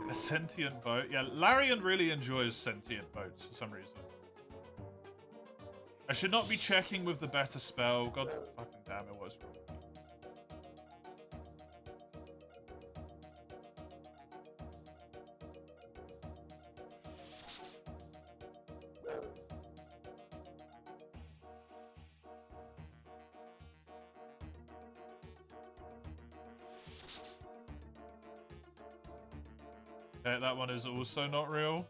A sentient boat. Yeah, Larian really enjoys sentient boats for some reason. I should not be checking with the better spell. God fucking damn it, what's wrong with me? Okay, that one is also not real.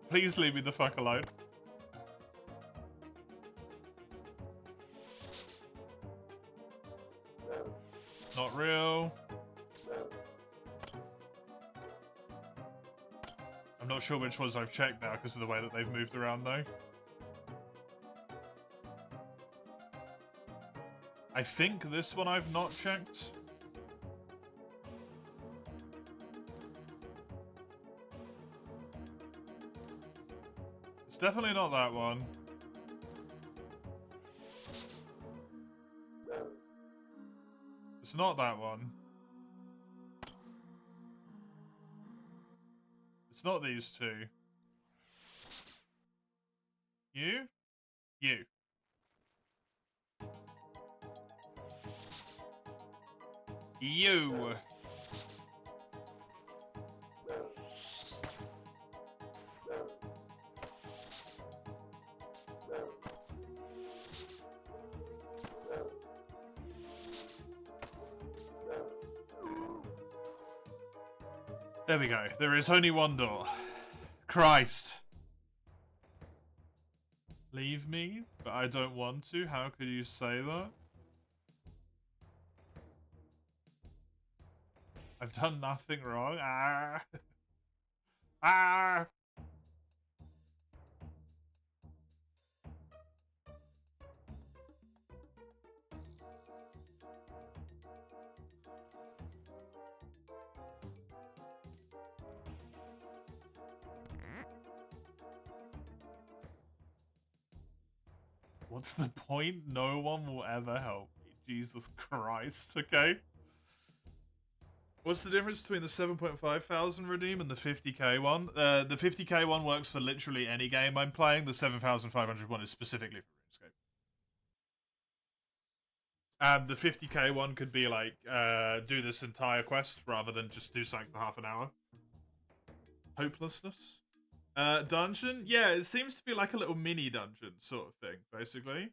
Please leave me the fuck alone. Not real. I'm not sure which ones I've checked now because of the way that they've moved around though. I think this one I've not checked. It's definitely not that one. It's not that one. It's not these two. You? You. You. There we go. There is only one door. Christ. Leave me, but I don't want to. How could you say that? I've done nothing wrong. Ah. Ah. What's the point? No one will ever help me. Jesus Christ, okay? What's the difference between the 7.5 thousand redeem and the 50k one? The 50k one works for literally any game I'm playing. The 7,500 one is specifically for RuneScape. And the 50k one could be like, do this entire quest rather than just do something for half an hour. Hopelessness. Dungeon? Yeah, it seems to be like a little mini dungeon sort of thing, basically.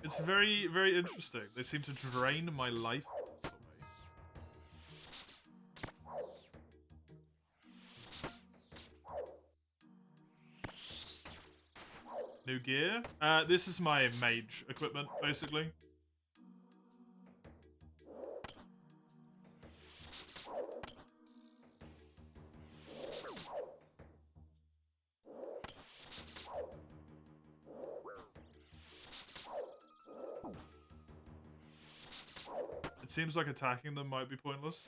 It's very, very interesting. They seem to drain my life force away. New gear? This is my mage equipment, basically. It seems like attacking them might be pointless.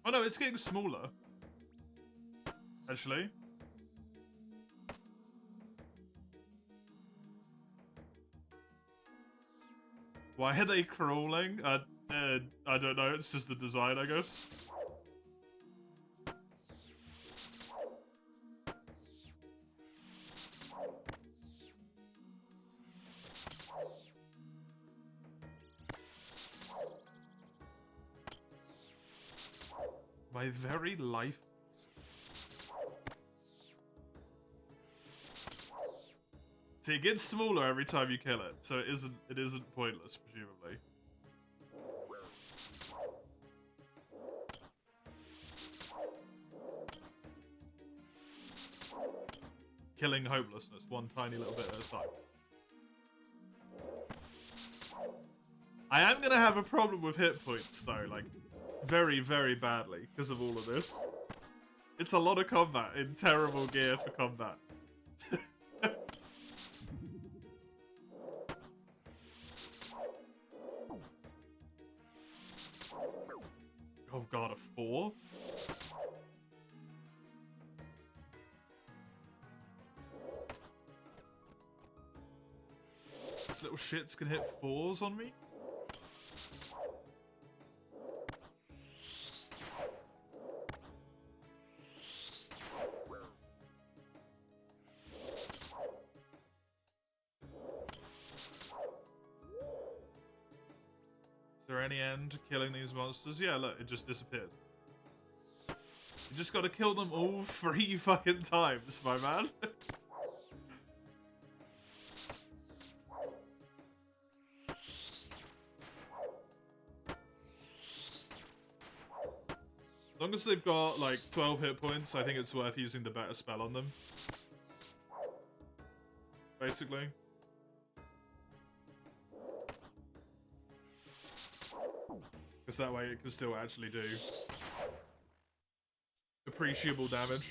Oh no, it's getting smaller. Actually. Why are they crawling? I don't know, it's just the design, I guess. My very life. See, it gets smaller every time you kill it, so it isn't pointless, presumably. Killing hopelessness, one tiny little bit at a time. I am gonna have a problem with hit points though, like very, very badly because of all of this. It's a lot of combat in terrible gear for combat. Oh god, a 4? These little shits can hit 4s on me? any end to killing these monsters? Yeah, look, it just disappeared. You just gotta kill them all 3 fucking times, my man. As long as they've got, like, 12 hit points, I think it's worth using the better spell on them. Basically. Because that way it can still actually do appreciable damage.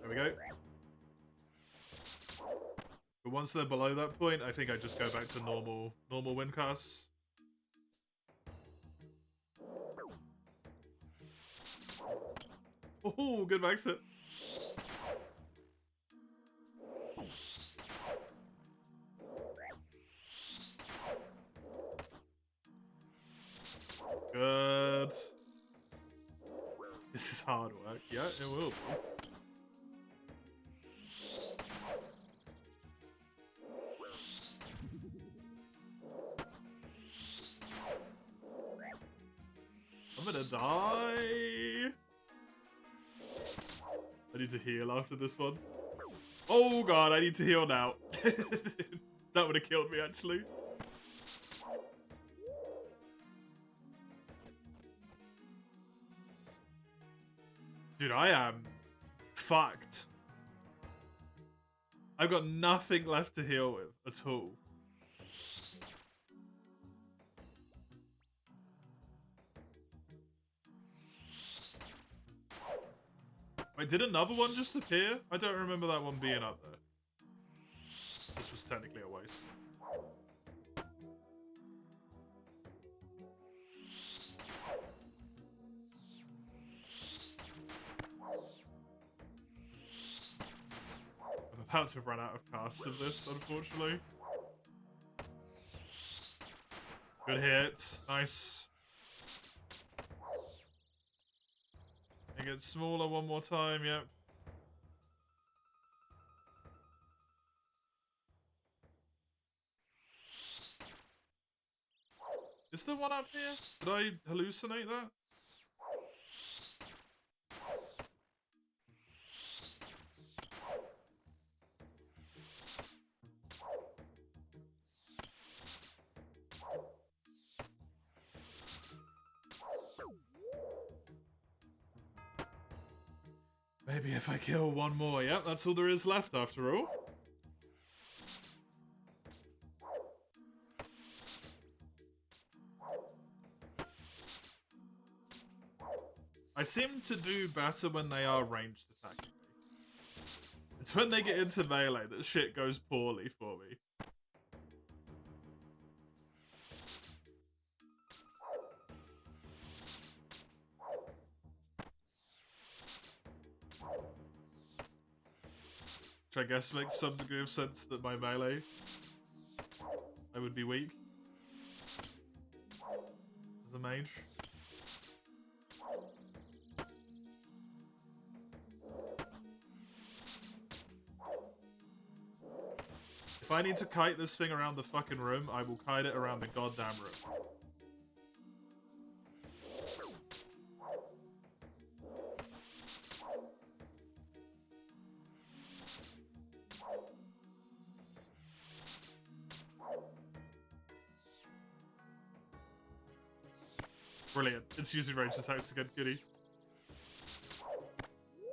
There we go. But once they're below that point, I think I just go back to normal wind casts. Oh, good max hit. Good. This is hard work. Yeah, it will be. I'm gonna die. I need to heal after this one. Oh god, I need to heal now. That would have killed me, actually. Dude, I am fucked. I've got nothing left to heal with at all. Wait, did another one just appear? I don't remember that one being up there. This was technically a waste. I'm about to run out of casts of this, unfortunately. Good hit. Nice. It gets smaller one more time, yep. Is there one up here? Did I hallucinate that? Maybe if I kill one more. Yep, that's all there is left after all. I seem to do better when they are ranged attacking me. It's when they get into melee that shit goes poorly for me. Which I guess makes some degree of sense that my melee, I would be weak as a mage. If I need to kite this thing around the fucking room, I will kite it around the goddamn room. Brilliant. It's using ranged attacks again, kitty.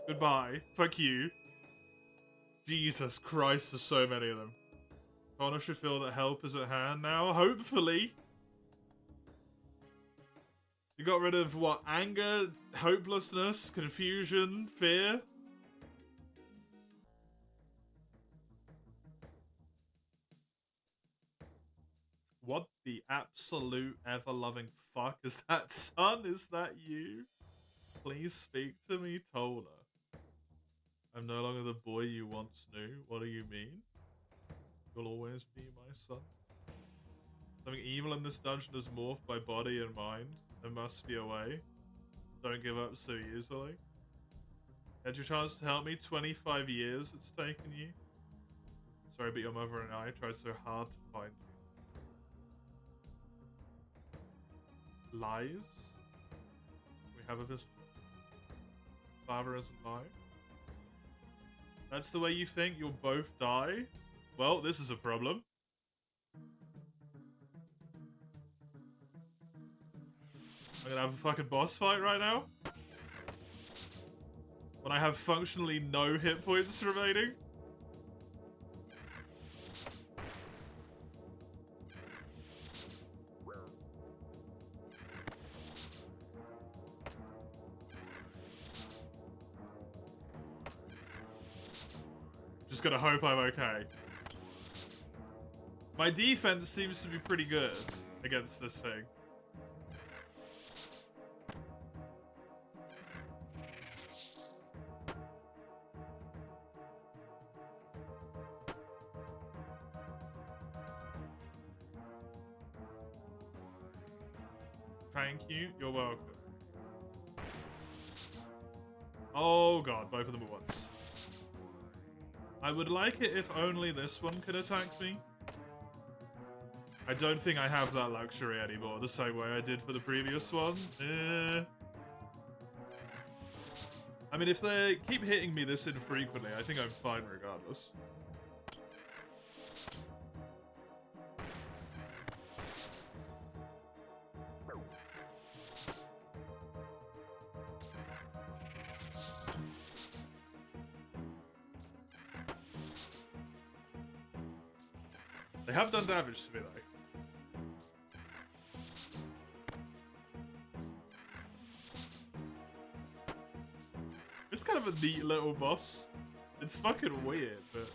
Goodbye. Fuck you. Jesus Christ, there's so many of them. Connor should feel that help is at hand now, hopefully. You got rid of, what, anger, hopelessness, confusion, fear? What the absolute ever-loving fuck is that, son? Is that you? Please speak to me, Tola. I'm no longer the boy you once knew. What do you mean? You'll always be my son. Something evil in this dungeon is morphed by body and mind. There must be a way. Don't give up so easily. Had your chance to help me? 25 years it's taken you. Sorry, but your mother and I tried so hard to find you. lies. We have a vision. Father isn't lying. That's the way you think you'll both die? Well, this is a problem. I'm gonna have a fucking boss fight right now. When I have functionally no hit points remaining. Just gonna hope I'm okay. My defense seems to be pretty good against this thing. Thank you. You're welcome. Oh god, both of them at once. I would like it if only this one could attack me. I don't think I have that luxury anymore, the same way I did for the previous one. I mean, if they keep hitting me this infrequently, I think I'm fine regardless. They have done damage to me, though. It's kind of a neat little boss. It's fucking weird, but...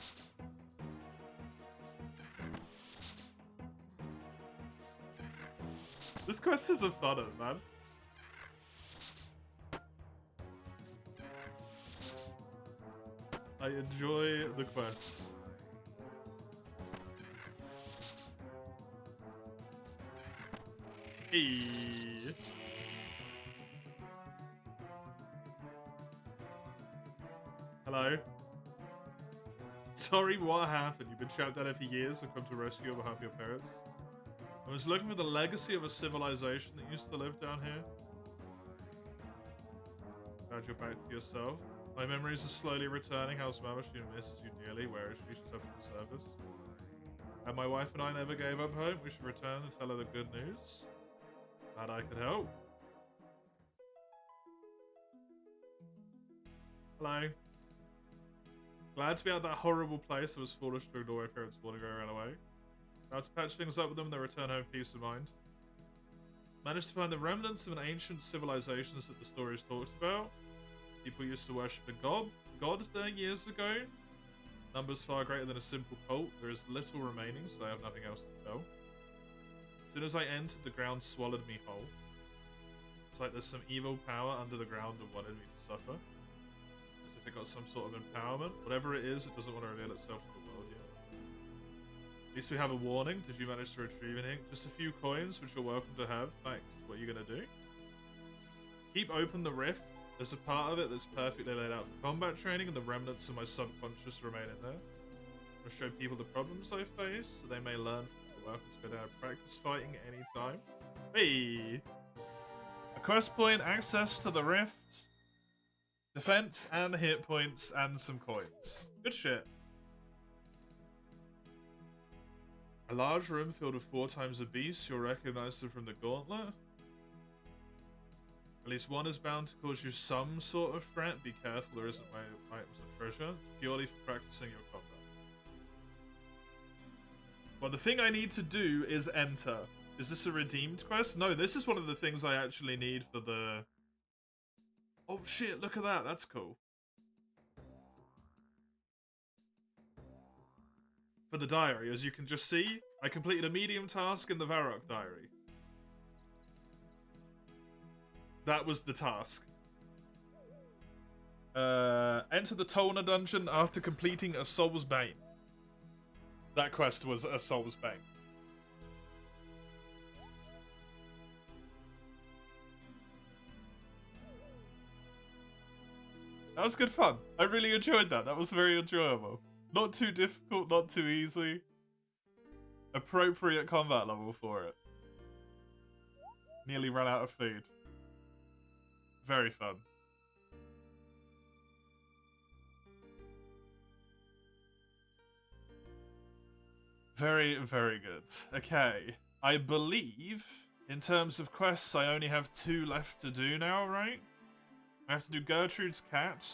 This quest is a funner, man. I enjoy the quest. Hey. Hello. Sorry, what happened? You've been trapped down there for years. I've come to rescue you on behalf of your parents. I was looking for the legacy of a civilization that used to live down here. Glad you're back to yourself. My memories are slowly returning. How's Mama? She misses you dearly. Where is she? She's up in the service. And my wife and I never gave up hope. We should return and tell her the good news. Glad I could help. Hello. Glad to be out of that horrible place that was foolish to ignore my parents' warning I ran away. Now to patch things up with them and they return home peace of mind. Managed to find the remnants of an ancient civilizations that the stories talked about. People used to worship a god there years ago. Numbers far greater than a simple cult. There is little remaining, so I have nothing else to tell. As soon as I entered, the ground swallowed me whole. It's like there's some evil power under the ground that wanted me to suffer. As if it got some sort of empowerment. Whatever it is, it doesn't want to reveal itself to the world yet. At least we have a warning. Did you manage to retrieve anything? Just a few coins, which you're welcome to have. Thanks. What are you going to do? Keep open the rift. There's a part of it that's perfectly laid out for combat training, and the remnants of my subconscious remain in there. I'm going to show people the problems I face, so they may learn. You're welcome to go down and practice fighting at any time. Hey! A quest point, access to the rift, defense and hit points, and some coins. Good shit. A large room filled with 4 times a beast. You'll recognize them from the gauntlet. At least one is bound to cause you some sort of threat. Be careful, there isn't items or treasure. It's purely for practicing your combat. Well, the thing I need to do is enter. Is this a redeemed quest? No, this is one of the things I actually need for the... Oh shit, look at that. That's cool. For the diary, as you can just see, I completed a medium task in the Varrock diary. That was the task. Enter the Tolna dungeon after completing a Soul's Bane. That quest was a Soul's Bane. That was good fun. I really enjoyed that. That was very enjoyable. Not too difficult, not too easy. Appropriate combat level for it. nearly run out of food. Very fun. Very, very good. Okay. I believe, in terms of quests, I only have 2 left to do now, right? I have to do Gertrude's Cat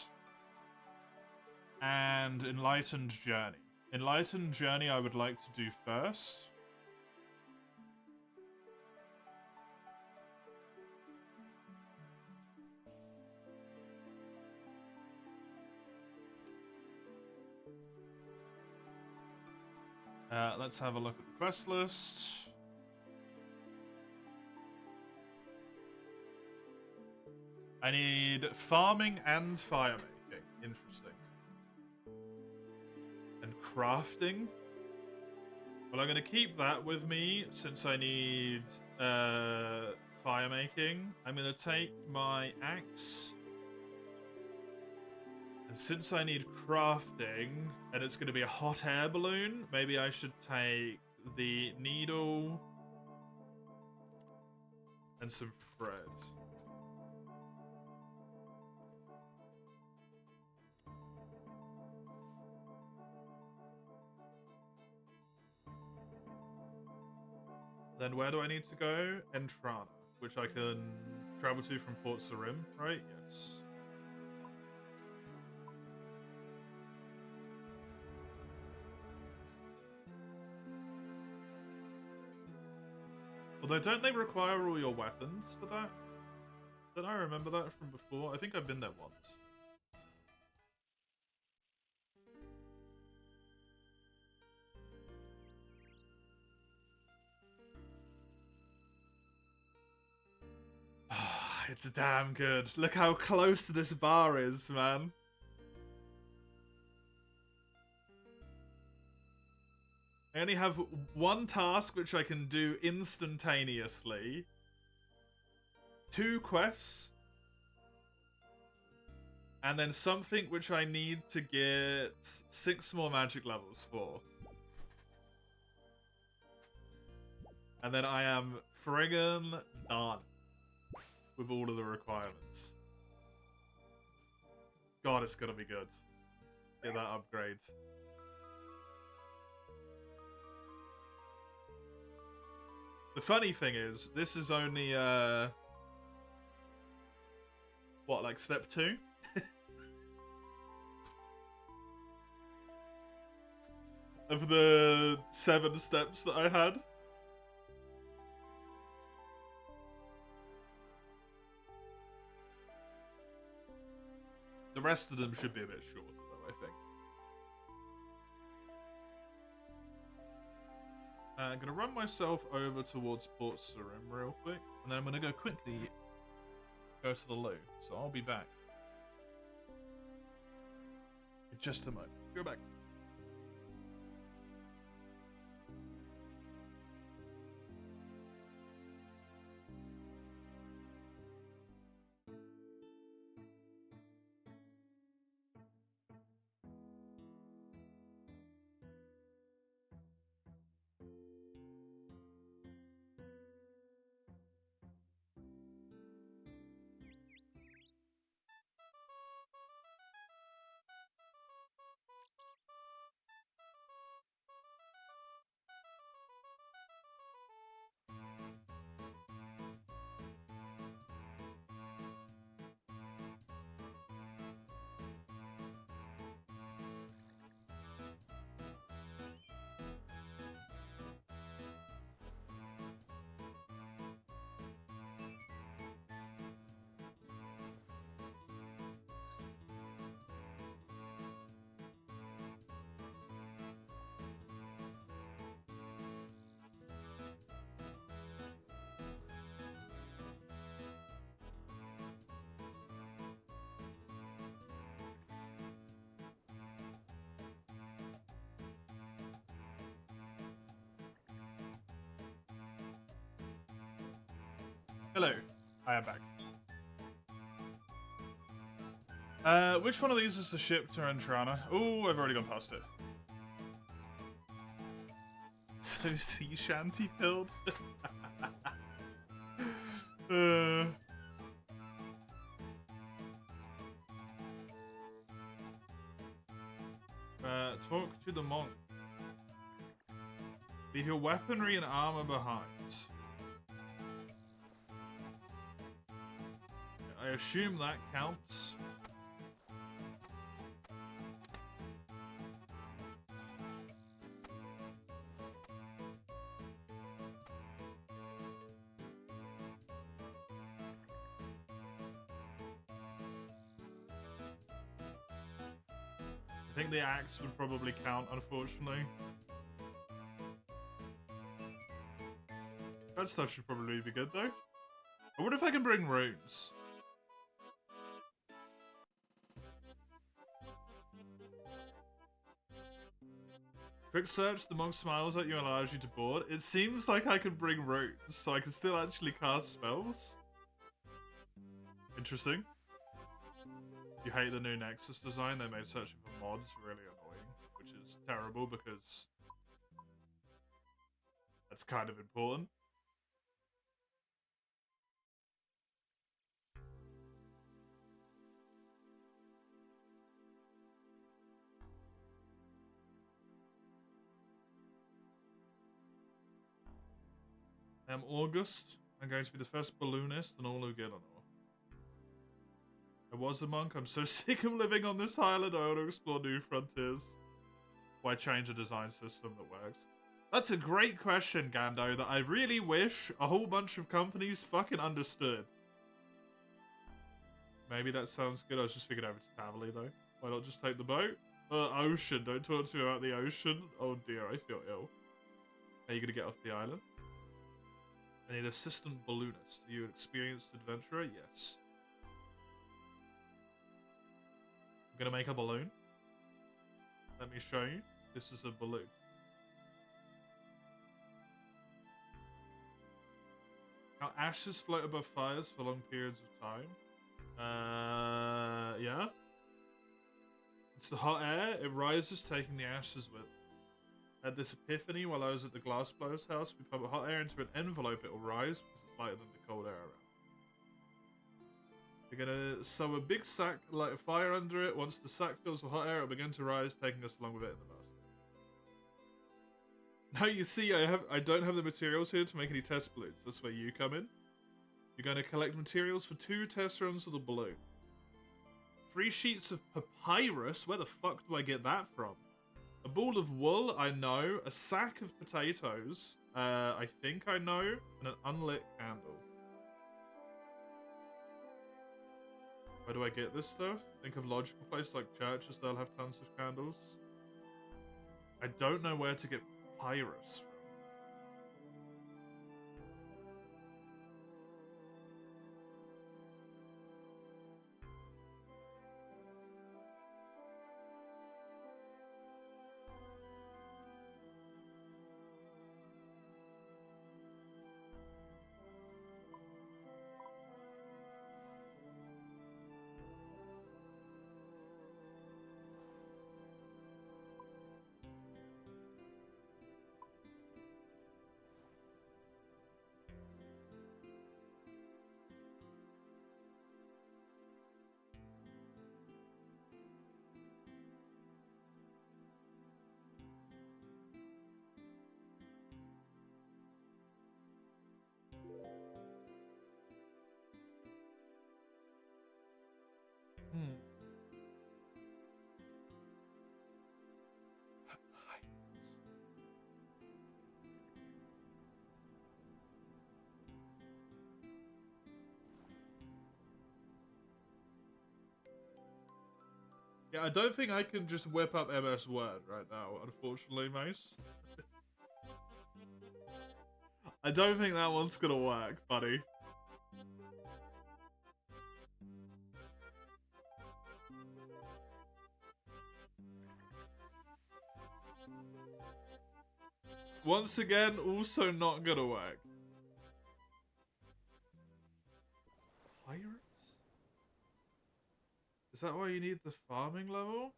and Enlightened Journey. Enlightened Journey I would like to do first. Let's have a look at the quest list. I need farming and fire making. Interesting. And crafting. Well, I'm going to keep that with me since I need fire making. I'm going to take my axe. And since I need crafting, and it's going to be a hot air balloon, maybe I should take the needle and some thread. Then where do I need to go? Entrana, which I can travel to from Port Sarim, right? Yes. Although, don't they require all your weapons for that? Don't I remember that from before? I think I've been there once. It's damn good. Look how close this bar is, man. I only have 1 task which I can do instantaneously. 2 quests. And then something which I need to get 6 more magic levels for. And then I am friggin' done with all of the requirements. God, it's gonna be good. Get that upgrade. The funny thing is, this is only, what, like step 2? Of the 7 steps that I had. The rest of them should be a bit shorter, though, I think. I'm going to run myself over towards Port Sarim real quick, and then I'm going to go quickly go to the loo. So I'll be back in just a moment. Go back. Hello, I am back. Which one of these is the ship to Entrana? Oh, I've already gone past it. So sea shanty build. Uh, talk to the monk. Leave your weaponry and armor behind. I assume that counts. I think the axe would probably count, unfortunately. That stuff should probably be good, though. I wonder if I can bring runes. Quick search, the monk smiles at you and allows you to board. It seems like I could bring runes, so I can still actually cast spells. Interesting. You hate the new Nexus design? They made searching for mods really annoying, which is terrible because that's kind of important. August. I'm going to be the first balloonist and all who get on. I was a monk. I'm so sick of living on this island. I want to explore new frontiers. Why change a design system that works? That's a great question, Gando, that I really wish a whole bunch of companies fucking understood. Maybe that sounds good. I was just figuring over to Tavily, though. Why not just take the boat? Ocean. Don't talk to me about the ocean. Oh dear, I feel ill. Are you going to get off the island? I need assistant balloonist. Are you an experienced adventurer? Yes. I'm going to make a balloon. Let me show you. This is a balloon. How ashes float above fires for long periods of time. Yeah. It's the hot air. It rises, taking the ashes with it. I had this epiphany while I was at the glassblower's house. We pump hot air into an envelope, it will rise because it's lighter than the cold air around. We're gonna sew a big sack, light a fire under it. Once the sack fills with hot air, it'll begin to rise, taking us along with it in the basket. Now you see, I don't have the materials here to make any test balloons. That's where you come in. You're going to collect materials for 2 test runs of the balloon. 3 sheets of papyrus? Where the fuck do I get that from? A ball of wool, I know. A sack of potatoes, I think I know. And an unlit candle. Where do I get this stuff? Think of logical places like churches, they'll have tons of candles. I don't know where to get papyrus from. Yeah, I don't think I can just whip up MS Word right now, unfortunately, mate. I don't think that one's gonna work, buddy. Once again, also not gonna work. Pirates? Is that why you need the farming level?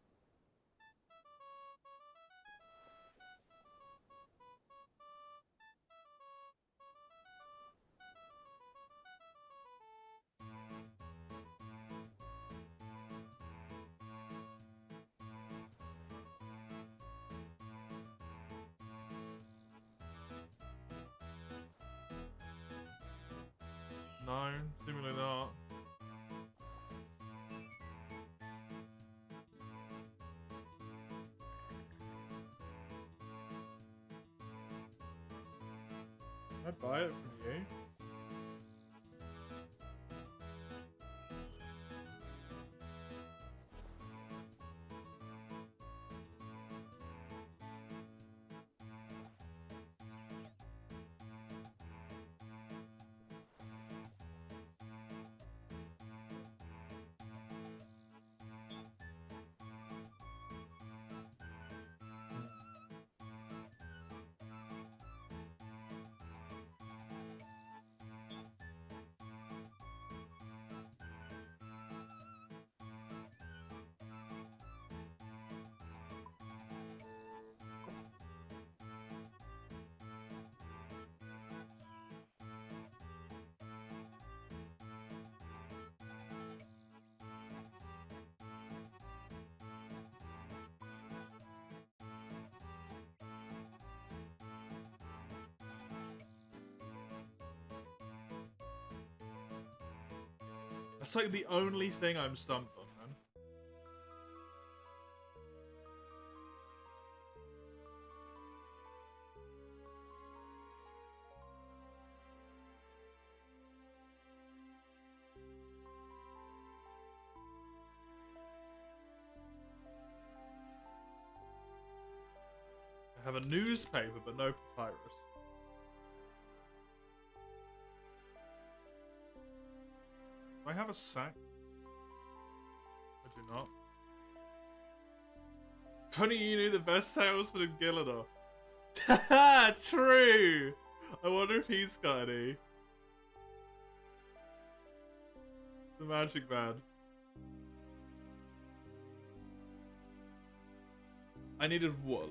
No, seemingly not. Can I buy it from you? That's like the only thing I'm stumped on, man. I have a newspaper, but no papyrus. Do I have a sack? I do not. If only you knew the best salesman in Gillinor. Haha, true! I wonder if he's got any. The Magic Man. I needed wool.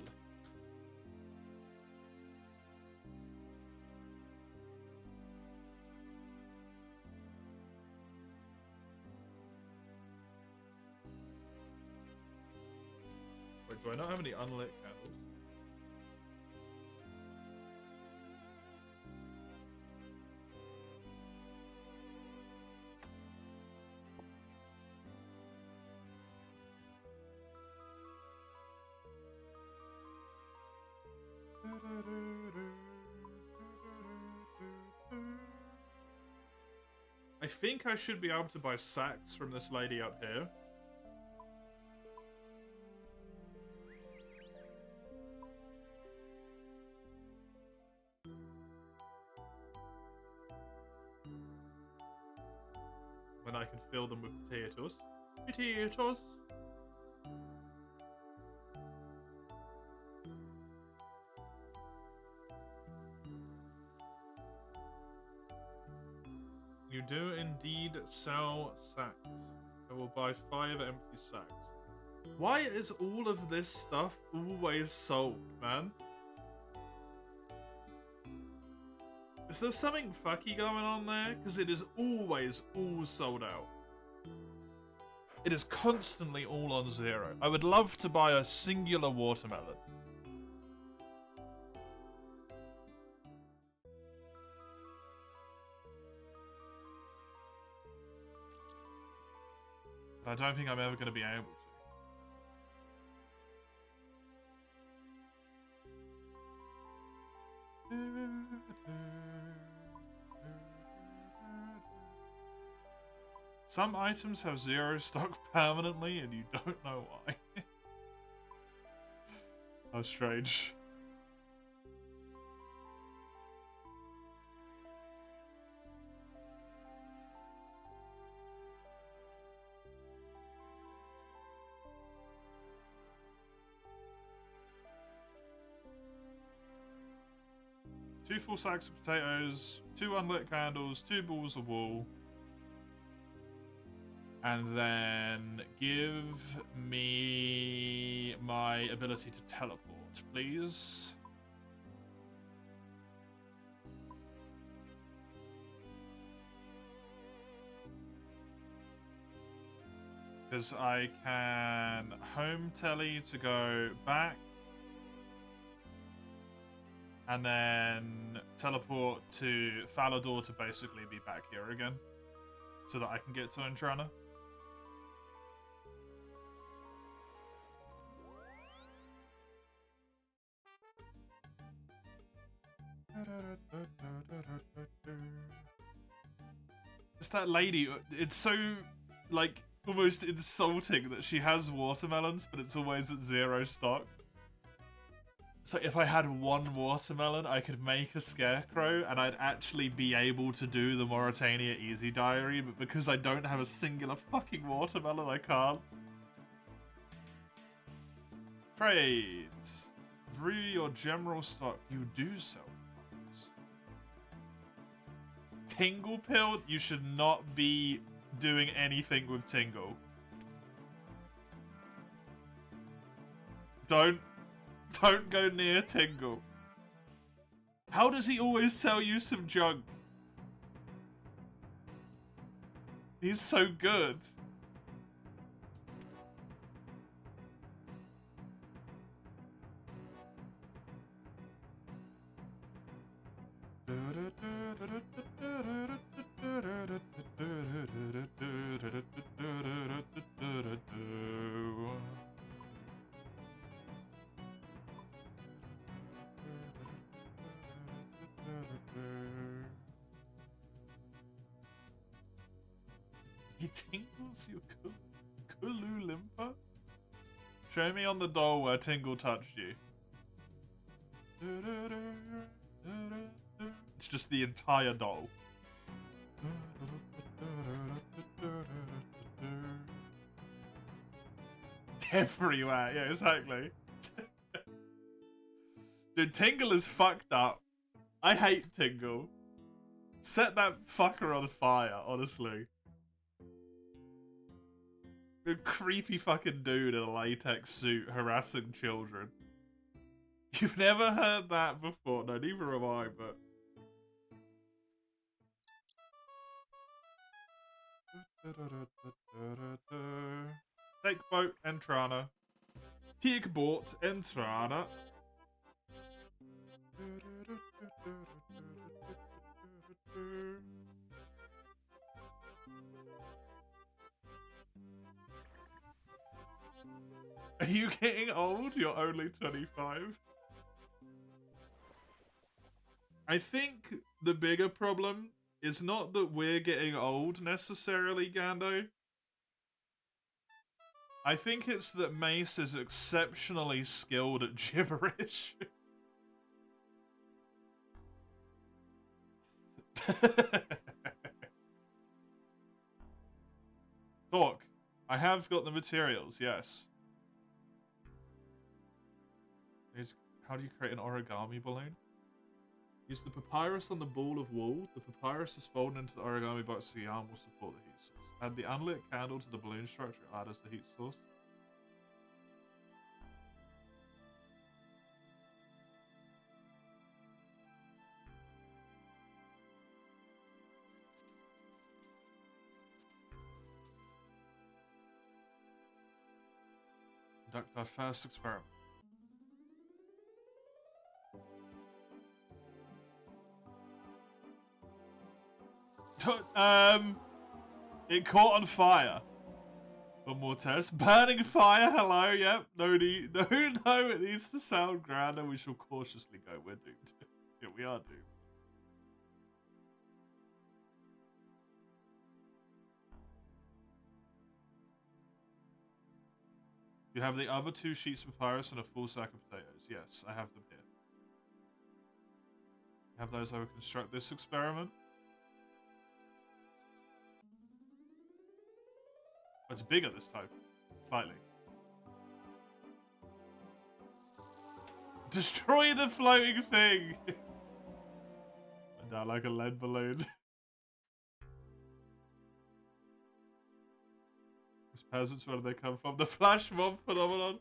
Wait, do I not have any unlit candles? I think I should be able to buy sacks from this lady up here. When I can fill them with potatoes. Potatoes! You do indeed sell sacks. I will buy 5 empty sacks. Why is all of this stuff always sold, man? Is there something fucky going on there? Because it is always all sold out. It is constantly all on 0. I would love to buy a singular watermelon. I don't think I'm ever going to be able to. Some items have 0 stock permanently and you don't know why. How strange. Two full sacks of potatoes, 2 unlit candles, 2 balls of wool. And then give me my ability to teleport, please. Because I can home telly to go back. And then teleport to Falador to basically be back here again, so that I can get to Entrana. It's that lady. It's so, like, almost insulting that she has watermelons, but it's always at 0 stock. So if I had one watermelon, I could make a scarecrow, and I'd actually be able to do the Mauritania Easy Diary, but because I don't have a singular fucking watermelon, I can't. Trades. Through your general stock, you do sell. Tingle Pill, you should not be doing anything with Tingle. Don't go near Tingle. How does he always sell you some junk? He's so good. He tingles your Kulu Limpa? Show me on the doll where Tingle touched you. It's just the entire doll. Everywhere, yeah, exactly. Dude, Tingle is fucked up. I hate Tingle. Set that fucker on fire, honestly. A creepy fucking dude in a latex suit harassing children. You've never heard that before? No, neither have I, but... Take boat, Entrana. Take boat, Entrana. Are you getting old? You're only 25. I think the bigger problem is not that we're getting old necessarily, Gando. I think it's that Mace is exceptionally skilled at gibberish. Talk. I have got the materials, yes. How do you create an origami balloon? Use the papyrus on the ball of wool. The papyrus is folded into the origami box so the yarn will support the heat source. Add the unlit candle to the balloon structure. Add as the heat source. Conduct our first experiment. It caught on fire. One more test. Burning fire, hello, yep. No, it needs to sound grander. We shall cautiously go. We're doomed. Yeah, we are doomed. You have the other 2 sheets of papyrus and a full sack of potatoes. Yes, I have them here. Have those over construct this experiment. It's bigger this time. Slightly. Destroy the floating thing! Went down like a lead balloon. These peasants, where do they come from? The flash mob phenomenon.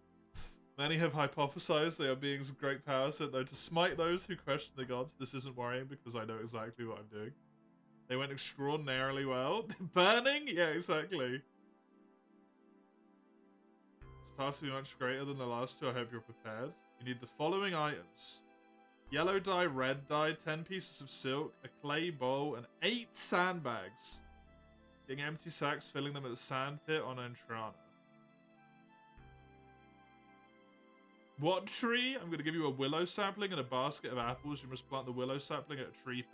Many have hypothesized they are beings of great power sent though to smite those who question the gods. This isn't worrying because I know exactly what I'm doing. They went extraordinarily well. Burning? Yeah, exactly. This task will be much greater than the last 2. I hope you're prepared. You need the following items. Yellow dye, red dye, 10 pieces of silk, a clay bowl, and 8 sandbags. Getting empty sacks, filling them at the sand pit on Entrana. What tree? I'm going to give you a willow sapling and a basket of apples. You must plant the willow sapling at a tree patch.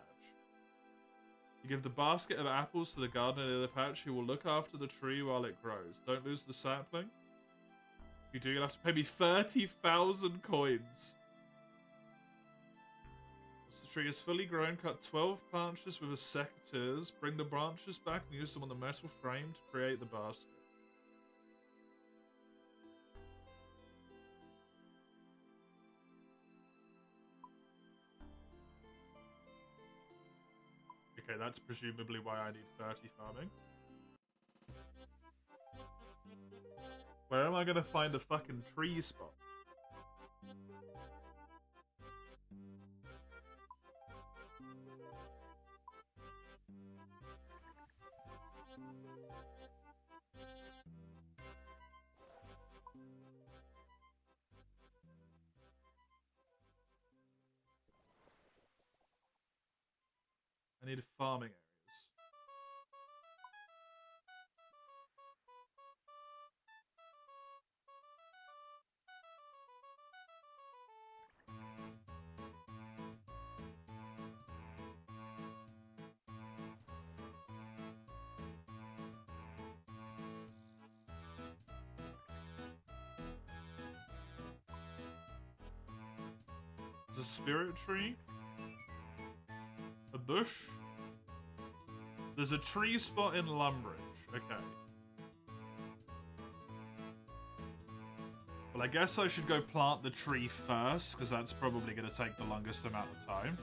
You give the basket of apples to the gardener near the patch. He will look after the tree while it grows. Don't lose the sapling. If you do, you'll have to pay me 30,000 coins. Once the tree is fully grown, cut 12 branches with a secateurs. Bring the branches back and use them on the metal frame to create the basket. Okay, that's presumably why I need 30 farming. Where am I gonna find a fucking tree spot? I need farming areas. There's a spirit tree. A bush. There's a tree spot in Lumbridge. Okay. Well, I guess I should go plant the tree first, because that's probably going to take the longest amount of time.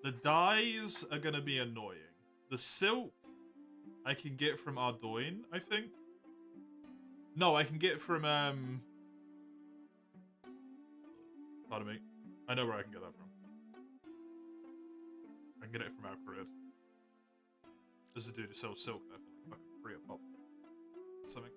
The dyes are going to be annoying. The silk I can get from Ardoin, I think. No, I can get from, Pardon me. I know where I can get that from. I can get it from Alcrid. There's a dude who sells silk there for like fucking free a pop. Something.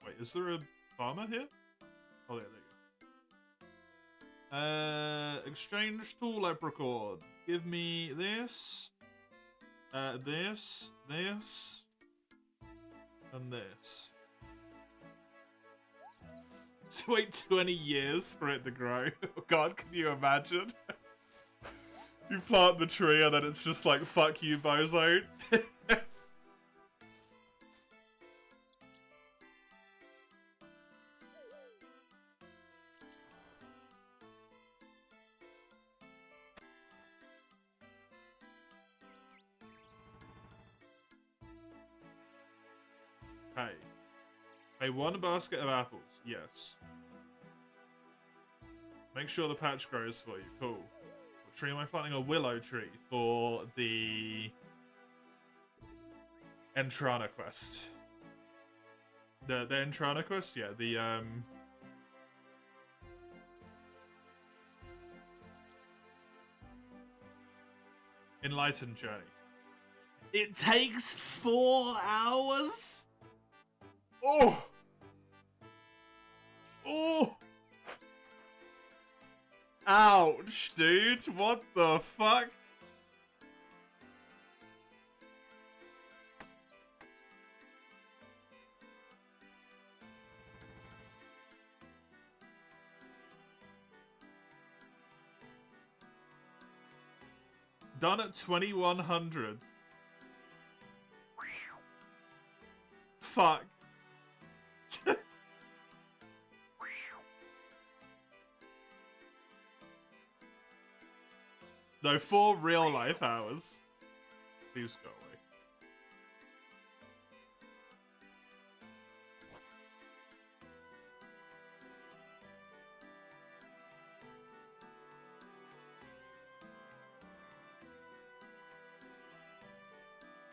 Wait, is there a farmer here? Oh, yeah, there you go. Exchange tool leprechaun. Give me this, this, and this. So wait 20 years for it to grow. Oh god, can you imagine? You plant the tree and then it's just like, fuck you, bozo. Hey. Hey, 1 basket of apples. Yes. Make sure the patch grows for you. Cool. What tree am I planting? A willow tree for the Entrana quest. The Entrana quest? Yeah, the, Enlightened Journey. It takes 4 hours? Oh! Oh! Ouch, dude. What the fuck? Done at 2100. Fuck. No, 4 real life hours. Please go away.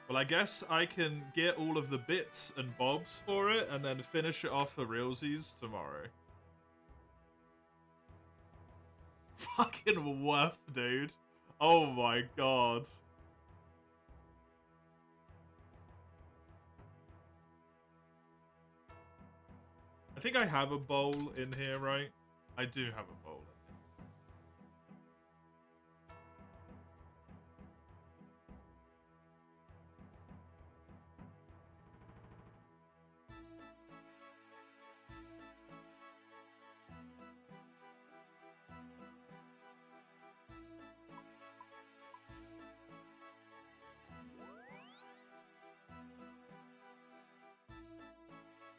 Well, I guess I can get all of the bits and bobs for it and then finish it off for realsies tomorrow. Fucking worth, dude. Oh my god. I think I have a bowl in here, right? I do have a bowl in here.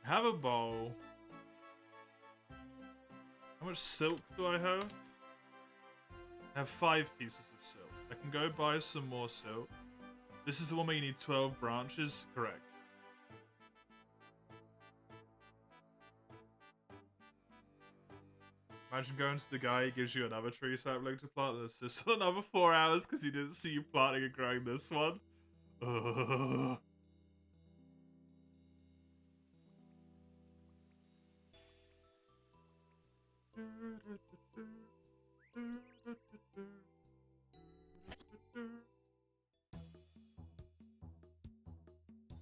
I have a bowl. How much silk do I have? I have 5 pieces of silk. I can go buy some more silk. This is the one where you need 12 branches? Correct. Imagine going to the guy, he gives you another tree sapling to plant, and it's just another 4 hours because he didn't see you planting and growing this one. Ugh.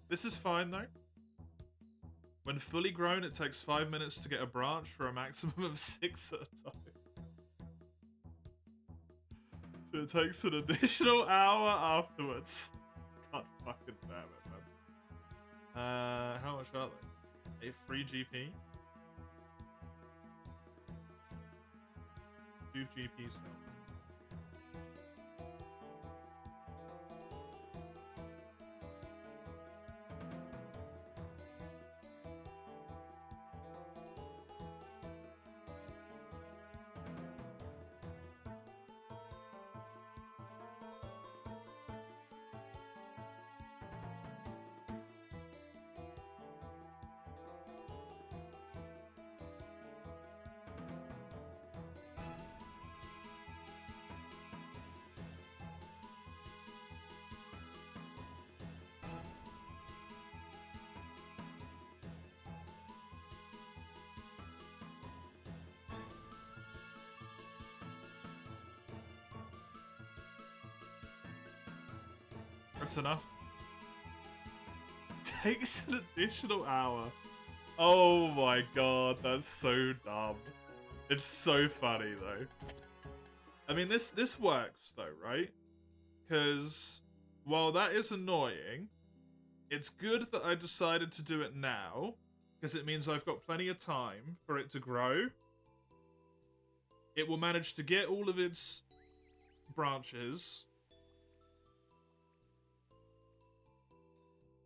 This is fine though. When fully grown, it takes 5 minutes to get a branch for a maximum of 6 at a time. So it takes an additional hour afterwards. God fucking damn it, man. How much are they? A free GP? 2 GP cells. That's enough. Takes an additional hour. Oh my god, that's so dumb. It's so funny though. I mean, this works though, right? Because while that is annoying, it's good that I decided to do it now, because it means I've got plenty of time for it to grow. It will manage to get all of its branches.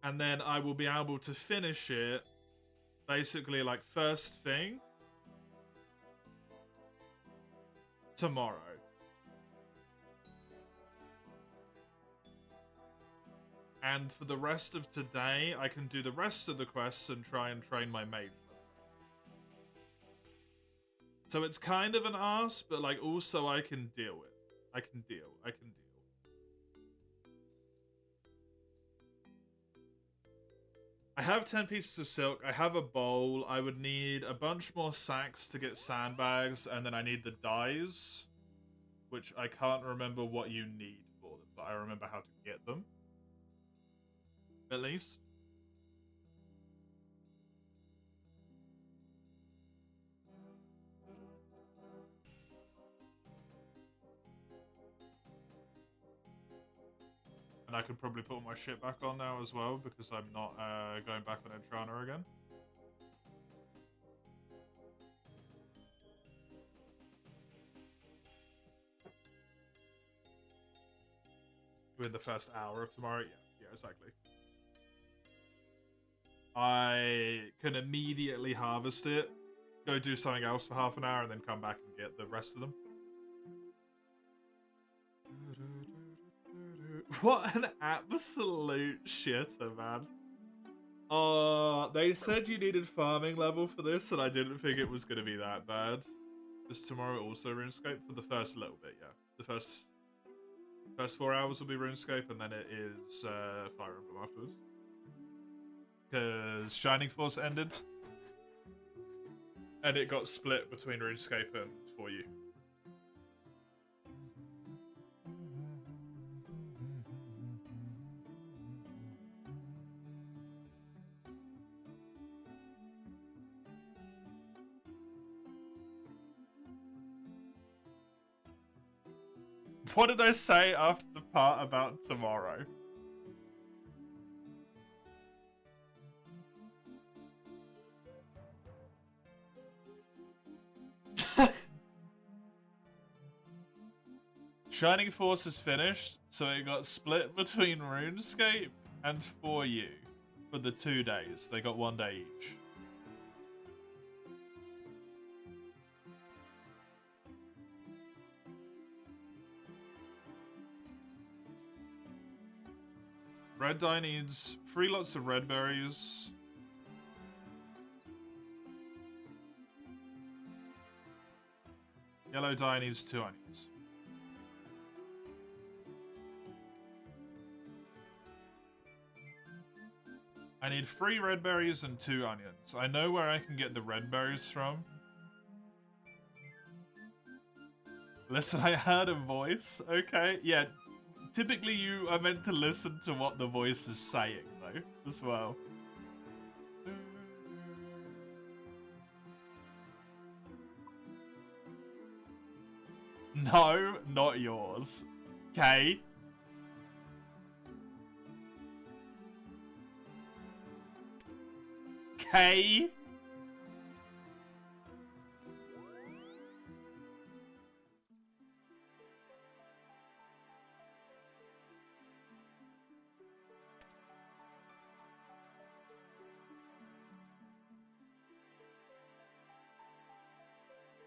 And then I will be able to finish it basically like first thing tomorrow. And for the rest of today, I can do the rest of the quests and try and train my mage. So it's kind of an arse, but like also I can deal with. I can deal. I have 10 pieces of silk. I have a bowl. I would need a bunch more sacks to get sandbags, and then I need the dyes, which I can't remember what you need for them, but I remember how to get them. At least. And I could probably put all my shit back on now as well, because I'm not going back on Entrana again. Within the first hour of tomorrow? Yeah, exactly. I can immediately harvest it, go do something else for half an hour, and then come back and get the rest of them. What an absolute shitter, man. They said you needed farming level for this, and I didn't think it was going to be that bad. Is tomorrow also RuneScape? For the first little bit, yeah. The first First 4 hours will be RuneScape, and then it is Fire Emblem afterwards. Because Shining Force ended, and it got split between RuneScape and 4U. What did I say after the part about tomorrow? Shining Force is finished, so it got split between RuneScape and 4U for the 2 days. They got 1 day each. Red dye needs 3 lots of red berries. Yellow dye needs 2 onions. I need 3 red berries and 2 onions. I know where I can get the red berries from. Listen, I heard a voice. Okay, yeah. Typically you are meant to listen to what the voice is saying, though, as well. No, not yours. Okay. Okay.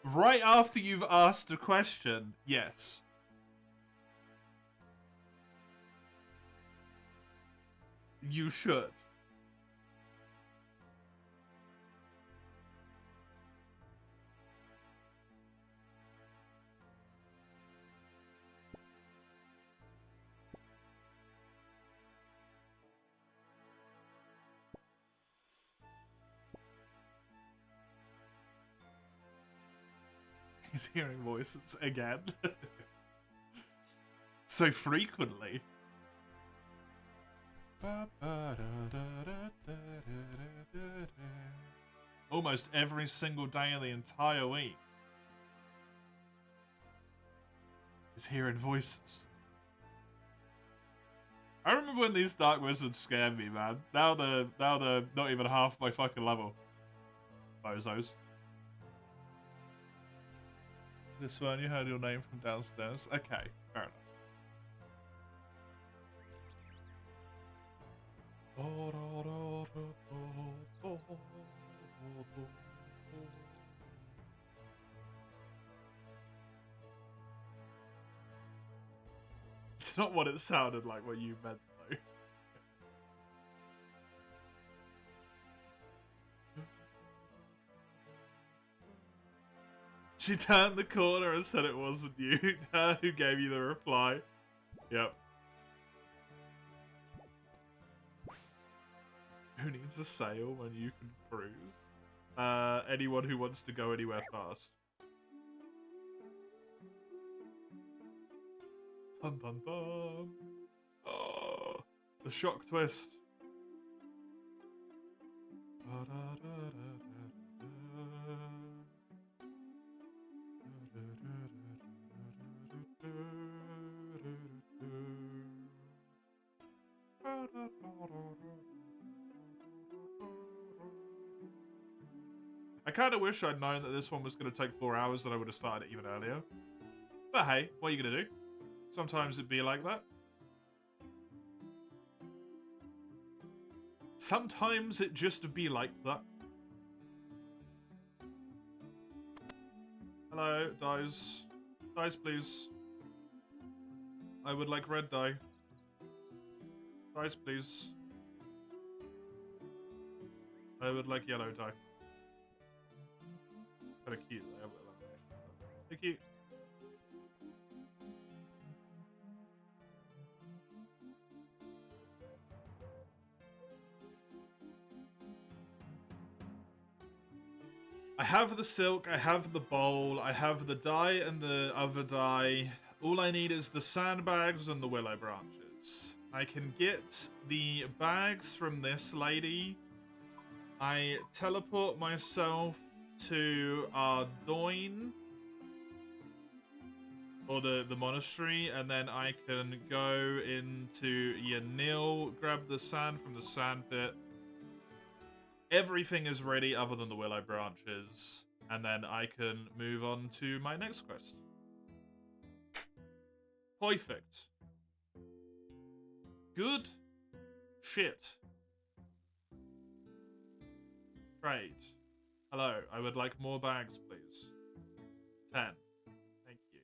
Right after you've asked a question, yes. You should. He's hearing voices again. So frequently. Almost every single day of the entire week. He's hearing voices. I remember when these dark wizards scared me, man. Now they're not even half my fucking level. Bozos. This one, you heard your name from downstairs. Okay, fair enough. It's not what it sounded like what you meant, though. She turned the corner and said it wasn't you. Who gave you the reply? Yep. Who needs a sail when you can cruise? Anyone who wants to go anywhere fast. Dun dun dun. Oh, the shock twist. Da, da, da, da, da, da. I kind of wish I'd known that this one was going to take 4 hours, that I would have started it even earlier. But hey, what are you going to do? Sometimes it'd be like that. Sometimes it just be like that. Hello, dyes. Dyes, please. I would like red dye. Dyes, please. I would like yellow dye. Kind of cute. Thank you. I have the silk, I have the bowl, I have the dye and the other dye. All I need is the sandbags and the willow branches. I can get the bags from this lady. I teleport myself to Ardoin, or the monastery, and then I can go into Yanil, grab the sand from the sand pit. Everything is ready other than the willow branches, and then I can move on to my next quest. Perfect. Good shit. Trade. Hello, I would like more bags, please. 10. Thank you.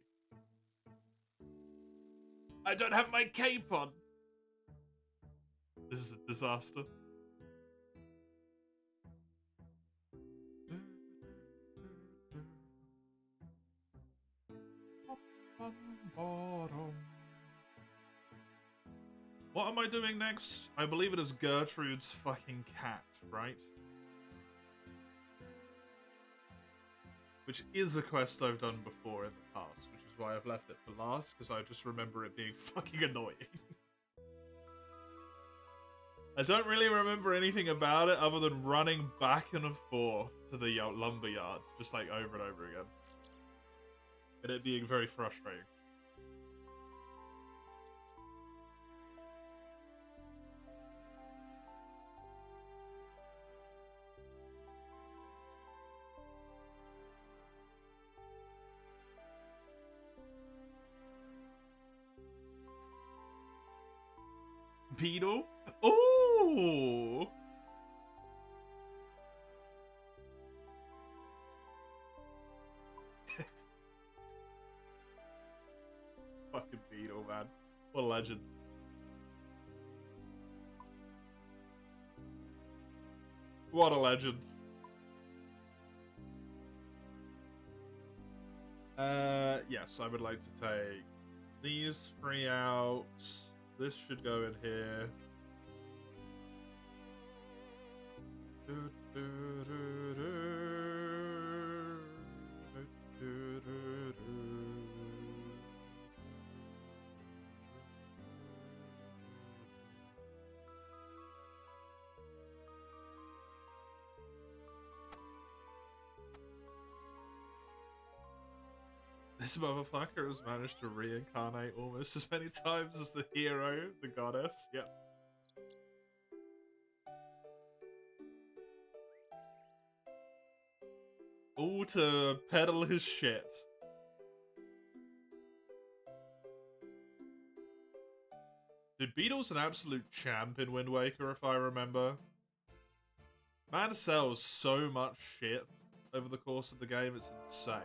I don't have my cape on. This is a disaster. What am I doing next? I believe it is Gertrude's fucking cat, right? Which is a quest I've done before in the past, which is why I've left it for last, because I just remember it being fucking annoying. I don't really remember anything about it other than running back and forth to the lumberyard, just like over and over again. And it being very frustrating. Beetle? Oh! Fucking Beetle, man. What a legend. What a legend. Yes, I would like to take these 3 out. This should go in here. This motherfucker has managed to reincarnate almost as many times as the hero, the goddess. Yep. All to peddle his shit. Dude, Beetle's an absolute champ in Wind Waker, if I remember. Man sells so much shit over the course of the game, it's insane.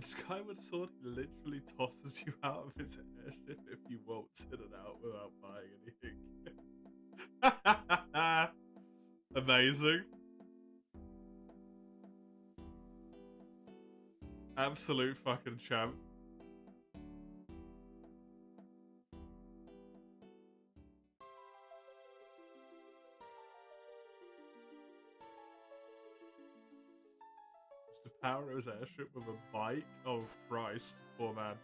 Skyward Sword literally tosses you out of its airship if you waltz in and out without buying anything. Amazing. Absolute fucking champ. Just to power his airship with a bike? Oh Christ, poor man.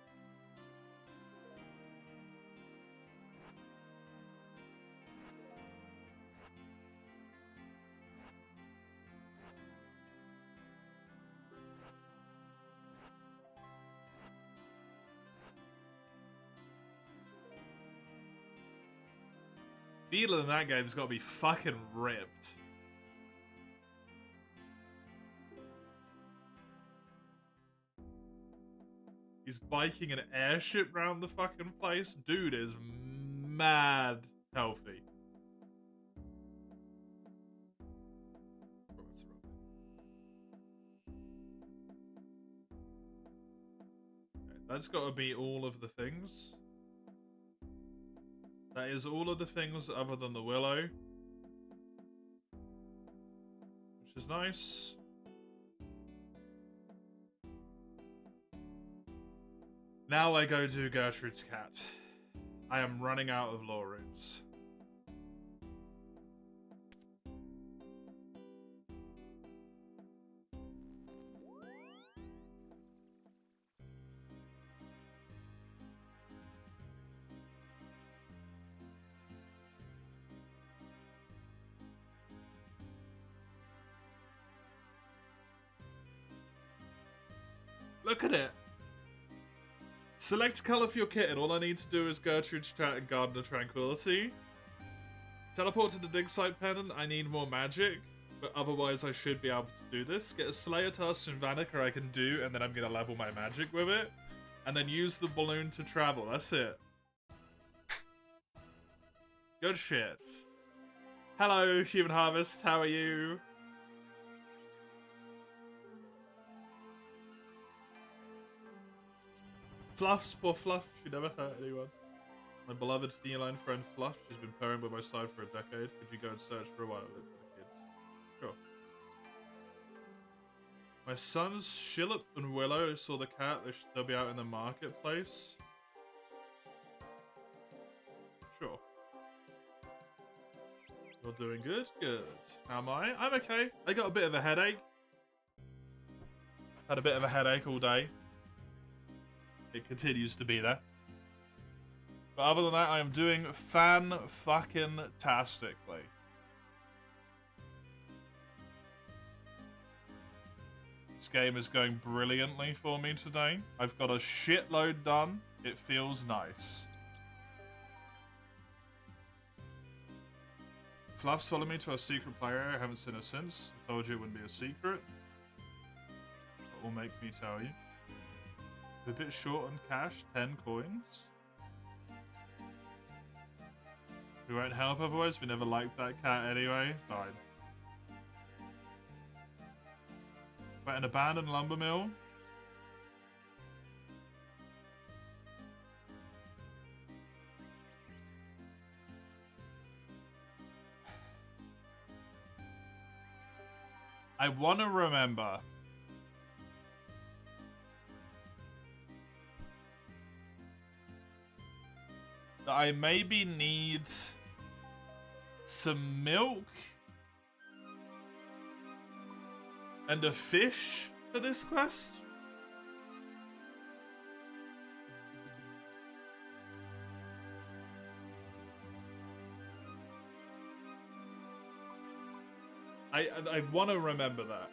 Beetle in that game's gotta be fucking ripped. He's biking an airship round the fucking place. Dude is mad healthy. Okay, that's gotta be all of the things. That is all of the things other than the willow. Which is nice. Now I go to Gertrude's cat. I am running out of lore rooms. Look at it. Select colour for your kitten. All I need to do is Gertrude's chat and Garden of Tranquility. Teleport to the dig site pendant. I need more magic, but otherwise I should be able to do this. Get a Slayer Tusk and Vanica I can do, and then I'm going to level my magic with it. And then use the balloon to travel. That's it. Good shit. Hello, Human Harvest. How are you? Fluffs, poor Fluff. She never hurt anyone. My beloved feline friend Fluff. She's been purring by my side for a decade. Could you go and search for a while for the kids? Sure. My sons Shillip and Willow saw the cat. They should still be out in the marketplace. Sure. You're doing good? Good. How am I? I'm okay. I got a bit of a headache. Had a bit of a headache all day. It continues to be there. But other than that, I am doing fan-fucking-tastically. This game is going brilliantly for me today. I've got a shitload done. It feels nice. Fluff's followed me to a secret player area. I haven't seen her since. I told you it wouldn't be a secret. That will make me tell you. A bit short on cash, 10 coins. We won't help otherwise, we never liked that cat anyway. Fine. But an abandoned lumber mill. I want to remember. That I maybe need some milk and a fish for this quest. I want to remember that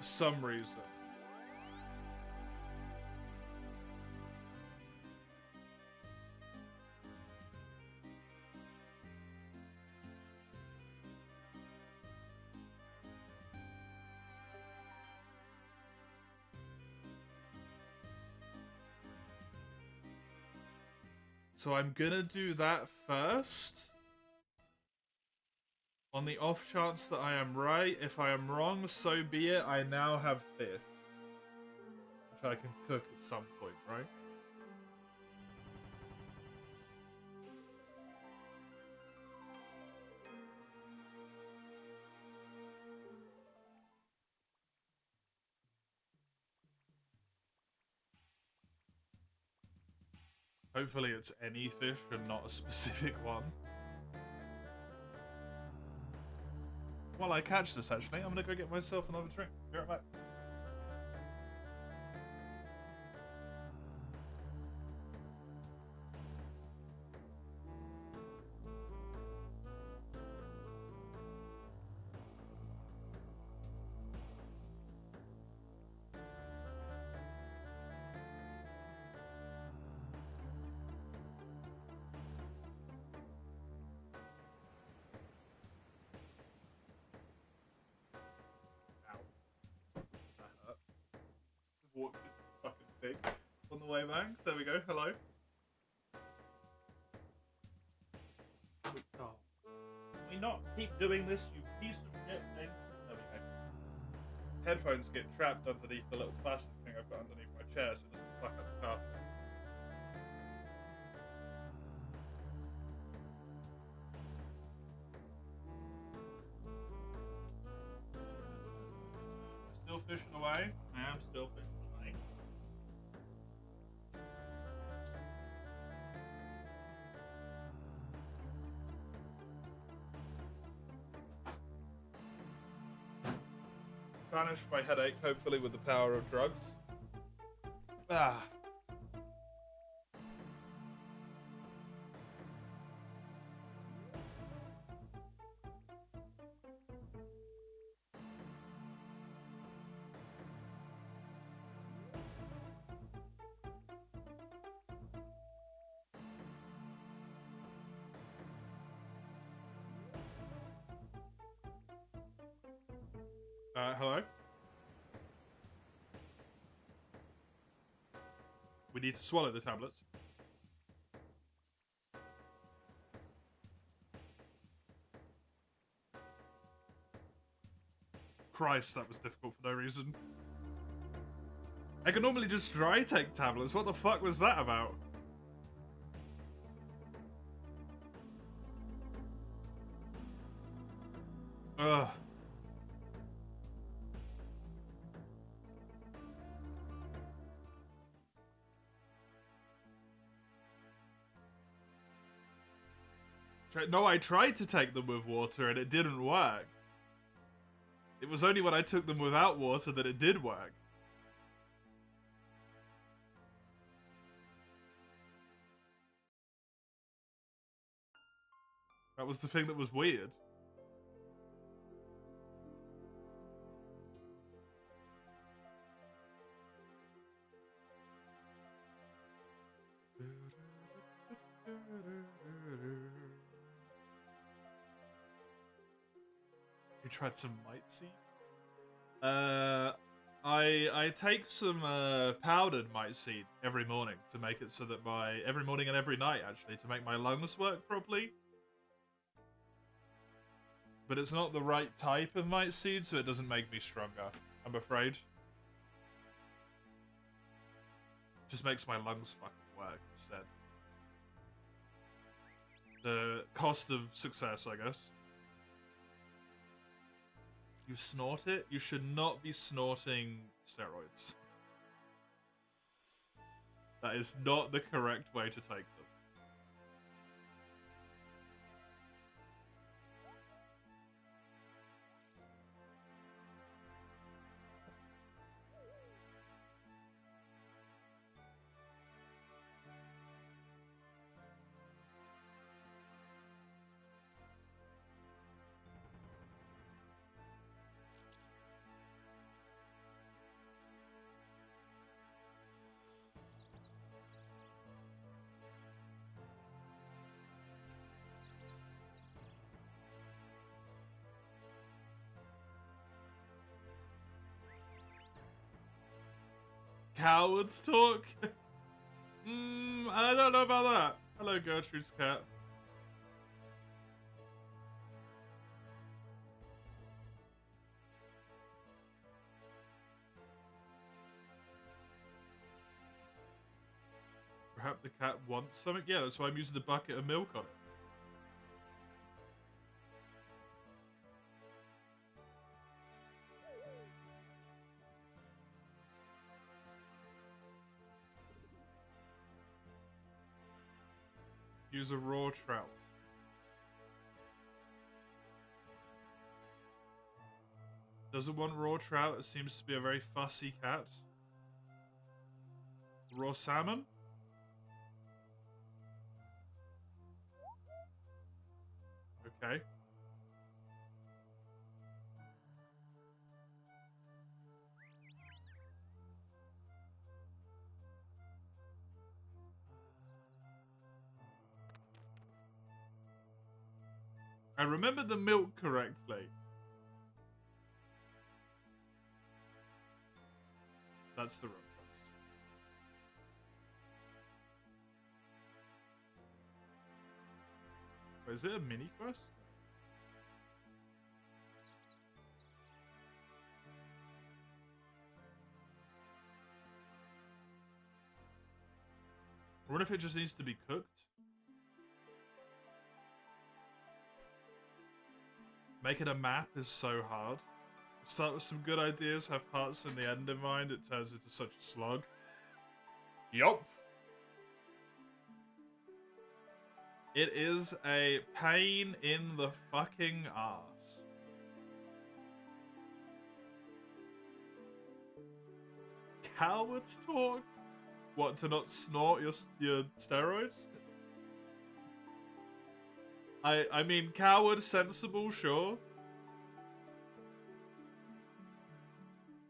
for some reason. So I'm gonna do that first. On the off chance that I am right. If I am wrong, so be it. I now have fish. Which I can cook at some point, right? Hopefully it's any fish and not a specific one. While I catch this, actually, I'm gonna go get myself another drink. Be right back. Walked into the fucking thing on the way back. There we go. Hello. Oh. Can we not keep doing this, you piece of shit thing? There we go. Headphones get trapped underneath the little plastic thing I've got underneath my chair, so it doesn't fuck up the carpet. fishing away. I am still fishing away. Banish my headache, hopefully with the power of drugs. Ah. Hello? We need to swallow the tablets. Christ, that was difficult for no reason. I can normally just dry take tablets. What the fuck was that about? Ugh. No, I tried to take them with water and it didn't work. It was only when I took them without water that it did work. That was the thing that was weird. You tried some might seed? I take some powdered might seed every morning to make it so that every morning and every night actually to make my lungs work properly. But it's not the right type of might seed, so it doesn't make me stronger, I'm afraid. It just makes my lungs fucking work instead. The cost of success, I guess. You snort it? You should not be snorting steroids. That is not the correct way to take them. Cowards talk? I don't know about that. Hello, Gertrude's cat. Perhaps the cat wants something? Yeah, that's why I'm using the bucket of milk on it. Use a raw trout. Doesn't want raw trout. It seems to be a very fussy cat. Raw salmon? Okay. I remembered the milk correctly. That's the wrong quest. Wait, is it a mini quest? Or what if it just needs to be cooked? Making a map is so hard. Start with some good ideas, have parts in the end in mind, it turns into such a slog. Yup. It is a pain in the fucking ass. Cowards talk? What, to not snort your steroids? I mean, coward, sensible, sure.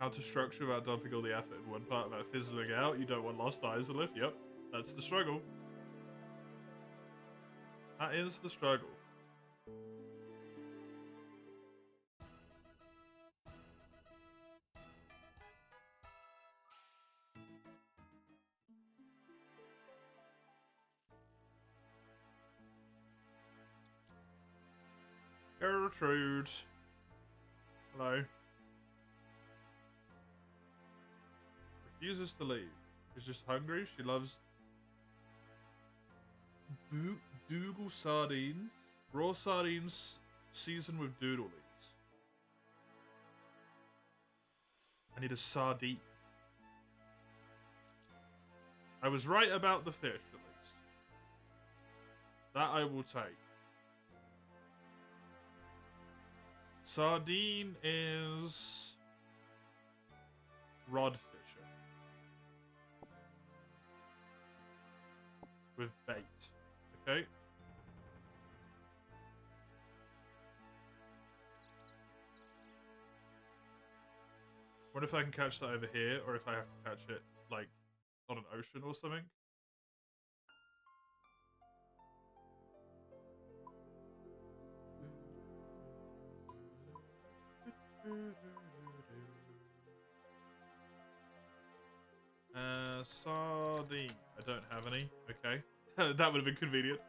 How to structure without dumping all the effort in one part, about fizzling out. You don't want lost eyes to live. Yep, that's the struggle. That is the struggle. Gertrude. Hello. Refuses to leave. She's just hungry. She loves Dougal sardines. Raw sardines seasoned with doodle leaves. I need a sardine. I was right about the fish, at least. That I will take. Sardine is rod fishing. With bait. Okay. What if I can catch that over here, or if I have to catch it, like, on an ocean or something? Sardine. I don't have any. Okay. That would have been convenient.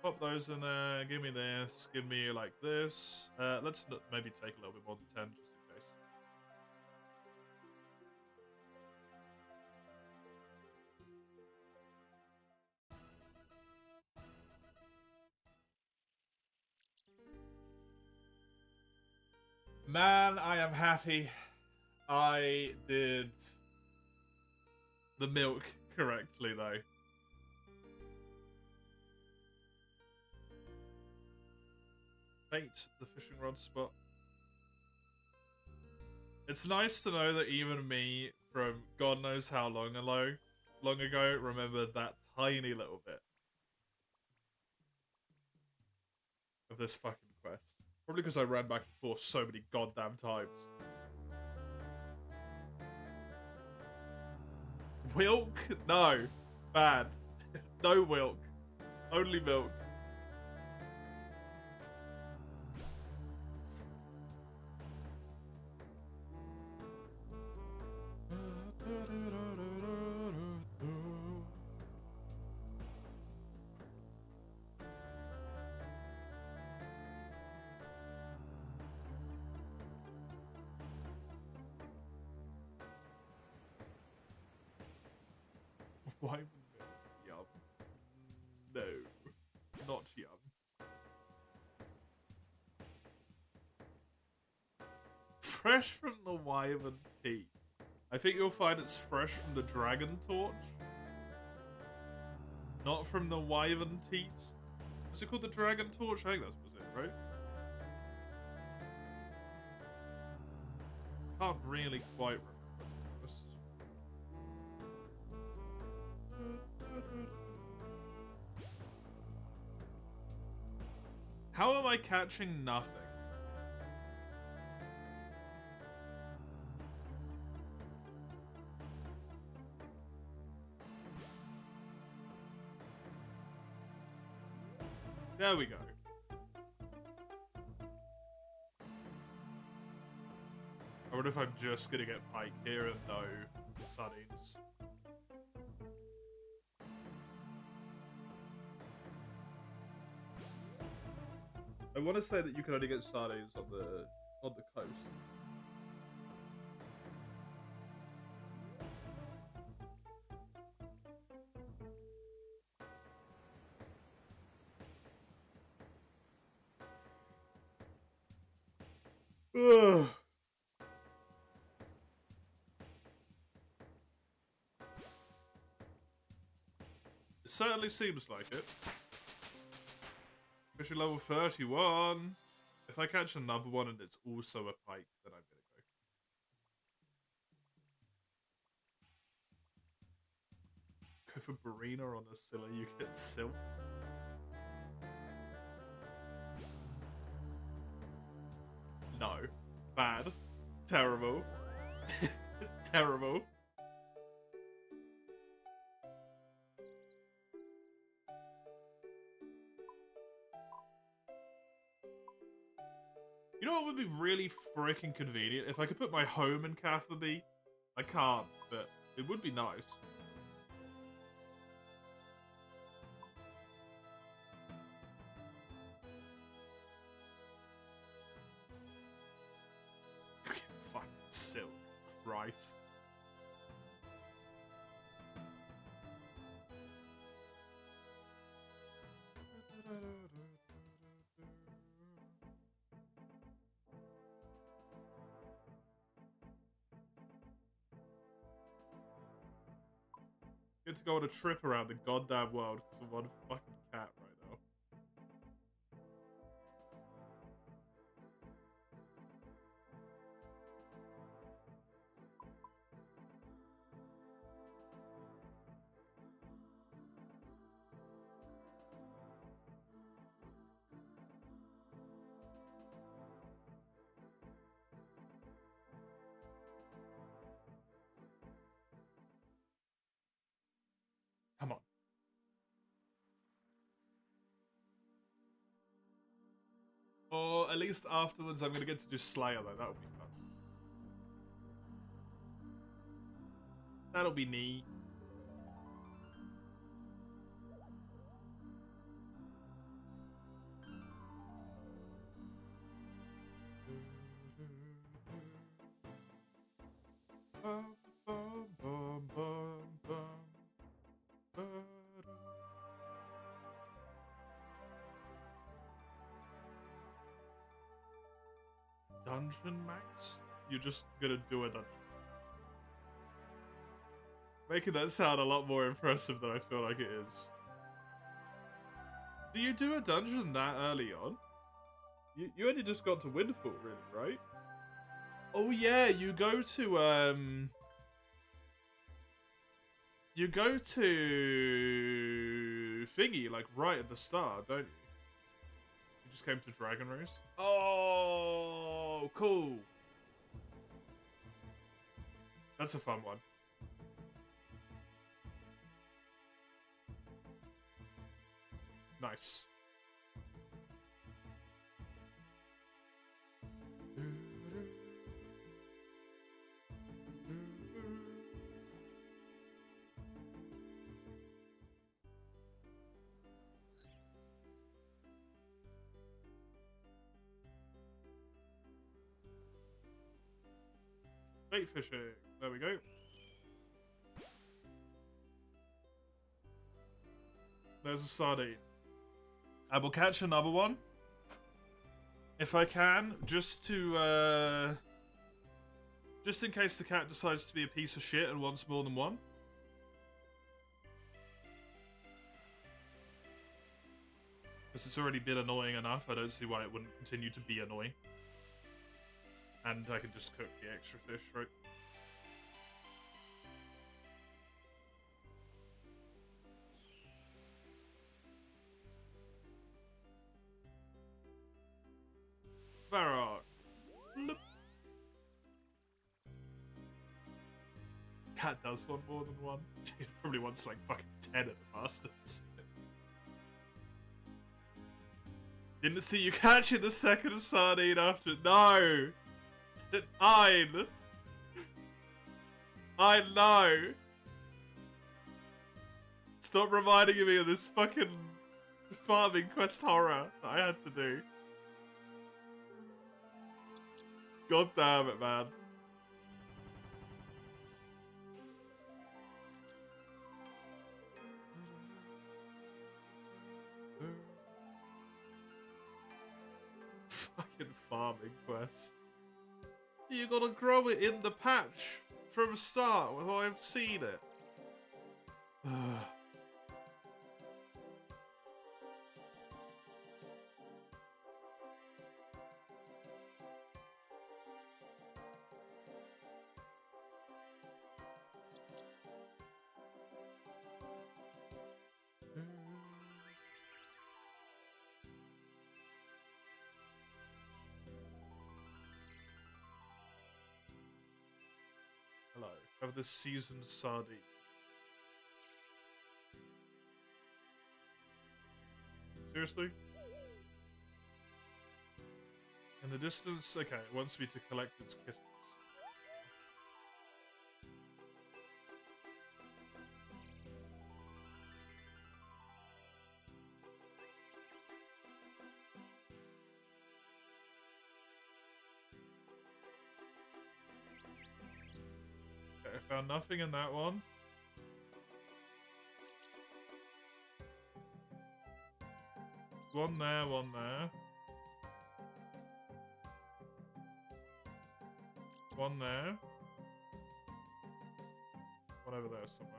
Pop those in there. Give me this. Give me like this. Let's maybe take a little bit more than 10 just in case. Man, I am happy I did the milk correctly, though. Bait the fishing rod spot. It's nice to know that even me, from God knows how long ago, remembered that tiny little bit of this fucking quest. Probably because I ran back and forth so many goddamn times. Wilk? No. Bad. No wilk. Only milk. Why? Yum. No. Not yum. Fresh from the Wyvern tea. I think you'll find it's fresh from the Dragon Torch. Not from the Wyvern teat. Is it called the Dragon Torch? I think that was it, right? Can't really quite remember. How am I catching nothing? There we go. I wonder if I'm just gonna get pike here and no sardines. I want to say that you can only get sardines on the coast. Ugh. It certainly seems like it. Especially level 31. If I catch another one and it's also a pike, then I'm gonna go. Go for Barina on a Scylla, you get Silk. No. Bad. Terrible. Terrible. You know what would be really freaking convenient? If I could put my home in Catherby. I can't, but it would be nice. Fucking Silk. Christ. Get to go on a trip around the goddamn world because of one fucking cat right now. Come on. Or at least afterwards I'm gonna get to do Slayer though, that would be fun. That'll be neat. Dungeon max? You're just gonna do a dungeon. Making that sound a lot more impressive than I feel like it is. Do you do a dungeon that early on? You only just got to Windfall, really, right? Oh yeah, you go to you go to thingy like right at the start, don't you? You just came to Dragon Roost. Oh, cool. That's a fun one. Nice. Bait fishing. There we go. There's a sardine. I will catch another one. If I can, just to, just in case the cat decides to be a piece of shit and wants more than one. Because it's already been annoying enough, I don't see why it wouldn't continue to be annoying. And I can just cook the extra fish, right? Varrock. Cat does want more than one. He probably wants like fucking 10 of the bastards. Didn't see you catching the second sardine after. No! 9! I know! Stop reminding me of this fucking farming quest horror that I had to do. God damn it, man. Fucking farming quest. You gotta grow it in the patch from the start where I've seen it. Hello. Have the seasoned sardine. Seriously? In the distance? Okay, it wants me to collect its kittens. Okay, I found nothing in that one. One there, one there. One there. One over there somewhere.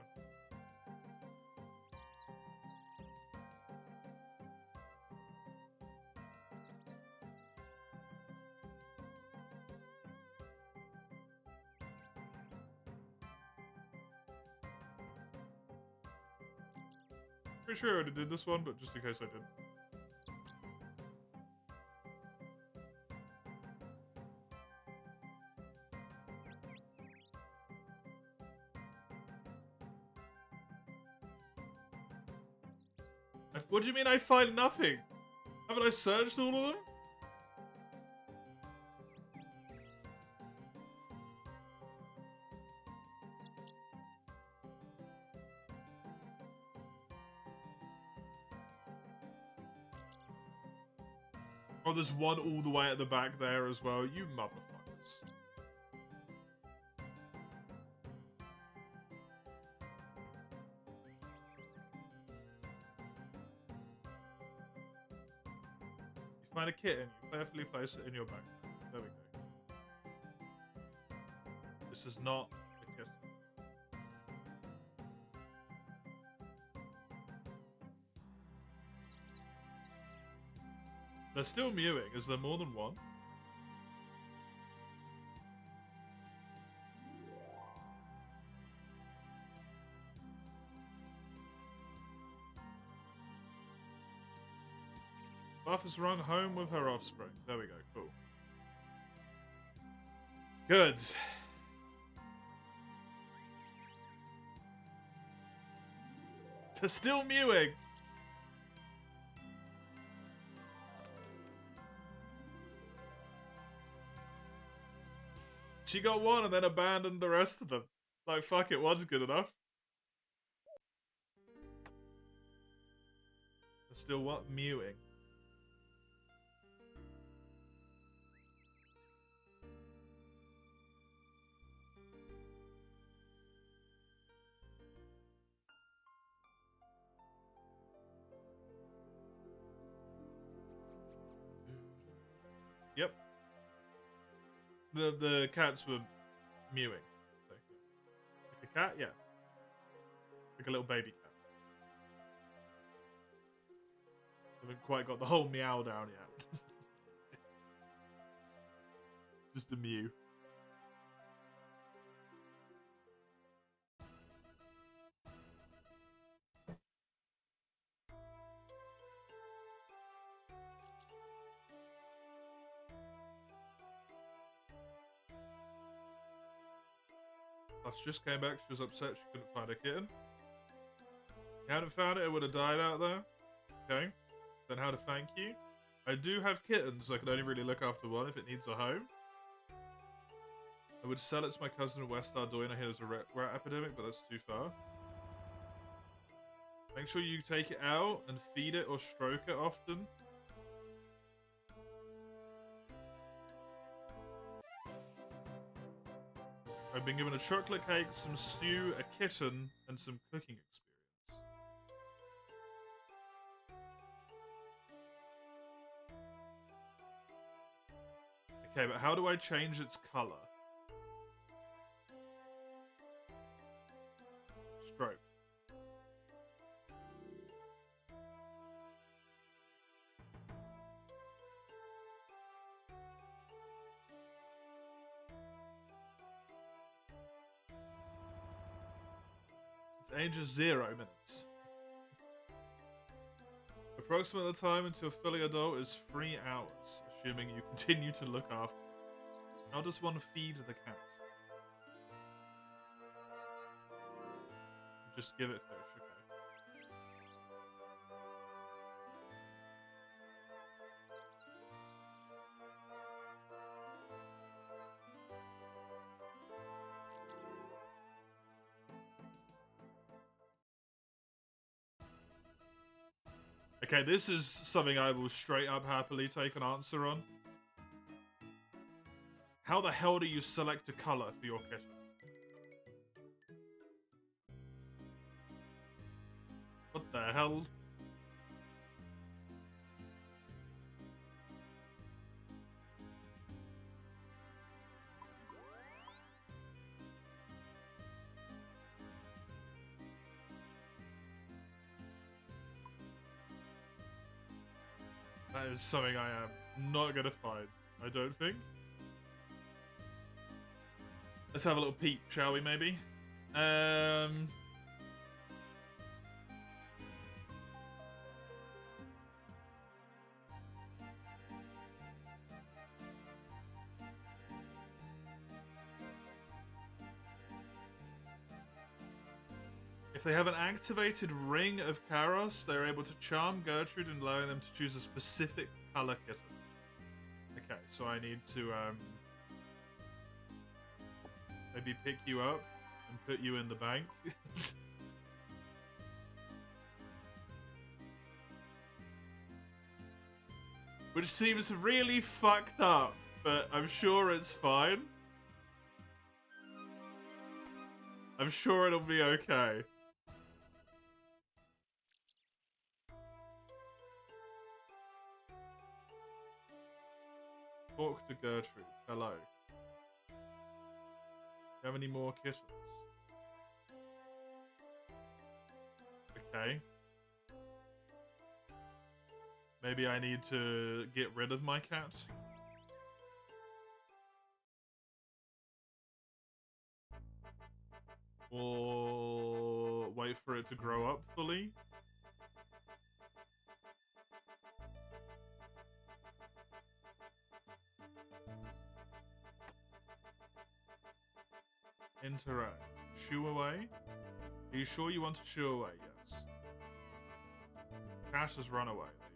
Pretty sure I already did this one, but just in case I didn't. What do you mean I find nothing? Haven't I searched all of them? Oh, there's one all the way at the back there as well. You motherfuckers. You find a kitten, you carefully place it in your backpack. There we go. This is not a kitten. They're still mewing. Is there more than one? Buff has rung home with her offspring. There we go. Cool. Good. They're still mewing. She got one and then abandoned the rest of them. Like, fuck it, one's good enough. They're still what? Mewing. Yep. The cats were mewing. Like a cat? Yeah. Like a little baby cat. Haven't quite got the whole meow down yet. Just a mew. Plus just came back, she was upset she couldn't find a kitten. If you hadn't found it, it would have died out there. Okay. Then how to thank you. I do have kittens, I can only really look after one if it needs a home. I would sell it to my cousin in West Ardoyne. I hear there's a rat epidemic, but that's too far. Make sure you take it out and feed it or stroke it often. I've been given a chocolate cake, some stew, a kitten, and some cooking experience. A Okay, but how do I change its color? Stroke. Its age is 0 minutes. Approximate time until fully adult is 3 hours, assuming you continue to look after. How does one feed the cat? Just give it fish, okay. Okay, this is something I will straight up happily take an answer on. How the hell do you select a color for your kitten? What the hell? That is something I am not gonna find, I don't think. Let's have a little peep, shall we, maybe? If they have an activated Ring of Karos, they're able to charm Gertrude and allowing them to choose a specific color kitten. Okay, so I need to maybe pick you up and put you in the bank. Which seems really fucked up, but I'm sure it's fine. I'm sure it'll be okay. Talk to Gertrude. Hello. Do you have any more kittens? Okay. Maybe I need to get rid of my cat. Or wait for it to grow up fully. Interact. Shoo away? Are you sure you want to shoo away? Yes. Cat has run away. There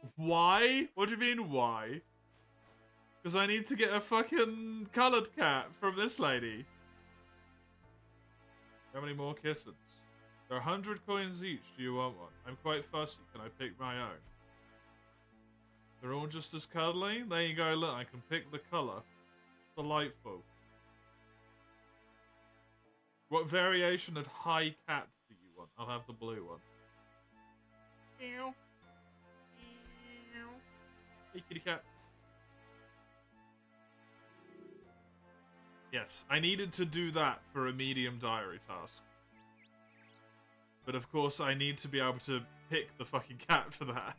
you go. Why? What do you mean, why? Because I need to get a fucking coloured cat from this lady. How many more kittens? There are 100 coins each. Do you want one? I'm quite fussy. Can I pick my own? They're all just as cuddly? There you go, look, I can pick the colour. Delightful. What variation of high cat do you want? I'll have the blue one. Meow. Meow. Hey, kitty cat. Yes, I needed to do that for a medium diary task. But of course, I need to be able to pick the fucking cat for that.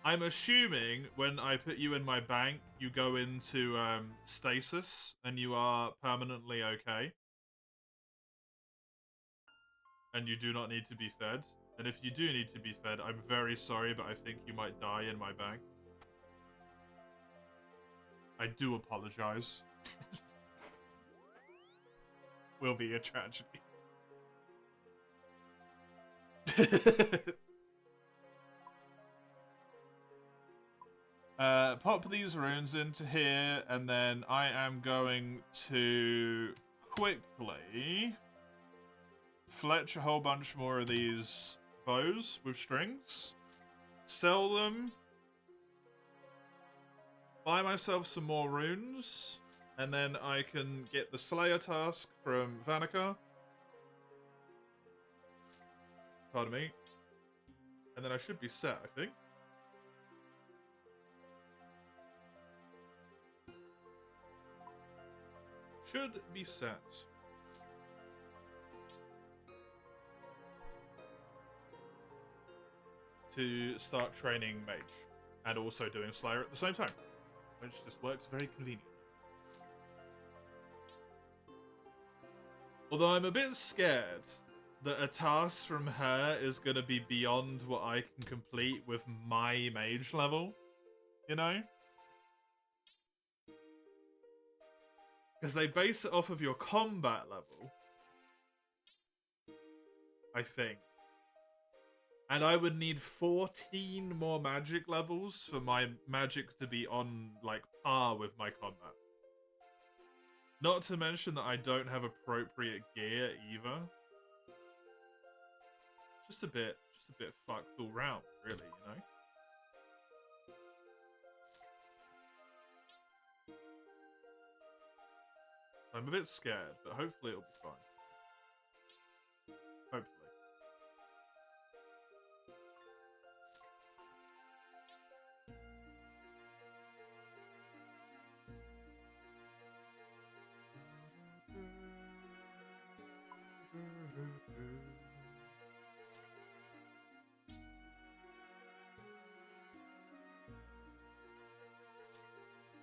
I'm assuming when I put you in my bank, you go into stasis and you are permanently okay. And you do not need to be fed. And if you do need to be fed, I'm very sorry, but I think you might die in my bank. I do apologize. Will be a tragedy. Pop these runes into here, and then I am going to quickly fletch a whole bunch more of these bows with strings, sell them, buy myself some more runes, and then I can get the Slayer task from Vanica. Pardon me. And then I should be set, I think. Should be set. To start training Mage. And also doing Slayer at the same time. Which just works very convenient. Although I'm a bit scared that a task from her is going to be beyond what I can complete with my Mage level. You know? Because they base it off of your combat level. I think. And I would need 14 more magic levels for my magic to be on, like, par with my combat. Not to mention that I don't have appropriate gear either. Just a bit fucked all round, really, you know? I'm a bit scared, but hopefully it'll be fine. Hopefully.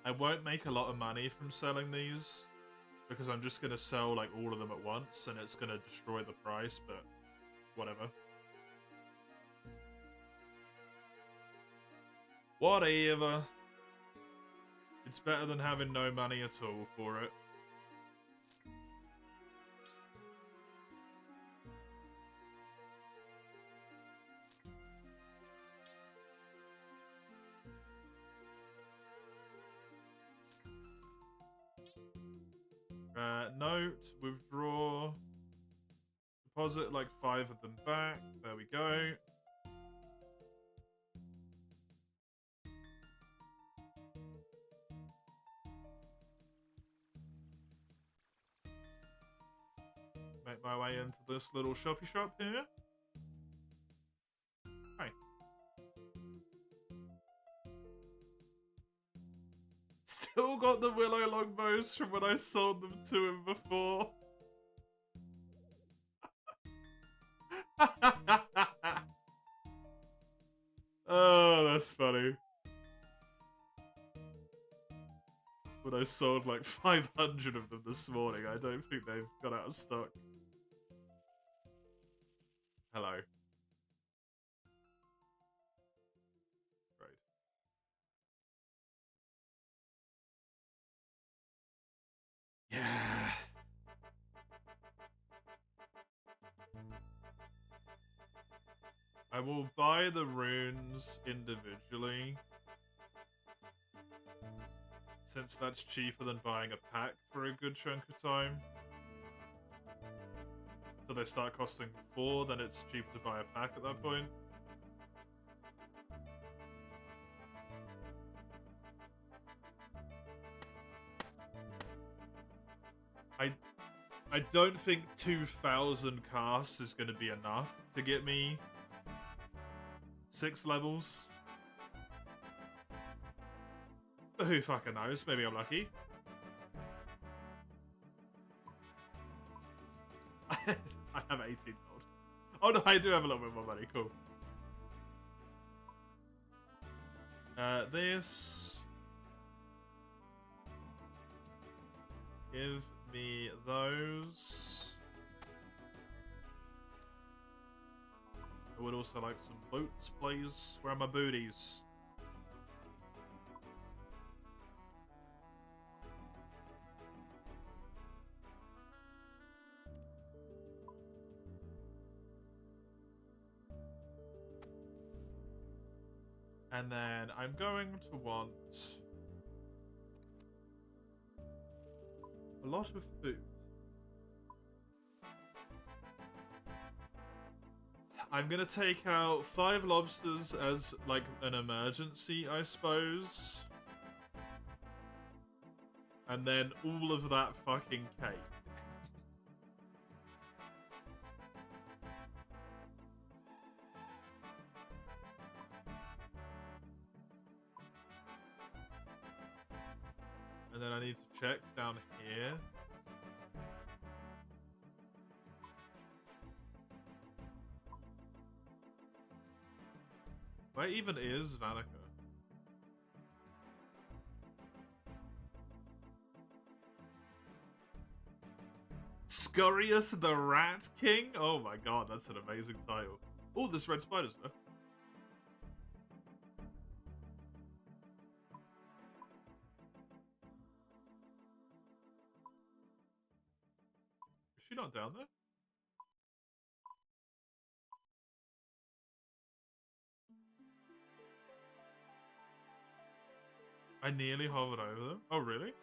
I won't make a lot of money from selling these, because I'm just going to sell like all of them at once, and it's going to destroy the price, but whatever. Whatever. It's better than having no money at all for it. Note, withdraw, deposit like 5 of them back. There we go. Make my way into this little shoppy shop here. Hi. Still got the willow longbows from when I sold them to him before. Oh, that's funny. But I sold like 500 of them this morning. I don't think they've got out of stock. Hello. Right. Yeah. I will buy the runes individually, since that's cheaper than buying a pack for a good chunk of time. So they start costing 4, then it's cheaper to buy a pack at that point. I don't think 2,000 casts is going to be enough to get me 6 levels. But who fucking knows? Maybe I'm lucky. I have 18 gold. Oh no, I do have a little bit more money. Cool. This. Give me those. I would also like some boots, please. Where are my booties? And then I'm going to want a lot of food. I'm gonna take out 5 lobsters as like an emergency, I suppose. And then all of that fucking cake. I need to check down here. Where even is Vanica? Scurious the Rat King? Oh my god, that's an amazing title. Oh, there's red spiders there. Is she not down there? I nearly hovered over them. Oh, really?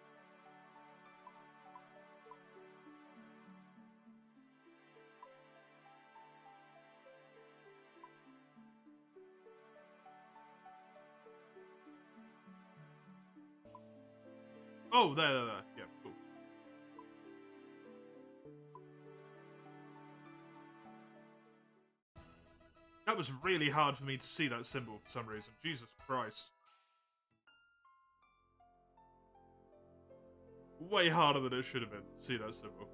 Oh, there. Yeah, cool. That was really hard for me to see that symbol for some reason. Jesus Christ. Way harder than it should have been to see that symbol.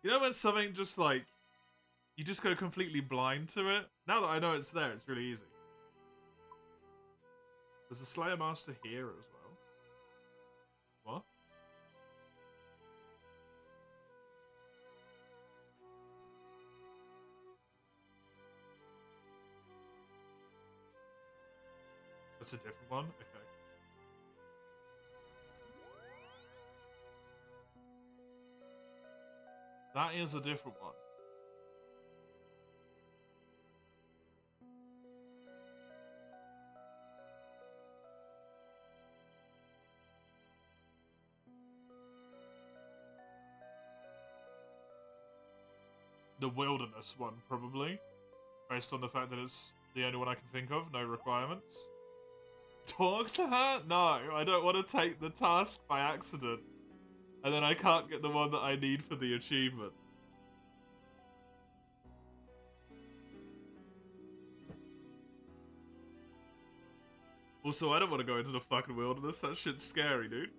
You know when something just like... You just go completely blind to it? Now that I know it's there, it's really easy. There's a Slayer Master here as well. What? That's a different one? Okay. That is a different one. The Wilderness one, probably. Based on the fact that it's the only one I can think of, no requirements. Talk to her? No, I don't want to take the task by accident. And then I can't get the one that I need for the achievement. Also, I don't want to go into the fucking wilderness. That shit's scary, dude.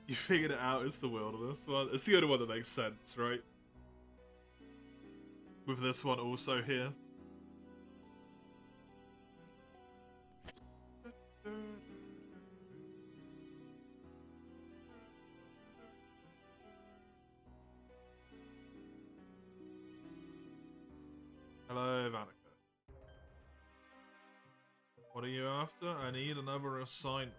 You figured it out, it's the wilderness one. It's the only one that makes sense, right? With this one also here. Hello, Vanica. What are you after? I need another assignment.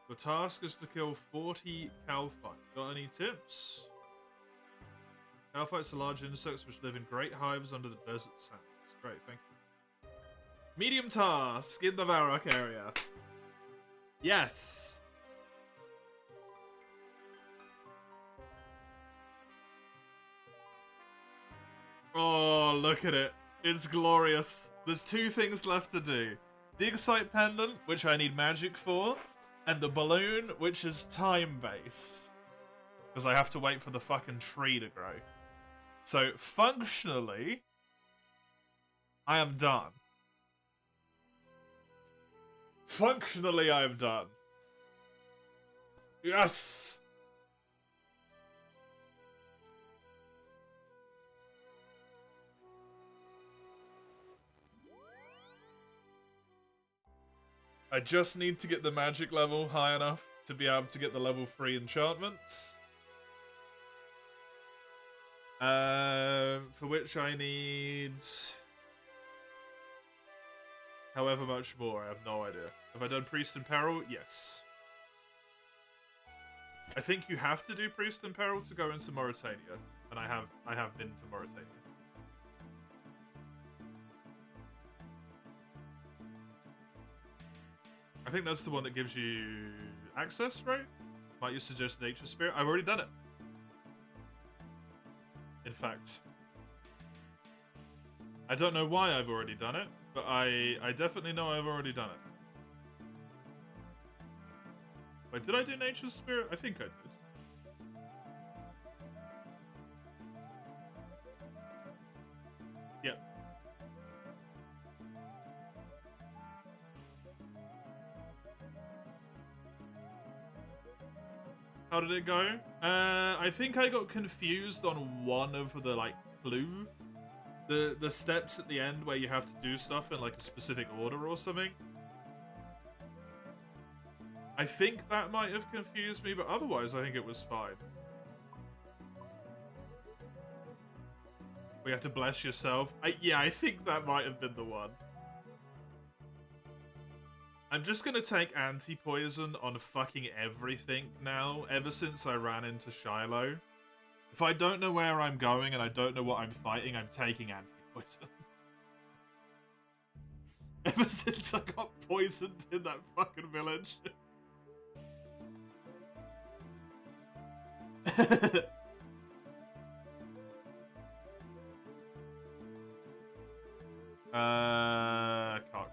The task is to kill 40 Calphites. Got any tips? Calphites are large insects which live in great hives under the desert sands. Great, thank you. Medium task in the Varrock area. Yes! Oh, look at it. It's glorious. There's two things left to do. Dig Site Pendant, which I need magic for, and the balloon, which is time-based. Because I have to wait for the fucking tree to grow. So, functionally, I am done. Functionally, I am done. Yes! I just need to get the magic level high enough to be able to get the level 3 enchantments. For which I need... however much more, I have no idea. Have I done Priest in Peril? Yes. I think you have to do Priest in Peril to go into Mauritania. And I have been to Mauritania. I think that's the one that gives you access, right? Might you suggest Nature Spirit? I've already done it. In fact. I don't know why I've already done it, but I definitely know I've already done it. Wait, did I do Nature's Spirit? I think I did. Yep. How did it go? I think I got confused on one of the, like, clue. The steps at the end where you have to do stuff in, like, a specific order or something. I think that might have confused me, but otherwise I think it was fine. We have to bless yourself. Yeah, I think that might have been the one. I'm just gonna take anti-poison on fucking everything now, ever since I ran into Shiloh. If I don't know where I'm going and I don't know what I'm fighting, I'm taking anti-poison. Ever since I got poisoned in that fucking village. Cock.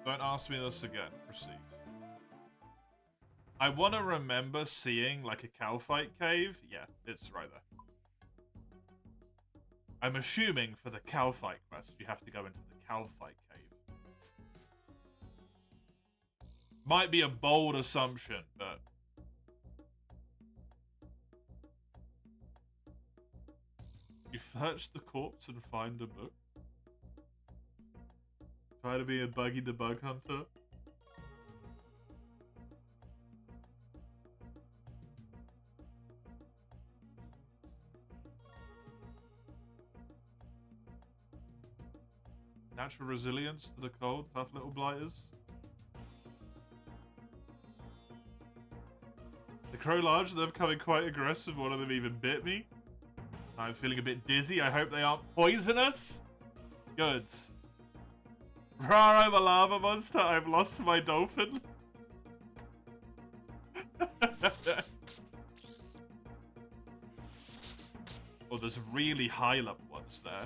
Don't ask me this again. Proceed. I want to remember seeing, like, a Calphite cave. Yeah, it's right there. I'm assuming for the Calphite quest, you have to go into the Calphite cave. Might be a bold assumption, but... You search the corpse and find a book. Try to be a Buggy the Bug Hunter. Natural resilience to the cold, tough little blighters. The crow large, they're becoming quite aggressive. One of them even bit me. I'm feeling a bit dizzy. I hope they aren't poisonous. Good. Rar, I'm a lava monster. I've lost my dolphin. Oh, there's really high level ones there.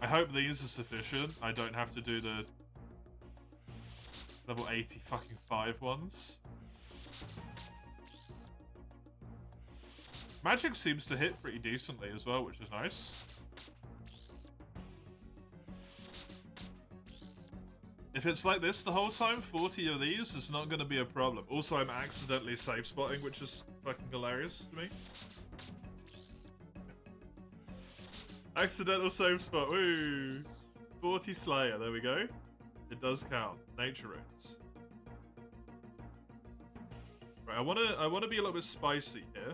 I hope these are sufficient. I don't have to do the level 80 fucking 5 ones. Magic seems to hit pretty decently as well, which is nice. If it's like this the whole time, 40 of these is not going to be a problem. Also, I'm accidentally safe spotting, which is fucking hilarious to me. Accidental save spot. Woo! 40 Slayer. There we go. It does count. Nature runes. Right. I wanna be a little bit spicy here.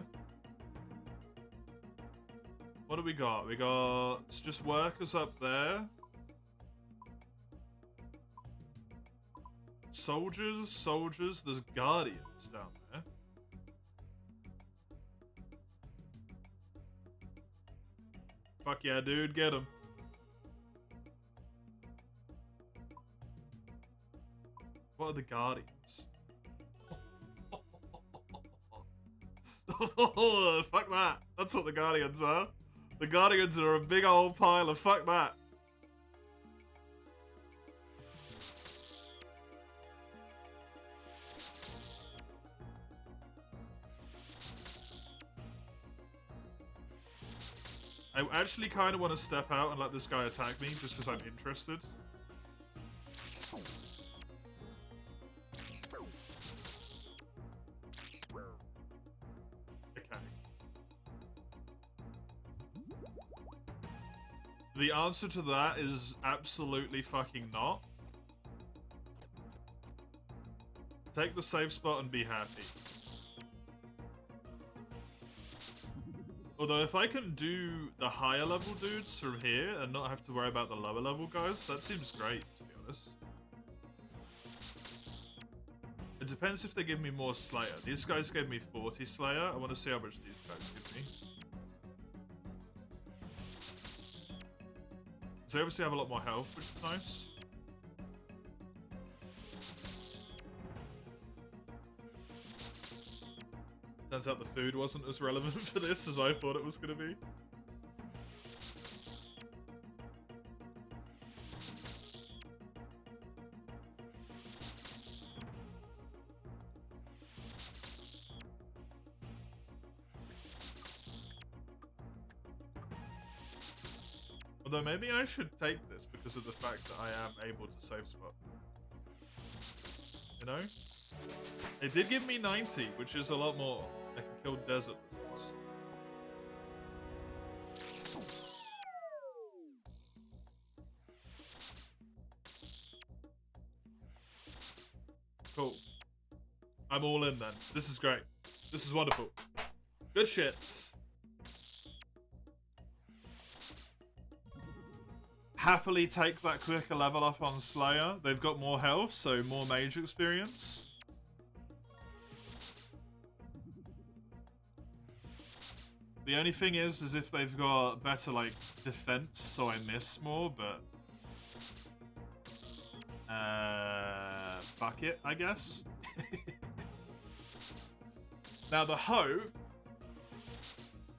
What do we got? We got just workers up there. Soldiers. There's guardians down there. Fuck yeah, dude, get him. What are the guardians? Fuck that. That's what the guardians are. The guardians are a big old pile of fuck that. I actually kind of want to step out and let this guy attack me, just because I'm interested. Okay. The answer to that is absolutely fucking not. Take the safe spot and be happy. Although if I can do the higher level dudes from here and not have to worry about the lower level guys, that seems great, to be honest. It depends if they give me more Slayer. These guys gave me 40 Slayer. I want to see how much these guys give me. So they obviously have a lot more health, which is nice. Turns out the food wasn't as relevant for this as I thought it was going to be. Although maybe I should take this because of the fact that I am able to save spot. You know? It did give me 90, which is a lot more. I can kill desert lizards. Cool. I'm all in then. This is great. This is wonderful. Good shit. Happily take that quicker level up on Slayer. They've got more health, so more mage experience. The only thing is if they've got better, like, defense, so I miss more, but... fuck it, I guess. Now, the hope...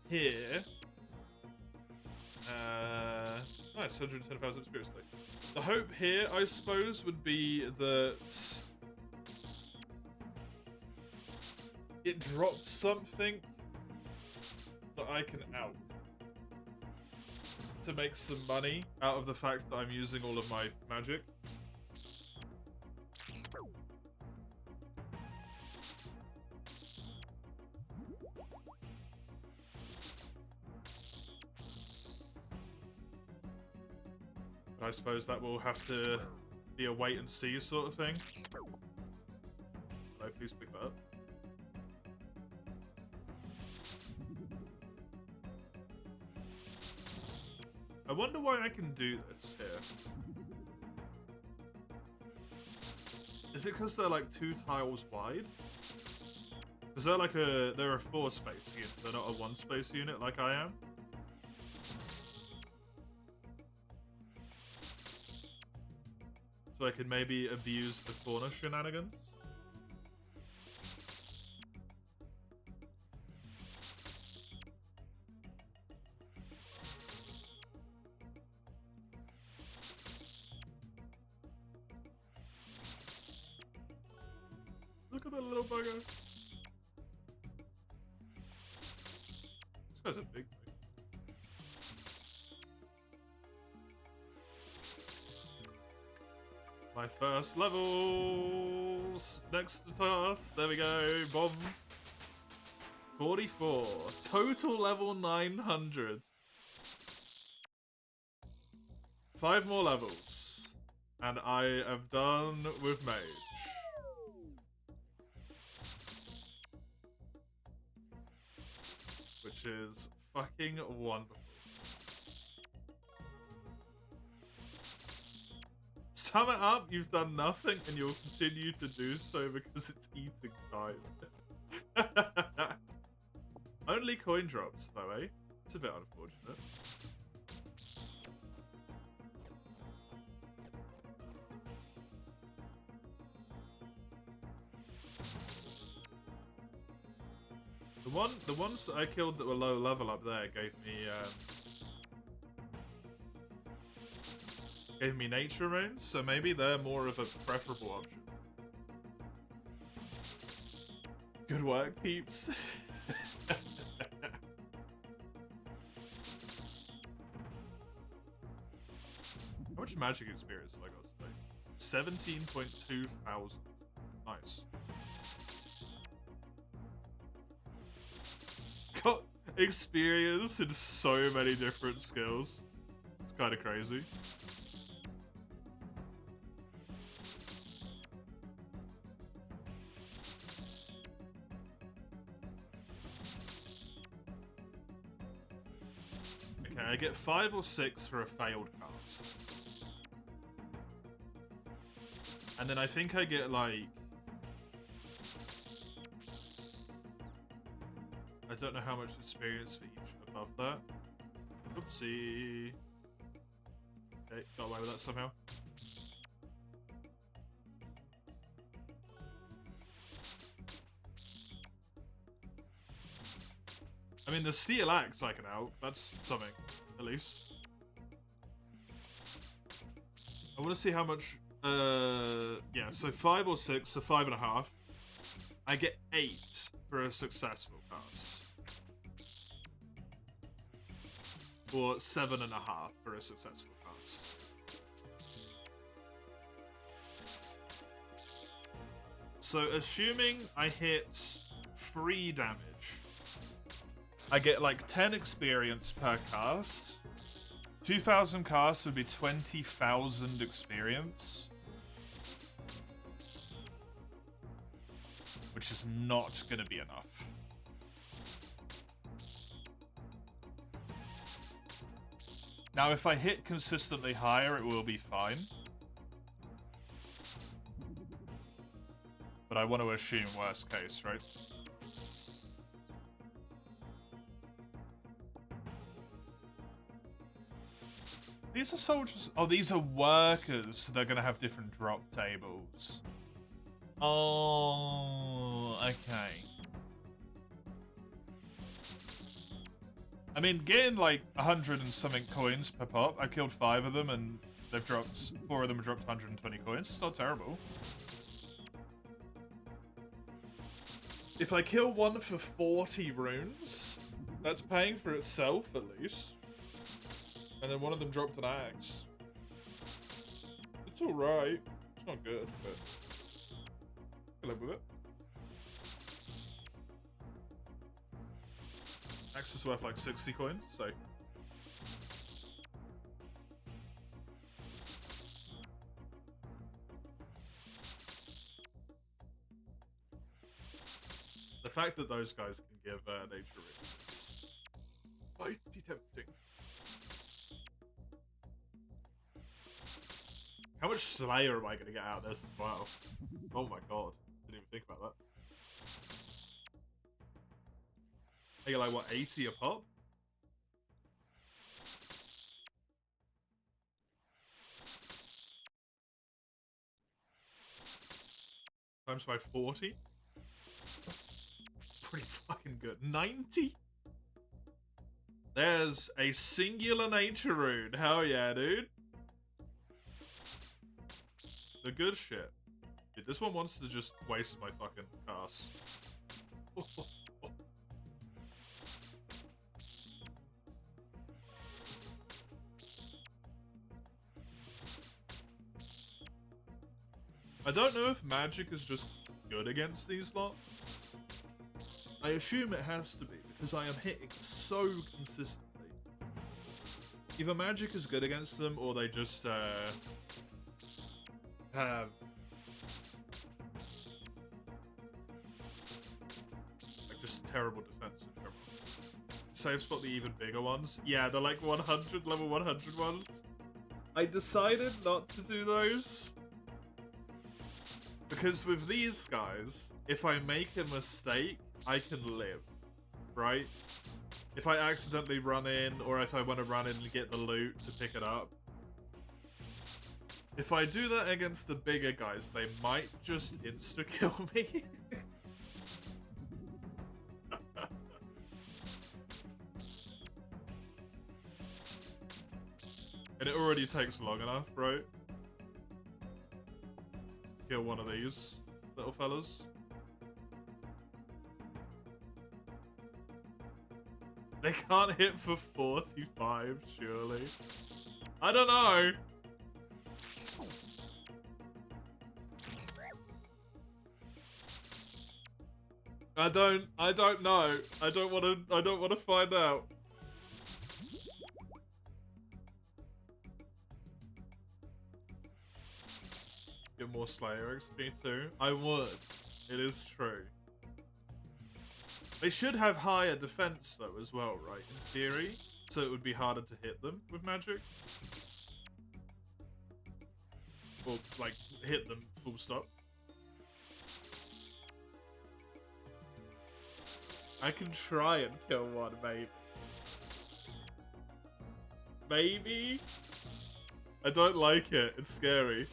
here... nice, 110,000 experience. The hope here, I suppose, would be that... it drops something... that I can out to make some money out of the fact that I'm using all of my magic. But I suppose that will have to be a wait and see sort of thing. Hello, please pick that up. I wonder why I can do this here. Is it because they're like 2 tiles wide? Because they're a 4 space unit, they're not a 1 space unit like I am. So I can maybe abuse the corner shenanigans. Look at that little bugger. This guy's a big thing. My first levels next to us. There we go. Bomb. 44. Total level 900. 5 more levels. And I am done with mage. Which is fucking wonderful. Sum it up, you've done nothing and you'll continue to do so because it's eating time. Only coin drops though, eh? It's a bit unfortunate. The ones that I killed that were low level up there gave me nature runes, so maybe they're more of a preferable option. Good work, peeps. How much magic experience have I got today? 17.2 thousand. Nice. Got experience in so many different skills. It's kind of crazy. Okay, I get 5 or 6 for a failed cast. And then I think I get like... I don't know how much experience for each above that. Oopsie. Okay, got away with that somehow. I mean, the steel axe I can out. That's something, at least. I want to see how much... yeah, so 5 or 6, so 5.5. I get 8 for a successful pass. Or 7.5 for a successful pass. So, assuming I hit 3 damage, I get like 10 experience per cast. 2,000 casts would be 20,000 experience. Which is not gonna be enough. Now, if I hit consistently higher, it will be fine. But I want to assume worst case, right? These are soldiers. Oh, these are workers. So they're going to have different drop tables. Oh, okay. I mean, getting like 100 and something coins per pop. I killed 5 of them and they've dropped, 4 of them have dropped 120 coins. It's not terrible. If I kill one for 40 runes, that's paying for itself at least. And then one of them dropped an axe. It's alright. It's not good, but I live with it. Axe is worth like 60 coins, so. The fact that those guys can give nature rings is mighty tempting. How much Slayer am I going to get out of this as well? Oh my god. Didn't even think about that. I get like, what, 80 a pop? Times by 40? Pretty fucking good. 90? There's a singular nature rune. Hell yeah, dude. The good shit. Dude, this one wants to just waste my fucking cast. I don't know if magic is just good against these lot. I assume it has to be, because I am hitting so consistently. Either magic is good against them, or they just, have... like, just terrible defense in general. Save spot the even bigger ones. Yeah, they're like 100, level 100 ones. I decided not to do those. Because with these guys, if I make a mistake, I can live, right? If I accidentally run in, or if I want to run in and get the loot to pick it up. If I do that against the bigger guys, they might just insta-kill me. And it already takes long enough, right? Kill one of these little fellas. They can't hit for 45, surely. I don't know. I don't know. I don't want to find out. Get more Slayer XP too. I would. It is true. They should have higher defense though as well, right? In theory. So it would be harder to hit them with magic. Or, like, hit them full stop. I can try and kill one, maybe. Maybe? I don't like it. It's scary.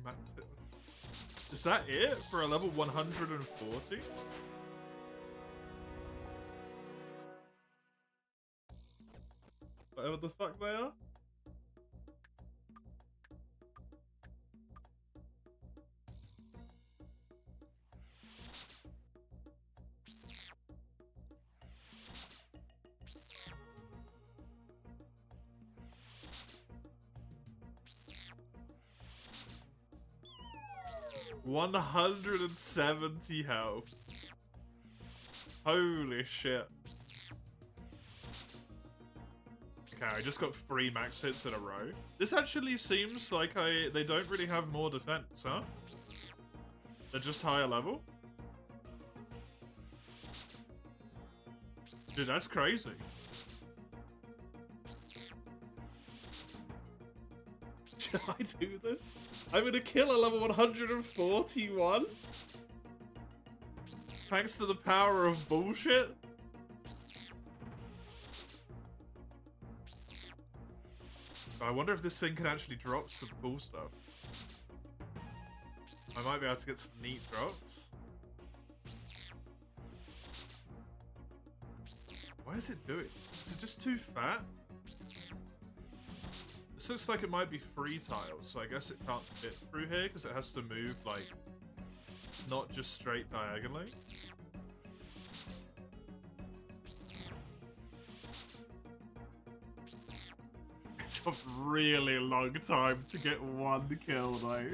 max it. Is that it for a level 140? Whatever the fuck they are. $170 health. Holy shit. Okay, I just got 3 max hits in a row. This actually seems like they don't really have more defense, huh? They're just higher level? Dude, that's crazy. Should I do this? I'm gonna kill a level 141? Thanks to the power of bullshit? I wonder if this thing can actually drop some cool stuff. I might be able to get some neat drops. Why is it doing this? Is it just too fat? This looks like it might be free tiles, so I guess it can't fit through here because it has to move, like, not just straight diagonally. It's a really long time to get 1 kill, though.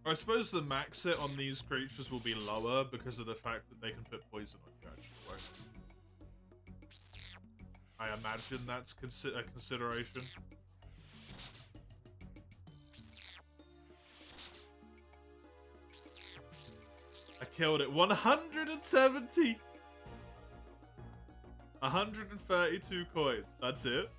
I suppose the max hit on these creatures will be lower because of the fact that they can put poison on you, actually, won't it? I imagine that's a consideration. I killed it. 170! 132 coins. That's it.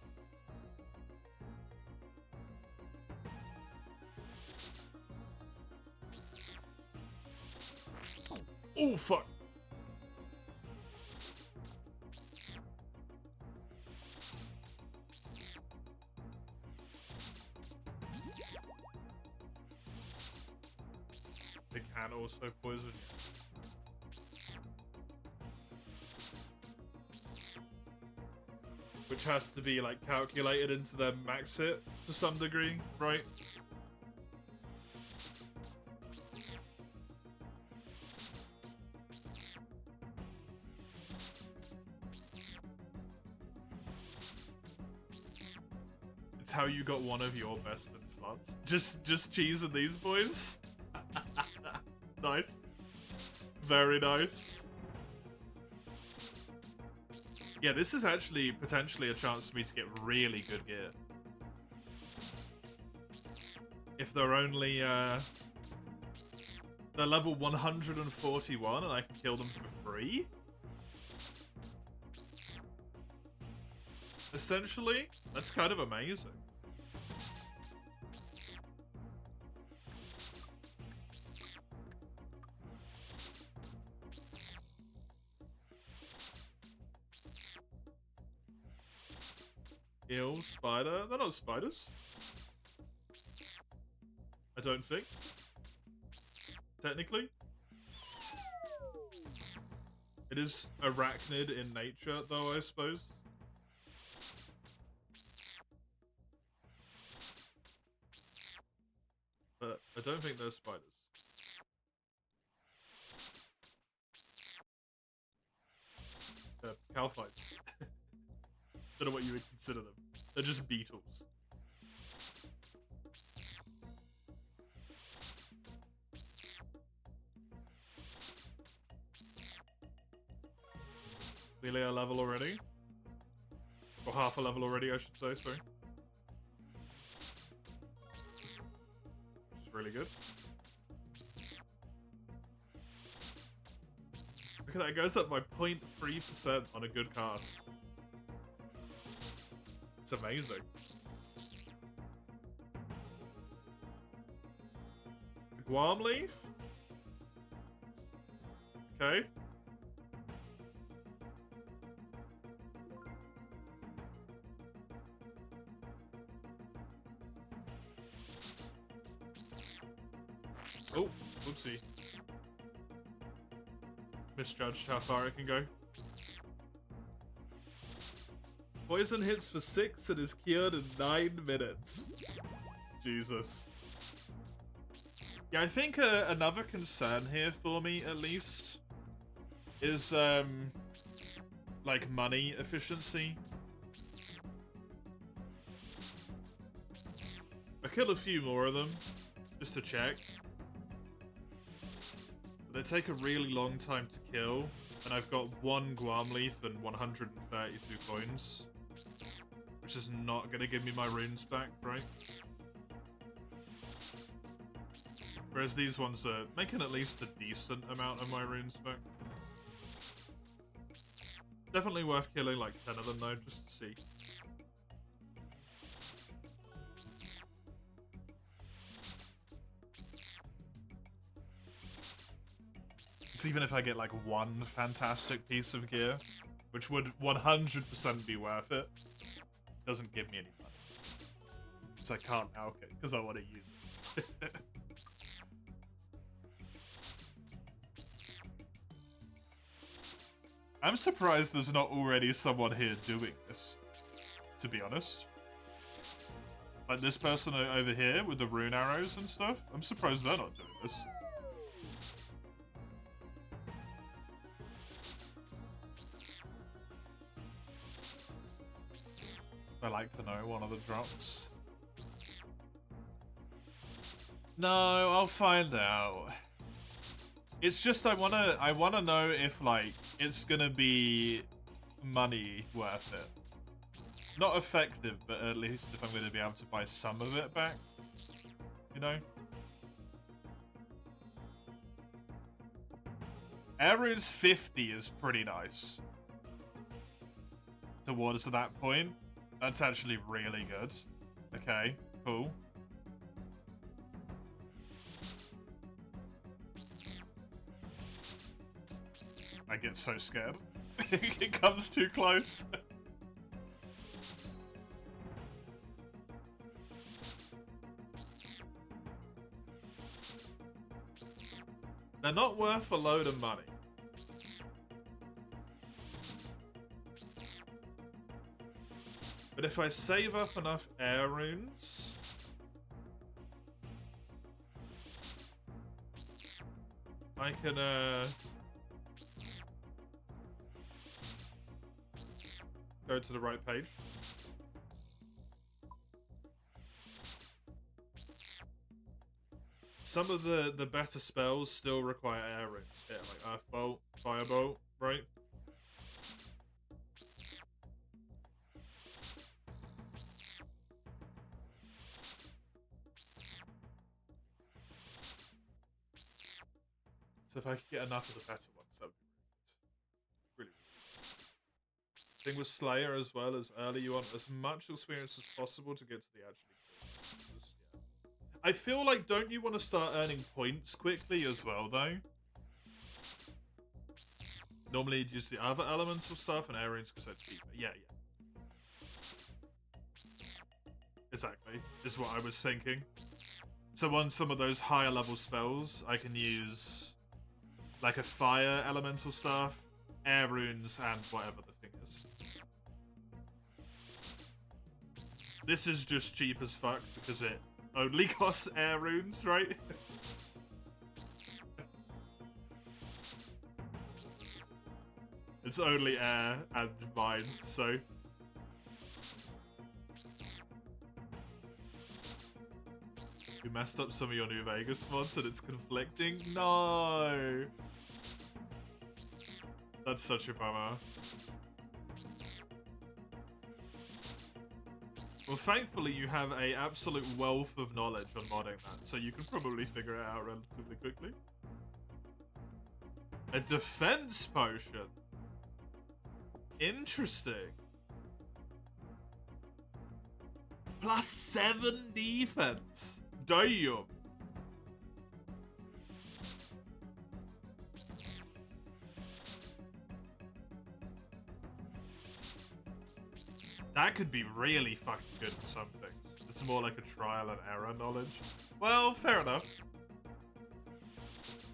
Oh, fuck. They can also poison you. Which has to be, like, calculated into their max hit to some degree, right? It's how you got one of your best in slots. Just cheesing these boys. Nice. Very nice. Yeah, this is actually potentially a chance for me to get really good gear. If they're only, they're level 141 and I can kill them for free? Essentially, that's kind of amazing. Eel, spider. They're not spiders. I don't think. Technically. It is arachnid in nature, though, I suppose. But I don't think they're spiders. They're calphites. Don't know what you would consider them. They're just beetles. Nearly a level already. Or half a level already, I should say, sorry. Which is really good. Look at that, it goes up by 0.3% on a good cast. It's amazing. Guam leaf? Okay. Oh, oopsie. Misjudged how far it can go. Poison hits for 6 and is cured in 9 minutes. Jesus. Yeah, I think another concern here for me, at least, is, like, money efficiency. I killed a few more of them, just to check. They take a really long time to kill, and I've got 1 Guam leaf and 132 coins. Which is not gonna give me my runes back, right? Whereas these ones are making at least a decent amount of my runes back. Definitely worth killing like 10 of them though, just to see. It's even if I get like 1 fantastic piece of gear, which would 100% be worth it, doesn't give me any money. So I can't alch it, because I want to use it. I'm surprised there's not already someone here doing this, to be honest. Like this person over here with the rune arrows and stuff, I'm surprised they're not doing this. I like to know one of the drops. No, I'll find out. It's just I wanna know if like it's gonna be money worth it. Not effective, but at least if I'm gonna be able to buy some of it back. You know? Air runes 50 is pretty nice. Towards that point. That's actually really good. Okay, cool. I get so scared. It comes too close. They're not worth a load of money. But if I save up enough air runes... I can, go to the right page. Some of the better spells still require air runes. Yeah, like Earth Bolt, Firebolt, right? So if I could get enough of the better ones, that would be really good. Thing with Slayer as well, as early you want as much experience as possible to get to the actually good answers. Yeah. I feel like, don't you want to start earning points quickly as well, though? Normally you'd use the other elemental stuff and air runes because that's cheaper. Yeah, yeah. Exactly. Is what I was thinking. So on some of those higher level spells, I can use like a fire elemental stuff, air runes, and whatever the thing is. This is just cheap as fuck because it only costs air runes, right? It's only air and mind, so... You messed up some of your New Vegas mods and it's conflicting? No! That's such a bummer. Well, thankfully you have a absolute wealth of knowledge on modding that, so you can probably figure it out relatively quickly. A defense potion. Interesting. +7 defense. Damn. That could be really fucking good for some things. It's more like a trial and error knowledge. Well, fair enough.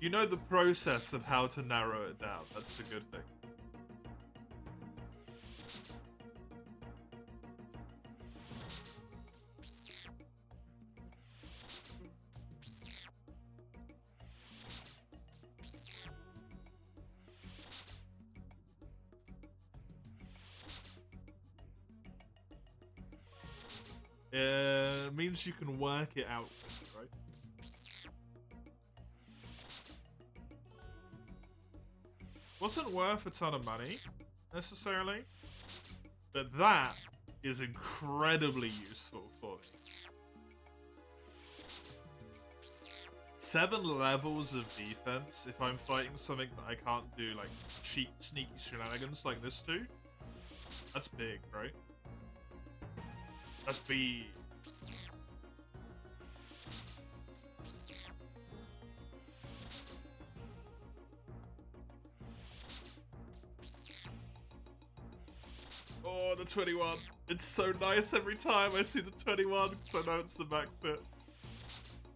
You know the process of how to narrow it down. That's the good thing. It means you can work it out, right? Wasn't worth a ton of money, necessarily, but that is incredibly useful for me. 7 levels of defense if I'm fighting something that I can't do, like cheap, sneaky shenanigans like this do. That's big, right? That's big. Oh, the 21. It's so nice every time I see the 21 because I know it's the max hit.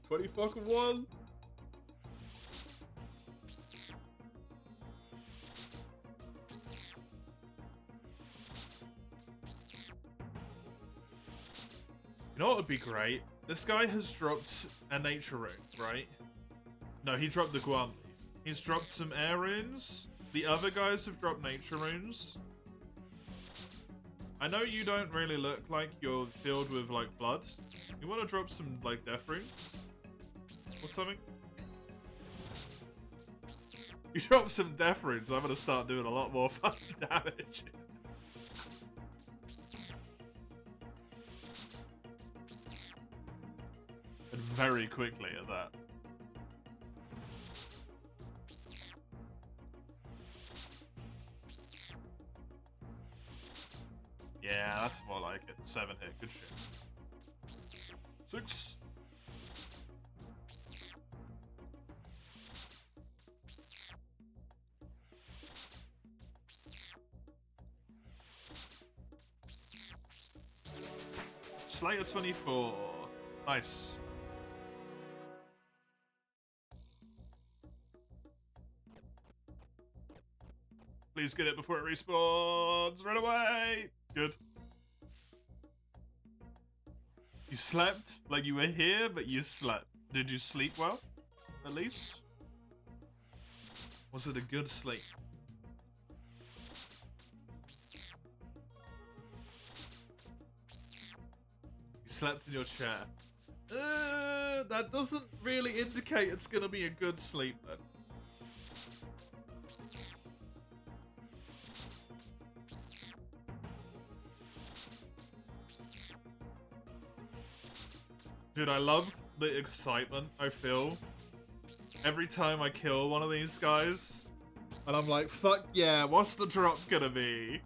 20 fucking 1. You know what would be great? This guy has dropped a nature rune, right? No, he dropped the Guan leaf. He's dropped some air runes. The other guys have dropped nature runes. I know you don't really look like you're filled with, like, blood. You want to drop some, like, death runes? Or something? You drop some death runes, I'm gonna start doing a lot more fucking damage. And very quickly at that. Yeah, that's more like it. 7 hit, good shit. 6. Slayer 24. Nice. Please get it before it respawns. Run away. Good. You slept? Like you were here, but you slept. Did you sleep well? At least? Was it a good sleep? You slept in your chair. That doesn't really indicate it's gonna be a good sleep then. Dude, I love the excitement I feel every time I kill one of these guys. And I'm like, fuck yeah, what's the drop gonna be?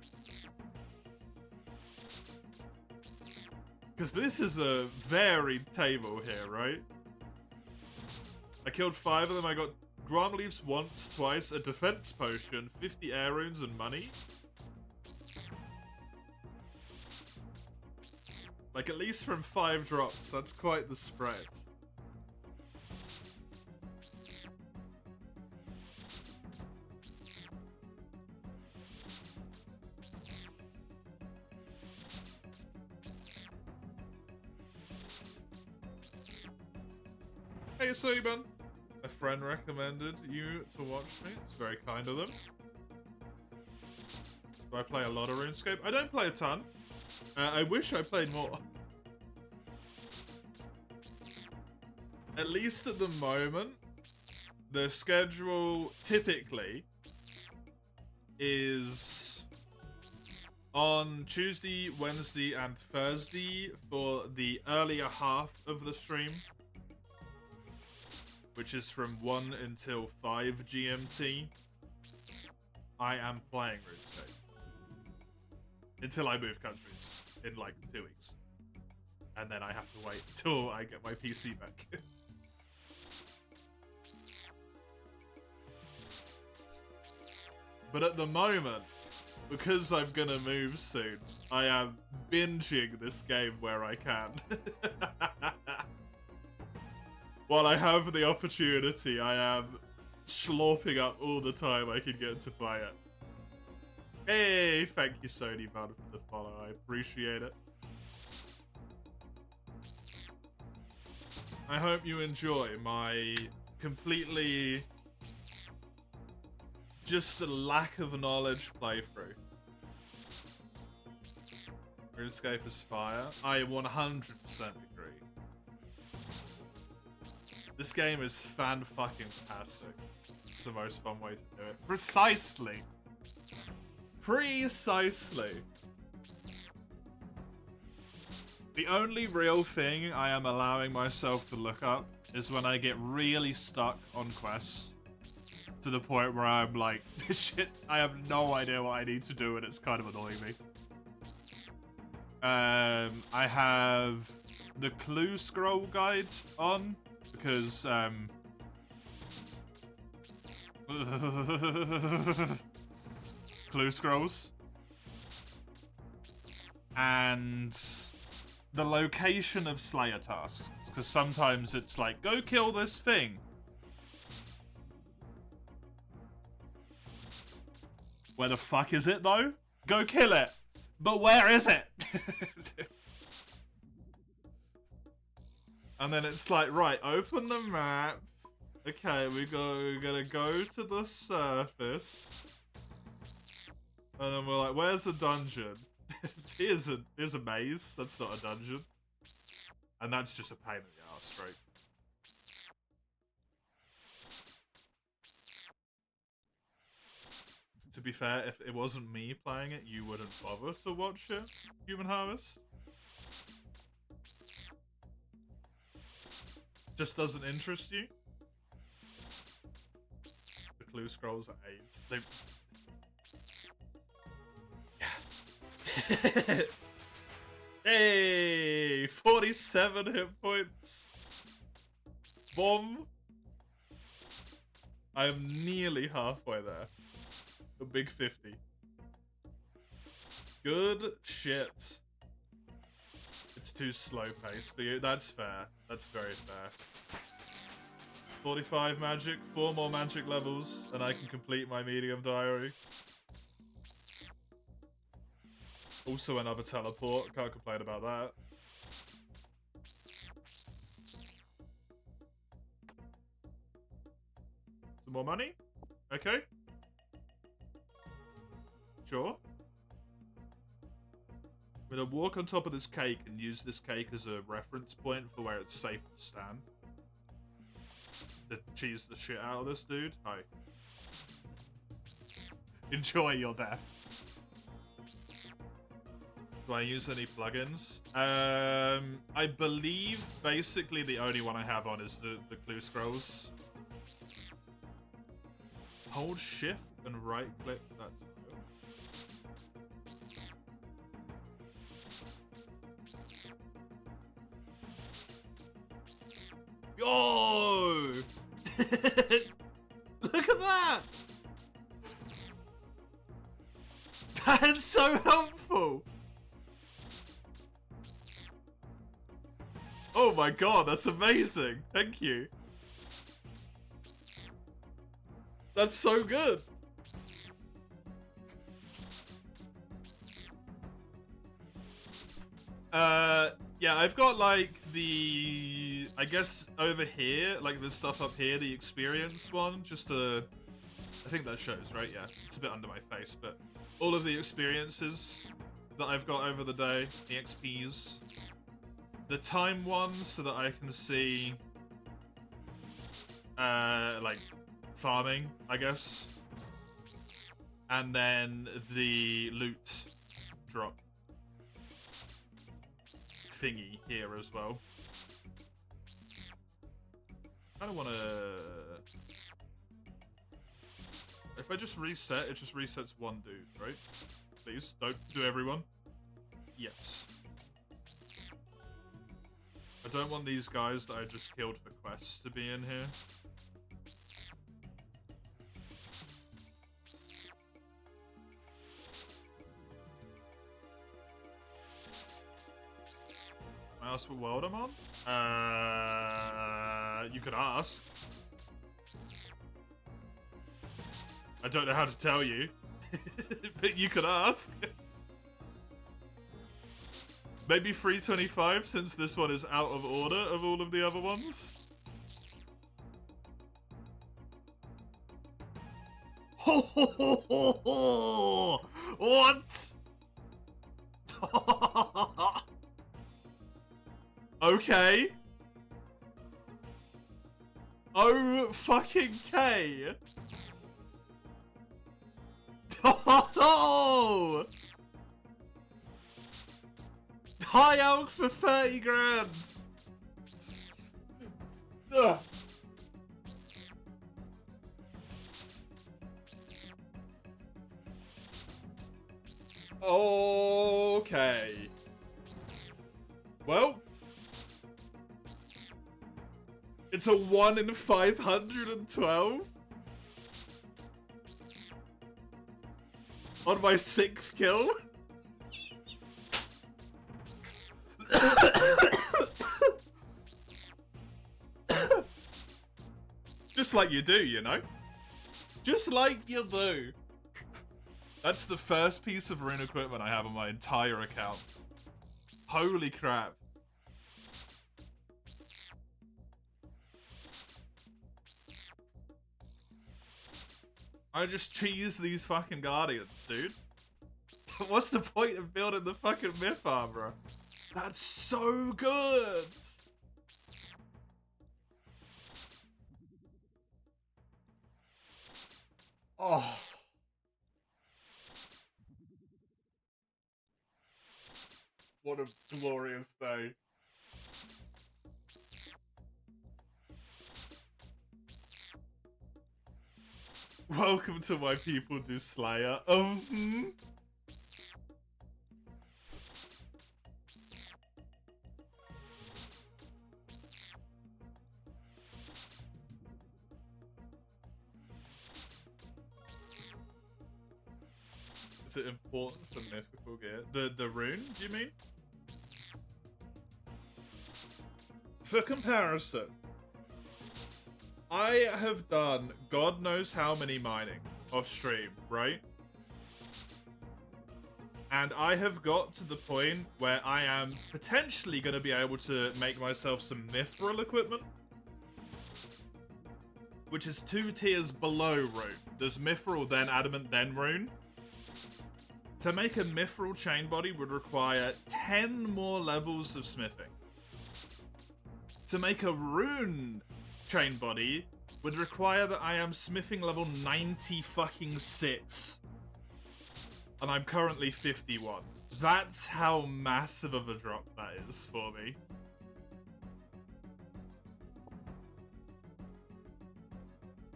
Because this is a varied table here, right? I killed 5 of them, I got Guam Leaves once, twice, a defense potion, 50 air runes, and money. Like, at least from 5 drops, that's quite the spread. Hey, Saban. A friend recommended you to watch me. It's very kind of them. Do I play a lot of RuneScape? I don't play a ton. I wish I played more. At least at the moment, the schedule typically is on Tuesday, Wednesday, and Thursday for the earlier half of the stream, which is from 1 until 5 GMT. I am playing RuneScape. Until I move countries in like 2 weeks. And then I have to wait until I get my PC back. But at the moment, because I'm gonna move soon, I am binging this game where I can. While I have the opportunity, I am slurping up all the time I can get to play it. Hey, thank you, Sony Bud, for the follow. I appreciate it. I hope you enjoy my completely just a lack of knowledge playthrough. RuneScape is fire. I 100% agree. This game is fan-fucking-tastic. It's the most fun way to do it. Precisely! Precisely! The only real thing I am allowing myself to look up is when I get really stuck on quests. To the point where I'm like, this shit, I have no idea what I need to do and it's kind of annoying me. I have the clue scroll guide on because clue scrolls and the location of Slayer tasks, because sometimes it's like, go kill this thing. Where the fuck is it though? Go kill it. But where is it? And then it's like, right, open the map. Okay, we're gonna go to the surface. And then we're like, where's the dungeon? here's a maze. That's not a dungeon. And that's just a pain in the ass, right? To be fair, if it wasn't me playing it, you wouldn't bother to watch it, Human Harvest. Just doesn't interest you. The clue scrolls are AIDS. Yeah. Hey, 47 hit points. Bomb. I am nearly halfway there. A big 50. Good shit. It's too slow paced for you. That's fair. That's very fair. 45 magic, 4 more magic levels, and I can complete my medium diary. Also another teleport. Can't complain about that. Some more money? Okay. Sure. I'm gonna walk on top of this cake and use this cake as a reference point for where it's safe to stand. To cheese the shit out of this dude. Hi. Enjoy your death. Do I use any plugins? I believe basically the only one I have on is the clue scrolls. Hold shift and right click that. Yo! Look at that! That's so helpful! Oh my god, that's amazing! Thank you. That's so good! Yeah, I've got like the, I guess over here, like the stuff up here, the experience one, just to, I think that shows, right? Yeah, it's a bit under my face, but all of the experiences that I've got over the day, the XPs, the time ones so that I can see, like farming, I guess, and then the loot drop thingy here as well. I don't want to... If I just reset, it just resets one dude, right? Please, don't do everyone. Yes. I don't want these guys that I just killed for quests to be in here. Can I ask what world I'm on? You could ask. I don't know how to tell you, but you could ask. Maybe 325 since this one is out of order of all of the other ones. Ho ho ho ho ho! What? Okay. Oh fucking K. Oh! High elk for 30 grand. Ugh. Okay. Well, it's a 1 in 512 on my 6th kill. Just like you do, you know? Just like you do. That's the first piece of rune equipment I have on my entire account. Holy crap. I just cheese these fucking guardians, dude. What's the point of building the fucking myth armor? That's so good! Oh. What a glorious day. Welcome to my people do Slayer. Is it important for mythical gear? The rune, do you mean? For comparison, I have done God knows how many mining off stream, right? And I have got to the point where I am potentially going to be able to make myself some mithril equipment. Which is 2 tiers below rune. There's mithril, then adamant, then rune. To make a mithril chain body would require 10 more levels of smithing. To make a rune chain body would require that I am smithing level 90 fucking 6. And I'm currently 51. That's how massive of a drop that is for me.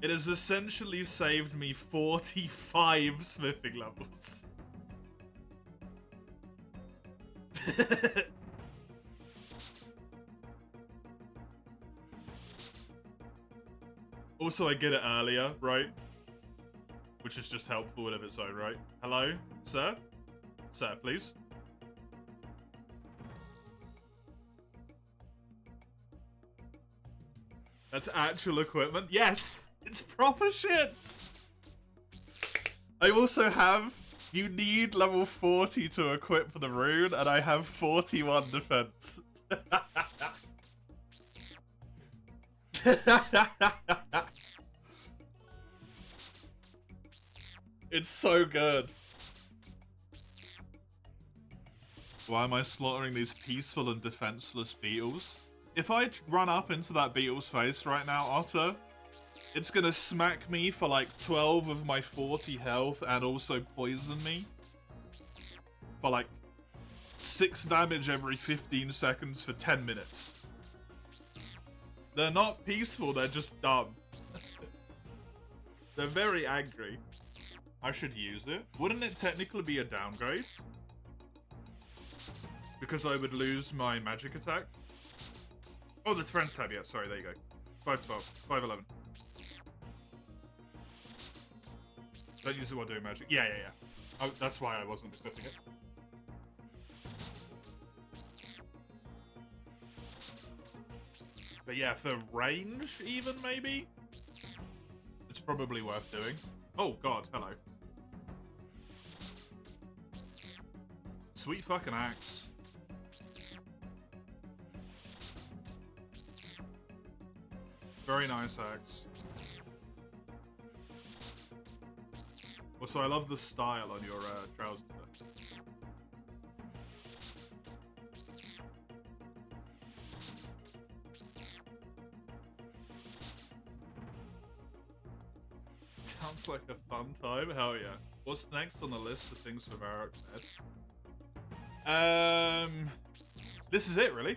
It has essentially saved me 45 smithing levels. Also, I get it earlier, right? Which is just helpful in of its own right. Hello, sir? Sir, please. That's actual equipment? Yes! It's proper shit! I also have... You need level 40 to equip the rune, and I have 41 defense. It's so good. Why am I slaughtering these peaceful and defenseless beetles? If I run up into that beetle's face right now, Otter, it's gonna smack me for like 12 of my 40 health and also poison me. For like 6 damage every 15 seconds for 10 minutes. They're not peaceful, they're just dumb. They're very angry. I should use it. Wouldn't it technically be a downgrade? Because I would lose my magic attack. Oh, the defense tab, yeah. Sorry, there you go. 512, 511. Don't use it while doing magic. Yeah. Oh, that's why I wasn't equipping it. But yeah, for range, even, maybe? It's probably worth doing. Oh, God, hello. Sweet fucking axe. Very nice axe. Also, I love the style on your trousers there. Sounds like a fun time. Hell yeah. What's next on the list of things for Varrock Ed? This is it, really.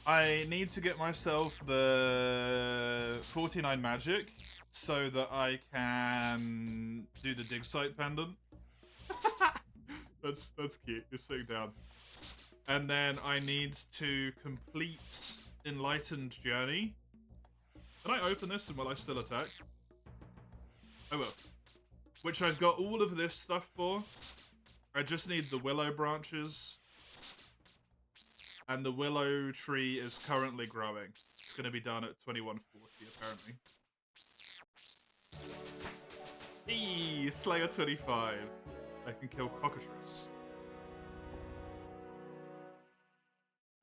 I need to get myself the 49 magic so that I can do the dig site pendant. That's cute. You're sitting down. And then I need to complete Enlightened Journey. Can I open this and will I still attack? I will. Which I've got all of this stuff for. I just need the willow branches. And the willow tree is currently growing. It's going to be done at 2140, apparently. Eee, Slayer 25. I can kill cockatrice.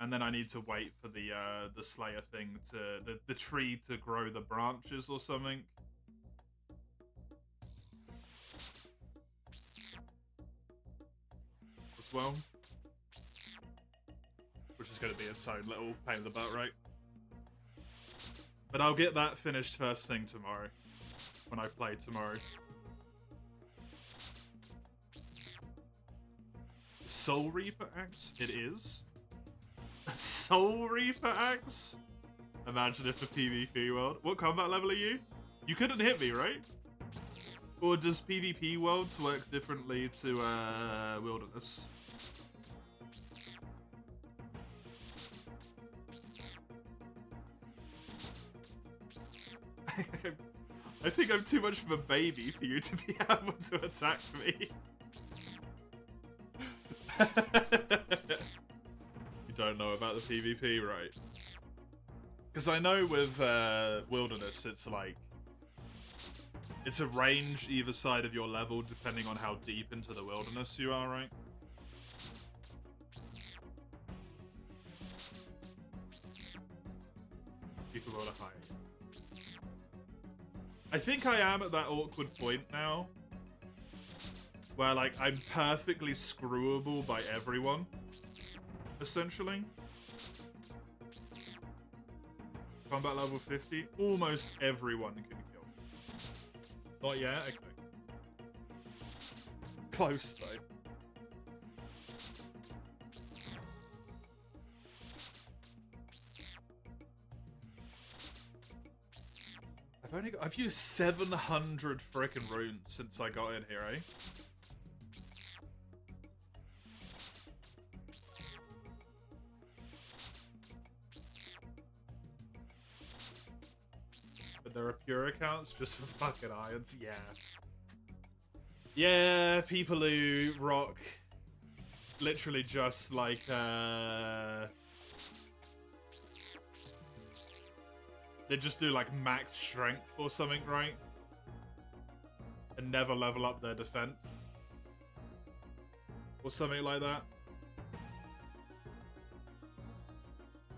And then I need to wait for the Slayer thing to... the tree to grow the branches or something. As well. Which is going to be its own little pain in the butt, right? But I'll get that finished first thing tomorrow. When I play tomorrow. Soul Reaper axe? It is? A Soul Reaper axe? Imagine if a PvP world. What combat level are you? You couldn't hit me, right? Or does PvP worlds work differently to Wilderness? I think I'm too much of a baby for you to be able to attack me. You don't know about the PvP, right? Because I know with Wilderness, it's like... it's a range either side of your level depending on how deep into the Wilderness you are, right? People roll a high. I think I am at that awkward point now where, like, I'm perfectly screwable by everyone, essentially. Combat level 50, almost everyone can kill. Not yet? Okay. Close, though. I've used 700 frickin' runes since I got in here, eh? But there are pure accounts just for fucking irons, yeah. Yeah, people who rock literally just like, they just do like max strength or something, right? And never level up their defense. Or something like that.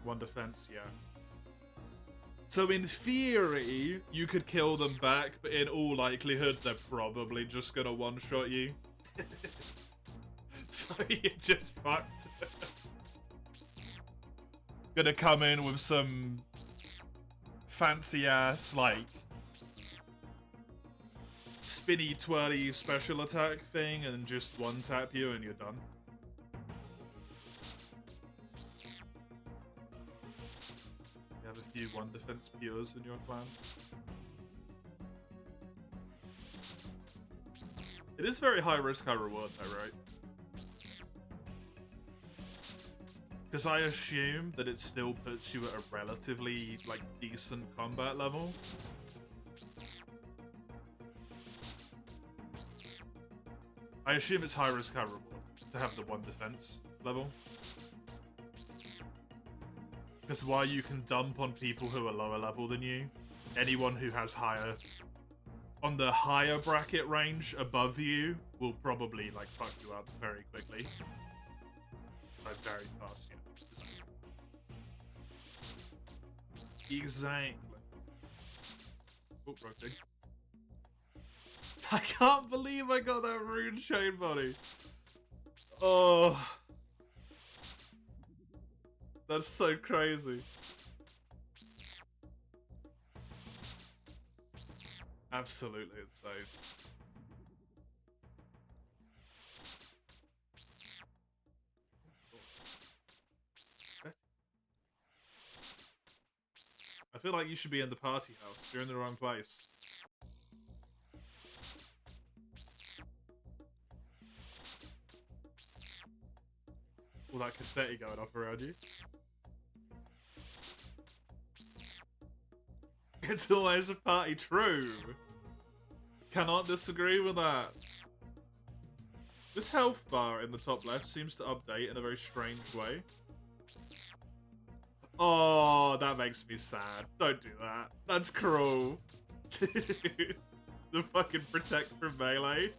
One defense, yeah. So in theory, you could kill them back, but in all likelihood, they're probably just gonna one-shot you. So you're just fucked. Gonna come in with some fancy ass, like, spinny twirly special attack thing and just one tap you and you're done. You have a few one defense pures in your clan. It is very high risk, high reward though, right? Because I assume that it still puts you at a relatively, like, decent combat level. I assume it's high risk, high reward to have the 1 defense level. Because while you can dump on people who are lower level than you, anyone who has higher... on the higher bracket range above you will probably, like, fuck you up very quickly. Like, very fast, yeah. Exactly. Oh, wrong thing. I can't believe I got that rune chain body. Oh. That's so crazy. Absolutely insane. I feel like you should be in the party house. You're in the wrong place. All that confetti going off around you. It's always a party. True. Cannot disagree with that. This health bar in the top left seems to update in a very strange way. Oh, that makes me sad. Don't do that. That's cruel. The fucking protect from melee.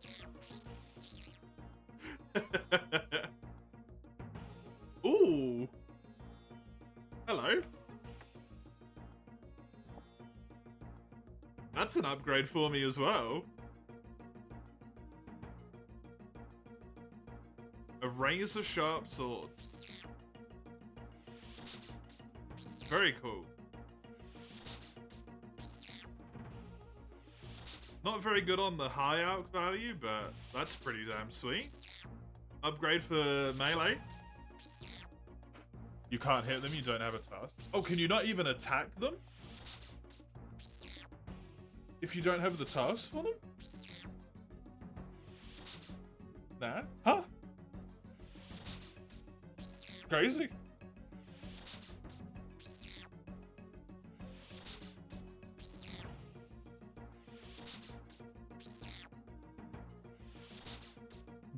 Ooh. Hello. That's an upgrade for me as well. A razor sharp sword. Very cool. Not very good on the high alch value, but that's pretty damn sweet. Upgrade for melee. You can't hit them, you don't have a task. Oh, can you not even attack them? If you don't have the task for them? Nah? Huh? Crazy.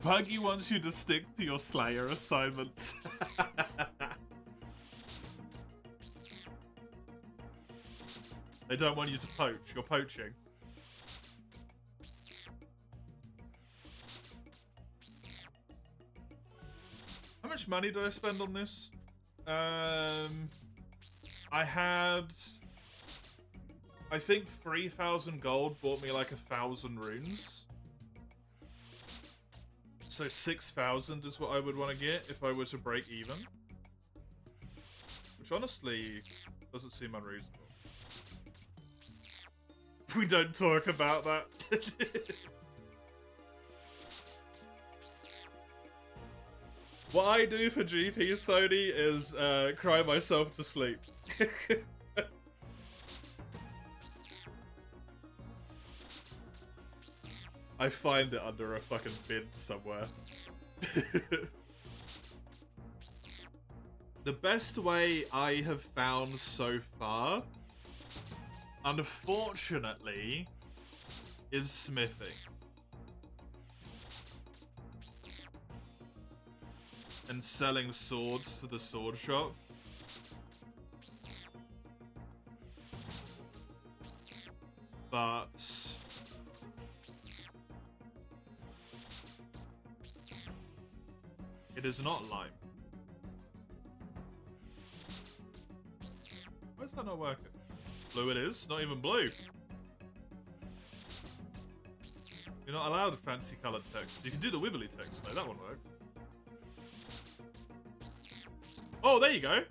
Buggy wants you to stick to your Slayer assignments. They don't want you to poach. You're poaching. How much money did I spend on this? I had... I think 3,000 gold bought me like 1,000 runes. So 6,000 is what I would want to get if I were to break even. Which honestly doesn't seem unreasonable. We don't talk about that. What I do for GP Sony is cry myself to sleep. I find it under a fucking bin somewhere. The best way I have found so far, unfortunately, is smithing. And selling swords to the sword shop. But... it is not lime. Why is that not working? Blue it is, not even blue. You're not allowed fancy coloured text. You can do the wibbly text though, that one worked. Oh, there you go.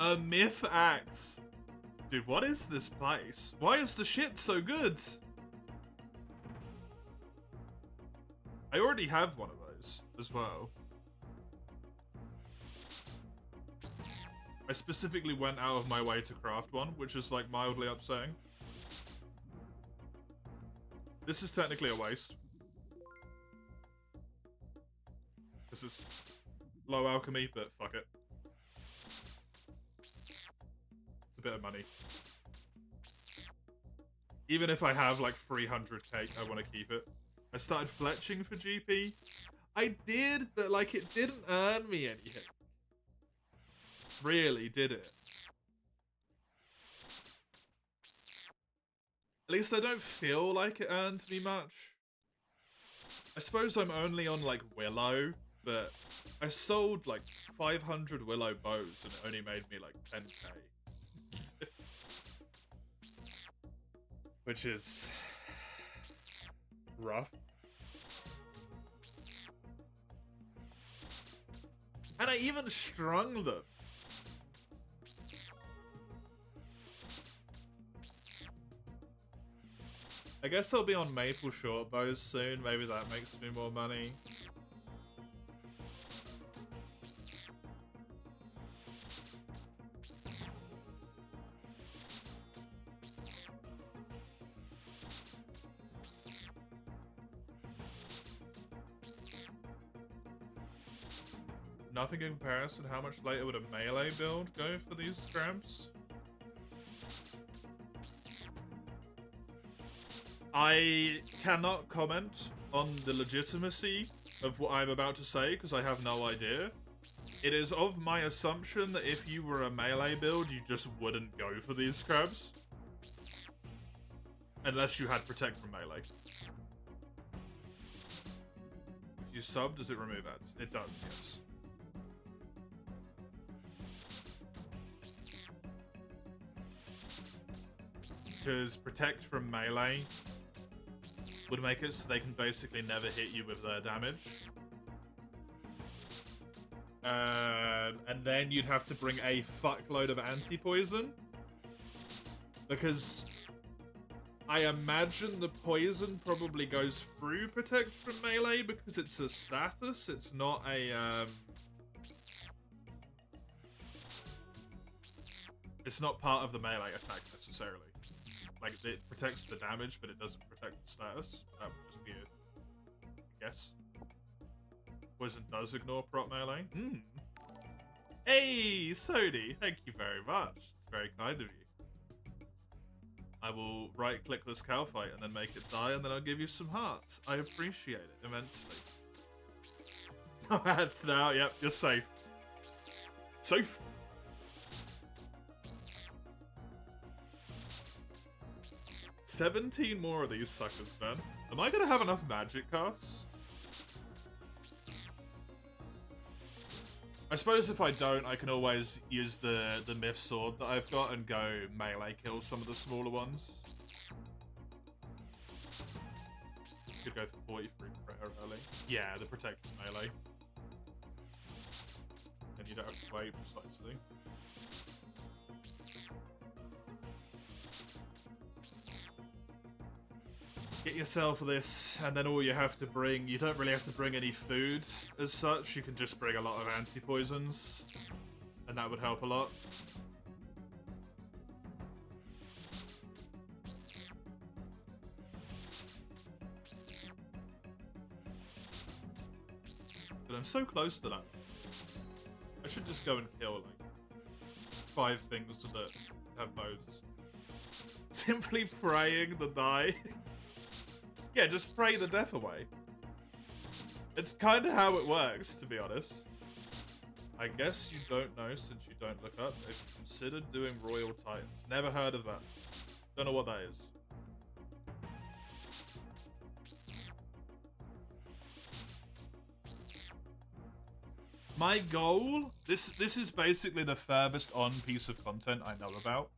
A myth axe. Dude, what is this place? Why is the shit so good? I already have one of those as well. I specifically went out of my way to craft one, which is like mildly upsetting. This is technically a waste. This is low alchemy, but fuck it. It's a bit of money. Even if I have like 300 cake, I want to keep it. I started fletching for GP. I did, but like it didn't earn me anything. Really, did it? At least I don't feel like it earned me much. I suppose I'm only on like Willow, but I sold like 500 Willow bows and it only made me like 10k. Which is rough. And I even strung them. I guess I'll be on maple short bows soon. Maybe that makes me more money. Nothing in comparison. How much later would a melee build go for these scrams? I cannot comment on the legitimacy of what I'm about to say because I have no idea. It is of my assumption that if you were a melee build, you just wouldn't go for these scrubs. Unless you had protect from melee. If you sub, does it remove ads? It does, yes. Because protect from melee would make it so they can basically never hit you with their damage. And then you'd have to bring a fuckload of anti-poison. Because I imagine the poison probably goes through protect from melee because it's a status, it's not a it's not part of the melee attack necessarily. Like, it protects the damage, but it doesn't protect the status. That would just be it. I guess. Poison does ignore prot melee. Hmm. Hey, Sodi! Thank you very much. It's very kind of you. I will right-click this cow fight and then make it die, and then I'll give you some hearts. I appreciate it immensely. No ads now. Yep, you're safe. Safe! 17 more of these suckers, man. Am I gonna have enough magic casts? I suppose if I don't, I can always use the myth sword that I've got and go melee kill some of the smaller ones. Could go for 43 prayer early. Yeah, the protect from melee. And you don't have to wait precisely. Get yourself this, and then all you have to bring, you don't really have to bring any food as such, you can just bring a lot of anti-poisons, and that would help a lot. But I'm so close to that. I should just go and kill, like, 5 things that have bows. Simply praying the die. Yeah, just pray the death away. It's kind of how it works, to be honest. I guess you don't know since you don't look up. Have you considered doing Royal Titans? Never heard of that. Don't know what that is. My goal, this is basically the furthest on piece of content I know about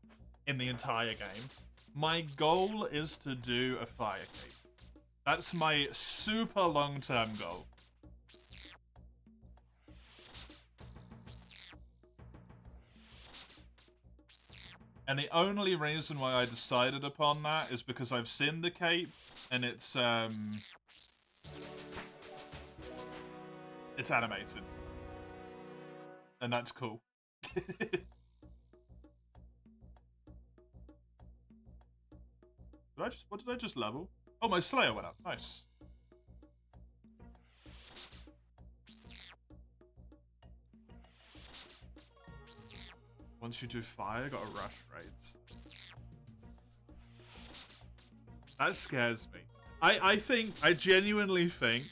in the entire game. My goal is to do a fire cape. That's my super long-term goal. And the only reason why I decided upon that is because I've seen the cape, and it's animated. And that's cool. What did I just level? Oh, my Slayer went up. Nice. Once you do fire, gotta rush raids. That scares me. I genuinely think...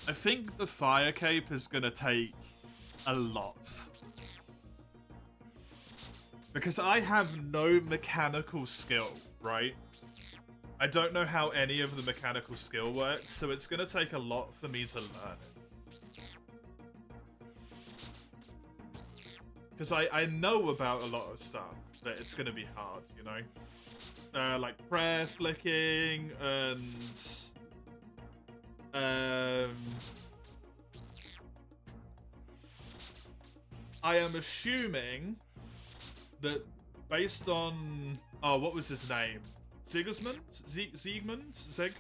I think the fire cape is gonna take a lot. Because I have no mechanical skill, right? I don't know how any of the mechanical skill works, so it's gonna take a lot for me to learn it. Because I know about a lot of stuff that it's gonna be hard, you know? Like prayer flicking and... I am assuming that based on... Oh, what was his name? Sigismund? Siegmund? Zeg?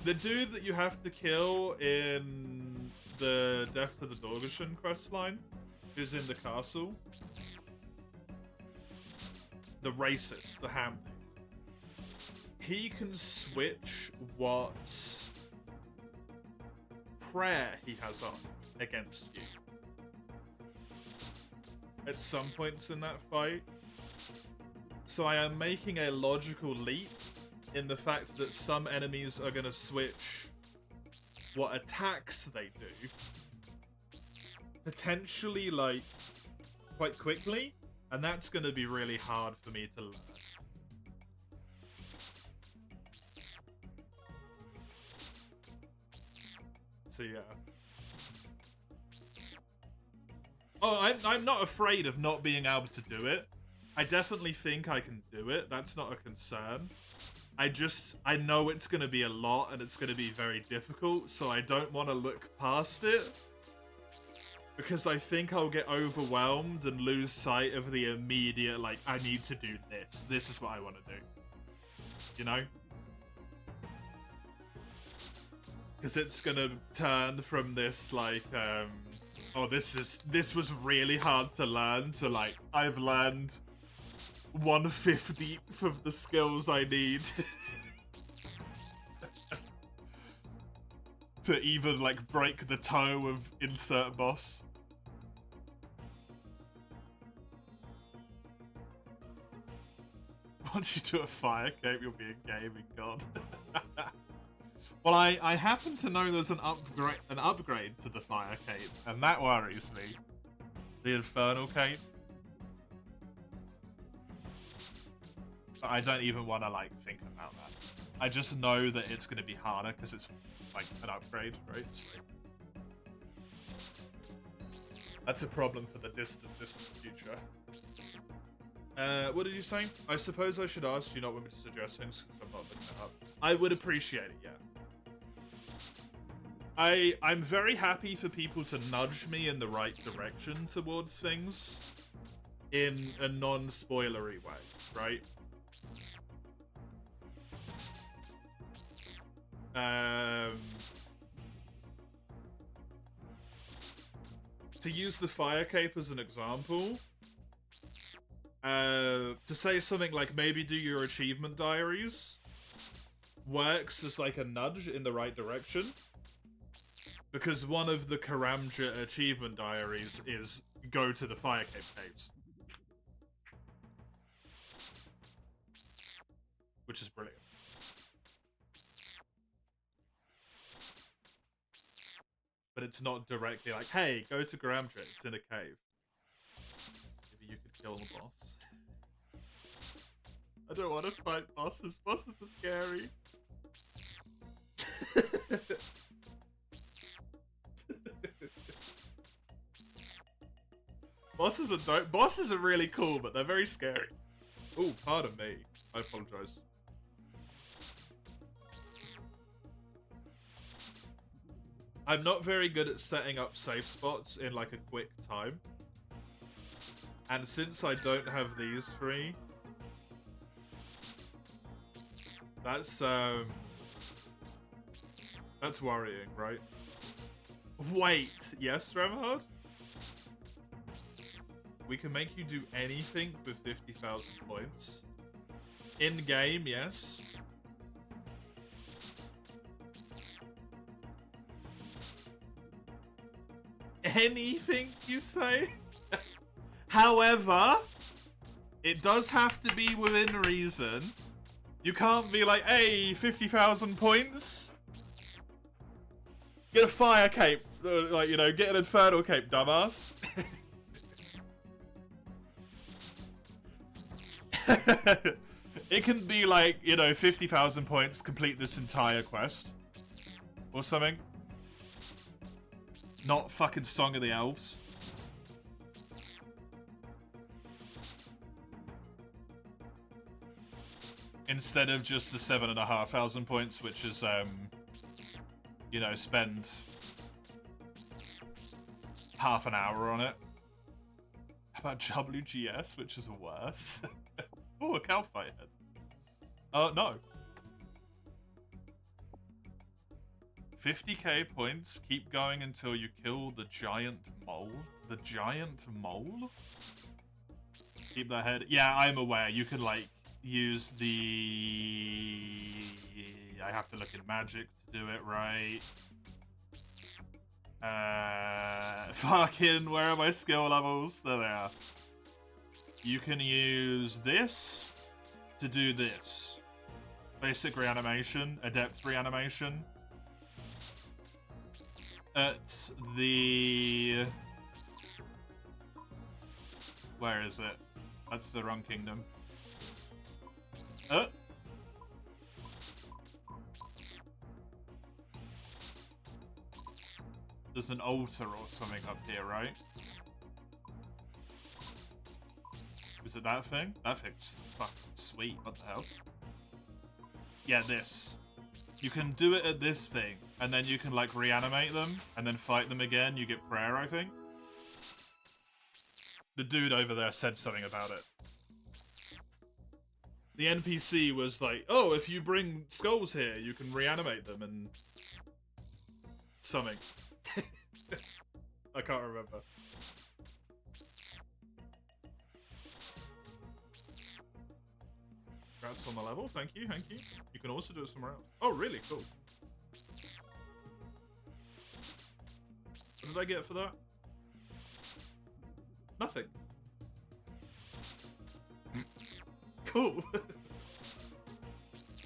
The dude that you have to kill in the Death to the Dorgeshan questline, who's in the castle. The racist, the ham dude. He can switch what prayer he has on against you at some points in that fight. So I am making a logical leap in the fact that some enemies are going to switch what attacks they do potentially, like, quite quickly, and that's going to be really hard for me to learn. So yeah. Oh, I'm not afraid of not being able to do it. I definitely think I can do it. That's not a concern. I know it's going to be a lot and it's going to be very difficult, so I don't want to look past it. Because I think I'll get overwhelmed and lose sight of the immediate, like, I need to do this. This is what I want to do. You know? Because it's going to turn from this, like, oh, this was really hard to learn, to, like, I've learned 1/50th of the skills I need to even, like, break the toe of insert boss. Once you do a fire cape, you'll be a gaming god. Well, I happen to know there's an upgrade to the fire cape, and that worries me. The infernal cape. But I don't even want to, like, think about that. I just know that it's going to be harder because it's, like, an upgrade, right? That's a problem for the distant future. What did you say? I suppose I should ask you, not want me to suggest things because I'm not looking it up. I would appreciate it, yeah. I'm very happy for people to nudge me in the right direction towards things in a non-spoilery way, right? To use the fire cape as an example, to say something like maybe do your achievement diaries works as like a nudge in the right direction, because one of the Karamja achievement diaries is go to the fire cape caves, which is brilliant. But it's not directly like, hey, go to Karamja, it's in a cave. Maybe you could kill the boss. I don't want to fight bosses. Bosses are scary. Bosses are dope. Bosses are really cool, but they're very scary. Oh, pardon me. I apologize. I'm not very good at setting up safe spots in like a quick time. And since I don't have these three, that's worrying, right? Wait, yes, Remhard? We can make you do anything with 50,000 points. In-game, yes. Anything, you say? However, it does have to be within reason. You can't be like, hey, 50,000 points? Get a fire cape. Like, you know, get an infernal cape, dumbass. It can be like, you know, 50,000 points, complete this entire quest. Or something. Not fucking Song of the Elves. Instead of just the 7,500 points, which is, you know, spend half an hour on it. How about WGS, which is worse? Oh, a cow fight head. No. 50k points, keep going until you kill the giant mole. The giant mole? Keep that head. Yeah, I'm aware. You can, like, use the... I have to look in magic to do it right. Fucking, where are my skill levels? There they are. You can use this to do this. Basic reanimation, adept reanimation. At the... Where is it? That's the wrong kingdom. There's an altar or something up here, right? Is it that thing? That thing's fucking sweet. What the hell? Yeah, this. You can do it at this thing, and then you can, like, reanimate them, and then fight them again. You get prayer, I think. The dude over there said something about it. The NPC was like, oh, if you bring skulls here, you can reanimate them, and... something. I can't remember. Congrats on the level, thank you, thank you. You can also do it somewhere else. Oh, really? Cool. What did I get for that? Nothing. Cool.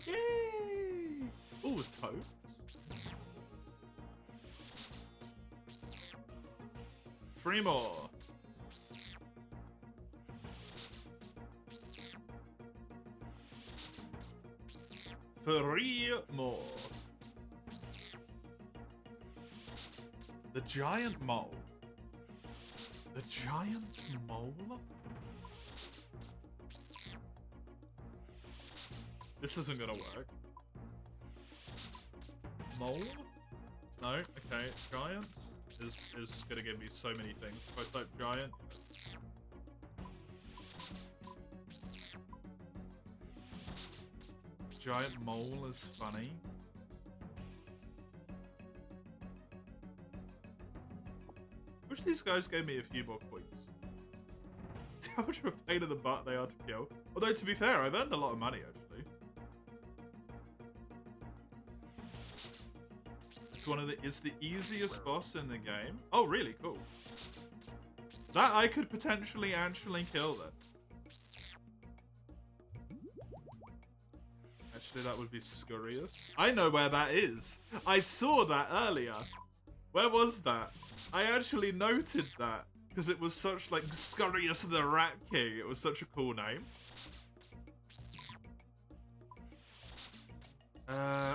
Yay! Ooh, toads. 3 more. Three more. The giant mole. The giant mole? This isn't gonna work. Mole? No? Okay. Giant is gonna give me so many things. If I type giant... Giant mole is funny. Wish these guys gave me a few more coins. How much of a pain in the butt they are to kill. Although, to be fair, I've earned a lot of money, actually. It's the easiest boss in the game. Oh, really? Cool. That I could potentially actually kill then. Actually, that would be scurrious. I know where that is. I saw that earlier. Where was that? I actually noted that. Because it was such, like, Scurrius the Rat King. It was such a cool name.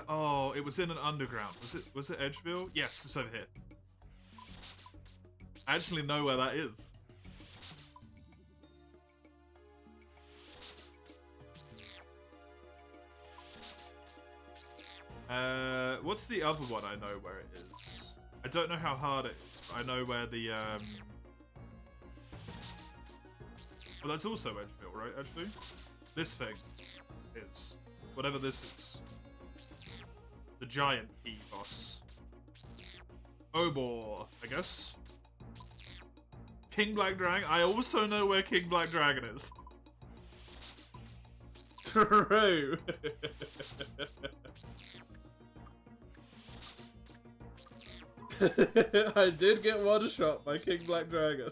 Oh, it was in an underground. Was it Edgeville? Yes, it's over here. I actually know where that is. What's the other one I know where it is? I don't know how hard it is, but I know where the, Oh, that's also Edgeville, right, actually? This thing is. Whatever this is. The giant key boss. Obor, I guess. King Black Dragon? I also know where King Black Dragon is. True. I did get one shot by King Black Dragon.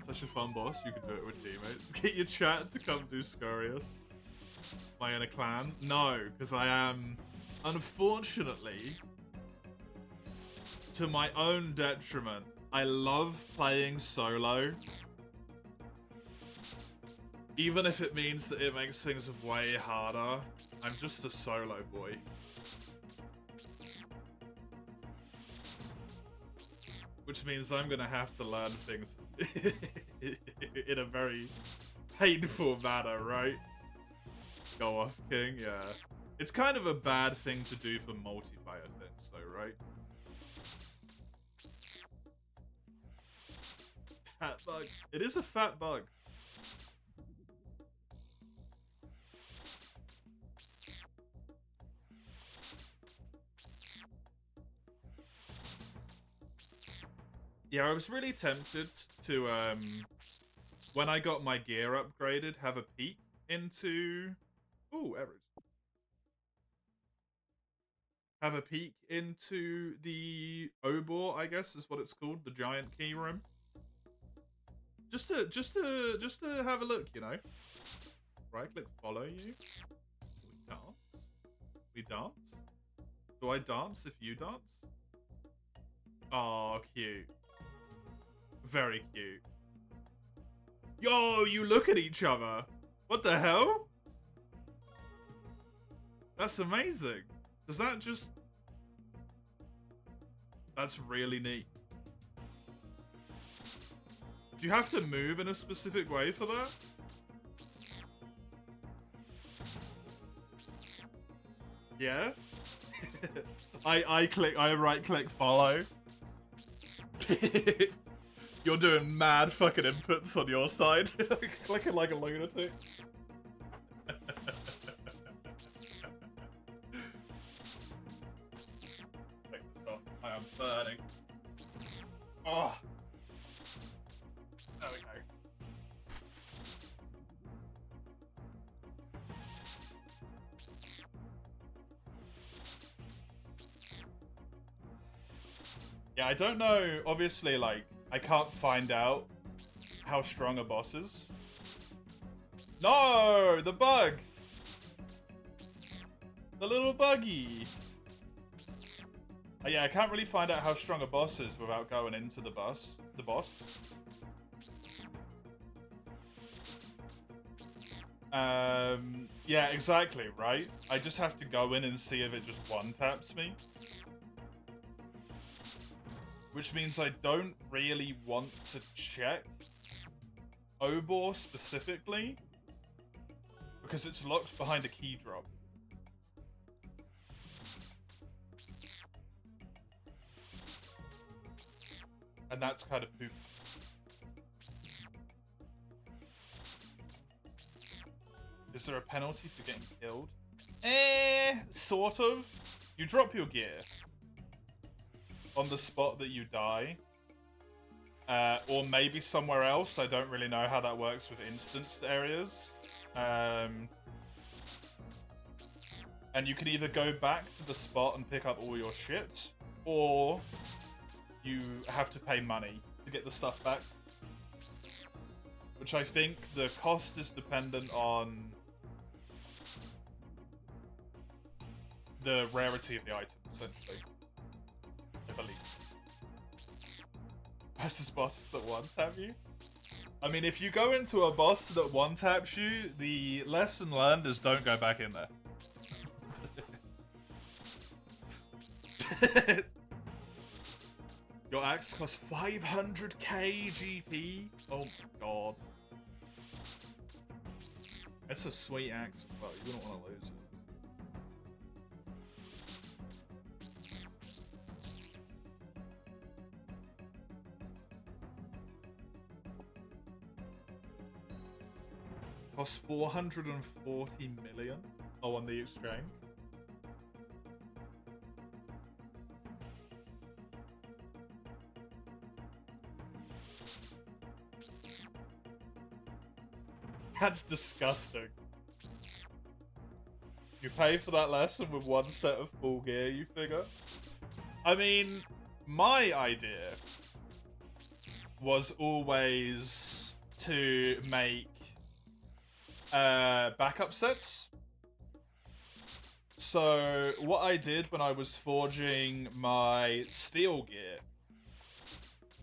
Such a fun boss, you can do it with teammates. Get your chat to come do Scurious. Am I in a clan? No, because I am, unfortunately, to my own detriment, I love playing solo. Even if it means that it makes things way harder, I'm just a solo boy. Which means I'm gonna have to learn things in a very painful manner, right? Go off, King, yeah. It's kind of a bad thing to do for multiplayer things, though, right? Fat bug. It is a fat bug. Yeah, I was really tempted to, when I got my gear upgraded, have a peek into... Ooh, errors. Have a peek into the Obor, I guess is what it's called, the giant key room. Just to have a look, you know. Right click, follow you. We dance. We dance. Do I dance if you dance? Oh, cute. Very cute. Yo, you look at each other. What the hell? That's amazing. Does that just... That's really neat. Do you have to move in a specific way for that? Yeah? I right click follow. You're doing mad fucking inputs on your side. Clicking like a lunatic. Take this off. I am burning. Oh. There we go. Yeah, I don't know, obviously, like, I can't find out how strong a boss is. No! The bug! The little buggy! Yeah, I can't really find out how strong a boss is without going into the boss. Yeah, exactly, right? I just have to go in and see if it just one-taps me. Which means I don't really want to check Obor specifically, because it's locked behind a key drop. And that's kind of poop. Is there a penalty for getting killed? Sort of. You drop your gear on the spot that you die. Or maybe somewhere else. I don't really know how that works with instanced areas. And you can either go back to the spot and pick up all your shit, or you have to pay money to get the stuff back. Which I think the cost is dependent on the rarity of the item, essentially. I believe. Versus bosses that one-tap you? I mean, if you go into a boss that one-taps you, the lesson learned is don't go back in there. Your axe costs 500k GP? Oh my god. That's a sweet axe. Well, you wouldn't want to lose it. costs 440 million. Oh, on the exchange. That's disgusting. You pay for that lesson with one set of full gear, you figure? I mean, my idea was always to make backup sets. So what I did when I was forging my steel gear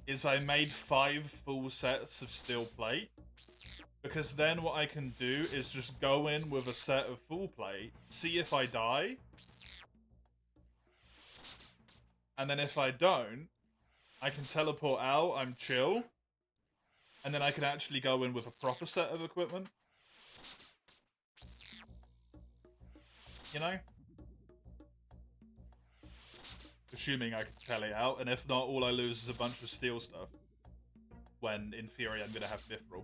is I made 5 full sets of steel plate. Because then what I can do is just go in with a set of full plate, see if I die. And then if I don't, I can teleport out, I'm chill. And then I can actually go in with a proper set of equipment. You know? Assuming I can tele out, and if not, all I lose is a bunch of steel stuff. When, in theory, I'm gonna have mithril.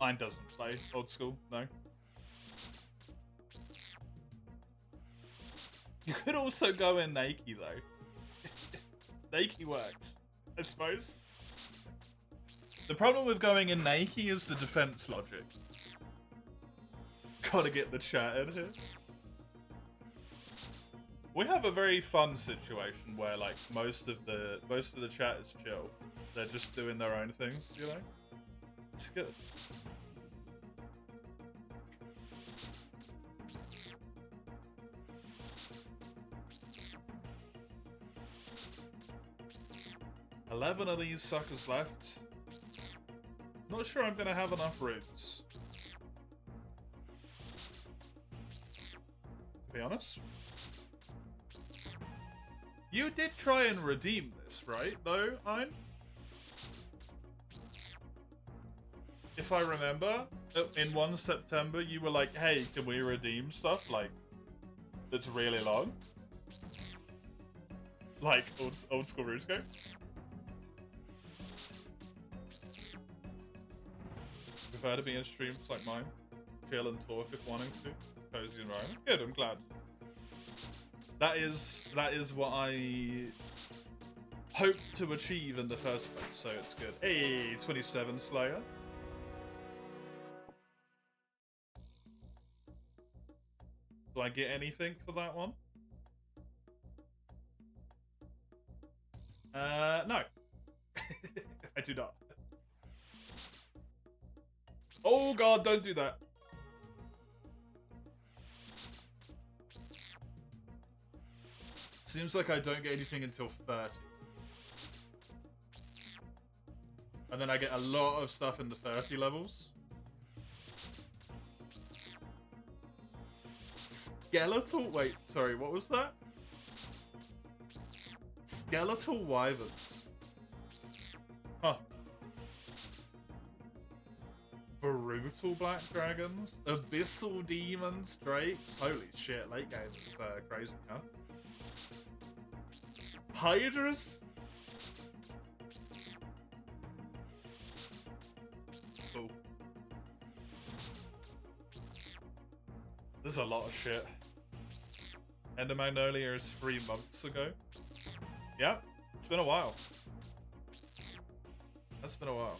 Mine doesn't play old school, no. You could also go in Nakey, though. Nakey works, I suppose. The problem with going in Nakey is the defense logic. Gotta get the chat in here. We have a very fun situation where, like, most of the chat is chill. They're just doing their own things, you know? It's good. $11 of these suckers left. Not sure I'm gonna have enough runes. To be honest. You did try and redeem this, right? Though, Ein? If I remember, in 1 September, you were like, hey, can we redeem stuff, like, that's really long? Like, old school RuneScape? Prefer to be in streams like mine. Chill and talk if wanting to. Cozy environment. Good, I'm glad. That is what I hoped to achieve in the first place, so it's good. Hey, 27 Slayer. Do I get anything for that one? No. I do not. Oh god, don't do that. Seems like I don't get anything until 30. And then I get a lot of stuff in the 30 levels. Skeletal? Wait, sorry, what was that? Skeletal wyverns. Huh. Brutal black dragons? Abyssal demons? Drakes? Holy shit, late game is crazy, huh? Hydras? Cool. There's a lot of shit. Ender Magnolia is 3 months ago. Yeah, it's been a while. That's been a while.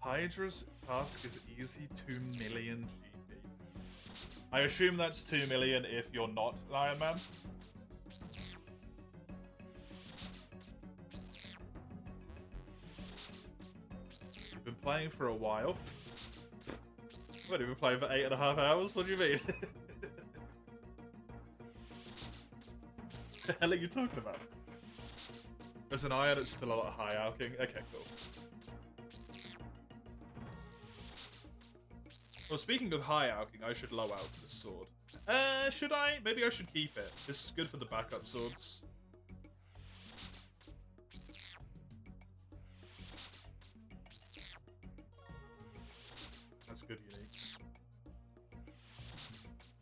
Hydra's task is easy, 2 million GP. I assume that's 2 million if you're not Iron Man. You've been playing for a while. What, you've been playing for 8.5 hours? What do you mean? What the hell are you talking about? As an Iron, it's still a lot of high alking. Okay, cool. Well, speaking of high alking, I should low out this sword. Should I? Maybe I should keep it. This is good for the backup swords. That's good uniques.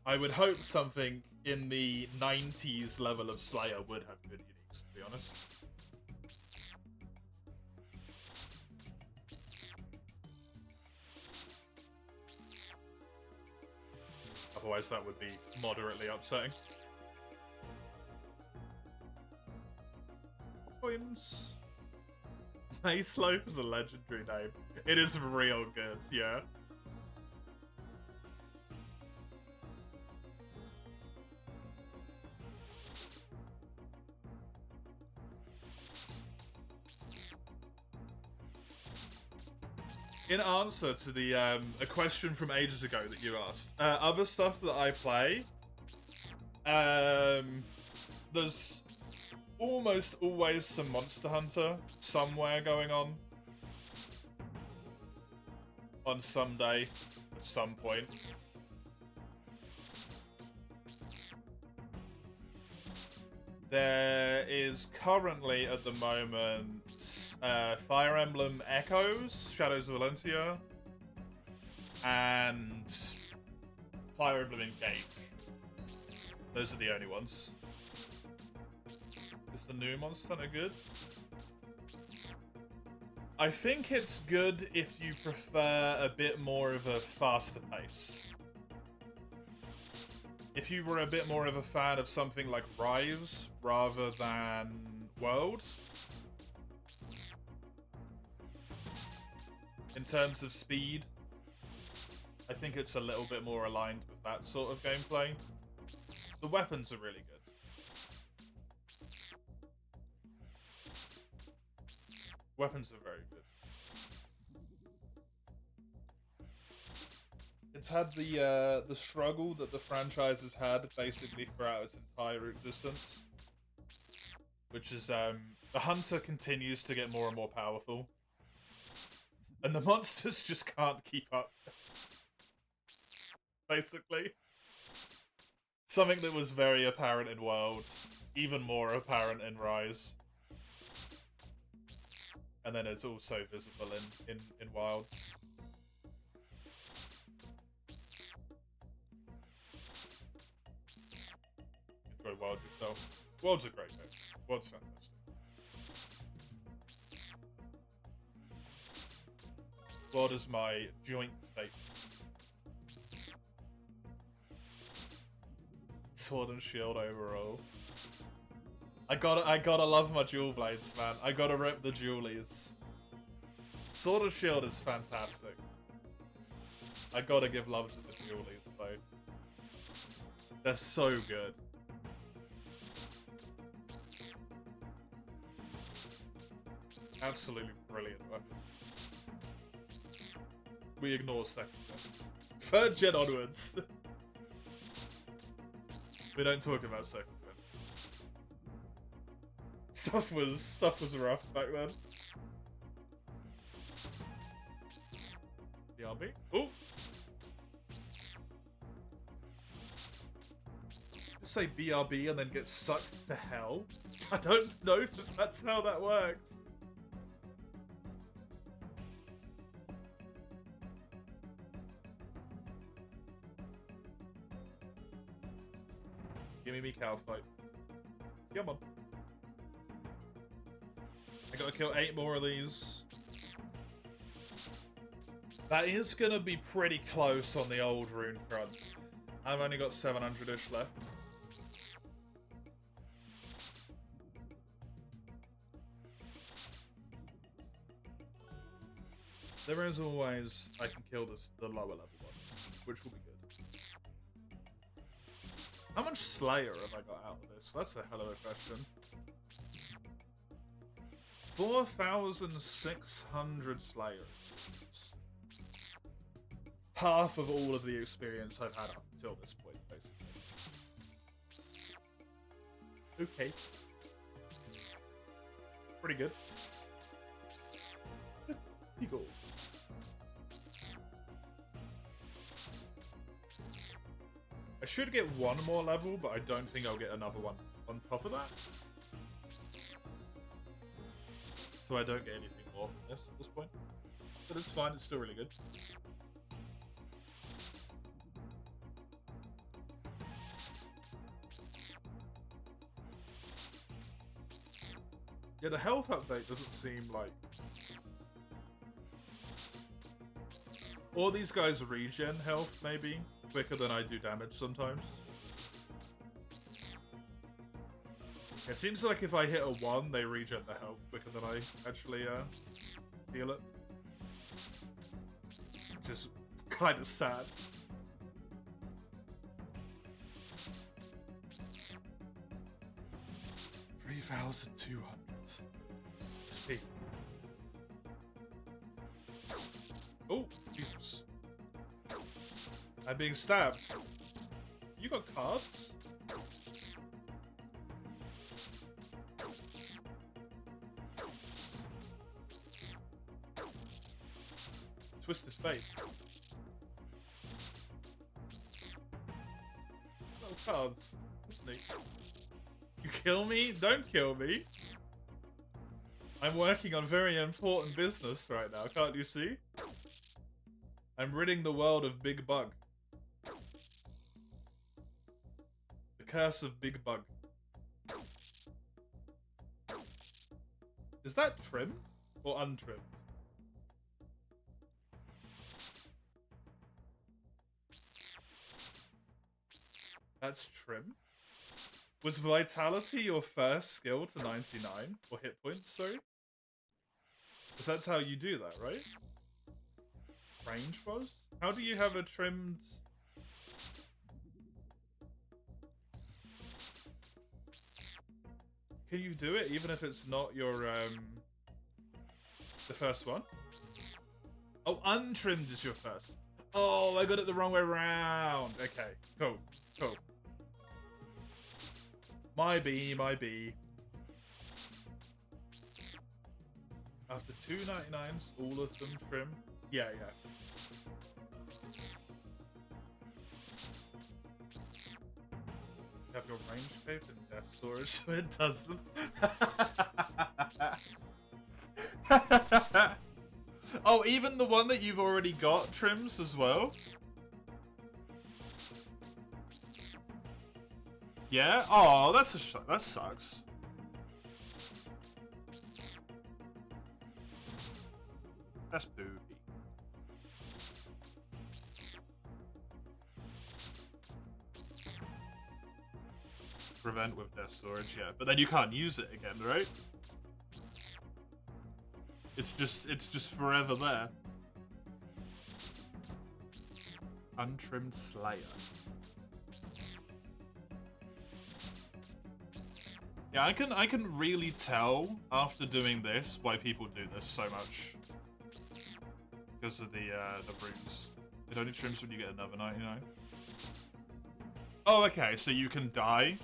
I would hope something in the 90s level of Slayer would have good uniques, to be honest. otherwise that would be moderately upsetting. Coins. Mayslope is a legendary name. It is real good, yeah. In answer to the a question from ages ago that you asked, other stuff that I play, there's almost always some Monster Hunter somewhere going on some day at some point. There is currently at the moment Fire Emblem Echoes, Shadows of Valentia, and Fire Emblem Engage. Those are the only ones. Is the new Monster Hunter good? I think it's good if you prefer a bit more of a faster pace. If you were a bit more of a fan of something like Rise rather than World, in terms of speed, I think it's a little bit more aligned with that sort of gameplay. The weapons are really good. Weapons are very good. It's had the struggle that the franchise has had basically throughout its entire existence, which is the hunter continues to get more and more powerful, and the monsters just can't keep up. Basically, something that was very apparent in World, even more apparent in Rise. And then it's also visible in Wilds. Enjoy Wild yourself. Wild's a great game. Wild's fantastic. Wild is my joint favourite. Sword and Shield overall. I gotta love my Jewel Blades, man. I gotta rip the Jewelies. Sword and Shield is fantastic. I gotta give love to the Jewelies, though. They're so good. Absolutely brilliant weapon. We ignore second gen. Third gen onwards. We don't talk about second gen. Stuff was rough back then. BRB? Oh! Just say BRB and then get sucked to hell? I don't know if that's how that works. Gimme me cow fight. Come on. I gotta kill 8 more of these. That is gonna be pretty close on the old rune front. I've only got 700-ish left. There is always I can kill the lower level ones, which will be good. How much Slayer have I got out of this? That's a hell of a question. 4,600 Slayer experience. Half of all of the experience I've had up until this point, basically. Okay. Pretty good. Eagles. I should get one more level, but I don't think I'll get another one on top of that. So I don't get anything more from this at this point. But it's fine, it's still really good. Yeah, the health update doesn't seem like... Or these guys regen health, maybe, quicker than I do damage sometimes. It seems like if I hit a 1, they regen the health quicker than I actually heal it. Which is kind of sad. $3,200 XP. Oh, Jesus. I'm being stabbed. You got cards? Twisted Fate. No cards. That's neat. You kill me? Don't kill me. I'm working on very important business right now, can't you see? I'm ridding the world of Big Bug. The curse of Big Bug. Is that trimmed or untrimmed? That's trim. Was Vitality your first skill to 99? Or hit points, sorry? Because that's how you do that, right? Range was? How do you have a trimmed... Can you do it even if it's not your, the first one? Oh, untrimmed is your first. Oh, I got it the wrong way around. Okay, cool, cool. My B, my B. After 299s, all of them trim. Yeah, yeah. You have your range cape and death storage, so it does them. Oh, even the one that you've already got trims as well? Yeah? Oh, that sucks. That's booby. Prevent with death storage, yeah. But then you can't use it again, right? It's just forever there. Untrimmed Slayer. Yeah, I can really tell after doing this why people do this so much. Because of the runes. It only trims when you get another 99. Oh, okay, so you can die,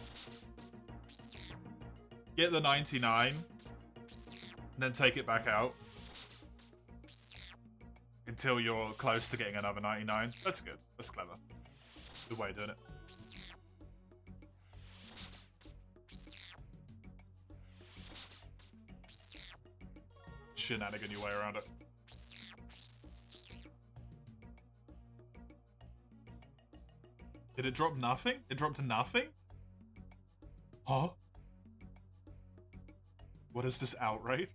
get the 99, and then take it back out until you're close to getting another 99. That's good. That's clever. Good way of doing it. Shenanigan your way around it. Did it drop nothing? It dropped nothing? Huh? What is this outrage?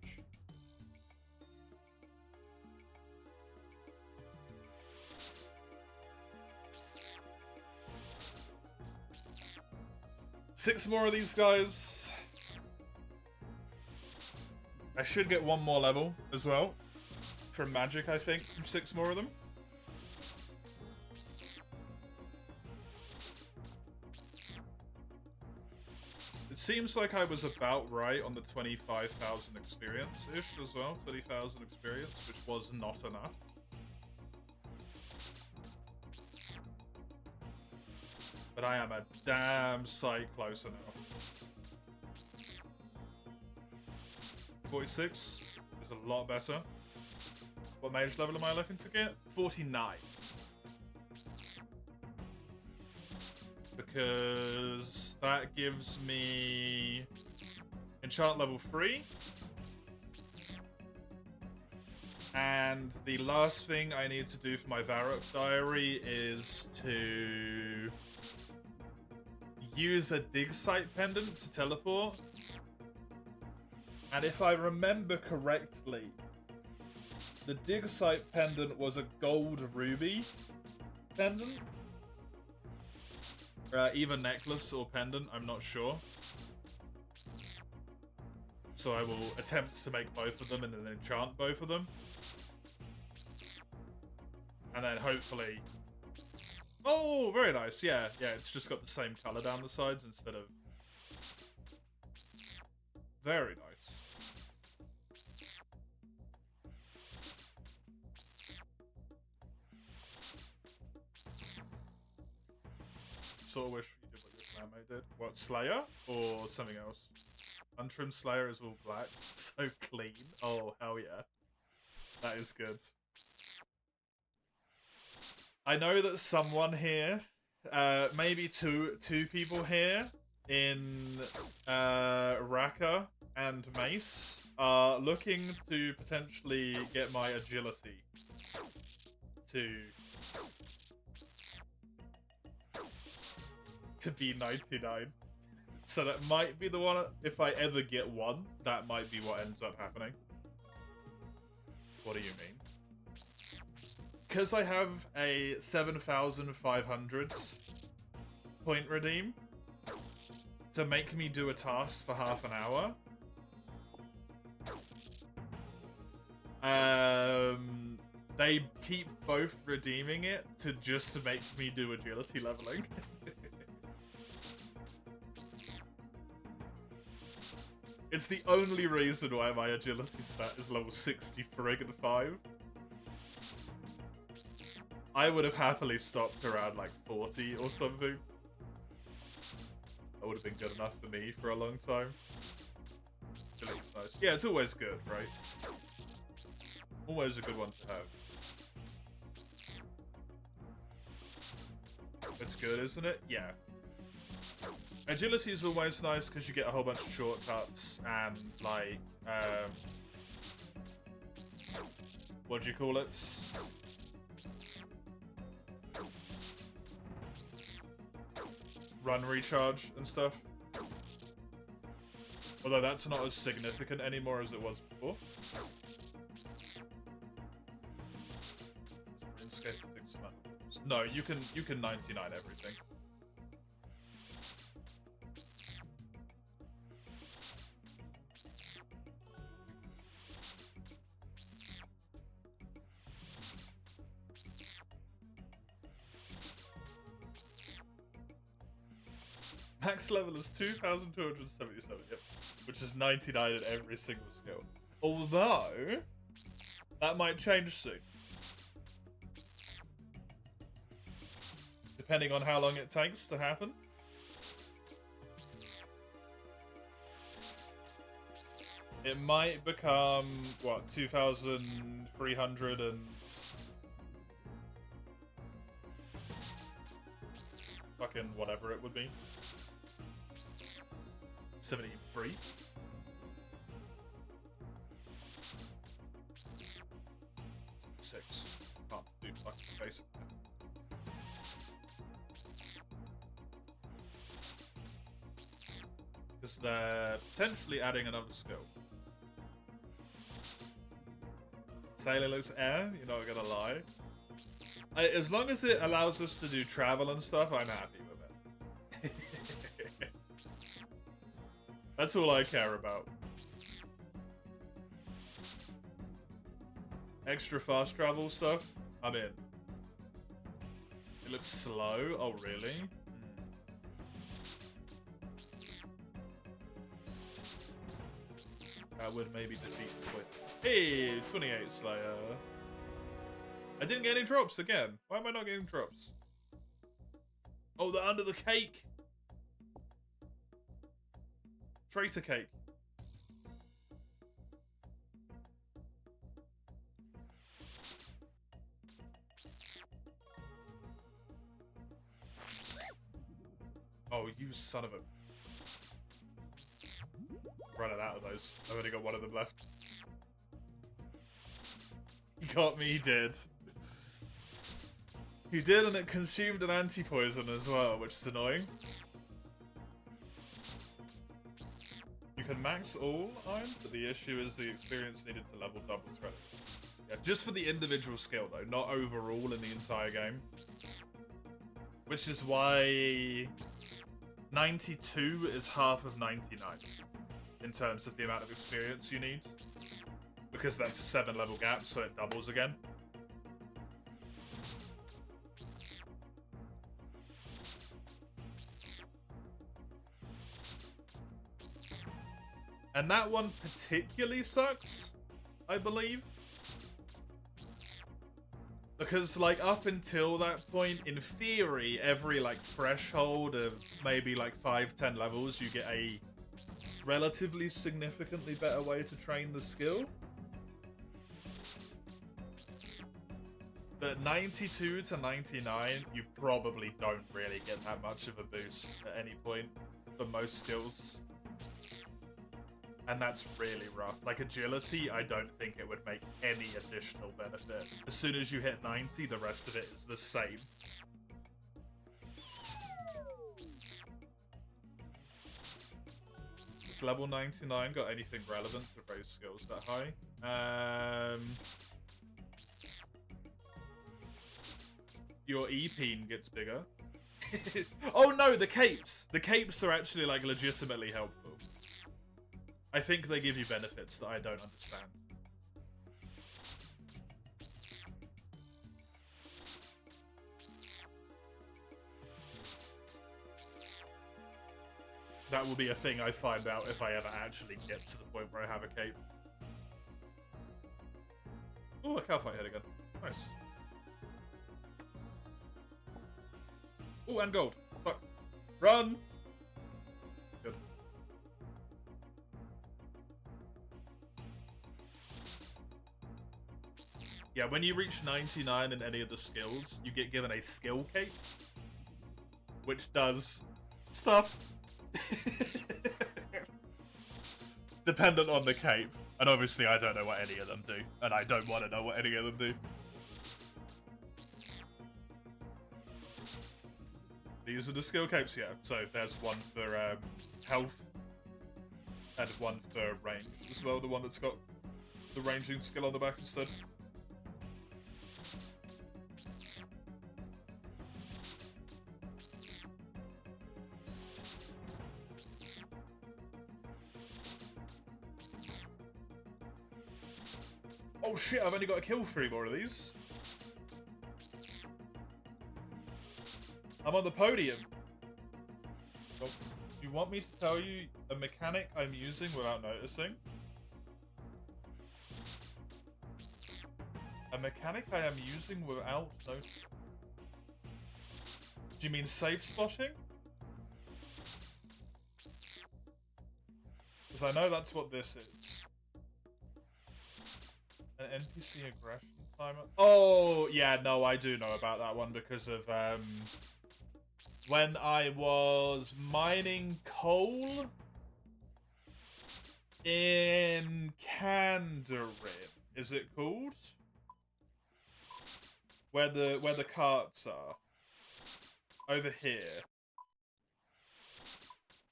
Six more of these guys. I should get one more level as well. From magic, I think, from 6 more of them. It seems like I was about right on the 25,000 experience-ish as well. 20,000 experience, which was not enough. But I am a damn sight closer now. 46 is a lot better. What mage level am I looking to get? 49. Because that gives me enchant level 3. And the last thing I need to do for my Varrock diary is to use a dig site pendant to teleport. And if I remember correctly, The dig site pendant was a gold ruby pendant. Either necklace or pendant, I'm not sure. So I will attempt to make both of them and then enchant both of them. And then hopefully... Oh, very nice. Yeah, yeah, it's just got the same color down the sides instead of... Very nice. Sort of wish you did what your grandma did. What, Slayer? Or something else? Untrimmed Slayer is all black. So clean. Oh, hell yeah. That is good. I know that someone here, maybe two people here in Raqqa and Mace are looking to potentially get my agility to be 99. So that might be the one, if I ever get one, that might be what ends up happening. What do you mean? Because I have a 7,500 point redeem to make me do a task for half an hour. They keep both redeeming it just to make me do agility leveling. It's the only reason why my agility stat is level 60 friggin' 5. I would have happily stopped around like 40 or something. That would have been good enough for me for a long time. It looks nice. Yeah, it's always good, right? Always a good one to have. It's good, isn't it? Yeah. Agility is always nice because you get a whole bunch of shortcuts and, like, what do you call it? Run recharge and stuff. Although that's not as significant anymore as it was before. No, you can 99 everything. Max level is 2,277, yep. Which is 99 at every single skill. Although, that might change soon. Depending on how long it takes to happen. It might become, what, 2,300 and... fucking whatever it would be. 73. Six. Can't do fucking basic math. Because they're potentially adding another skill. Sailor looks you're not gonna lie. As long as it allows us to do travel and stuff, I'm happy with it. That's all I care about. Extra fast travel stuff, I'm in. It looks slow. Oh, really? That would maybe defeat the point. Hey, 28 Slayer. I didn't get any drops again. Why am I not getting drops? Oh, they're under the cake. Traitor cake. Oh, you son of a... Running out of those. I've only got one of them left. He got me, he did. He did, and it consumed an anti-poison as well, which is annoying. You can max all iron, but the issue is the experience needed to level doubles credit. Yeah, just for the individual skill though, not overall in the entire game. Which is why 92 is half of 99 in terms of the amount of experience you need. Because that's a 7-level gap, so it doubles again. And that one particularly sucks, I believe. Because, like, up until that point, in theory, every, like, threshold of maybe, like, 5-10 levels, you get a relatively significantly better way to train the skill. But 92 to 99, you probably don't really get that much of a boost at any point for most skills. And that's really rough. Like, agility, I don't think it would make any additional benefit. As soon as you hit 90, the rest of it is the same. Has level 99 got anything relevant to raise skills that high? Your E-peen gets bigger. Oh no, the capes! The capes are actually, like, legitimately helpful. I think they give you benefits that I don't understand. That will be a thing I find out if I ever actually get to the point where I have a cape. Oh, a cow fight head again. Nice. Oh, and gold. Fuck. Run! Good. Yeah, when you reach 99 in any of the skills, you get given a skill cape, which does stuff. Dependent on the cape. And obviously I don't know what any of them do, and I don't want to know what any of them do. These are the skill capes, yeah. So there's one for health, and one for range as well, the one that's got the ranging skill on the back instead. Oh shit, I've only got to kill 3 more of these. I'm on the podium. Well, do you want me to tell you a mechanic I'm using without noticing? A mechanic I am using without noticing. Do you mean safe spotting? Because I know that's what this is. An NPC aggression timer? Oh, yeah, no, I do know about that one because of, when I was mining coal in Kandarin, is it called? Where the carts are. Over here.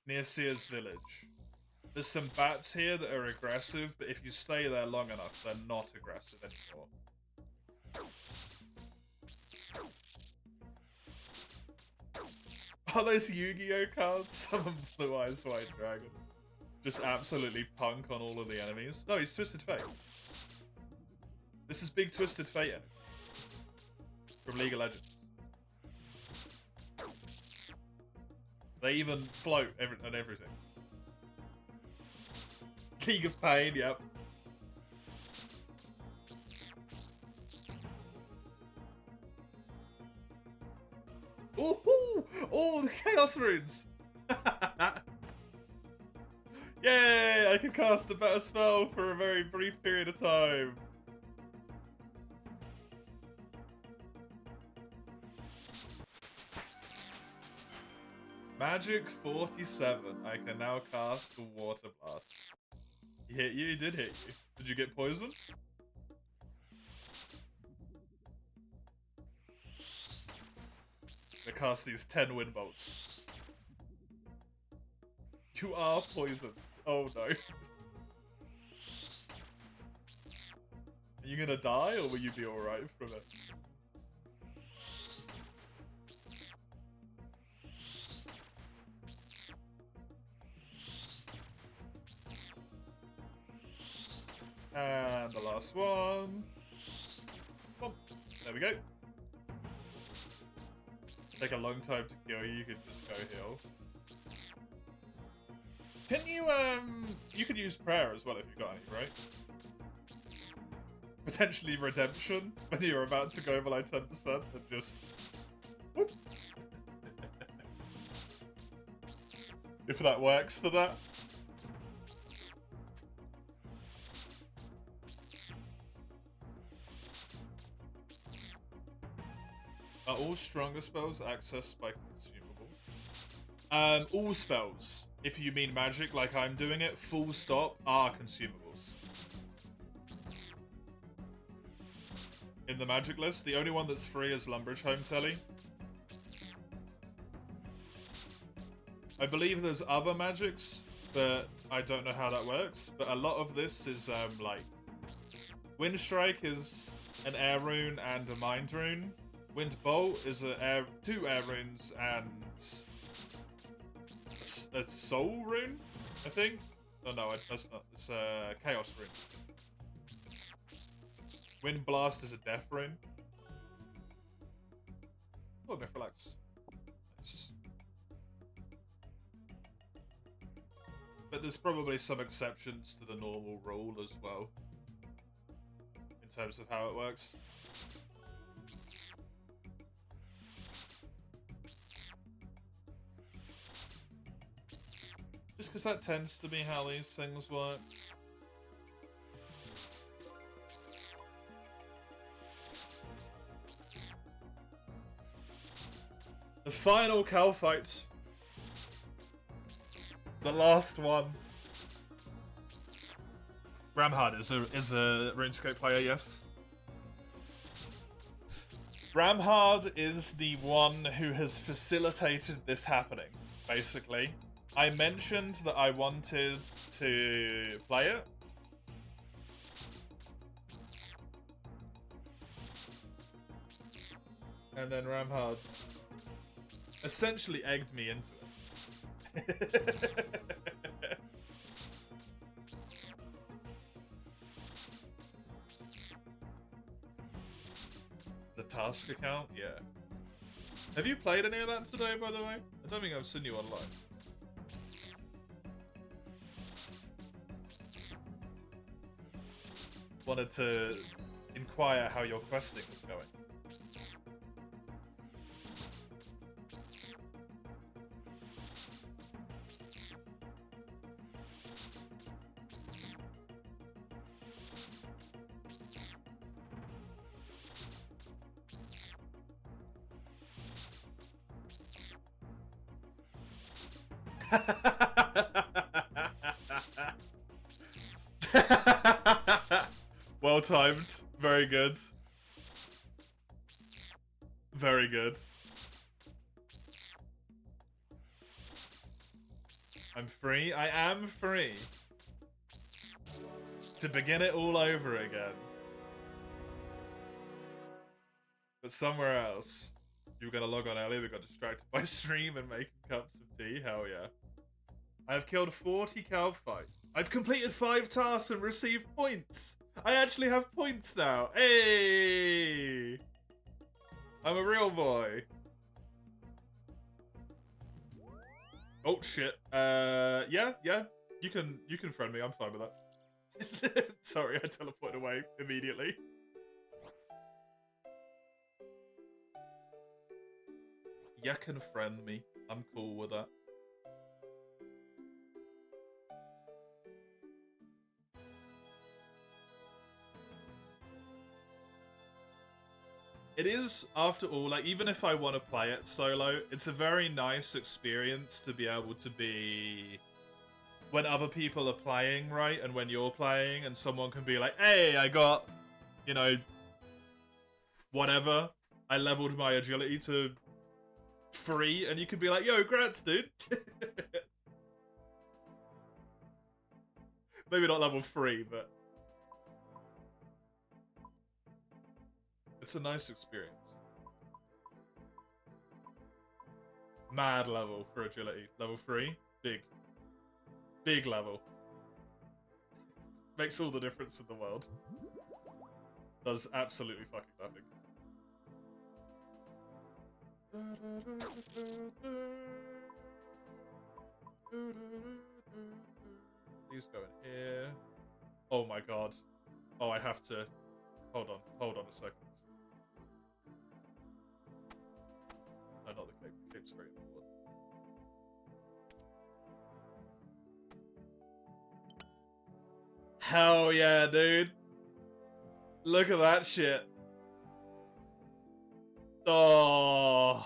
Near Sears Village. There's some bats here that are aggressive, but if you stay there long enough, they're not aggressive anymore. Are those Yu-Gi-Oh cards? Summon Blue Eyes White Dragon. Just absolutely punk on all of the enemies. No, he's Twisted Fate. This is Big Twisted Fate enemy. From League of Legends. They even float and everything. League of Pain, yep. Ooh! Oh, the Chaos Runes! Yay! I can cast a better spell for a very brief period of time. Magic 47. I can now cast the Water Blast. He hit you? He did hit you. Did you get poisoned? I cast these 10 wind bolts. You are poisoned. Oh no. Are you gonna die, or will you be alright from it? And the last one. Boom. There we go. Take a long time to kill you. You could just go heal. Can you you could use prayer as well if you got any, right? Potentially redemption when you're about to go below 10% and just whoop. If that works for that. Are all stronger spells accessed by consumables? All spells, if you mean magic like I'm doing it, full stop, are consumables. In the magic list, the only one that's free is Lumbridge Home Telly. I believe there's other magics, but I don't know how that works. But a lot of this is, like... Wind Strike is an air rune and a mind rune. Wind Bolt is two air runes and a soul rune, I think. Oh no, that's not. It's a chaos rune. Wind Blast is a death rune. Oh, Relax. Nice. But there's probably some exceptions to the normal rule as well, in terms of how it works. Just because that tends to be how these things work. The final Cal fight. The last one. Ramhard is a RuneScape player, yes. Ramhard is the one who has facilitated this happening, basically. I mentioned that I wanted to play it. And then Ramhard essentially egged me into it. The task account? Yeah. Have you played any of that today, by the way? I don't think I've seen you online. Wanted to inquire how your questing is going. Well timed. Very good. Very good. I'm free. I am free. To begin it all over again. But somewhere else. You were gonna log on early, we got distracted by stream and making cups of tea. Hell yeah. I have killed 40 cow fight. I've completed 5 tasks and received points. I actually have points now. Hey! I'm a real boy. Oh shit. Yeah. You can friend me. I'm fine with that. Sorry, I teleported away immediately. You can friend me. I'm cool with that. It is, after all, like, even if I want to play it solo, it's a very nice experience to be able to be... when other people are playing, right? And when you're playing, and someone can be like, hey, I got, you know, whatever. I leveled my agility to 3, and you could be like, yo, grats, dude. Maybe not level 3, but... It's a nice experience. Mad level for agility. Level 3. Big. Big level. Makes all the difference in the world. Does absolutely fucking nothing. These go in here. Oh my god. Oh, I have to... Hold on a second. No, not the cape. The cape's very important. Hell yeah, dude. Look at that shit. Oh.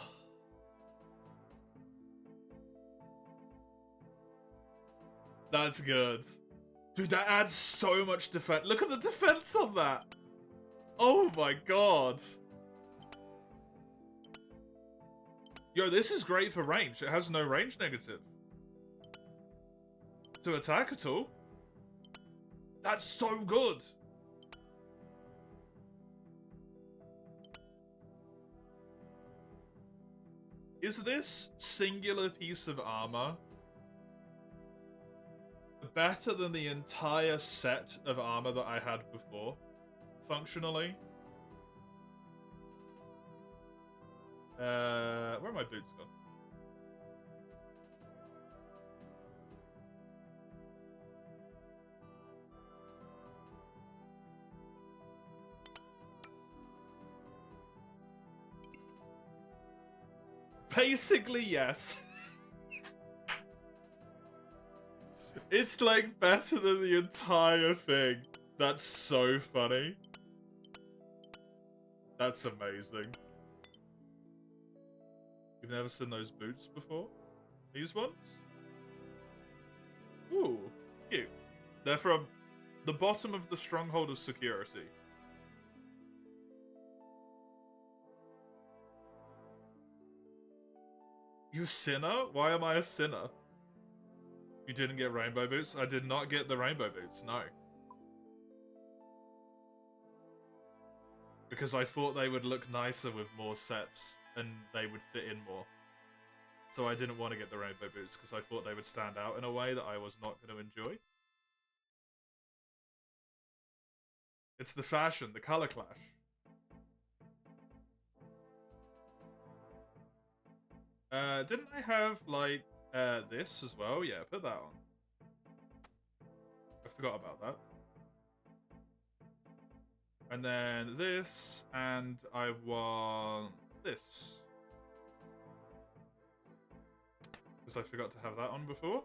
That's good. Dude, that adds so much defense. Look at the defense on that. Oh my god. Yo, this is great for range. It has no range negative. To attack at all. That's so good. Is this singular piece of armor better than the entire set of armor that I had before, functionally? Where are my boots gone? Basically, yes. It's like better than the entire thing. That's so funny. That's amazing. You've never seen those boots before? These ones? Ooh, cute. They're from the bottom of the Stronghold of Security. You sinner? Why am I a sinner? You didn't get rainbow boots? I did not get the rainbow boots, no. Because I thought they would look nicer with more sets, and they would fit in more. So I didn't want to get the rainbow boots, because I thought they would stand out in a way that I was not going to enjoy. It's the fashion, the color clash. Didn't I have, like, this as well? Yeah, put that on. I forgot about that. And then this, and I want this. Because I forgot to have that on before.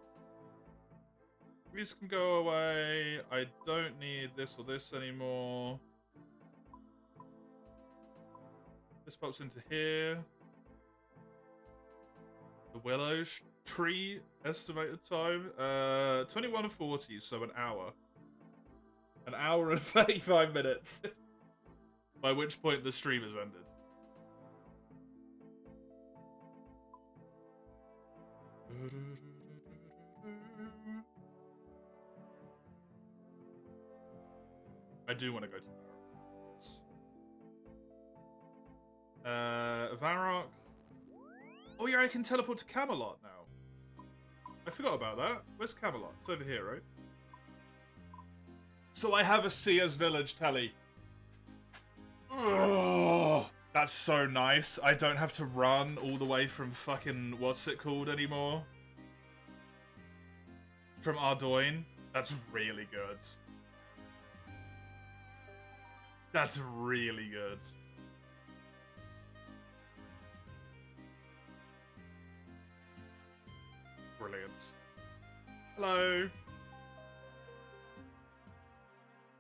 These can go away. I don't need this or this anymore. This pops into here. The willow tree estimated time. 21:40, so an hour. An hour and 35 minutes. By which point the stream has ended. I do want to go to Varrock. Varrock. Oh yeah, I can teleport to Camelot now. I forgot about that. Where's Camelot? It's over here, right? So I have a Seer's Village telly. Ugh, that's so nice. I don't have to run all the way from fucking... What's it called anymore? From Ardoyne. That's really good. That's really good. Brilliant. Hello.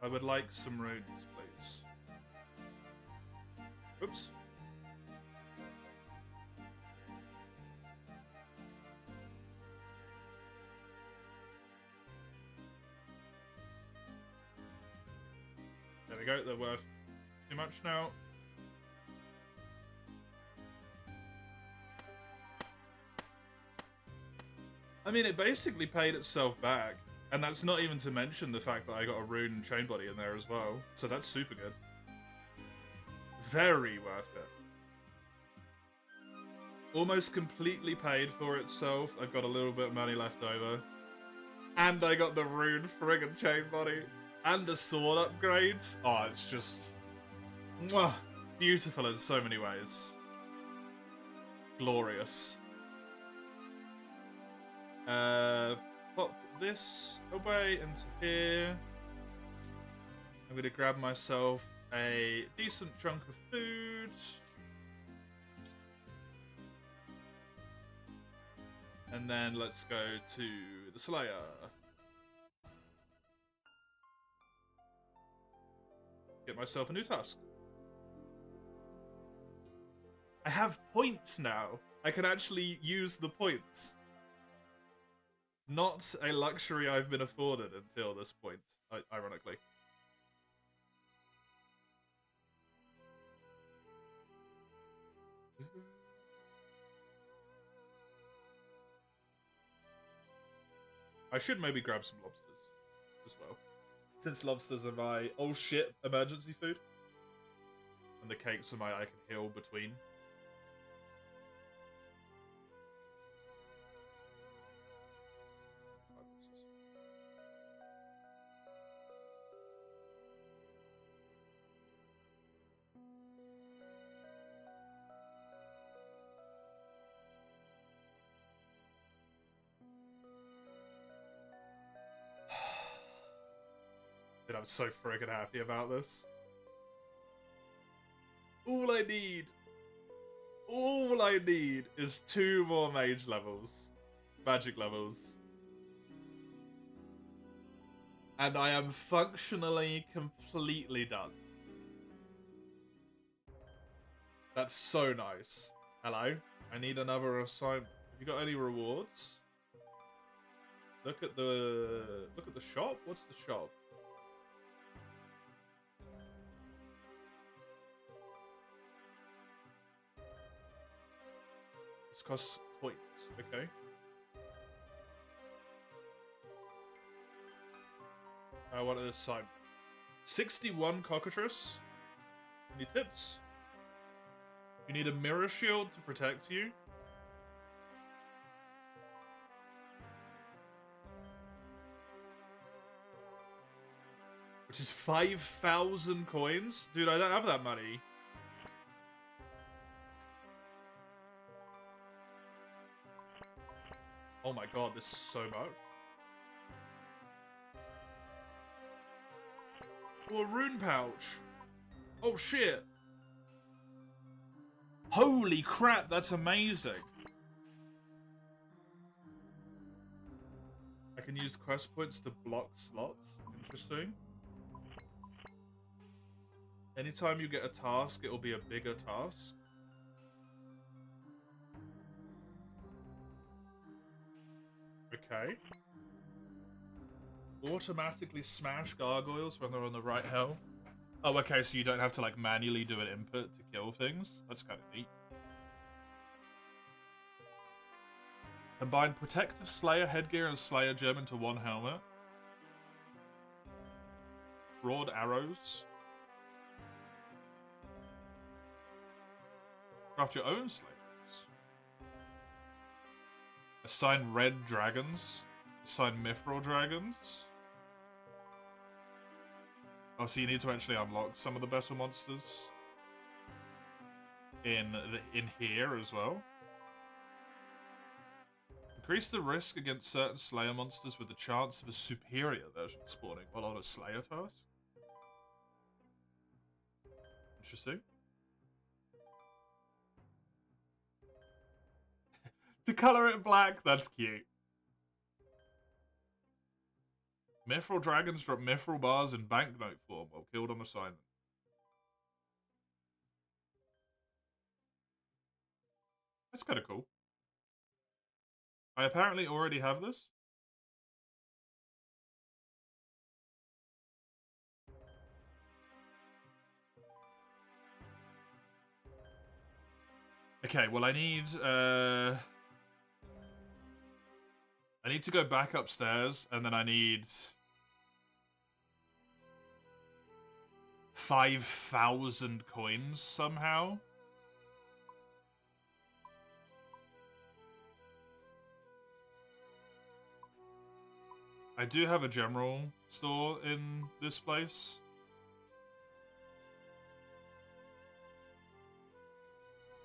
I would like some runes, please. Oops. There we go, they're worth too much now. I mean, it basically paid itself back. And that's not even to mention the fact that I got a rune and chain body in there as well. So that's super good. very worth it. Almost completely paid for itself. I've got a little bit of money left over. And I got the rune friggin' chain body. And the sword upgrades. Oh, it's just... mwah, beautiful in so many ways. Glorious. Pop this away into here. I'm gonna grab myself a decent chunk of food. And then let's go to the Slayer. Get myself a new task. I have points now. I can actually use the points. Not a luxury I've been afforded until this point, ironically. I should maybe grab some lobsters as well. Since lobsters are my oh shit emergency food. And the cakes are my I can heal between. Dude, I'm so friggin' happy about this. All I need is 2 more mage levels. Magic levels. And I am functionally completely done. That's so nice. Hello? I need another assignment. Have you got any rewards? Look at the shop? What's the shop? This costs points, okay. I want an assignment. 61 cockatrice. Any tips? You need a mirror shield to protect you. Which is 5,000 coins? Dude, I don't have that money. Oh my god, this is so much. Oh, a rune pouch. Oh shit. Holy crap, that's amazing. I can use quest points to block slots. Interesting. Anytime you get a task, it will be a bigger task. Okay. Automatically smash gargoyles when they're on the right health. Oh, okay, so you don't have to like manually do an input to kill things? That's kind of neat. Combine protective Slayer headgear and Slayer gem into one helmet. Broad arrows. Craft your own Slayers. Assign red dragons. Assign mithril dragons. Oh, so you need to actually unlock some of the better monsters in here as well. Increase the risk against certain Slayer monsters with the chance of a superior version spawning while on a Slayer task. Interesting. To color it black, that's cute. Mithril dragons drop mithril bars in banknote form while killed on assignment. That's kind of cool. I apparently already have this. Okay, well I need to go back upstairs and then I need 5,000 coins somehow. I do have a general store in this place.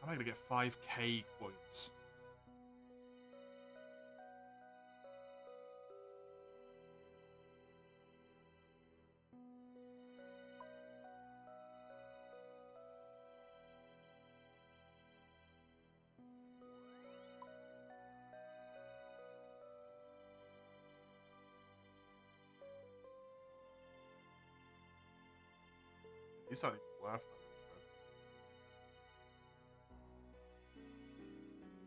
I'm gonna get 5k coins. These aren't even worth it.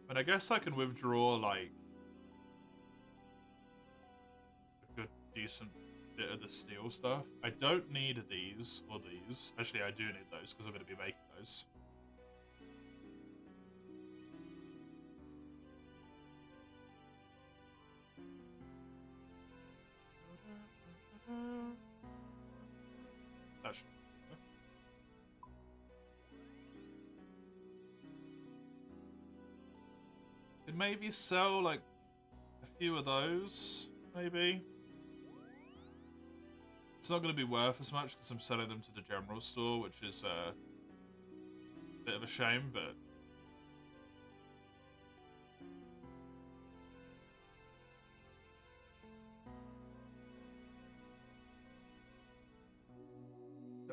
And I guess I can withdraw, like, a good, decent bit of the steel stuff. I don't need these or these. Actually, I do need those because I'm going to be making those. That should could maybe sell, like, a few of those, maybe. It's not going to be worth as much because I'm selling them to the general store, which is a bit of a shame, but...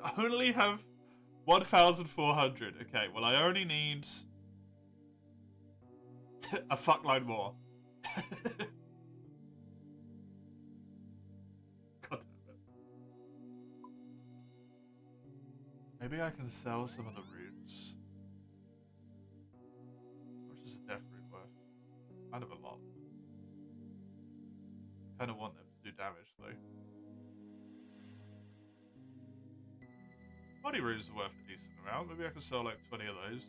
I only have 1,400. Okay, well, I only need a fuckload more. God damn it. Maybe I can sell some of the runes. How much is a death rune worth? Kind of a lot. I kind of want them to do damage, though. Body runes are worth a decent amount. Maybe I can sell like 20 of those.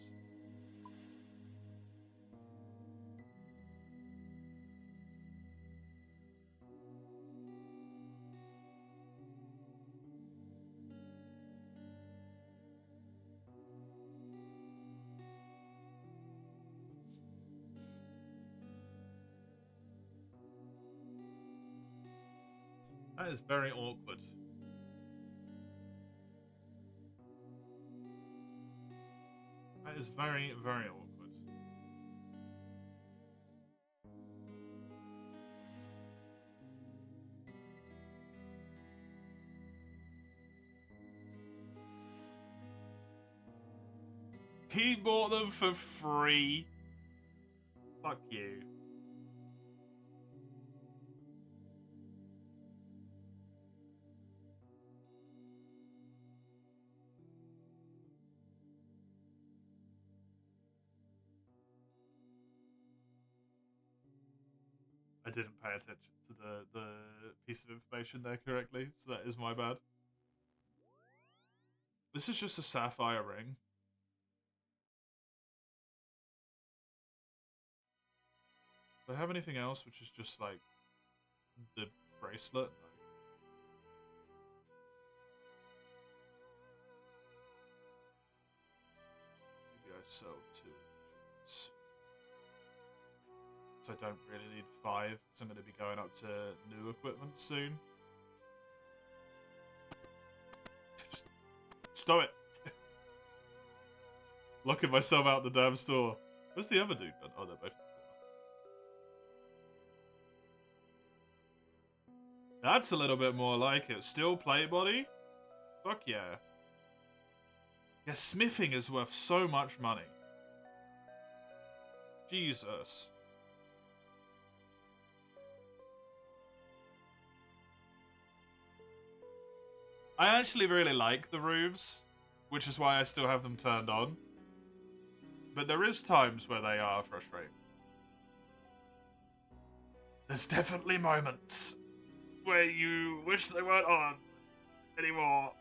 That is very awkward. That is very, very awkward. He bought them for free. Fuck you. I didn't pay attention to the piece of information there correctly, so that is my bad. This is just a sapphire ring. Do I have anything else which is just like the bracelet? No. Maybe I sell 2 gems. So I don't really need 5 because I'm going to be going up to new equipment soon. Stop it! Locking myself out the damn store. Where's the other dude? Oh, they're both. That's a little bit more like it. Still plate body? Fuck yeah. Yeah, smithing is worth so much money. Jesus. I actually really like the roofs, which is why I still have them turned on. But there is times where they are frustrating. There's definitely moments where you wish they weren't on anymore.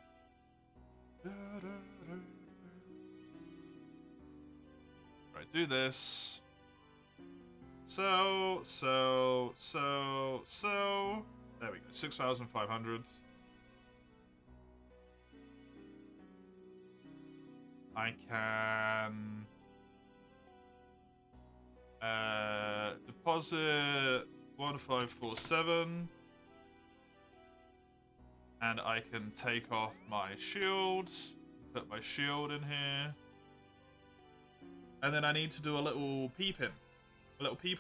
Right, do this. So. There we go, 6,500. I can deposit 1547, and I can take off my shield, put my shield in here, and then I need to do a little peeping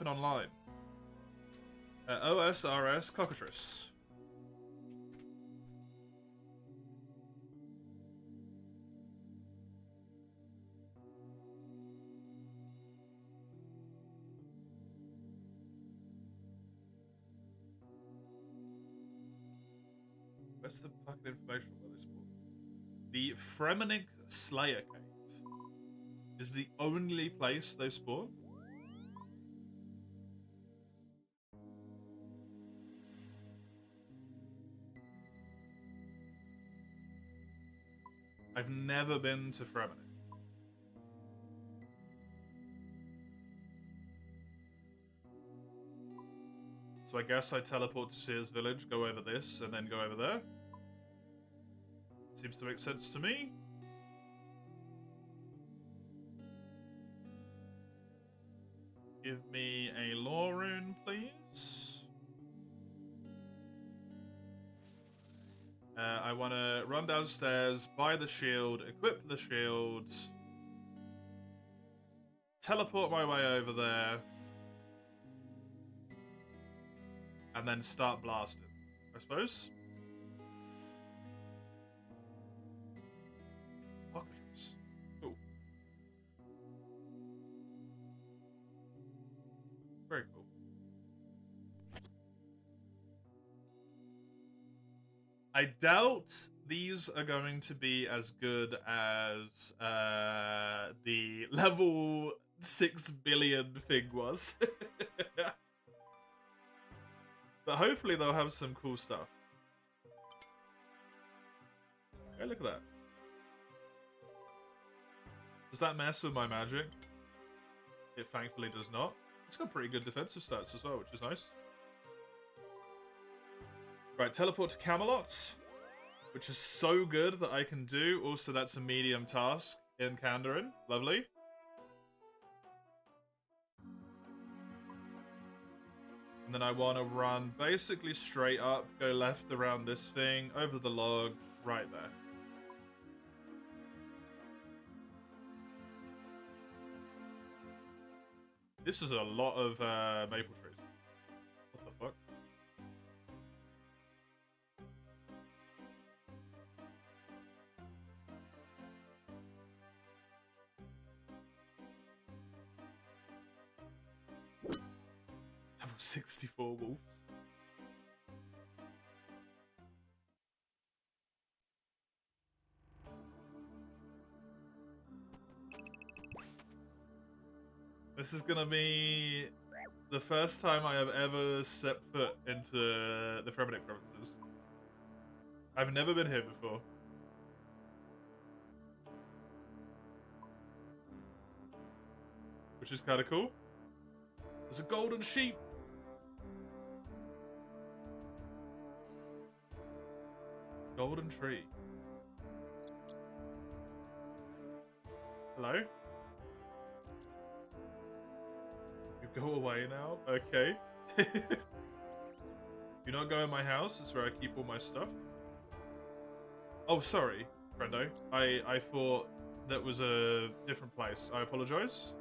online. OSRS Cockatrice. What's the fucking information about this book? The Fremenic Slayer Cave is the only place they spawn? I've never been to Fremenic. So I guess I teleport to Sears Village, go over this, and then go over there. Seems to make sense to me. Give me a lore rune, please. I want to run downstairs, buy the shield, equip the shield, teleport my way over there, and then start blasting, I suppose. Cockatrice. Cool. Very cool. I doubt these are going to be as good as the level 6 billion thing was. But hopefully they'll have some cool stuff. Hey, look at that. Does that mess with my magic? It thankfully does not. It's got pretty good defensive stats as well, which is nice. Right, teleport to Camelot, which is so good that I can do. Also, that's a medium task in Kandarin. Lovely. And then I want to run basically straight up, go left around this thing, over the log, right there. This is a lot of maple trees. What the fuck? Level 64 wolves. This is gonna be the first time I have ever set foot into the Fremenic provinces. I've never been here before. Which is kind of cool. There's a golden sheep. Golden tree. Hello? You go away now? Okay. You not go in my house? It's where I keep all my stuff. Oh, sorry, friendo. I thought that was a different place. I apologize.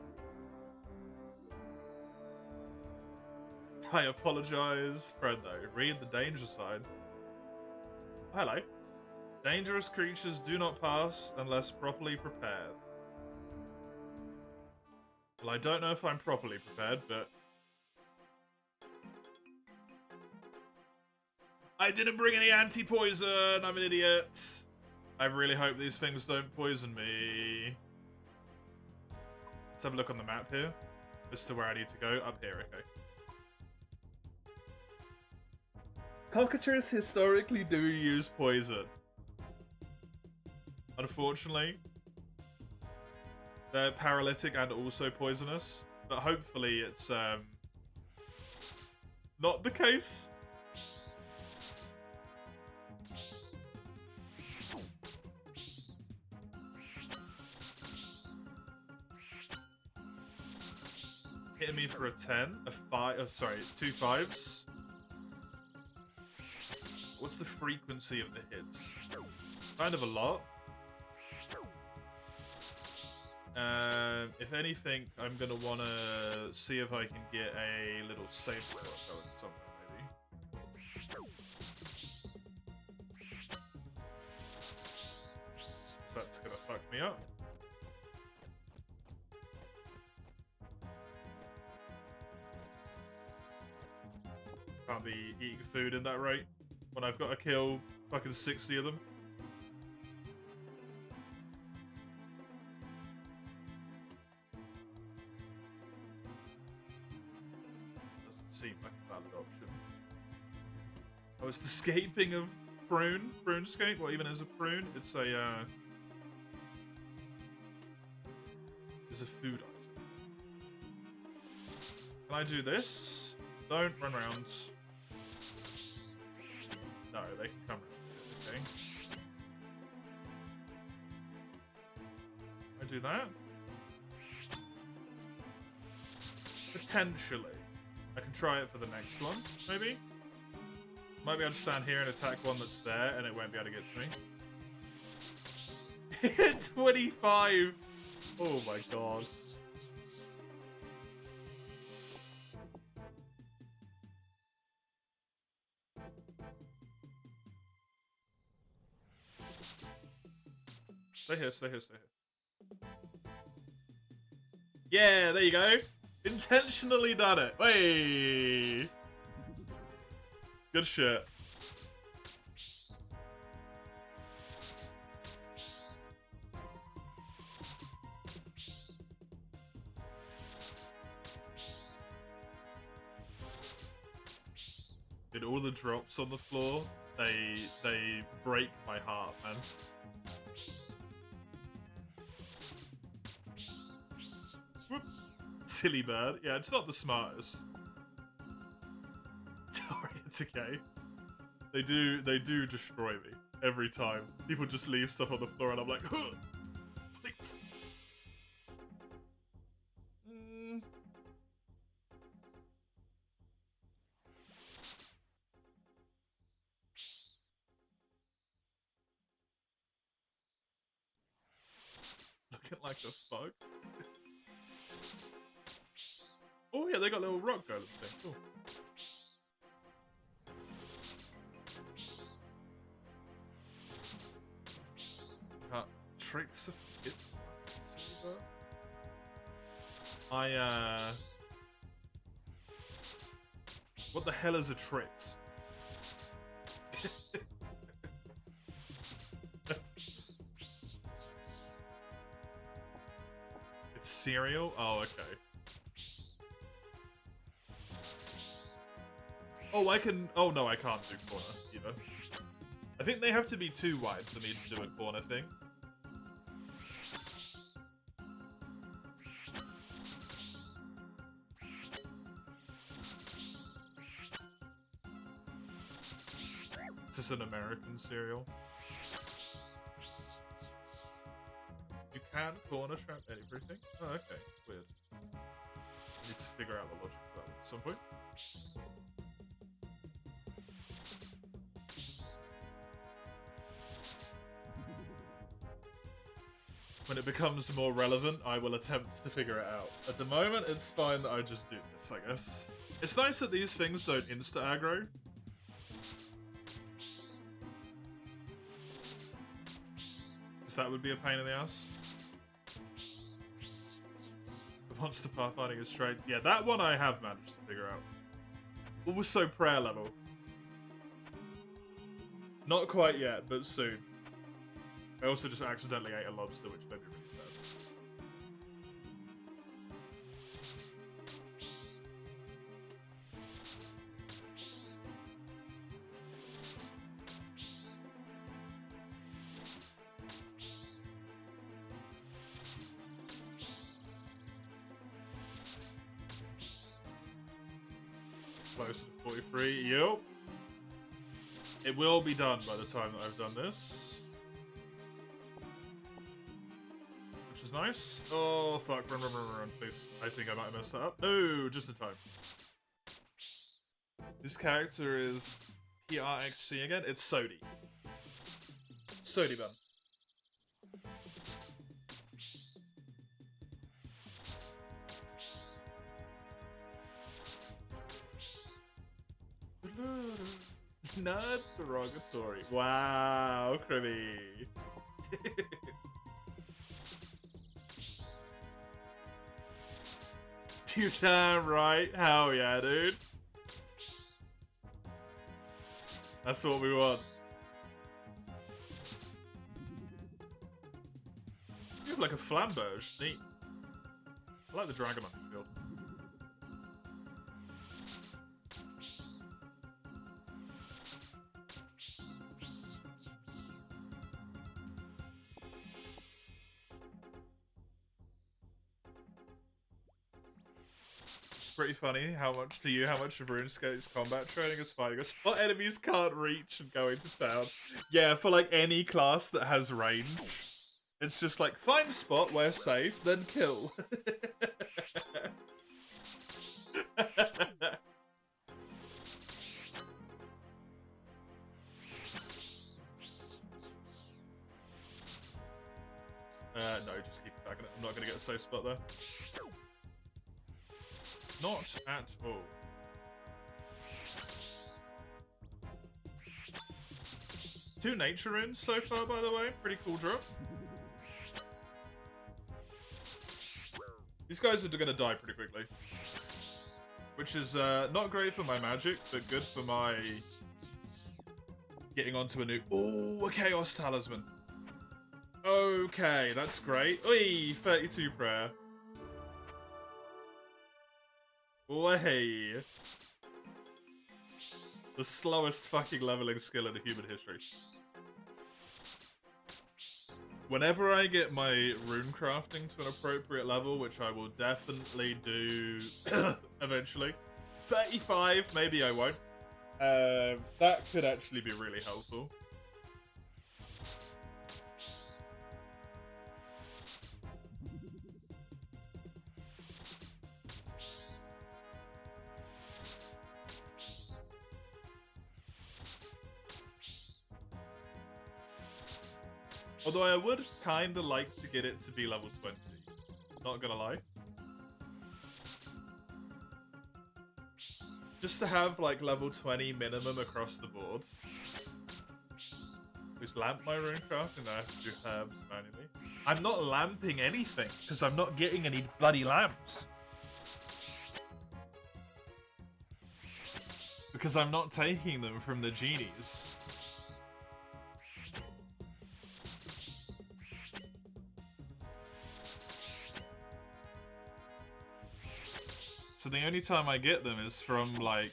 I apologize, friendo. Read the danger sign. Hello. Dangerous creatures do not pass unless properly prepared. Well, I don't know if I'm properly prepared, but... I didn't bring any anti-poison! I'm an idiot! I really hope these things don't poison me. Let's have a look on the map here. As to where I need to go. Up here, okay. Cockatrice historically do use poison. Unfortunately. They're paralytic and also poisonous. But hopefully it's not the case. Hitting me for a 10, a 5, oh, sorry, 2 5s. What's the frequency of the hits? Kind of a lot. If anything, I'm gonna wanna see if I can get a little safe spot going somewhere, maybe. So that's gonna fuck me up. Can't be eating food in that rate when I've got to kill fucking 60 of them. Doesn't seem like a valid option. Oh, it's the scaping of prune? RuneScape? What even is a prune? It's a, it's a food item. Can I do this? Don't run around. No, they can come around. Okay. I do that? Potentially. I can try it for the next one, maybe? Might be able to stand here and attack one that's there, and it won't be able to get to me. 25! Oh my god. Stay here, stay here, stay here. Yeah, there you go. Intentionally done it. Hey! Good shit. Dude, all the drops on the floor, they break my heart, man. Whoop. Silly bird. Yeah, it's not the smartest. Sorry, it's okay. They do destroy me every time. People just leave stuff on the floor and I'm like, huh, please. Looking like a fuck. Oh yeah, they got little rock golem thing. Cool. Tricks of hits. What the hell is a tricks? It's cereal? Oh, okay. Oh, I can... Oh, no, I can't do corner, either. I think they have to be too wide for me to do a corner thing. This is an American cereal. You can corner trap everything? Oh, okay. Weird. I need to figure out the logic of that one at some point. When it becomes more relevant, I will attempt to figure it out. At the moment, it's fine that I just do this, I guess. It's nice that these things don't insta-aggro. Because that would be a pain in the ass. The monster pathfinding is straight. Yeah, that one I have managed to figure out. Also prayer level. Not quite yet, but soon. I also just accidentally ate a lobster, which made me really sad. Close to 43, yep. It will be done by the time that I've done this. is nice. Oh, fuck. Run, run, run, run, please. I think I might have messed that up. No, just in time. This character is PRXC again. It's Sodi. Sodi Bun. Not derogatory. Wow, Crimmy. You're damn right. Hell yeah, dude. That's what we want. You have like a flambeau. Neat. I like the dragon on your field. Pretty funny how much of RuneScape's combat training is finding a spot enemies can't reach and go into town. Yeah, for like any class that has range, it's just like find a spot where safe, then kill. No, just keep attacking it. I'm not gonna get a safe spot there. Not at all. Two nature runes so far, by the way. Pretty cool drop. These guys are gonna die pretty quickly. Which is not great for my magic, but good for my getting onto a new... Ooh, a Chaos Talisman. Okay, that's great. Oi, 32 prayer. Way. The slowest fucking leveling skill in human history. Whenever I get my rune crafting to an appropriate level, which I will definitely do eventually. 35, maybe I won't. That could actually be really helpful. Although I would kinda like to get it to be level 20. Not gonna lie. Just to have like level 20 minimum across the board. Just lamp my runecraft and I have to do herbs manually. I'm not lamping anything, because I'm not getting any bloody lamps. Because I'm not taking them from the genies. So the only time I get them is from, like,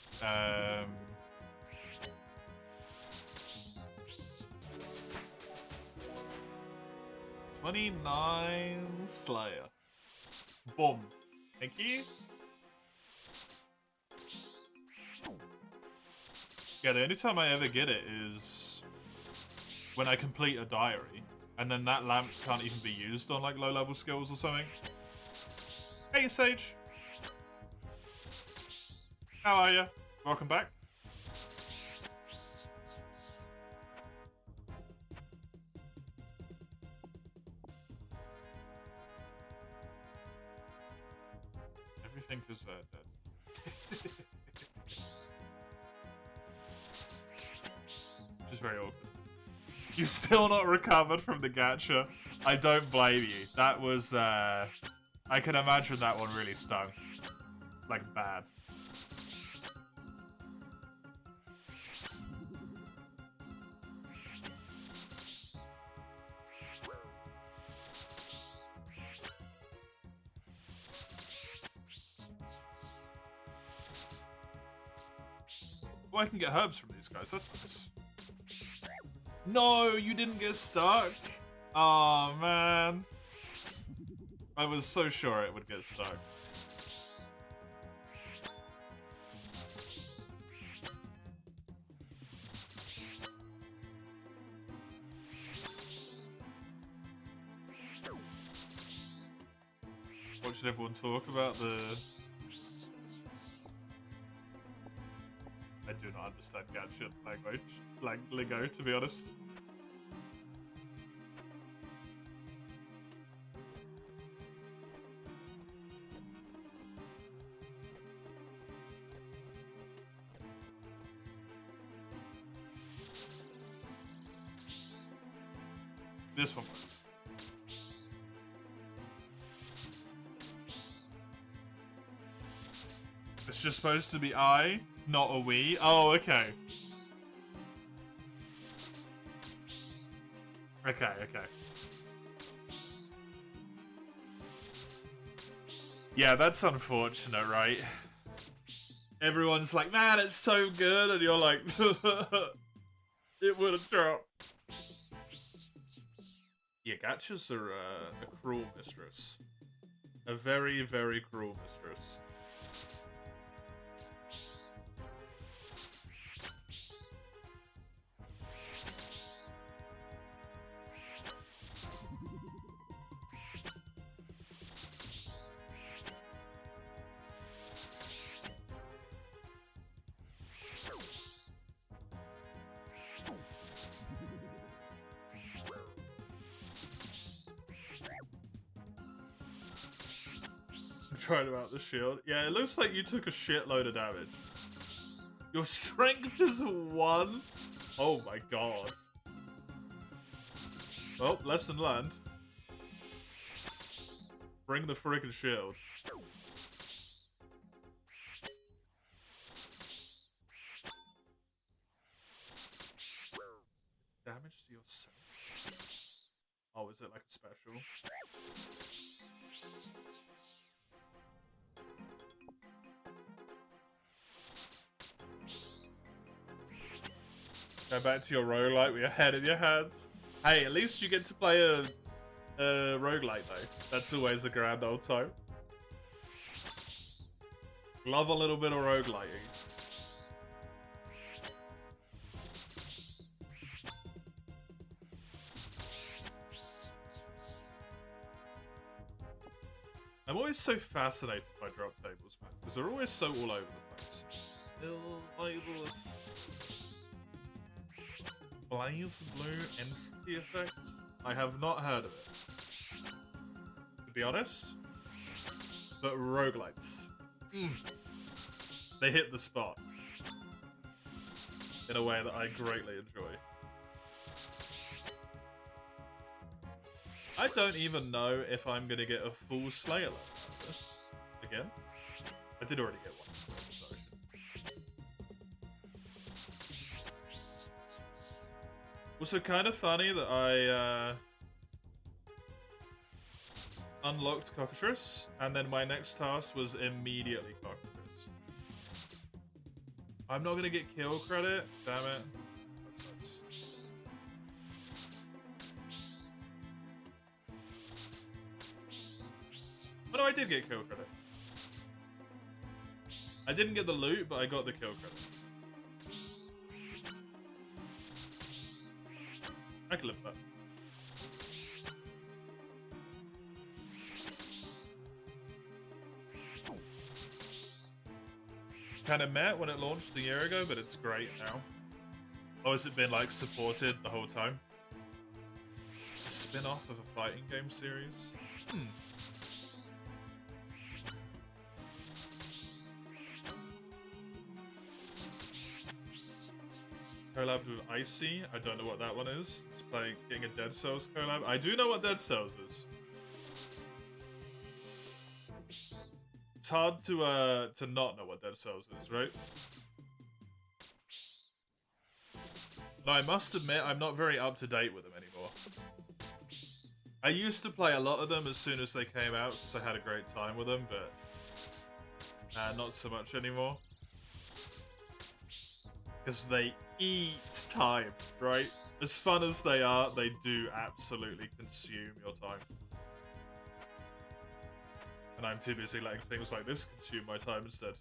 29 Slayer. Boom. Thank you. Yeah, the only time I ever get it is when I complete a diary. And then that lamp can't even be used on, like, low-level skills or something. Hey, Sage! How are you? Welcome back. Everything is dead. Which is very awkward. You're still not recovered from the gacha. I don't blame you. That was, I can imagine that one really stung. Like, bad. Oh, I can get herbs from these guys. That's nice. No, you didn't get stuck. Oh man. I was so sure it would get stuck. watching everyone talk about the... I do not understand gadget language, lingo, to be honest. This one works. It's just supposed to be I, not a we. Oh, okay. Okay. Yeah, that's unfortunate, right? Everyone's like, man, it's so good, and you're like, it would have dropped. Yeah, gachas are a cruel mistress. A very, very cruel mistress. Trying about the shield. Yeah, it looks like you took a shitload of damage. Your strength is 1? Oh my god. Well, lesson learned. Bring the freaking shield. Damage to yourself? Oh, is it like a special? Go back to your roguelite with your head in your hands. Hey, at least you get to play a roguelite though. That's always a grand old time. Love a little bit of rogueliting. I'm always so fascinated by drop tables, man, because they're always so all over the place. Labels. Blaze Blue Entropy Effect? I have not heard of it, to be honest. But roguelites. They hit the spot. In a way that I greatly enjoy. I don't even know if I'm gonna get a full Slayer level out of this. Again. I did already get one. Also kind of funny that I unlocked Cockatrice, and then my next task was immediately Cockatrice. I'm not gonna get kill credit, damn it. That sucks. Oh no, I did get kill credit. I didn't get the loot, but I got the kill credit. I can live with that. Kind of meh when it launched a year ago, but it's great now. Or has it been like supported the whole time? It's a spin-off of a fighting game series. Collabed with Icy. I don't know what that one is. It's playing getting a Dead Cells collab. I do know what Dead Cells is. It's hard to not know what Dead Cells is, right? No, I must admit I'm not very up to date with them anymore. I used to play a lot of them as soon as they came out because I had a great time with them, but not so much anymore. Because they eat time, right? As fun as they are, they do absolutely consume your time. And I'm too busy letting things like this consume my time instead.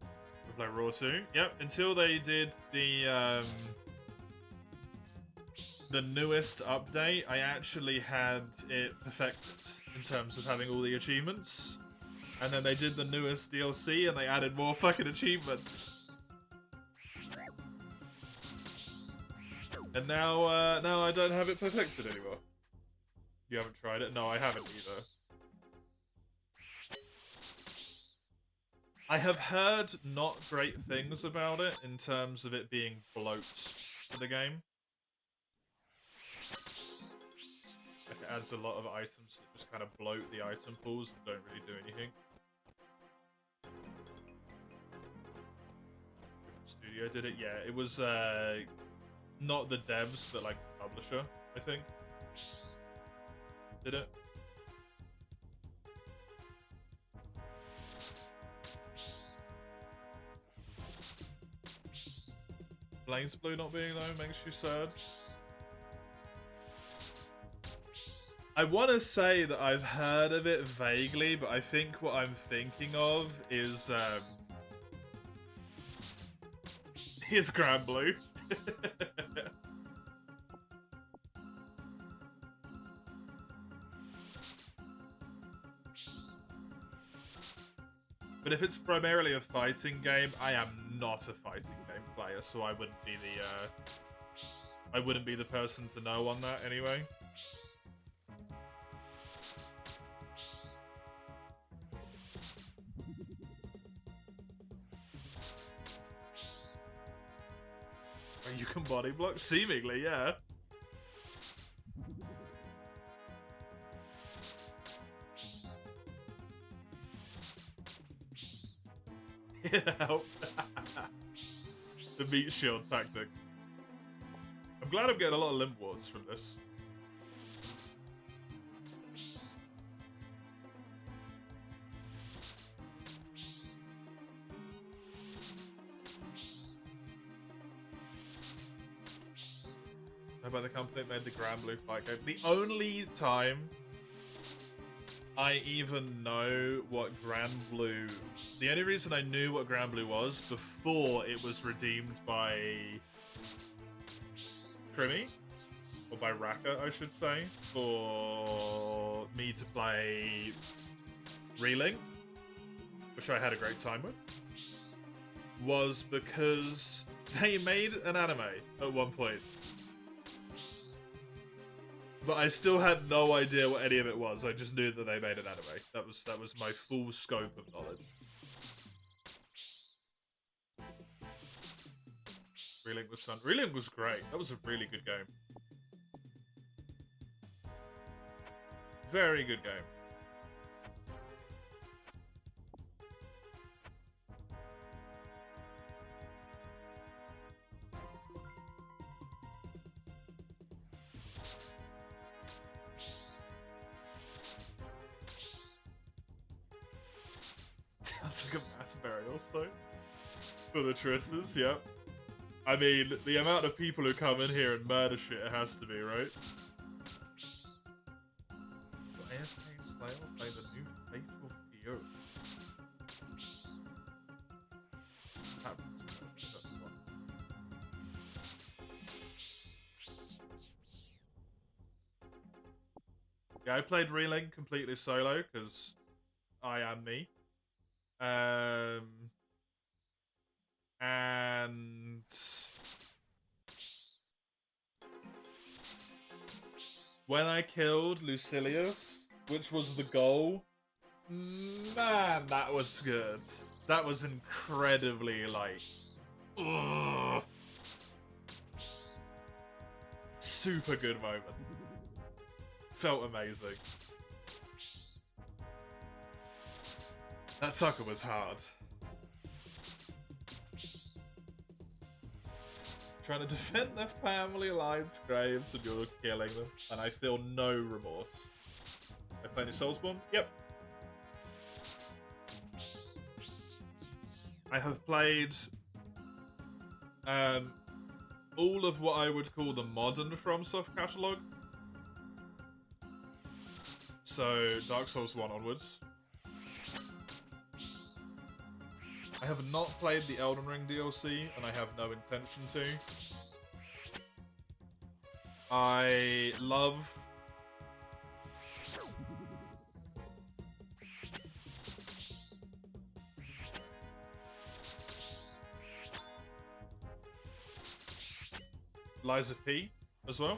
We play Raw 2. Yep, until they did the the newest update, I actually had it perfected in terms of having all the achievements. And then they did the newest DLC and they added more fucking achievements. And now, now I don't have it perfected anymore. You haven't tried it? No, I haven't either. I have heard not great things about it in terms of it being bloat for the game. Like it adds a lot of items that just kind of bloat the item pools and don't really do anything. Different studio did it? Yeah, it was not the devs, but like the publisher, I think. Did it? Blaze Blue not being though makes you sad. I want to say that I've heard of it vaguely, but I think what I'm thinking of is Grand Blue. But if it's primarily a fighting game, I am not a fighting game player, so I wouldn't be the person to know on that anyway. You can body block? Seemingly, yeah. Help. The meat shield tactic. I'm glad I'm getting a lot of limb wards from this. How about the company that made the Grand Blue fight game? The only time I even know what Grand Blue... The only reason I knew what Grand Blue was before it was redeemed by Crimmy, or by Raka, I should say, for me to play Relink, which I had a great time with, was because they made an anime at one point. But I still had no idea what any of it was. I just knew that they made an anime. That was my full scope of knowledge. Relink was fun. Relink was great. That was a really good game. Very good game. Sounds like a mass burial site for the Tristas, yep. I mean, the amount of people who come in here and murder shit, it has to be, right? AFK Slayer play the new Faithful Few. Yeah, I played Relink completely solo, because I am me. And when I killed Lucilius, which was the goal, man, that was good. That was incredibly, like, ugh. Super good moment. Felt amazing. That sucker was hard. Trying to defend their family line's graves and you're killing them, and I feel no remorse. I play any Soulsborne? Yep. I have played all of what I would call the modern FromSoft catalogue. So Dark Souls 1 onwards. I have not played the Elden Ring DLC, and I have no intention to. I love... Lies of P as well.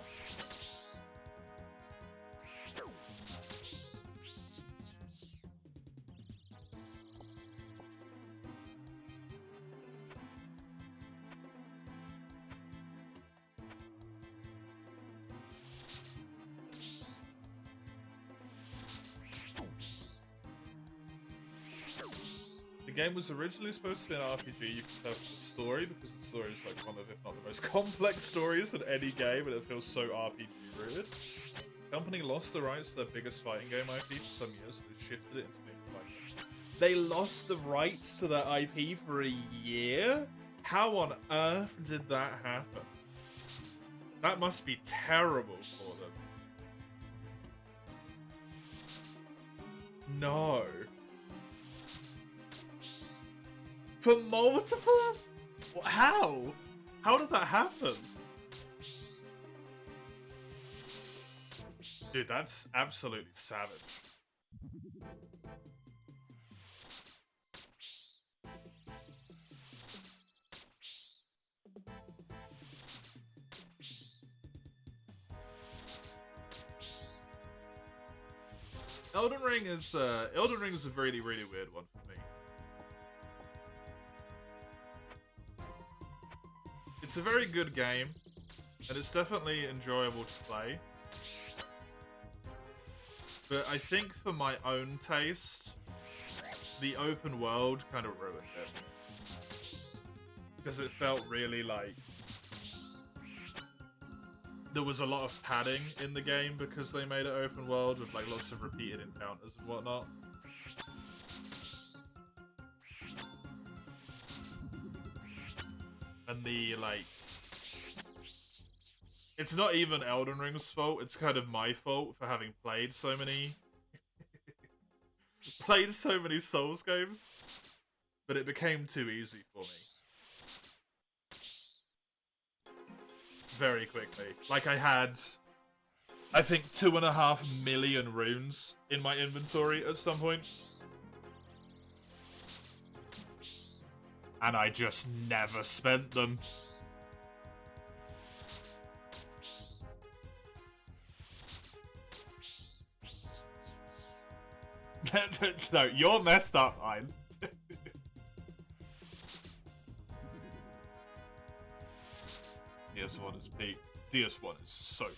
The game was originally supposed to be an RPG you can tell from the story, because the story is like one of, if not the most complex stories in any game, and it feels so RPG rooted. The company lost the rights to their biggest fighting game IP for some years, so they shifted it into being fighting. They lost the rights to their IP for a year? How on earth did that happen? That must be terrible for them. No. For multiple? How? How did that happen? Dude, that's absolutely savage. Elden Ring is a really, really weird one for me. It's a very good game, and it's definitely enjoyable to play. But I think for my own taste, the open world kind of ruined it. Because it felt really like... there was a lot of padding in the game because they made it open world with like lots of repeated encounters and whatnot. And the, like... it's not even Elden Ring's fault, it's kind of my fault for having played so many... played so many Souls games. But it became too easy for me. Very quickly. Like, I had... I think 2.5 million runes in my inventory at some point. And I just never spent them. No, you're messed up, Ein. DS1 is peak. DS1 is so good.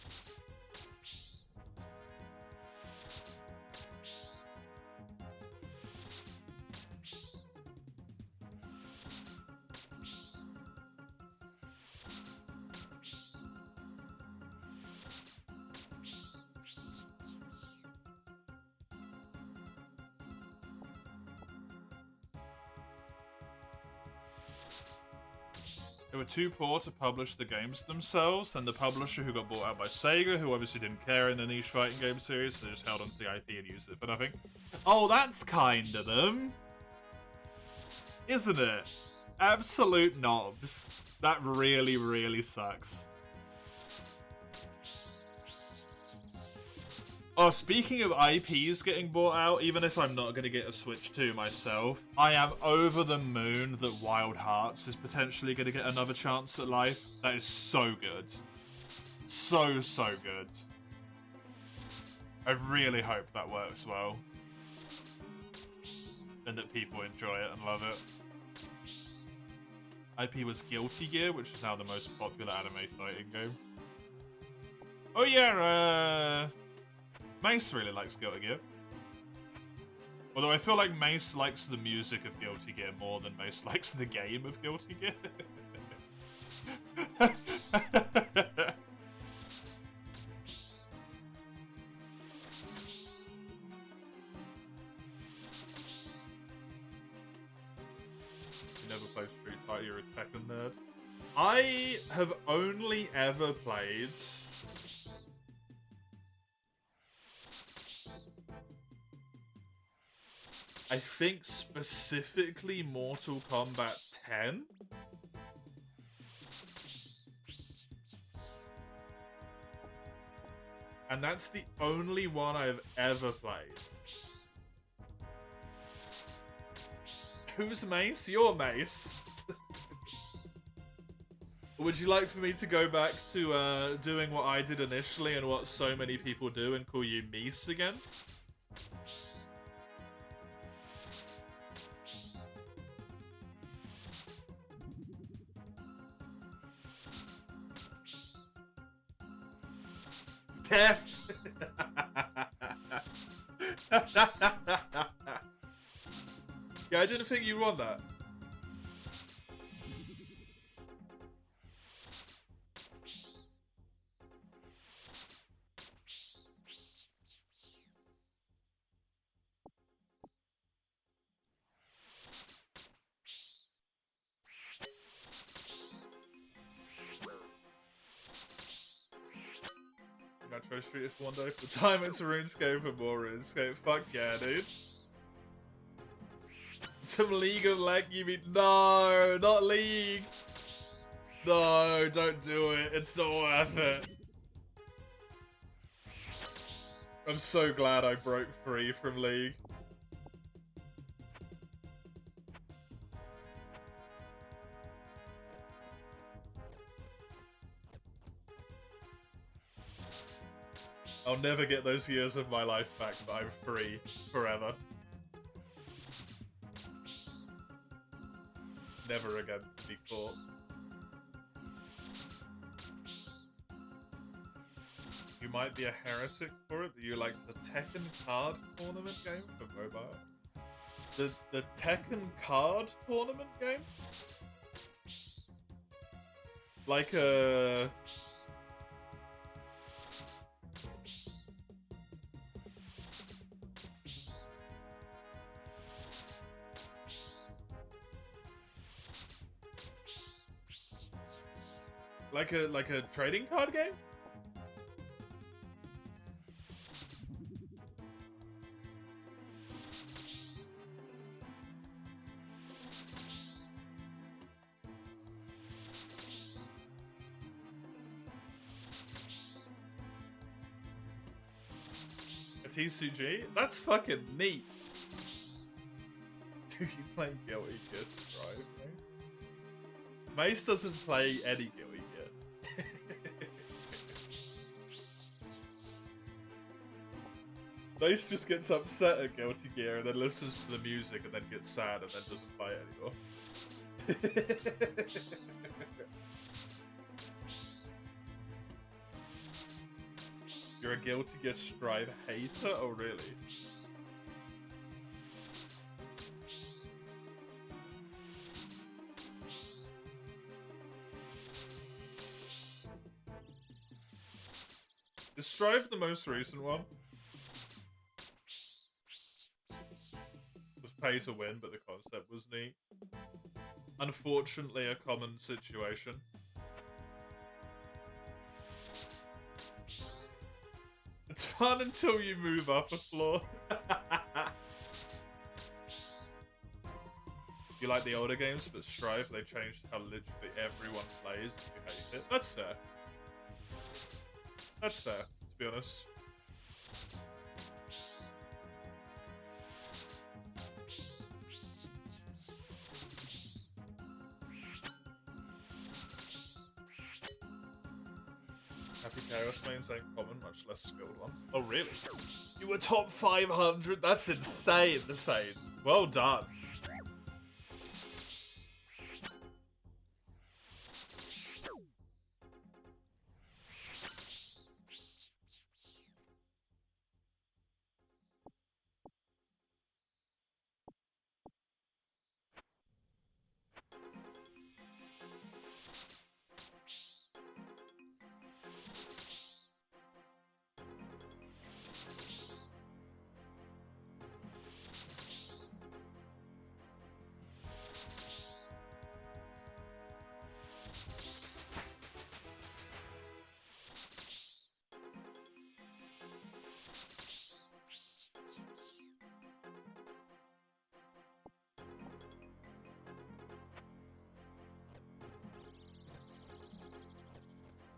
They were too poor to publish the games themselves, and the publisher who got bought out by Sega, who obviously didn't care in the niche fighting game series, they just held onto the IP and used it for nothing. Oh, that's kind of them. Isn't it? Absolute knobs. That really, really sucks. Oh, speaking of IPs getting bought out, even if I'm not going to get a Switch 2 myself, I am over the moon that Wild Hearts is potentially going to get another chance at life. That is so good. So, so good. I really hope that works well. And that people enjoy it and love it. IP was Guilty Gear, which is now the most popular anime fighting game. Oh yeah, Mace really likes Guilty Gear. Although I feel like Mace likes the music of Guilty Gear more than Mace likes the game of Guilty Gear. You never play Street Fighter, you're a Tekken nerd. I have only ever played... I think specifically Mortal Kombat 10. And that's the only one I've ever played. Who's Mace? You're Mace. Would you like for me to go back to doing what I did initially and what so many people do and call you Meese again? Death! Yeah, I didn't think you won that. Metro Street if one day for time it's RuneScape and more RuneScape. Fuck yeah, dude. Some League of Leg, you mean? No, not League. No, don't do it. It's not worth it. I'm so glad I broke free from League. I'll never get those years of my life back, but I'm free forever. Never again to be caught. You might be a heretic for it, but you like the Tekken card tournament game for mobile? The Tekken card tournament game? Like a... Like a trading card game? A TCG? That's fucking neat. Do you play Guilty Gear Strive, mate? Mace doesn't play any Guilty Gear. Mace just gets upset at Guilty Gear and then listens to the music and then gets sad and then doesn't play it anymore. You're a Guilty Gear Strive hater? Oh, really? Is Strive the most recent one? It was pay to win, but the concept was neat. Unfortunately, a common situation. It's fun until you move up a floor. You like the older games, but Strive, they changed how literally everyone plays and you hate it. That's fair. That's fair, to be honest. Happy Chaos mains ain't common, much less skilled one. Oh, really? You were top 500? That's insane, insane. Well done.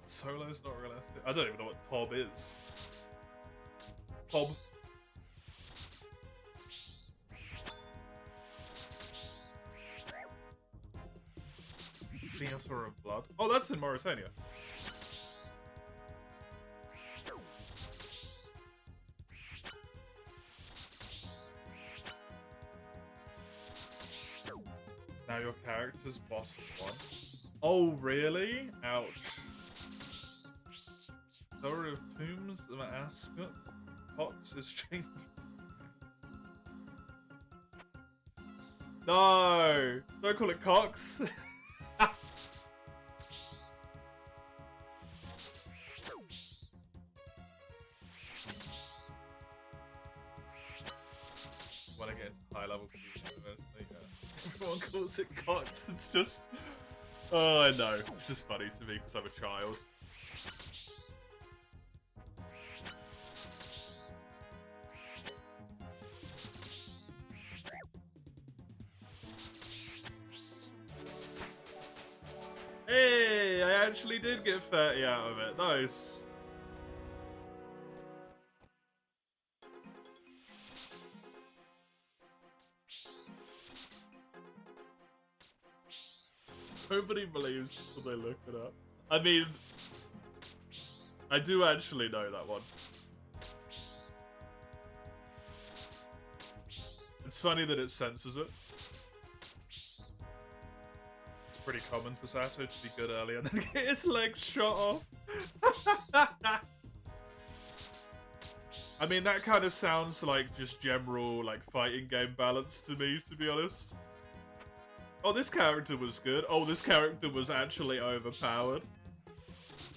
Solo's not realistic. I don't even know what Pob is. Bob. Theater of Blood. Oh, that's in Mauritania. Now your character's boss of 1. Oh, really? Ouch. Story of Tombs of Ascot. Cox is changing. No! Don't call it Cox. When I get into high level everyone calls it Cox. It's just... Oh, I know. It's just funny to me because I'm a child. Hey, I actually did get 30 out of it. Nice. Nobody believes when they look it up. I mean, I do actually know that one. It's funny that it censors it. It's pretty common for Sato to be good early and then get his leg shot off. I mean, that kind of sounds like just general like fighting game balance to me, to be honest. Oh, this character was good. Oh, this character was actually overpowered.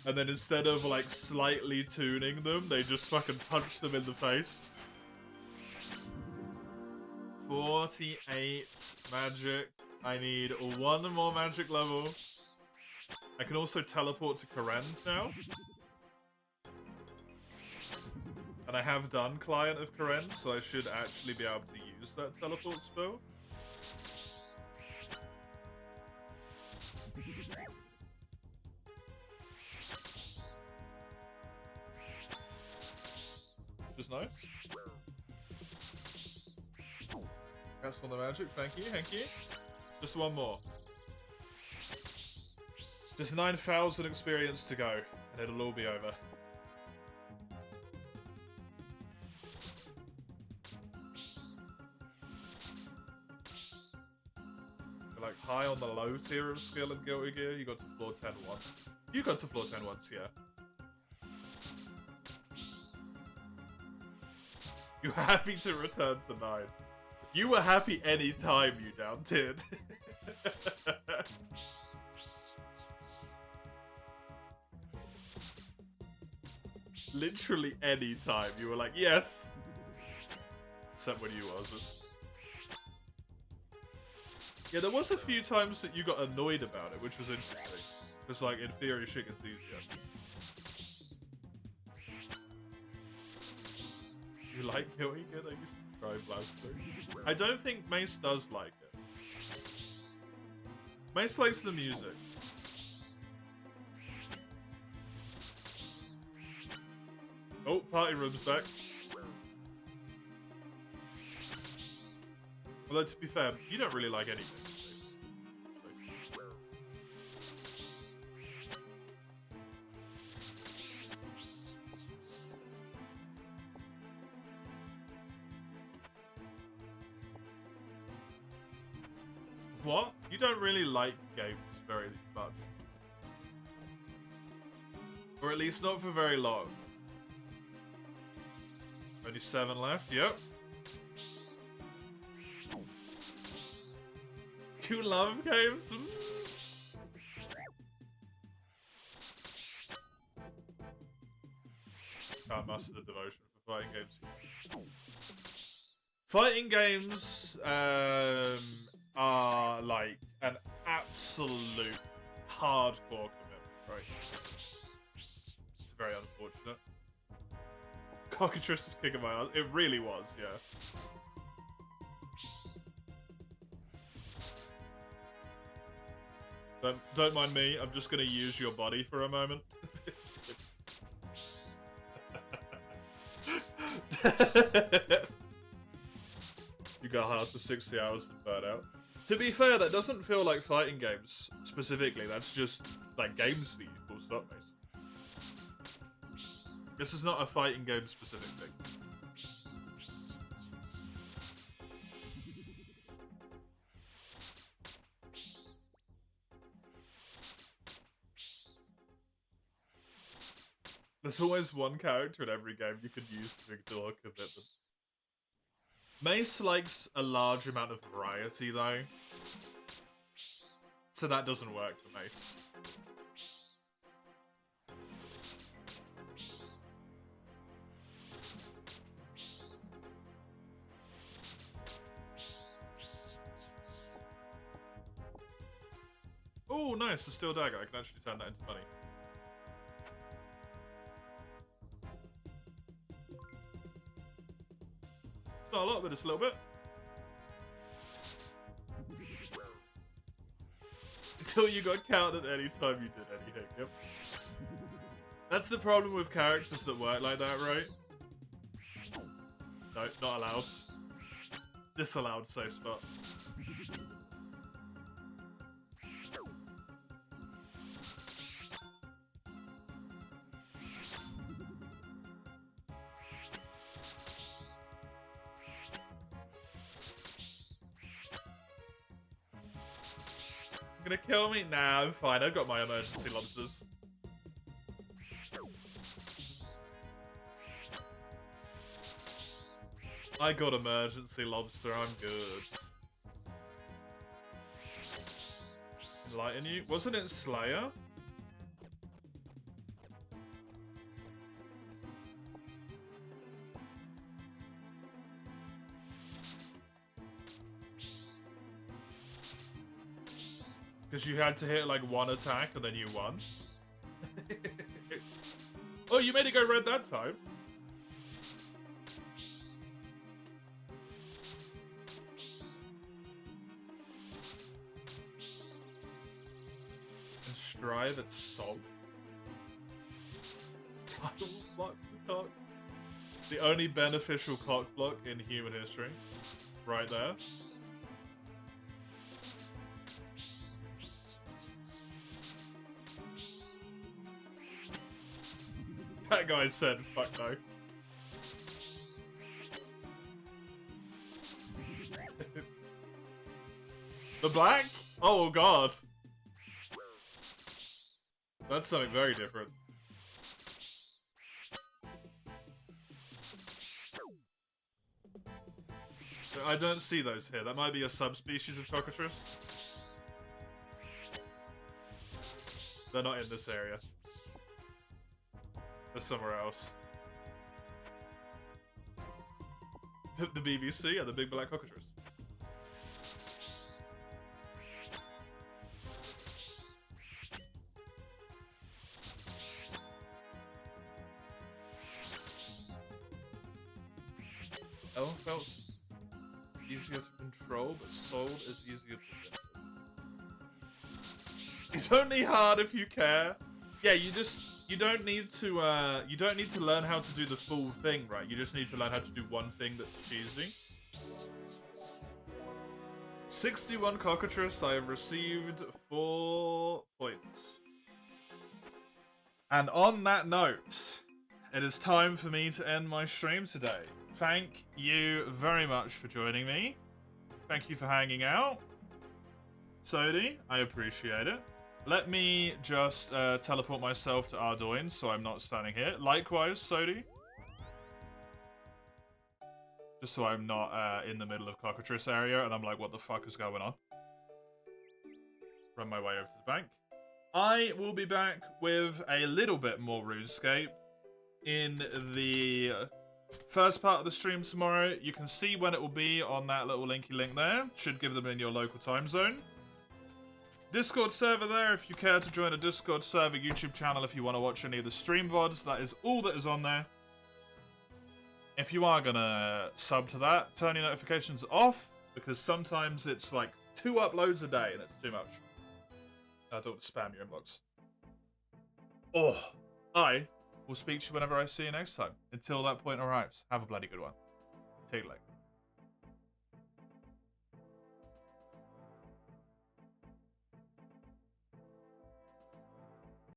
And then instead of, like, slightly tuning them, they just fucking punch them in the face. 48 magic. I need 1 more magic level. I can also teleport to Korend now. And I have done Client of Korend, so I should actually be able to use that teleport spell. Which is nice. Congrats on the magic, thank you, thank you. Just 1 more. Just 9,000 experience to go, and it'll all be over. You're like high on the low tier of skill and Guilty Gear, you got to floor 10 once. You got to floor 10 once, yeah. You were happy to return to 9. You were happy any time you down-tiered. Literally any time you were like, yes! Except when you wasn't. Yeah, there was a few times that you got annoyed about it, which was interesting. Because, like, in theory, shit gets easier. You like Guilty Gear? You should try Blast. I don't think Mace does like it. Mace likes the music. Oh, party room's back. Although, to be fair, you don't really like anything. What? You don't really like games very much. Or at least not for very long. Only 7 left, yep. You love games? Can't muster the devotion for fighting games. Fighting games are like an absolute hardcore commitment, right? It's very unfortunate. Cockatrice was kicking my ass. It really was, yeah. Don't mind me, I'm just gonna use your body for a moment. You got hard for 60 hours and burn out. To be fair, that doesn't feel like fighting games specifically. That's just like games for you, full stop, mate. This is not a fighting game specific thing. There's always one character in every game you could use to ignore commitment. Mace likes a large amount of variety, though. So that doesn't work for Mace. Oh, nice, a steel dagger. I can actually turn that into money. It's not a lot, but it's a little bit. Until you got counted any time you did anything, yep. That's the problem with characters that work like that, right? No, not allowed. Disallowed safe spot. Gonna kill me? Nah, I'm fine. I've got my emergency lobsters. I got emergency lobster. I'm good. Enlighten you? Wasn't it Slayer? Because you had to hit like one attack and then you won. Oh, you made it go red that time. And strive at salt. Title block the cock. The only beneficial cock block in human history. Right there. That guy said, fuck no. The black? Oh god. That's something very different. I don't see those here. That might be a subspecies of cockatrice. They're not in this area. They're somewhere else. The BBC? Yeah, the big black cockatrice. Elephant's easier to control, but sold is easier to get. It's only hard if you care. Yeah, you don't need to learn how to do the full thing, right? You just need to learn how to do one thing that's cheesy. 61 cockatrice, I have received 4 points. And on that note, it is time for me to end my stream today. Thank you very much for joining me. Thank you for hanging out. Sodi, I appreciate it. Let me just teleport myself to Ardoin so I'm not standing here. Likewise, Sodi. Just so I'm not in the middle of Cockatrice area and I'm like, what the fuck is going on? Run my way over to the bank. I will be back with a little bit more RuneScape in the first part of the stream tomorrow. You can see when it will be on that little linky link there. Should give them in your local time zone. Discord server there if you care to join a Discord server, YouTube channel if you want to watch any of the stream VODs. That is all that is on there. If you are going to sub to that, turn your notifications off, because sometimes it's like 2 uploads a day and it's too much. I don't want to spam your inbox. Oh, I will speak to you whenever I see you next time. Until that point arrives, have a bloody good one. Toodaloo.